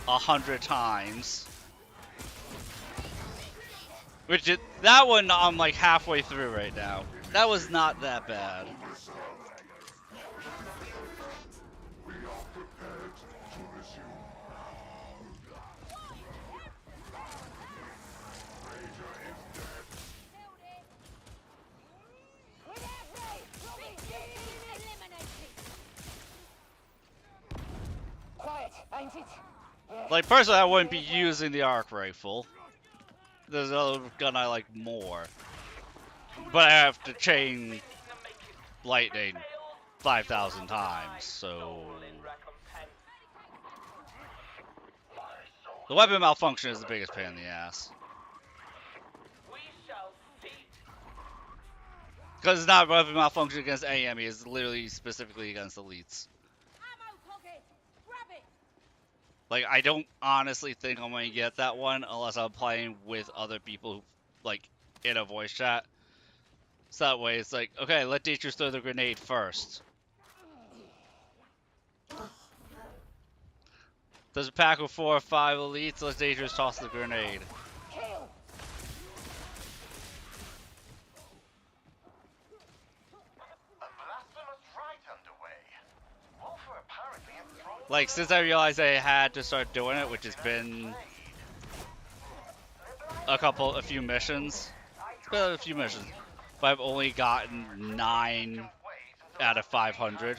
100 times. Which is, that one I'm like halfway through right now. That was not that bad. We are prepared to resume. Ranger is dead. Quiet, ain't it? Like, personally, I wouldn't be using the arc rifle. There's another gun I like more. But I have to chain lightning 5,000 times, so... The weapon malfunction is the biggest pain in the ass. Because it's not weapon malfunction against any enemy, it's literally specifically against elites. Like, I don't honestly think I'm going to get that one unless I'm playing with other people, who, like, in a voice chat. So that way it's like, okay, let Deatrius throw the grenade first. There's a pack of 4 or 5 elites, let Deatrius toss the grenade. Like, since I realized I had to start doing it, which has been a few missions. It's been a few missions. But I've only gotten 9 out of 500.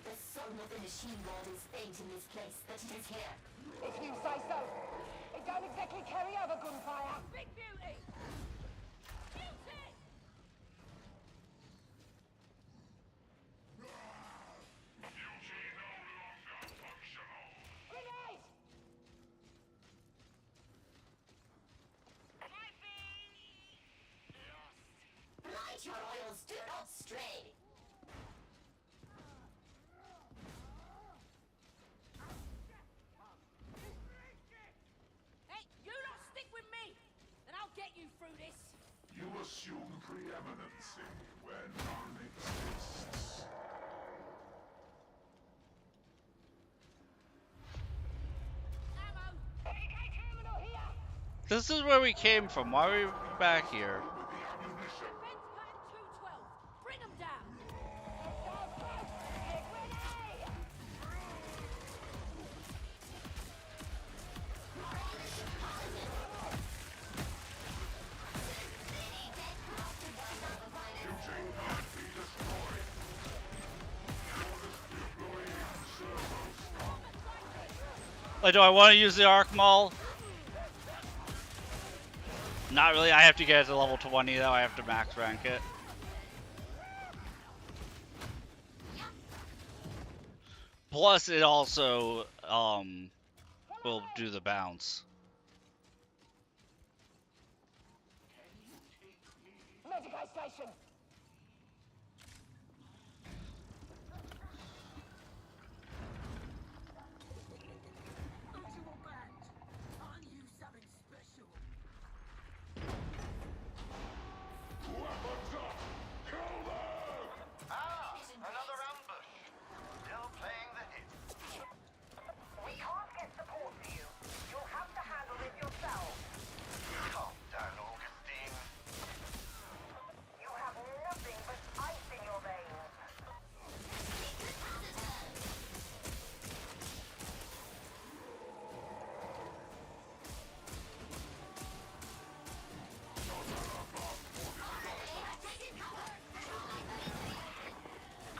The soul of the machine god is faint in this place, but it is here. If you say so. It don't exactly carry over gunfire. Big beauty! Light your oils, do not stray. Hey, you lot stick with me, and I'll get you through this. You assume preeminency where none exists. This is where we came from. Why are we back here? Bring them down. Like, do I want to use the arc maul? Not really. I have to get it to level 20 though. I have to max rank it. Plus, it also will do the bounce. Medical station! Another ambush. Still playing the hit. We can't get support for you. You'll have to handle it yourself. Calm down, Augustine. You have nothing but ice in your veins.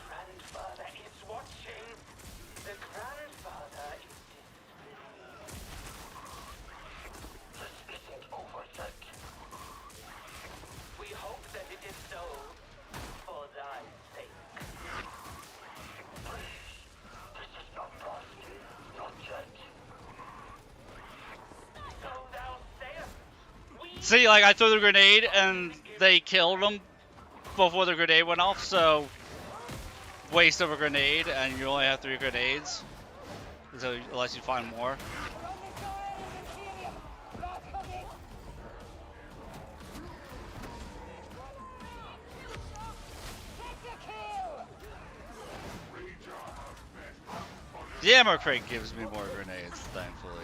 Grandfather is watching. The grandfather is... This isn't over yet. We hope that it is so for thy sake. This is not past. Not yet. So thou sayest, See, like, I threw the grenade and they killed him before the grenade went off, so waste of a grenade, and you only have 3 grenades, so unless you find more. The ammo crate gives me more grenades, thankfully.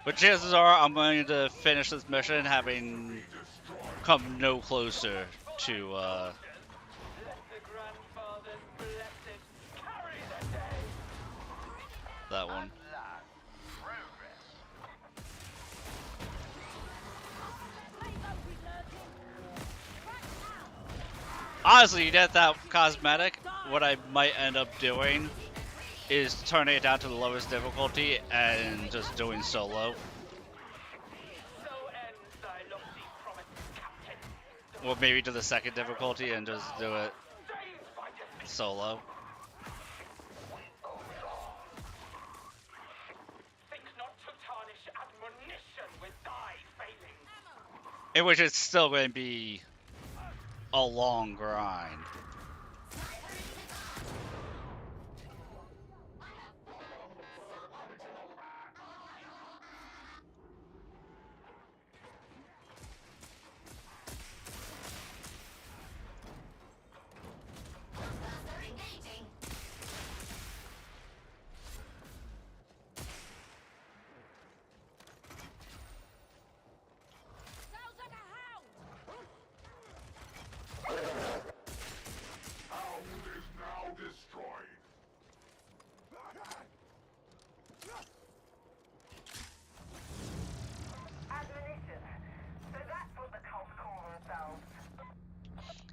But chances are I'm going to finish this mission having come no closer to that one. Honestly, you get that cosmetic, what I might end up doing is turning it down to the lowest difficulty and just doing solo. Or maybe to the second difficulty and just do it solo. In which it's still going to be a long grind.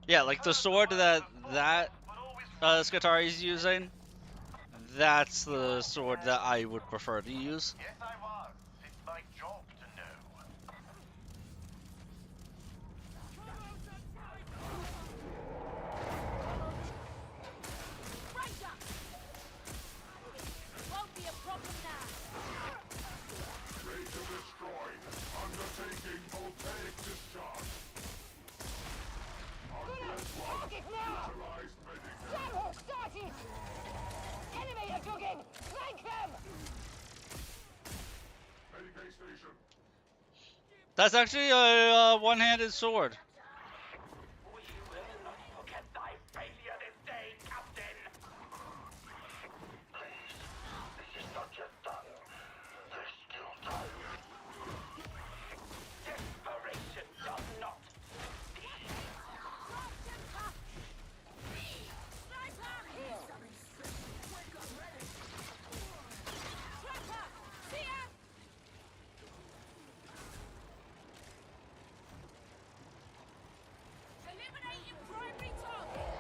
Yeah, like the sword that Skatari's using, that's the sword that I would prefer to use. Yes, I was. It's my job to know. Won't be a problem now. Traitor destroyed. Undertaking voltaic discharge. Target now! Neutralized medic. Samhawk started! Enemy are jogging! Flank them! Medicaid station. That's actually a one-handed sword. We will not forget thy failure this day, Captain. Please, this is not yet done. There's still time. Desperation does not. Eliminating primary target.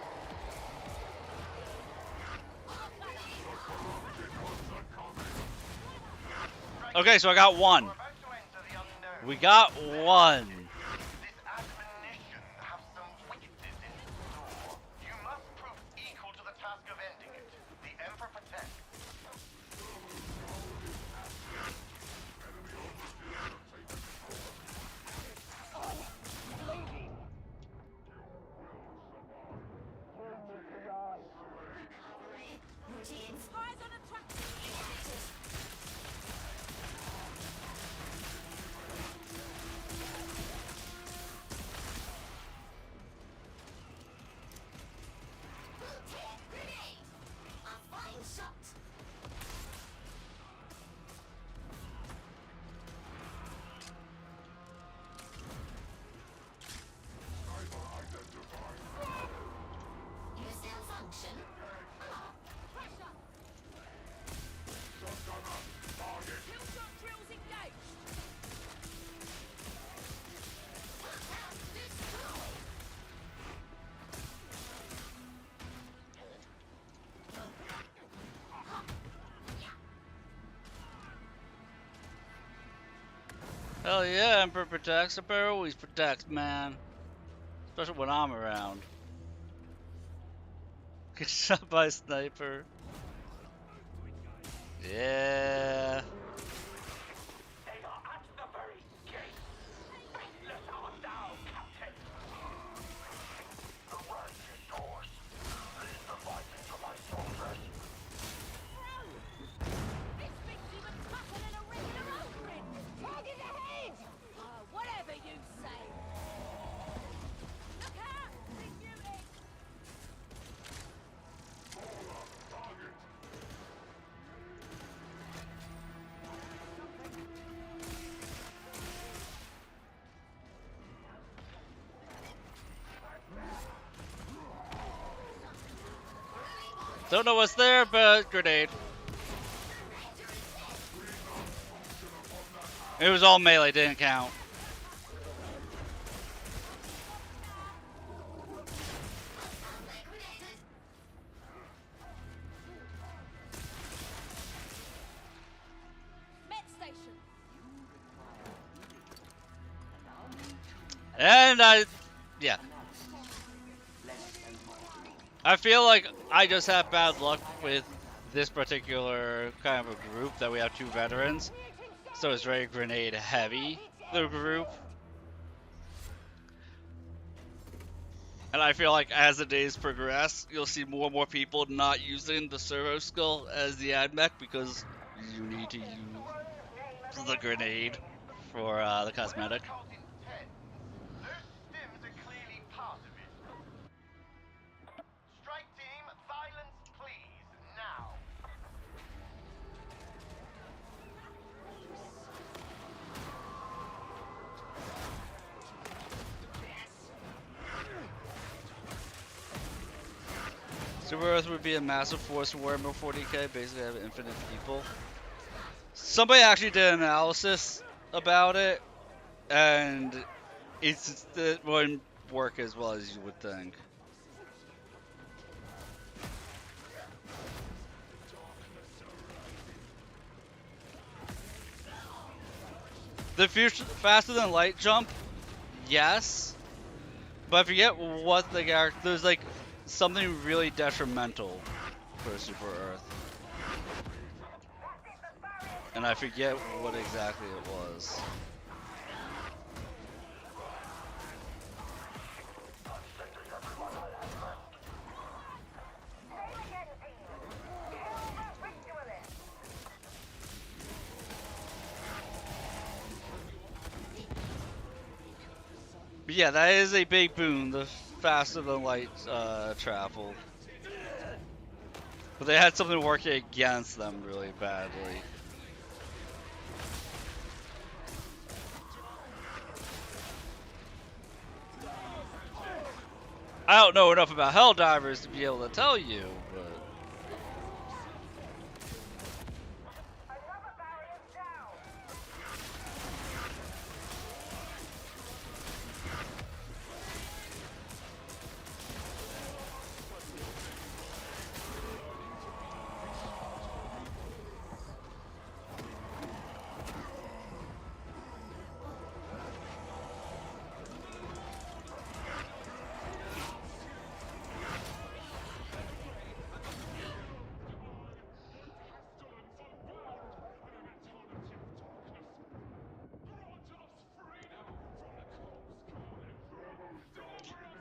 Okay, so I got one. We're about to enter the unknown. We got one. This admonition has some weaknesses in store. You must prove equal to the task of ending it. The Emperor protects. Eyes on a track. Grenade! A fine shot! You still function? Killshot drills engaged. Hell yeah, Emperor protects. Emperor always protects, man. Especially when I'm around. Get shot by a sniper. Yeah. They are at the very gate. Faithless art thou, Captain. The right is yours. Lead the fight into my soldiers. This thing's even tougher than a regular oak. Target ahead! Whatever you say. Don't know what's there, but grenade. It was all melee, didn't count. Med station. And yeah. I feel like I just have bad luck with this particular kind of a group that we have 2 veterans. So it's very grenade heavy, the group. And I feel like as the days progress, you'll see more and more people not using the servo skill as the ad mech because you need to use the grenade for the cosmetic. Those stims are clearly part of it. Strike team, silence please, now. Super Earth would be a massive force for Warhammer 40k, basically have infinite people. Somebody actually did an analysis about it, and it wouldn't work as well as you would think. The future faster than light jump, yes, but I forget what the character. There's like something really detrimental for Super Earth, and I forget what exactly it was. But yeah, that is a big boon, the faster than light travel. But they had something working against them really badly. I don't know enough about Helldivers to be able to tell you, but...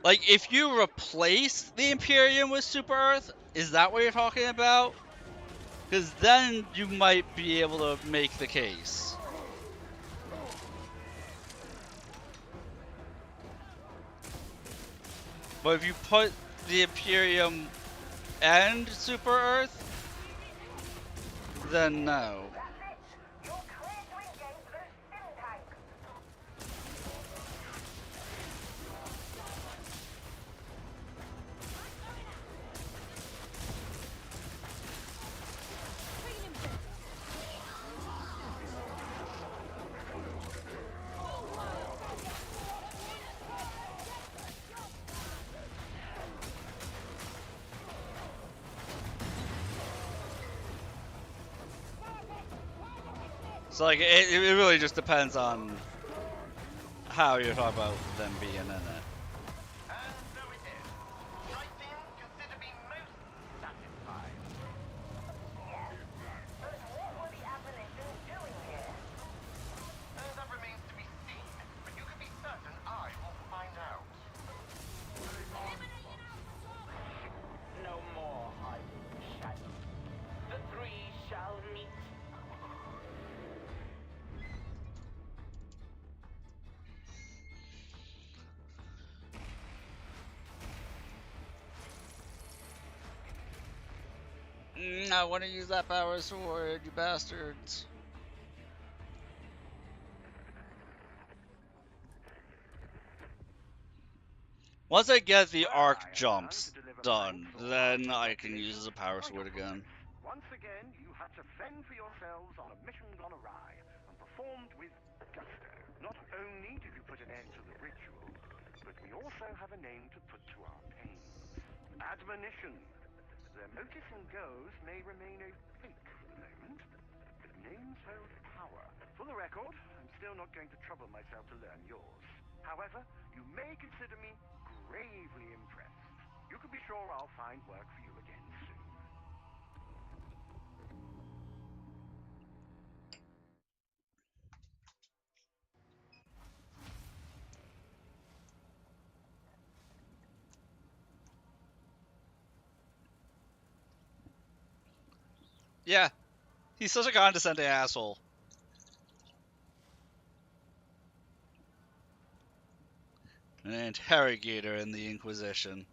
Like, if you replace the Imperium with Super Earth, is that what you're talking about? Because then you might be able to make the case. But if you put the Imperium and Super Earth, then no. So like it really just depends on how you're talking about them being in it. And so it is. Strike team, consider me most satisfied. Yes, but what were the apparitions doing here? That remains to be seen, but you can be certain I will find out. No more hiding in the shadows. The three shall meet. I want to use that power sword, you bastards. Once I get the arc jumps, done. Then I can use the power sword again. Once again, you had to fend for yourselves on a mission gone awry, and performed with gusto. Not only did you put an end to the ritual, but we also have a name to put to our pains. Admonition. Their motives and goals may remain opaque for the moment, but names hold power. For the record, I'm still not going to trouble myself to learn yours. However, you may consider me gravely impressed. You can be sure I'll find work for you again soon. Yeah, he's such a condescending asshole. An interrogator in the Inquisition.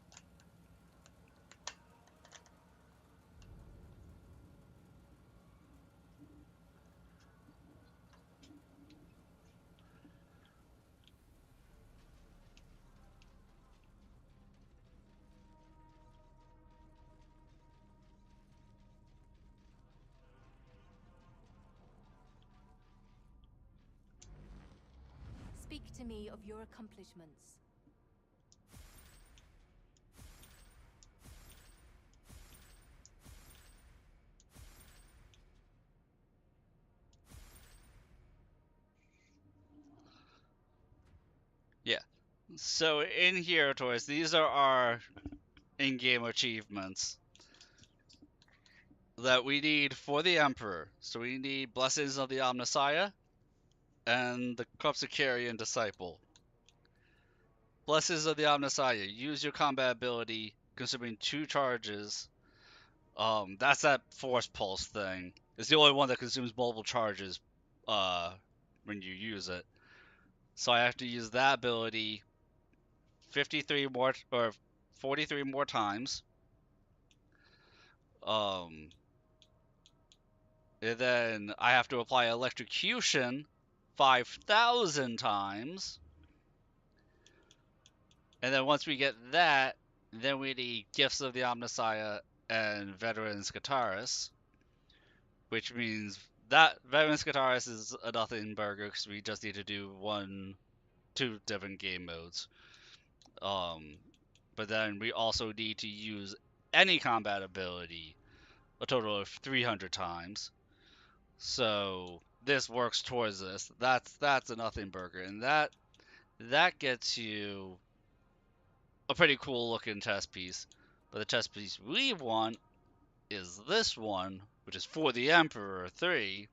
Speak to me of your accomplishments. Yeah. So in here, toys, these are our in-game achievements that we need for the Emperor. So we need Blessings of the Omnissiah and the Corpse of Carrion Disciple. Blessings of the Omnissiah. Use your combat ability, consuming 2 charges. That's that Force Pulse thing. It's the only one that consumes multiple charges when you use it. So I have to use that ability 53 more or 43 more times. And then I have to apply electrocution 5,000 times. And then once we get that, then we need Gifts of the Omnissiah and Veteran Scataris, which means that Veteran Scataris is a nothing burger because we just need to do 2 different game modes. But then we also need to use any combat ability a total of 300 times. So this works towards this. That's a nothing burger, and that gets you a pretty cool looking chess piece. But the chess piece we want is this one, which is for the Emperor 3,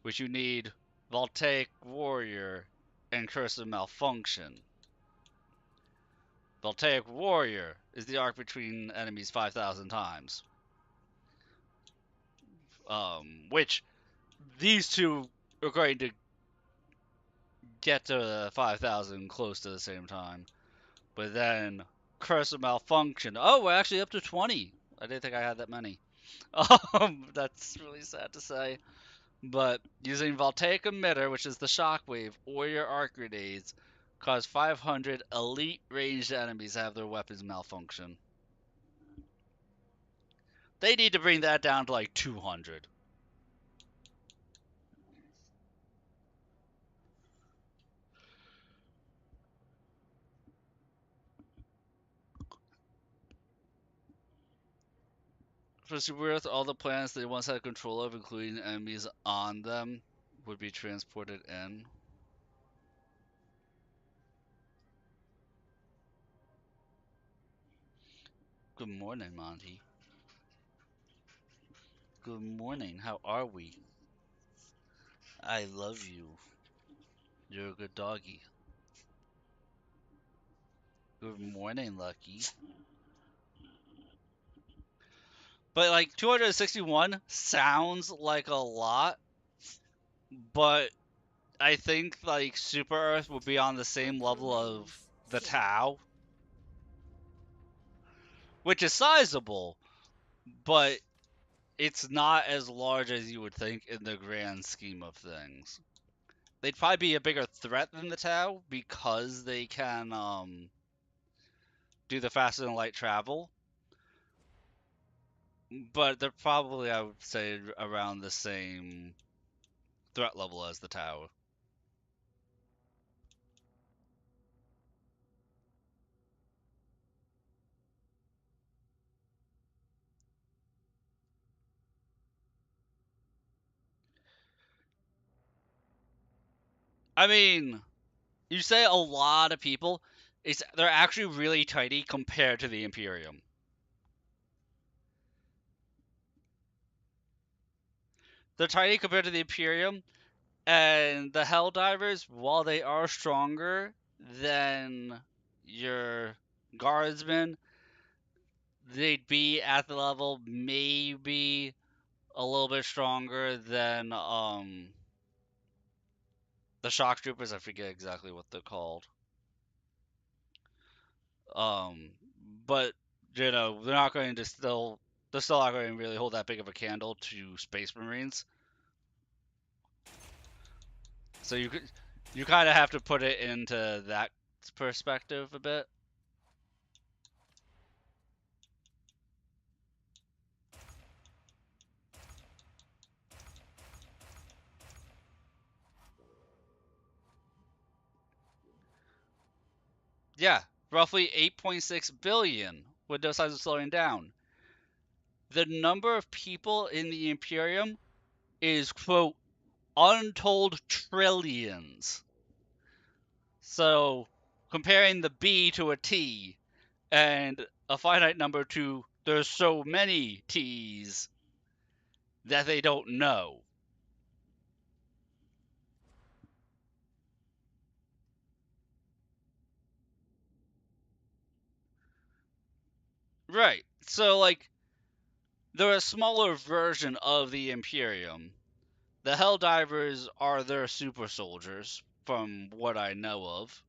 which you need Voltaic Warrior and Curse of Malfunction. Voltaic Warrior is the arc between enemies 5,000 times. Which these two are going to get to 5,000 close to the same time. But then Curse of Malfunction. Oh, we're actually up to 20. I didn't think I had that many. That's really sad to say. But using Voltaic Emitter, which is the Shockwave, or your Arc Grenades, cause 500 elite ranged enemies to have their weapons malfunction. They need to bring that down to like 200. For Super Earth, all the planets they once had control of, including enemies on them, would be transported in. Good morning, Monty. Good morning. How are we? I love you. You're a good doggy. Good morning, Lucky. But like 261 sounds like a lot, but I think like Super Earth would be on the same level of the Tau, which is sizable, but it's not as large as you would think in the grand scheme of things. They'd probably be a bigger threat than the Tau because they can do the faster than light travel, but they're probably, I would say, around the same threat level as the tower. I mean, you say a lot of people, they're actually really tiny compared to the Imperium. They're tiny compared to the Imperium, and the Helldivers, while they are stronger than your guardsmen, they'd be at the level maybe a little bit stronger than the shock troopers. I forget exactly what they're called. Um, but they're not going to still they're still not going to really hold that big of a candle to Space Marines. So you kind of have to put it into that perspective a bit. Yeah, roughly 8.6 billion with no signs of slowing down. The number of people in the Imperium is, quote, untold trillions. So, comparing the B to a T and a finite number to there's so many T's that they don't know. Right. So, like, they're a smaller version of the Imperium. The Helldivers are their super soldiers, from what I know of.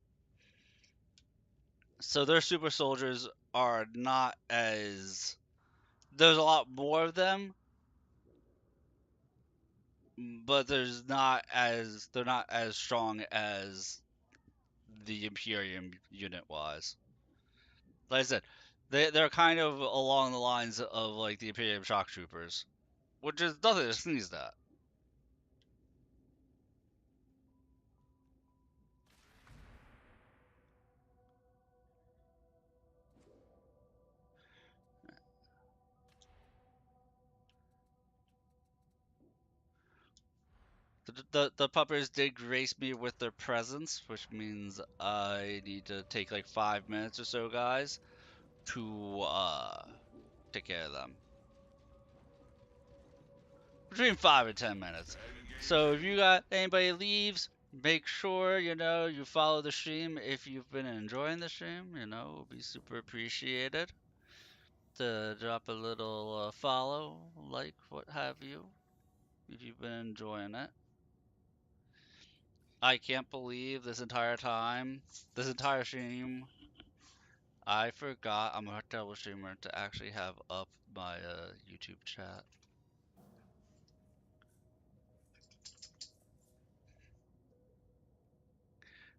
So their super soldiers are not as... There's a lot more of them, but they're not as strong as the Imperium unit-wise. Like I said, they're kind of along the lines of like the Imperium shock troopers, which is nothing to sneeze at. The puppers did grace me with their presence, which means I need to take like 5 minutes or so, guys, to take care of them. Between 5 and 10 minutes. So if you got anybody leaves, make sure you follow the stream if you've been enjoying the stream. It would be super appreciated to drop a little follow, like, what have you, if you've been enjoying it. I can't believe this entire stream, I forgot I'm a terrible streamer to actually have up my YouTube chat.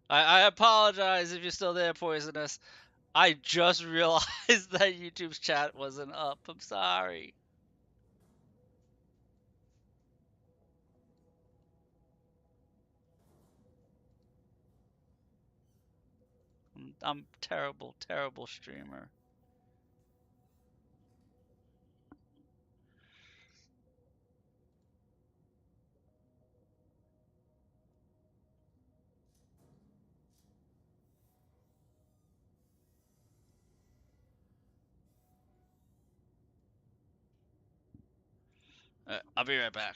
I apologize if you're still there, Poisonous. I just realized that YouTube's chat wasn't up. I'm sorry. I'm terrible, terrible streamer. I'll be right back.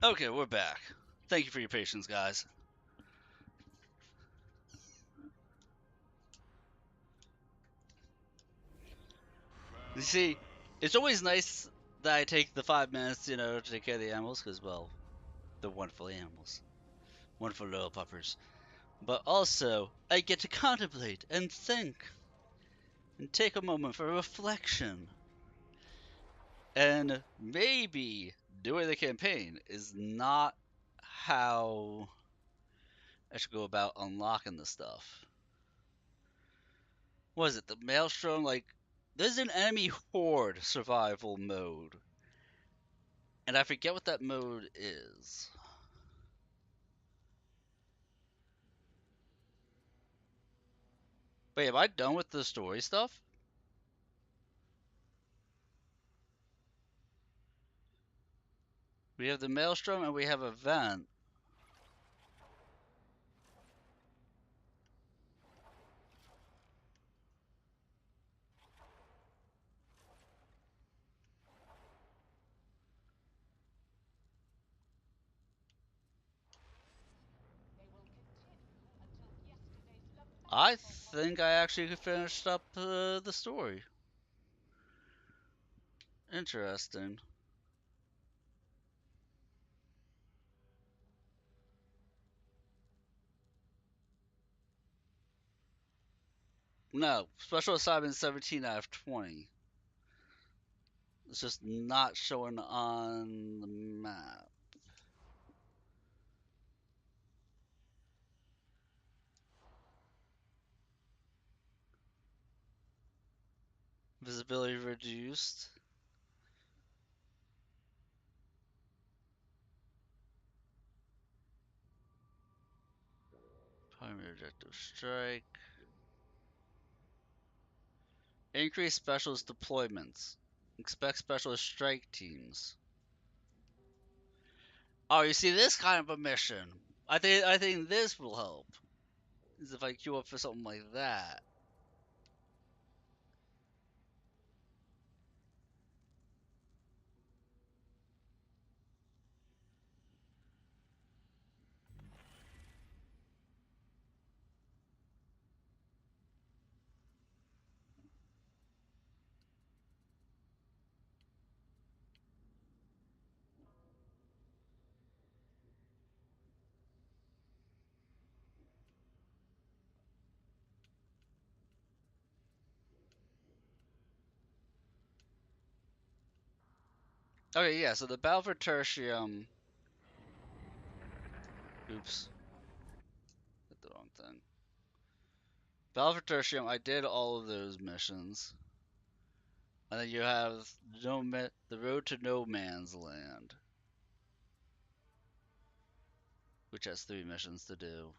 Okay, we're back. Thank you for your patience, guys. You see, it's always nice that I take the 5 minutes, to take care of the animals, because, well, they're wonderful animals. Wonderful little puppers. But also, I get to contemplate and think and take a moment for reflection. And maybe doing the campaign is not how I should go about unlocking the stuff. What is it? The Maelstrom? Like, there's an enemy horde survival mode. And I forget what that mode is. Wait, am I done with the story stuff? We have the Maelstrom and we have a vent. I think I actually finished up the story. Interesting. No, special assignment 17 out of 20. It's just not showing on the map. Visibility reduced. Primary objective strike. Increase specialist deployments. Expect specialist strike teams. Oh, you see this kind of a mission. I think this will help. Is if I queue up for something like that. Okay, yeah, so the battle for Tertium. Oops. Hit the wrong thing. Battle for Tertium, I did all of those missions. And then you have the Road to No Man's Land, which has 3 missions to do.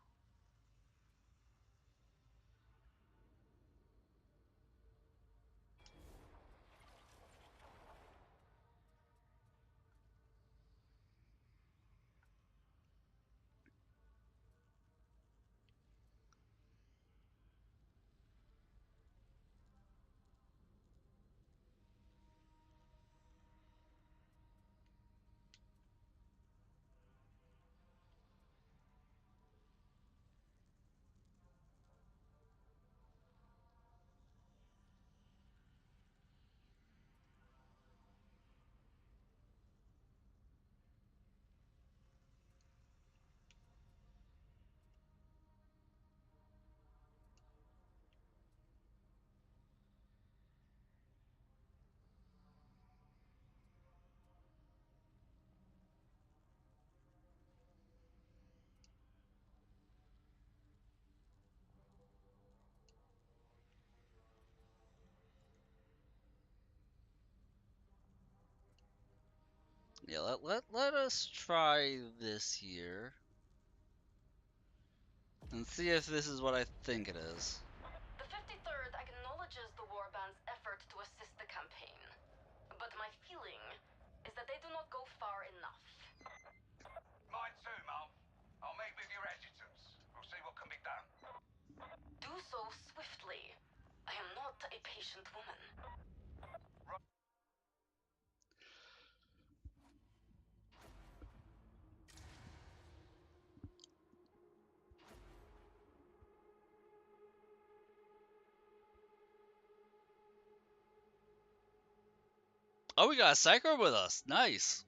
Yeah, let us try this here. And see if this is what I think it is. The 53rd acknowledges the warband's effort to assist the campaign. But my feeling is that they do not go far enough. Mine too, Mum. I'll meet with your adjutants. We'll see what can be done. Do so swiftly. I am not a patient woman. Oh, we got a Psycho with us. Nice.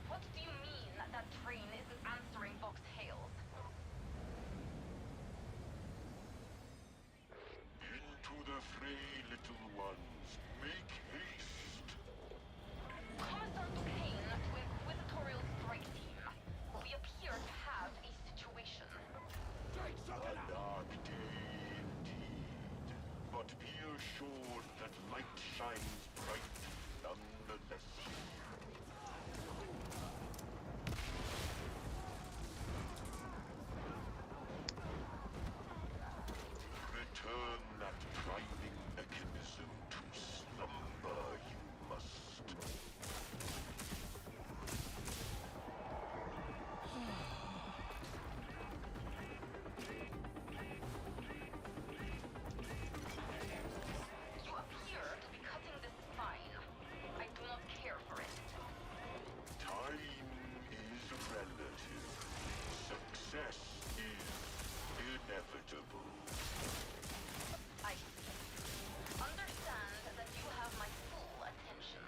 What do you mean that train isn't answering Vox hails? Into the fray, little ones. Make haste. Commissar Duquesne to Inquisitorial Strike Team. We appear to have a situation. A dark day indeed. But be assured that light shines bright nonetheless. Return that priming mechanism to slumber, you must. You appear to be cutting this fine. I do not care for it. Time is relative. Success is inevitable. I see. Understand that you have my full attention.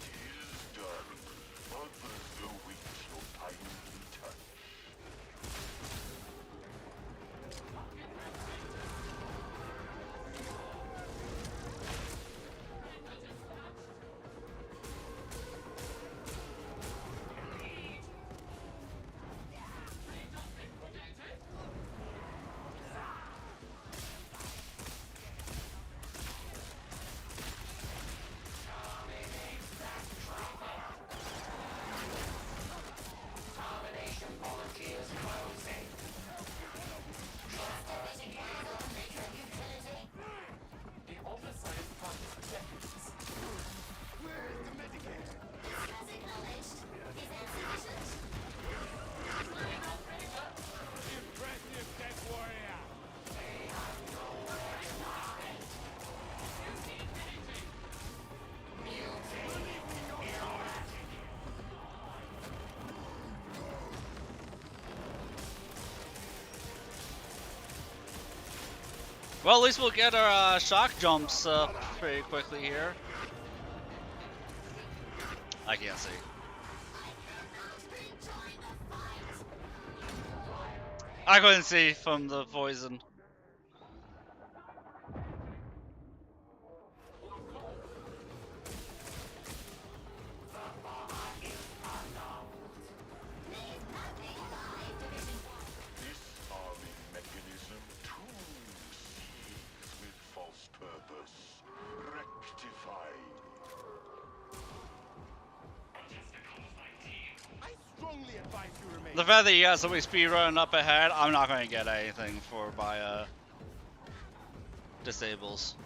Tis done. Others await your timely touch. Well, at least we'll get our shock jumps up pretty quickly here. I can't see. I couldn't see from the poison. This arming mechanism too seethes with false purpose. Rectify. The fact that you got somebody speed running up ahead, I'm not going to get anything for my disables.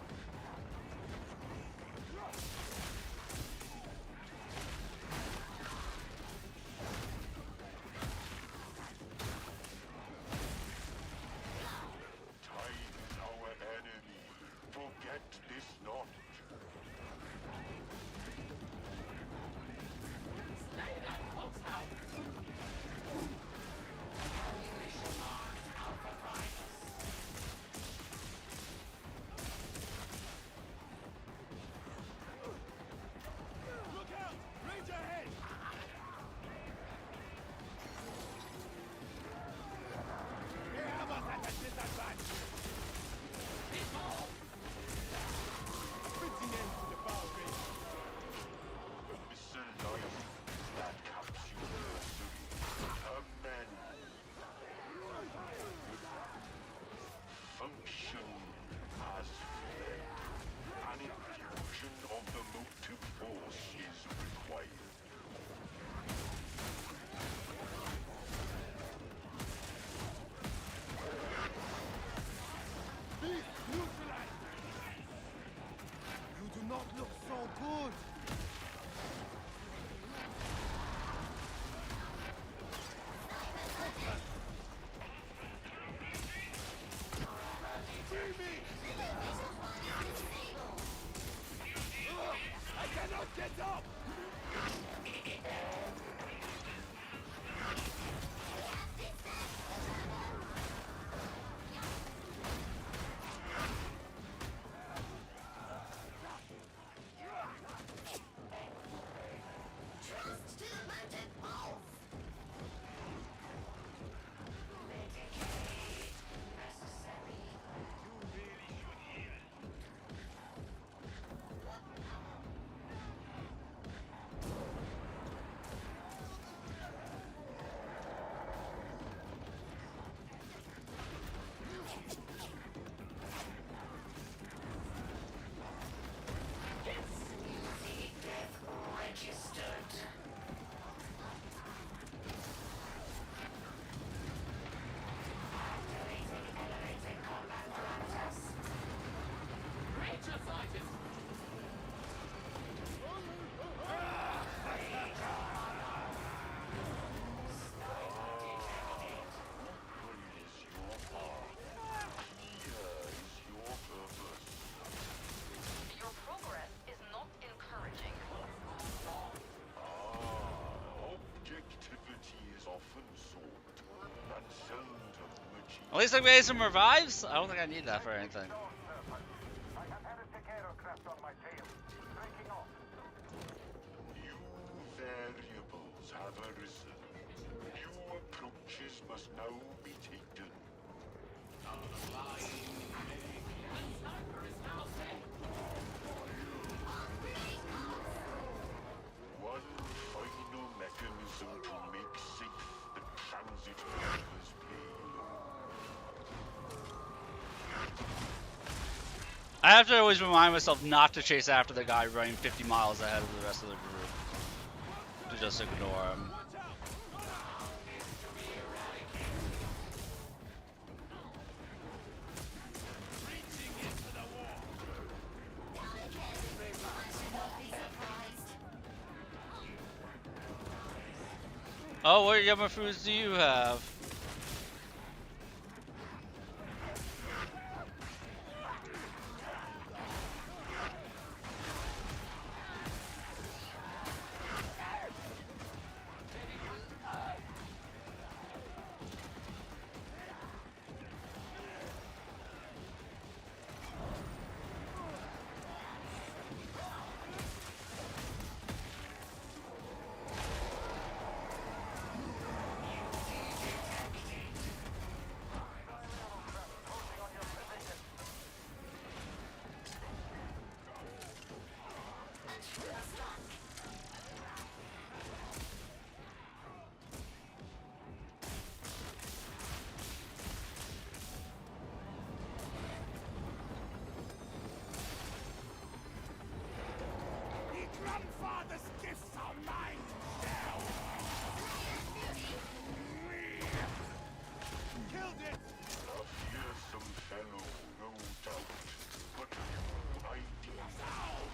not look so good. I cannot get up! Trust to the mounted wolf. Registered. Elevating combat parameters. Creature sighted. Your progress is not encouraging. Objectivity is often sought, and seldom achieved. At least I made some revives. I don't think I need that for anything. I have had a aircraft on my tail. Breaking off. New variables have arisen. New approaches must now be taken. One final mechanism to make safe the transit workers' I have to always remind myself not to chase after the guy running 50 miles ahead of the rest of the group. To just ignore him. Oh, what Yama fruits do you have? Grandfather's gifts are mine now! Killed it! A fearsome fellow, no doubt, but you, I deem,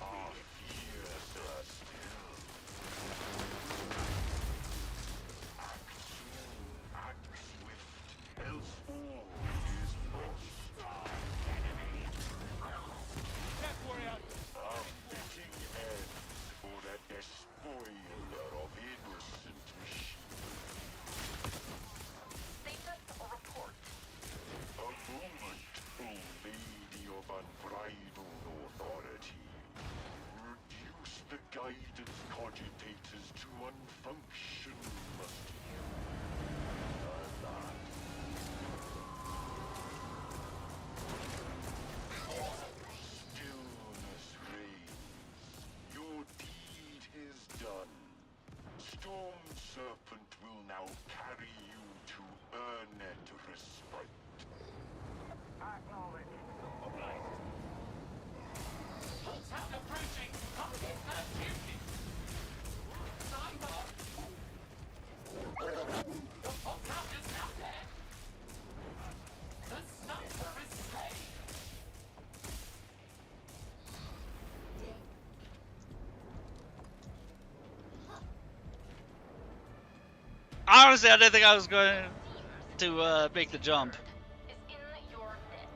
are fiercer still. Act soon, act swift, else all is lost. Death warrior! A fitting end for a despoiler of innocent machines. Status report. A moment, O lady of unbridled authority. Reduce the guidance cogitators to unfunction, must you? Alas. Stillness reigns. Your deed is done. Storm Serpent will now carry you to earned respite. Acknowledge. Sound approaching! Combat at duty! Sign up! The podcast is now dead! The sniper is slain! Honestly, I didn't think I was going to make the jump. Is in your debt.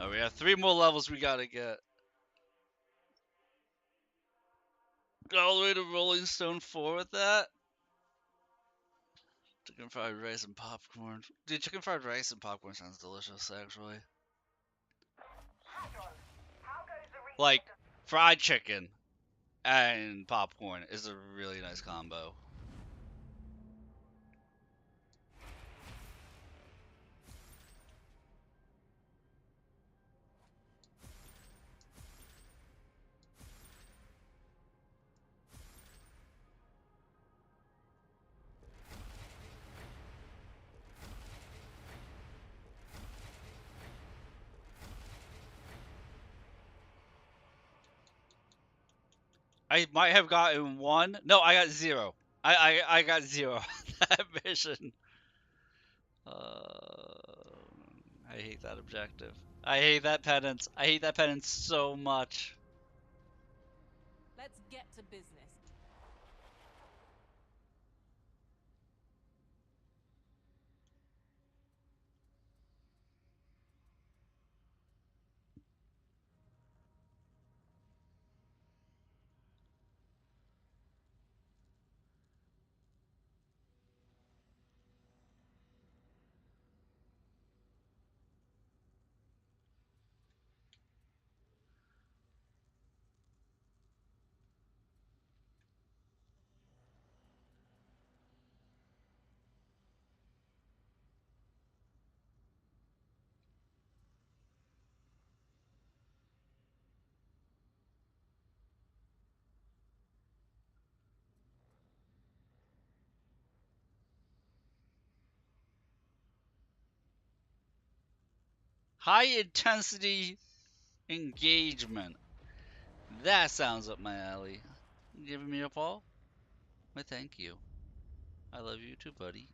Oh, we have 3 more levels we gotta get. Go all the way to Rolling Stone 4 with that. Chicken fried rice and popcorn. Dude, chicken fried rice and popcorn sounds delicious, actually. Like, fried chicken and popcorn is a really nice combo. I might have gotten 1. No, I got 0. I got 0 on that mission. I hate that objective. I hate that penance. I hate that penance so much. Let's get to business. High intensity engagement. That sounds up my alley. You giving me a ball? Why, thank you. I love you too, buddy.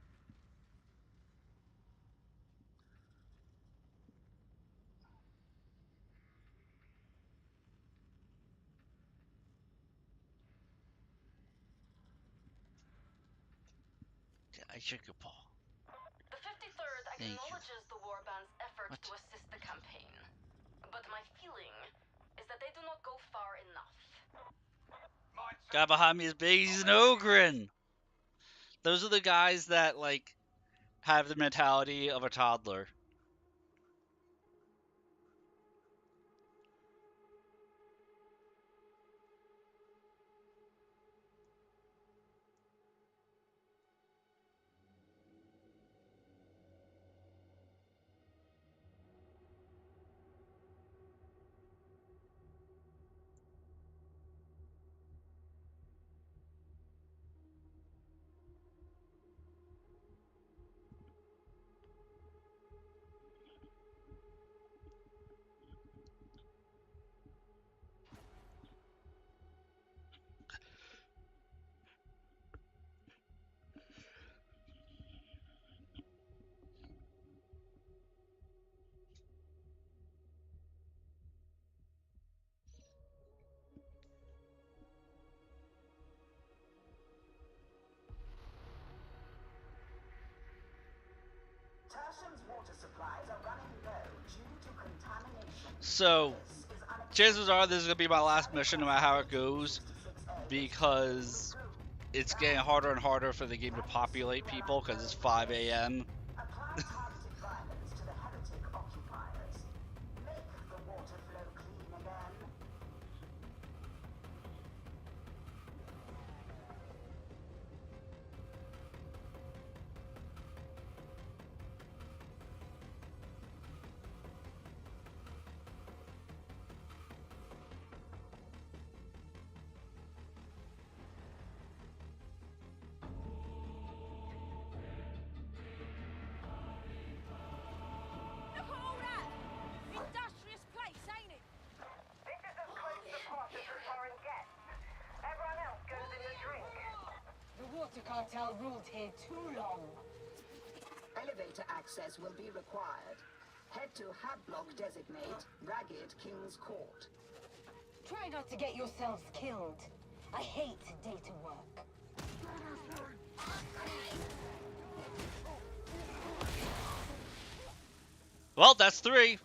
I shook your paw. The 53rd Thank you. acknowledges the warband's effort to assist the campaign. But my feeling is that they do not go far enough. Guy behind me is big. He's an ogre. Those are the guys that, like, have the mentality of a toddler. Tertium's water supplies are running low due to contamination. So, chances are this is going to be my last mission no matter how it goes, because it's getting harder and harder for the game to populate people because it's 5 a.m. Apply targeted violence to the heretic occupiers. Make the water flow clean again. Water Cartel ruled here too long. Elevator access will be required. Head to hab block designate Ragged King's Court. Try not to get yourselves killed. I hate data work. Well, that's 3.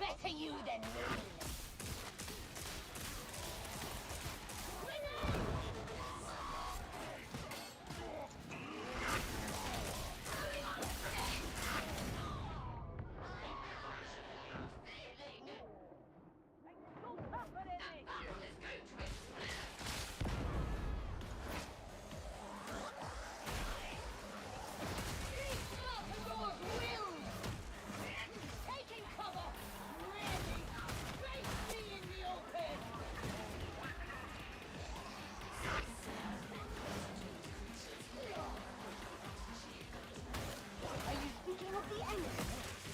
Better you than me.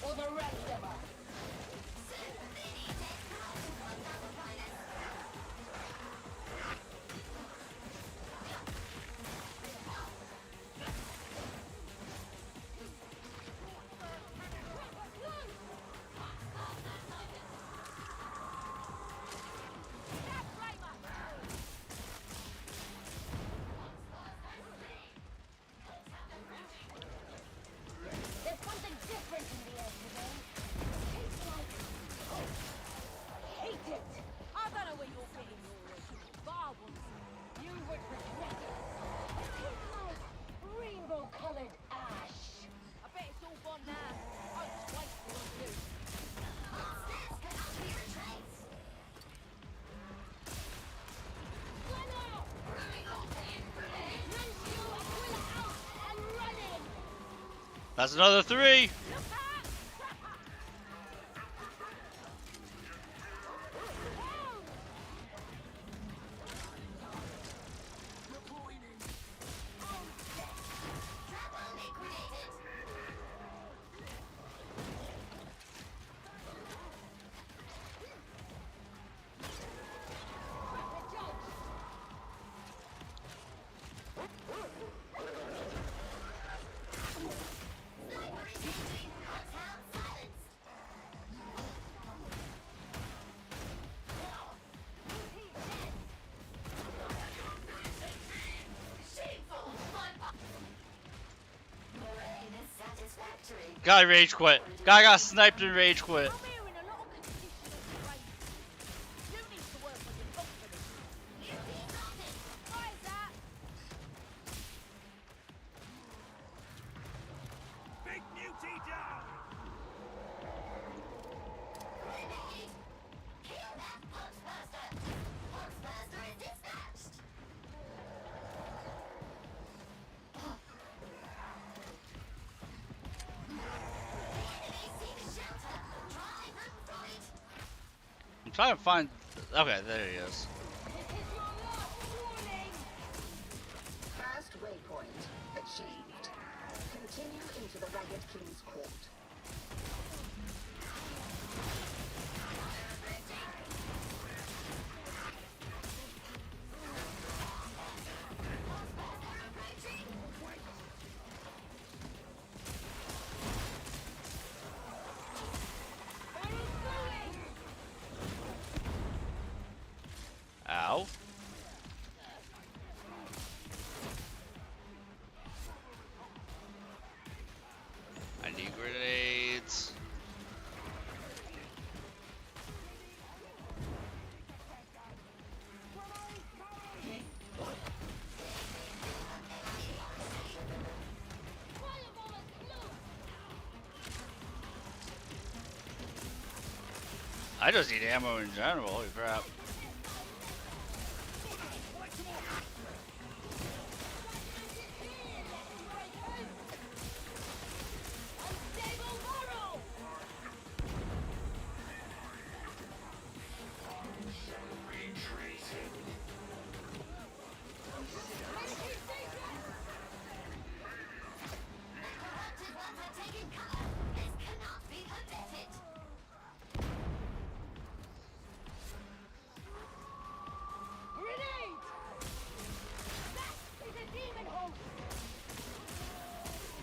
Or the rest of us. There's something different in the air today. Tastes like... hate it! I don't know where you're getting your but I want some. You would regret it. It tastes like rainbow-colored ash. I bet it's all gone now. I was waiting on you. That's another 3. Guy rage quit. Guy got sniped and rage quit. I'm hearing a lot of competition and rage. You need to work on your confidence. Why is that? Big mutie down! I'm trying to find. Okay, there he is. First waypoint achieved. Continue into the Ragged King's Court. I just need ammo in general. Holy crap.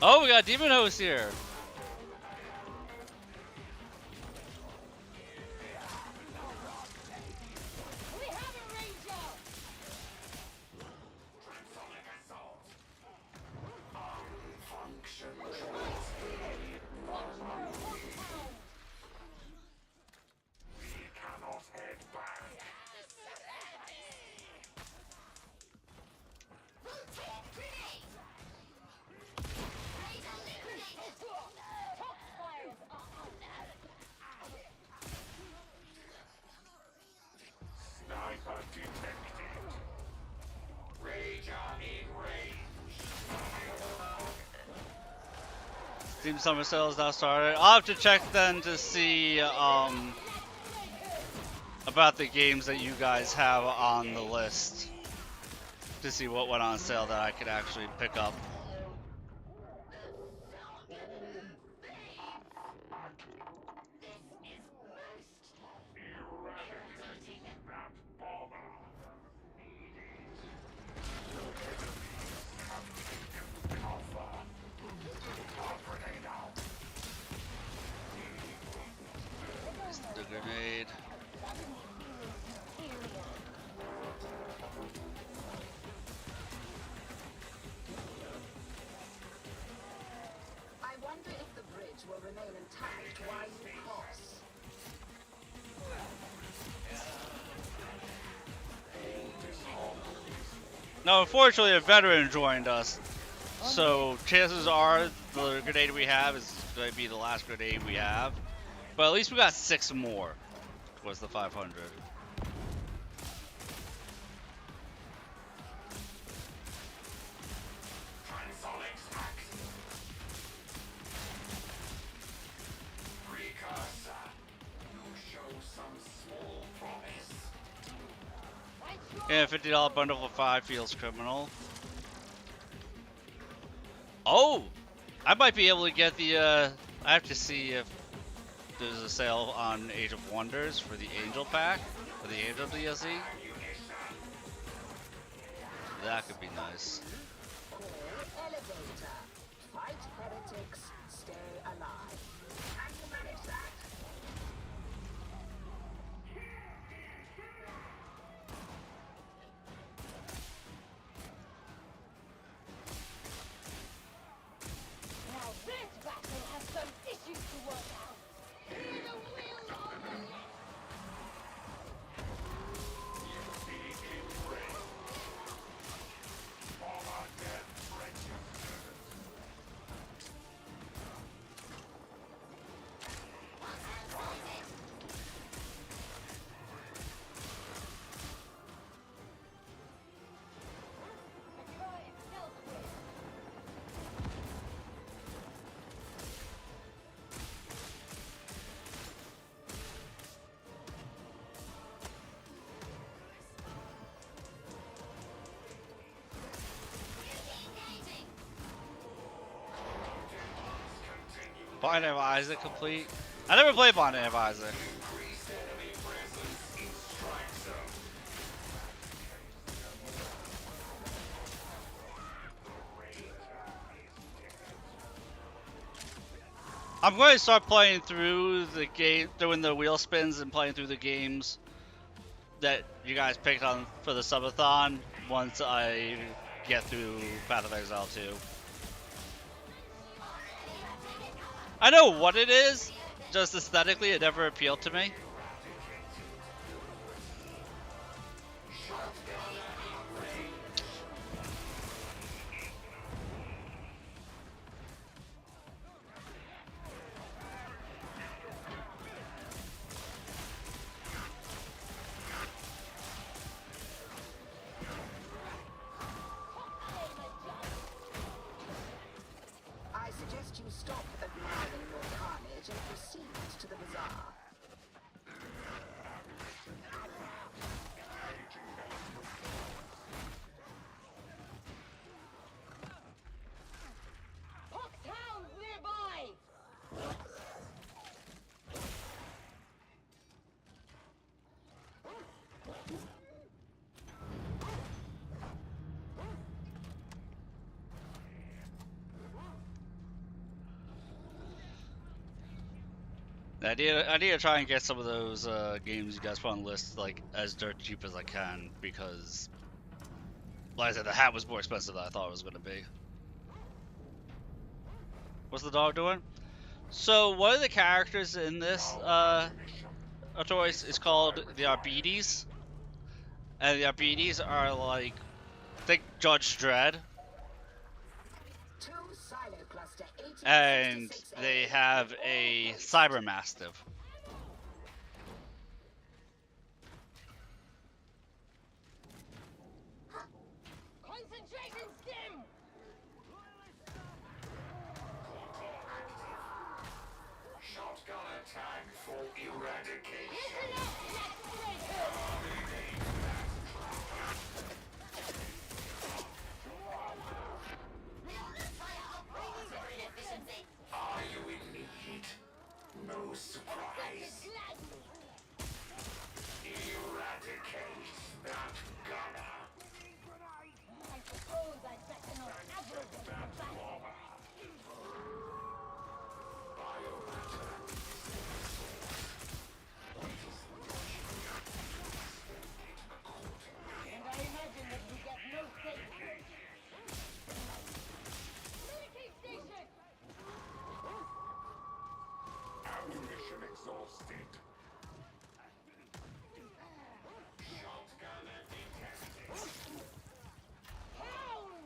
Oh, we got Demon Host here. Sniper detected. Rager in range. Steam Summer Sale is now started. I'll have to check then to see about the games that you guys have on the list. To see what went on sale that I could actually pick up. The grenade. I wonder if the bridge will remain intact while you cross. Now, unfortunately, a veteran joined us, so chances are the grenade we have is going to be the last grenade we have. But at least we got 6 more towards the 500. Yeah, $50 bundle for 5 feels criminal. Oh! I might be able to get the, I have to see if there's a sale on Age of Wonders for the Angel pack, for the Angel DLC. That could be nice. Elevator. Fight heretics, stay alive. Can you manage that? Now this battle has some issues to work out. Hear the wheel on me. Binding of Isaac complete. I never played Binding of Isaac. I'm going to start playing through the game, doing the wheel spins and playing through the games that you guys picked on for the subathon once I get through Path of Exile 2. I know what it is, just aesthetically it never appealed to me. I need to try and get some of those games you guys put on the list like as dirt cheap as I can because, like I said, the hat was more expensive than I thought it was gonna be. What's the dog doing? So one of the characters in this choice is called the Arbites, and the Arbites are like, think Judge Dredd, and they have a cyber mastiff. Concentration stim! Shotgun attack for eradication. Listen up, Are you in need? No surprise. Eradicate that gunner. I suppose I'd better not aggro them back. And I imagine that you get no safe. Communicate station! Ammunition exhausted. Shotgunner detected. Hound!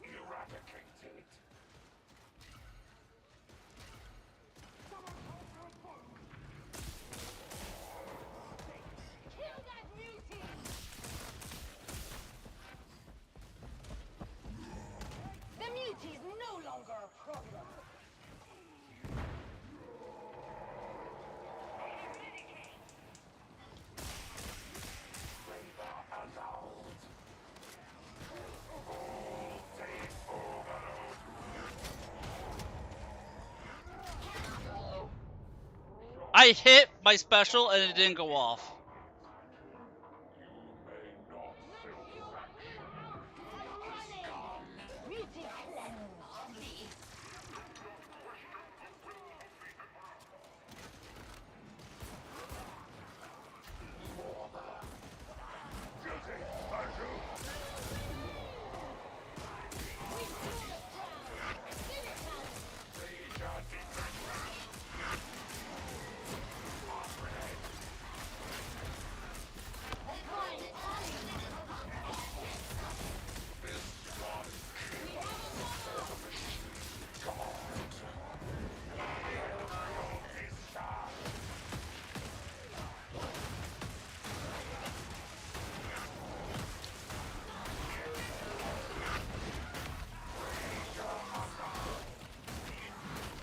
Eradicated. Kill that mutie! The mutie's no longer a problem. I hit my special and it didn't go off. Mutie cleansed.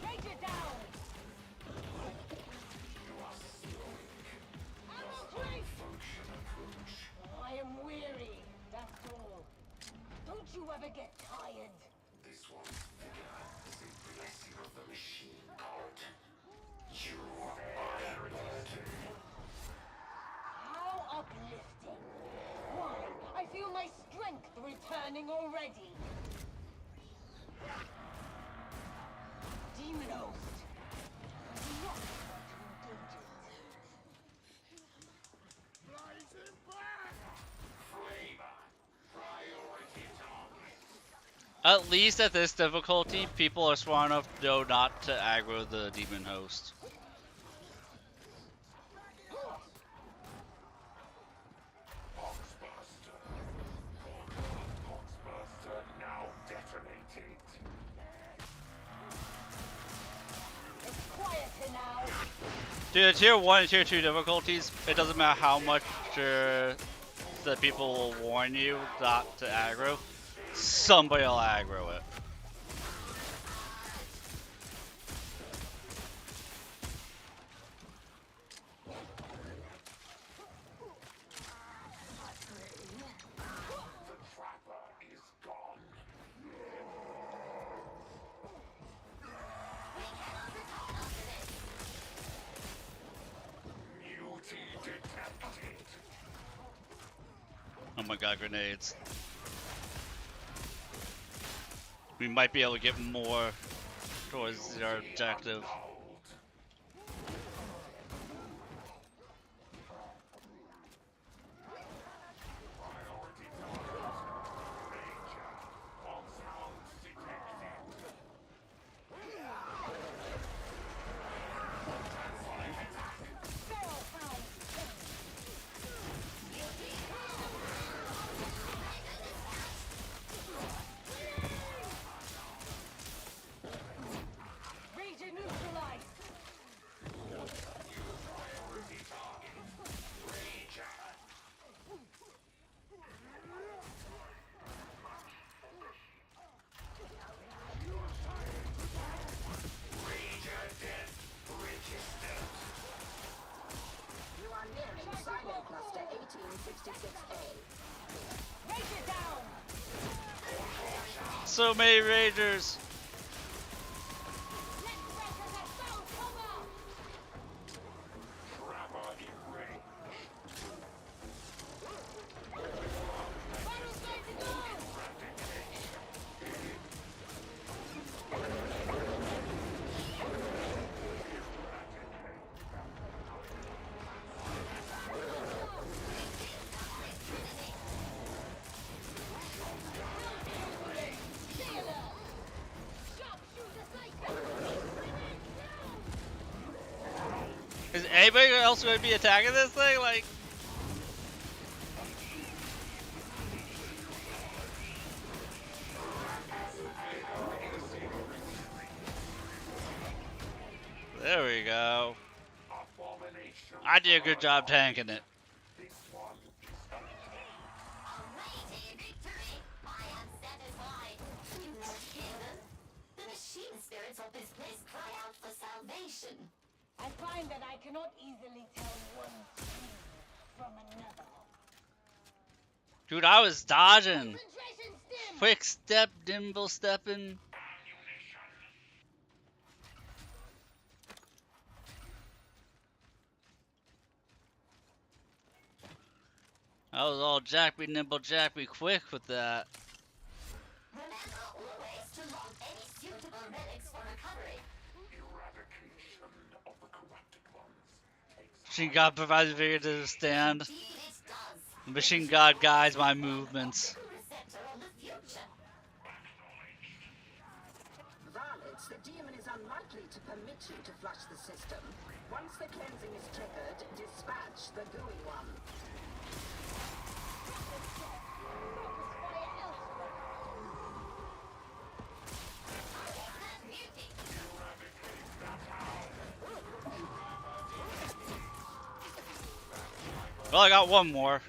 Take it down! Ammo drink! I am weary, that's all. Don't you ever get tired? This one's figure is a blessing of the machine god. You are birthday. How uplifting. Why, I feel my strength returning already. Demon host. Do not want to engage it. Flavor. Priority target. At least at this difficulty, people are smart enough to know not to aggro the demon host. Boxbuster. Boxbuster now detonated. It's quieter now. Dude, tier 1 and tier 2 difficulties, it doesn't matter how much the people will warn you not to aggro, somebody will aggro it. The trapper is gone. Mutie detected. Oh my god, grenades. We might be able to get more towards our objective. So many Rangers. Is anybody else going to be attacking this thing? Like, there we go. I did a good job tanking it. Mighty victory! I am satisfied. You won't kill them. The machine spirits of this place cry out for salvation. I find that I cannot easily tell one thing from another. Dude, I was dodging. Concentration stim! Quick step, nimble stepping. I was all jack me, nimble, jack me, quick with that. Remember always to log any suitable relics for recovery. Eradication of the corrupted ones. Machine God provides vigor to stand. Indeed it does. Machine God guides my movements. Receptor of the future. Varlets, the demon is unlikely to permit you to flush the system. Once the cleansing is triggered, dispatch the gooey one. Well, I got one more.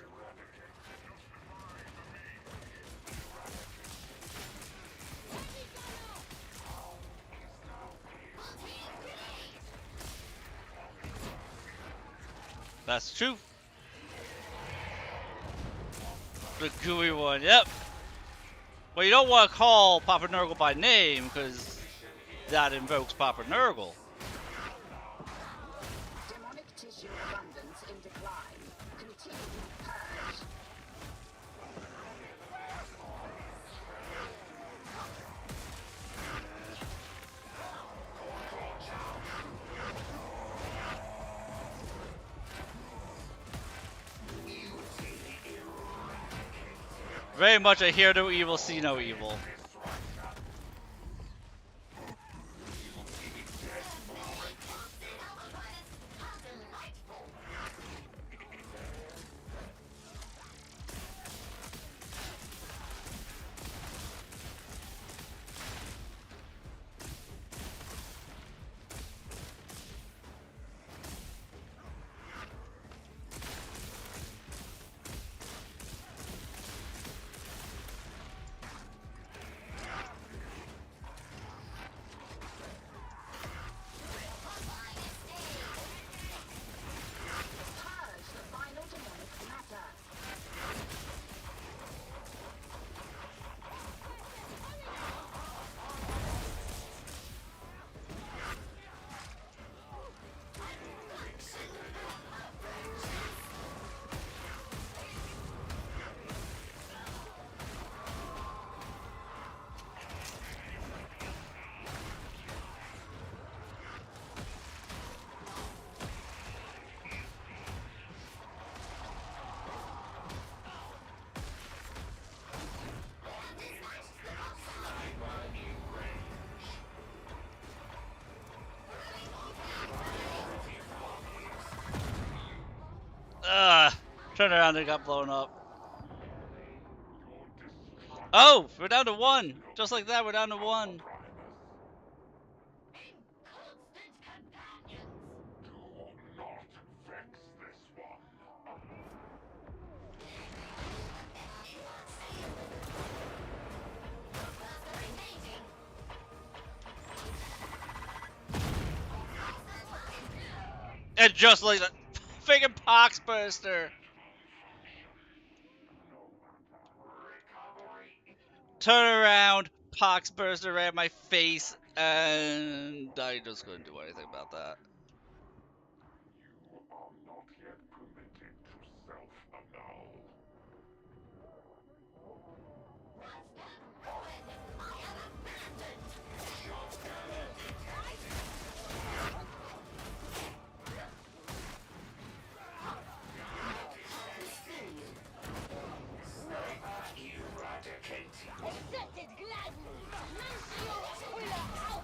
That's true. The gooey one, yep. Well, you don't want to call Papa Nurgle by name, because that invokes Papa Nurgle. Demonic tissue abundance in decline. Continue purge. Very much a hear no evil, see no evil. Purge the final demonic matter. Turned around and got blown up. Oh, we're down to one. Just like that, we're down to one. And just like that, freaking poxburster. Turn around, pox burst around my face, and I just couldn't do anything about that. You are not yet permitted to self-annul. Accepted gladly. Mancio Squiller out.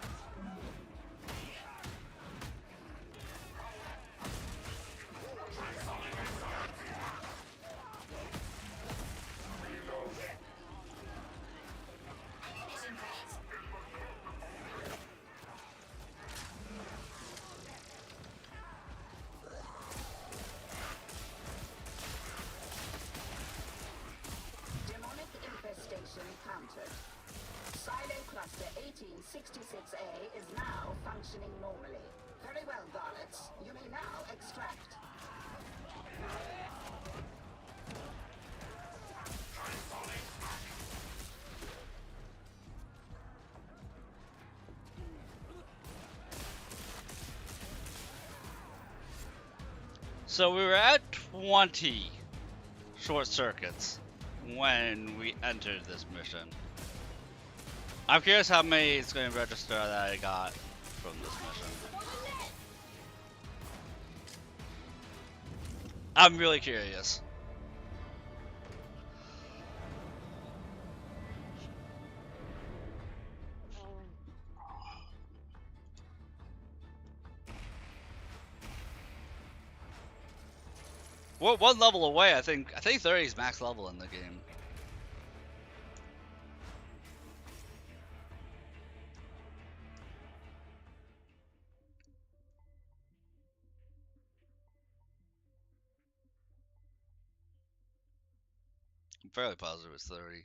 Demonic infestation countered. Silo cluster 1866A is now functioning normally. Very well, varlets. You may now extract. So we were at 20 short circuits when we entered this mission. I'm curious how many it's going to register that I got from this mission. I'm really curious. We're one level away. I think 30 is max level in the game. I'm fairly positive it's 30.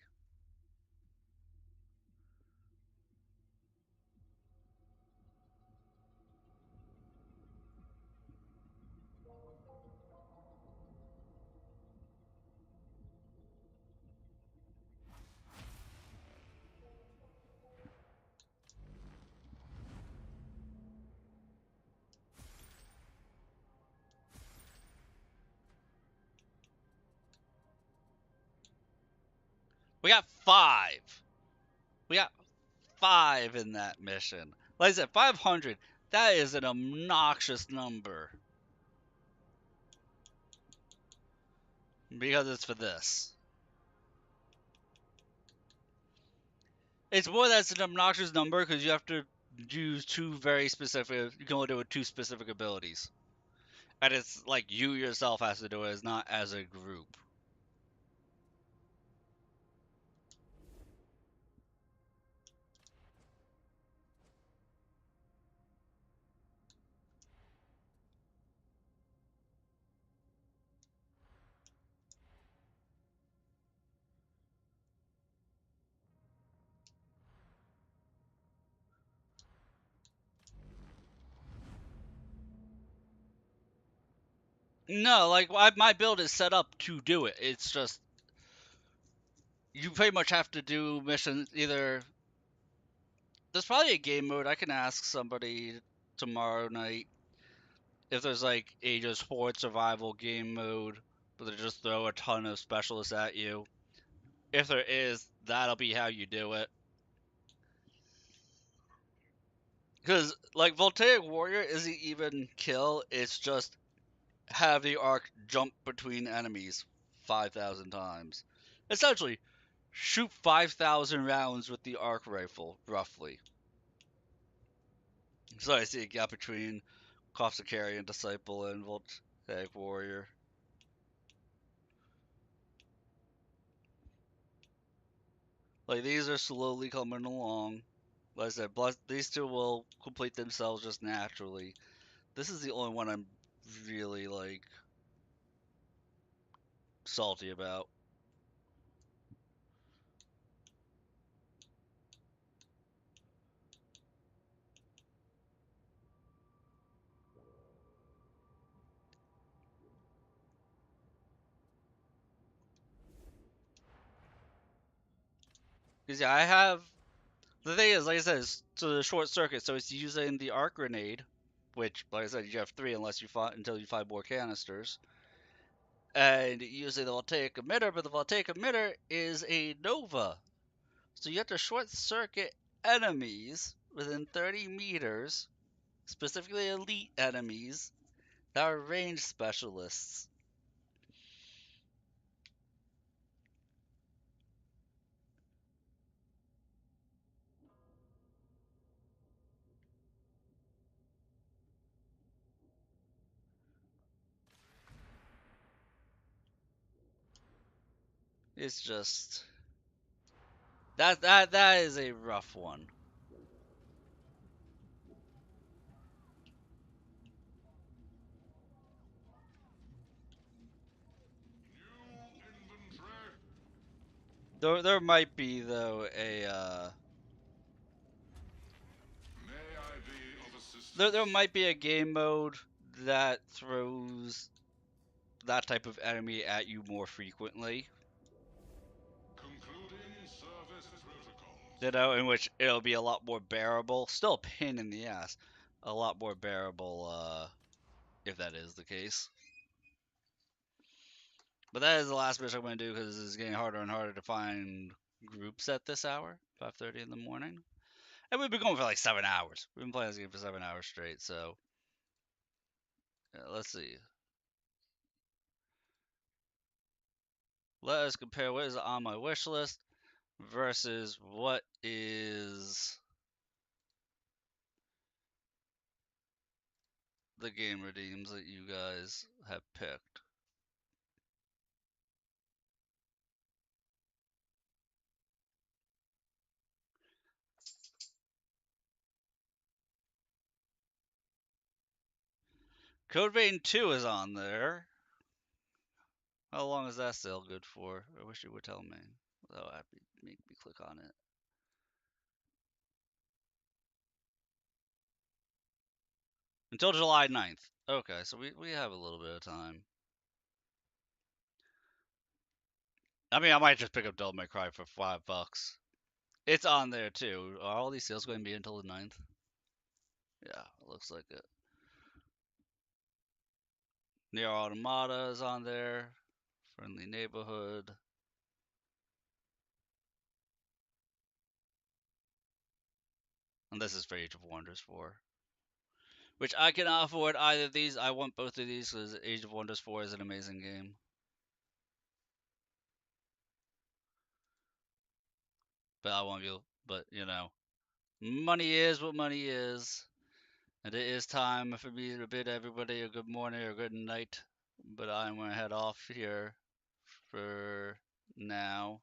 We got 5. We got 5 in that mission. Like I said, 500. That is an obnoxious number. Because it's for this. It's more that it's an obnoxious number because you have to use 2 very specific. You can only do it with 2 specific abilities. And it's like you yourself has to do it, it's not as a group. No, like my build is set up to do it. It's just you pretty much have to do missions either. There's probably a game mode. I can ask somebody tomorrow night if there's like a just horde survival game mode, but they just throw a ton of specialists at you. If there is, that'll be how you do it. Because like Voltaic Warrior isn't even kill. It's just have the arc jump between enemies 5,000 times. Essentially, shoot 5,000 rounds with the arc rifle, roughly. So I see a gap between Kofsakarian Disciple and Voltaic Warrior. Like, these are slowly coming along. Like I said, these 2 will complete themselves just naturally. This is the only one I'm really, like, salty about. Because, yeah, I have The thing is, like I said, it's to the short circuit, so it's using the arc grenade, which, like I said, you have 3 unless you find until you find more canisters, and using the voltaic emitter. But the voltaic emitter is a nova, so you have to short circuit enemies within 30 meters, specifically elite enemies that are range specialists. It's just that is a rough one. There might be though there might be a game mode that throws that type of enemy at you more frequently. You know, in which it'll be a lot more bearable. Still a pain in the ass. A lot more bearable, if that is the case. But that is the last mission I'm going to do because it's getting harder and harder to find groups at this hour, 5:30 in the morning. And we've been going for like 7 hours. We've been playing this game for 7 hours straight, so yeah, let's see. Let us compare what is on my wish list versus what is the game redeems that you guys have picked. Code Vein 2 is on there. How long is that still good for? I wish you would tell me. That'll make me click on it. Until July 9th. Okay, so we have a little bit of time. I mean, I might just pick up Devil May Cry for $5. It's on there too. Are all these sales going to be until the 9th? Yeah, it looks like it. Nier Automata is on there. Friendly Neighborhood. And this is for Age of Wonders 4. Which I cannot afford either of these. I want both of these because Age of Wonders 4 is an amazing game. But I want you. But, you know, money is what money is. And it is time for me to bid everybody a good morning or good night. But I'm going to head off here for now.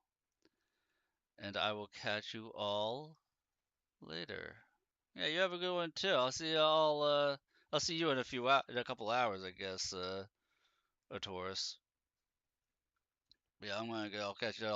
And I will catch you all later. Yeah, you have a good one too. I'll see you all. I'll see you in a couple hours, I guess. A Taurus. Yeah, I'm gonna go. I'll catch you all.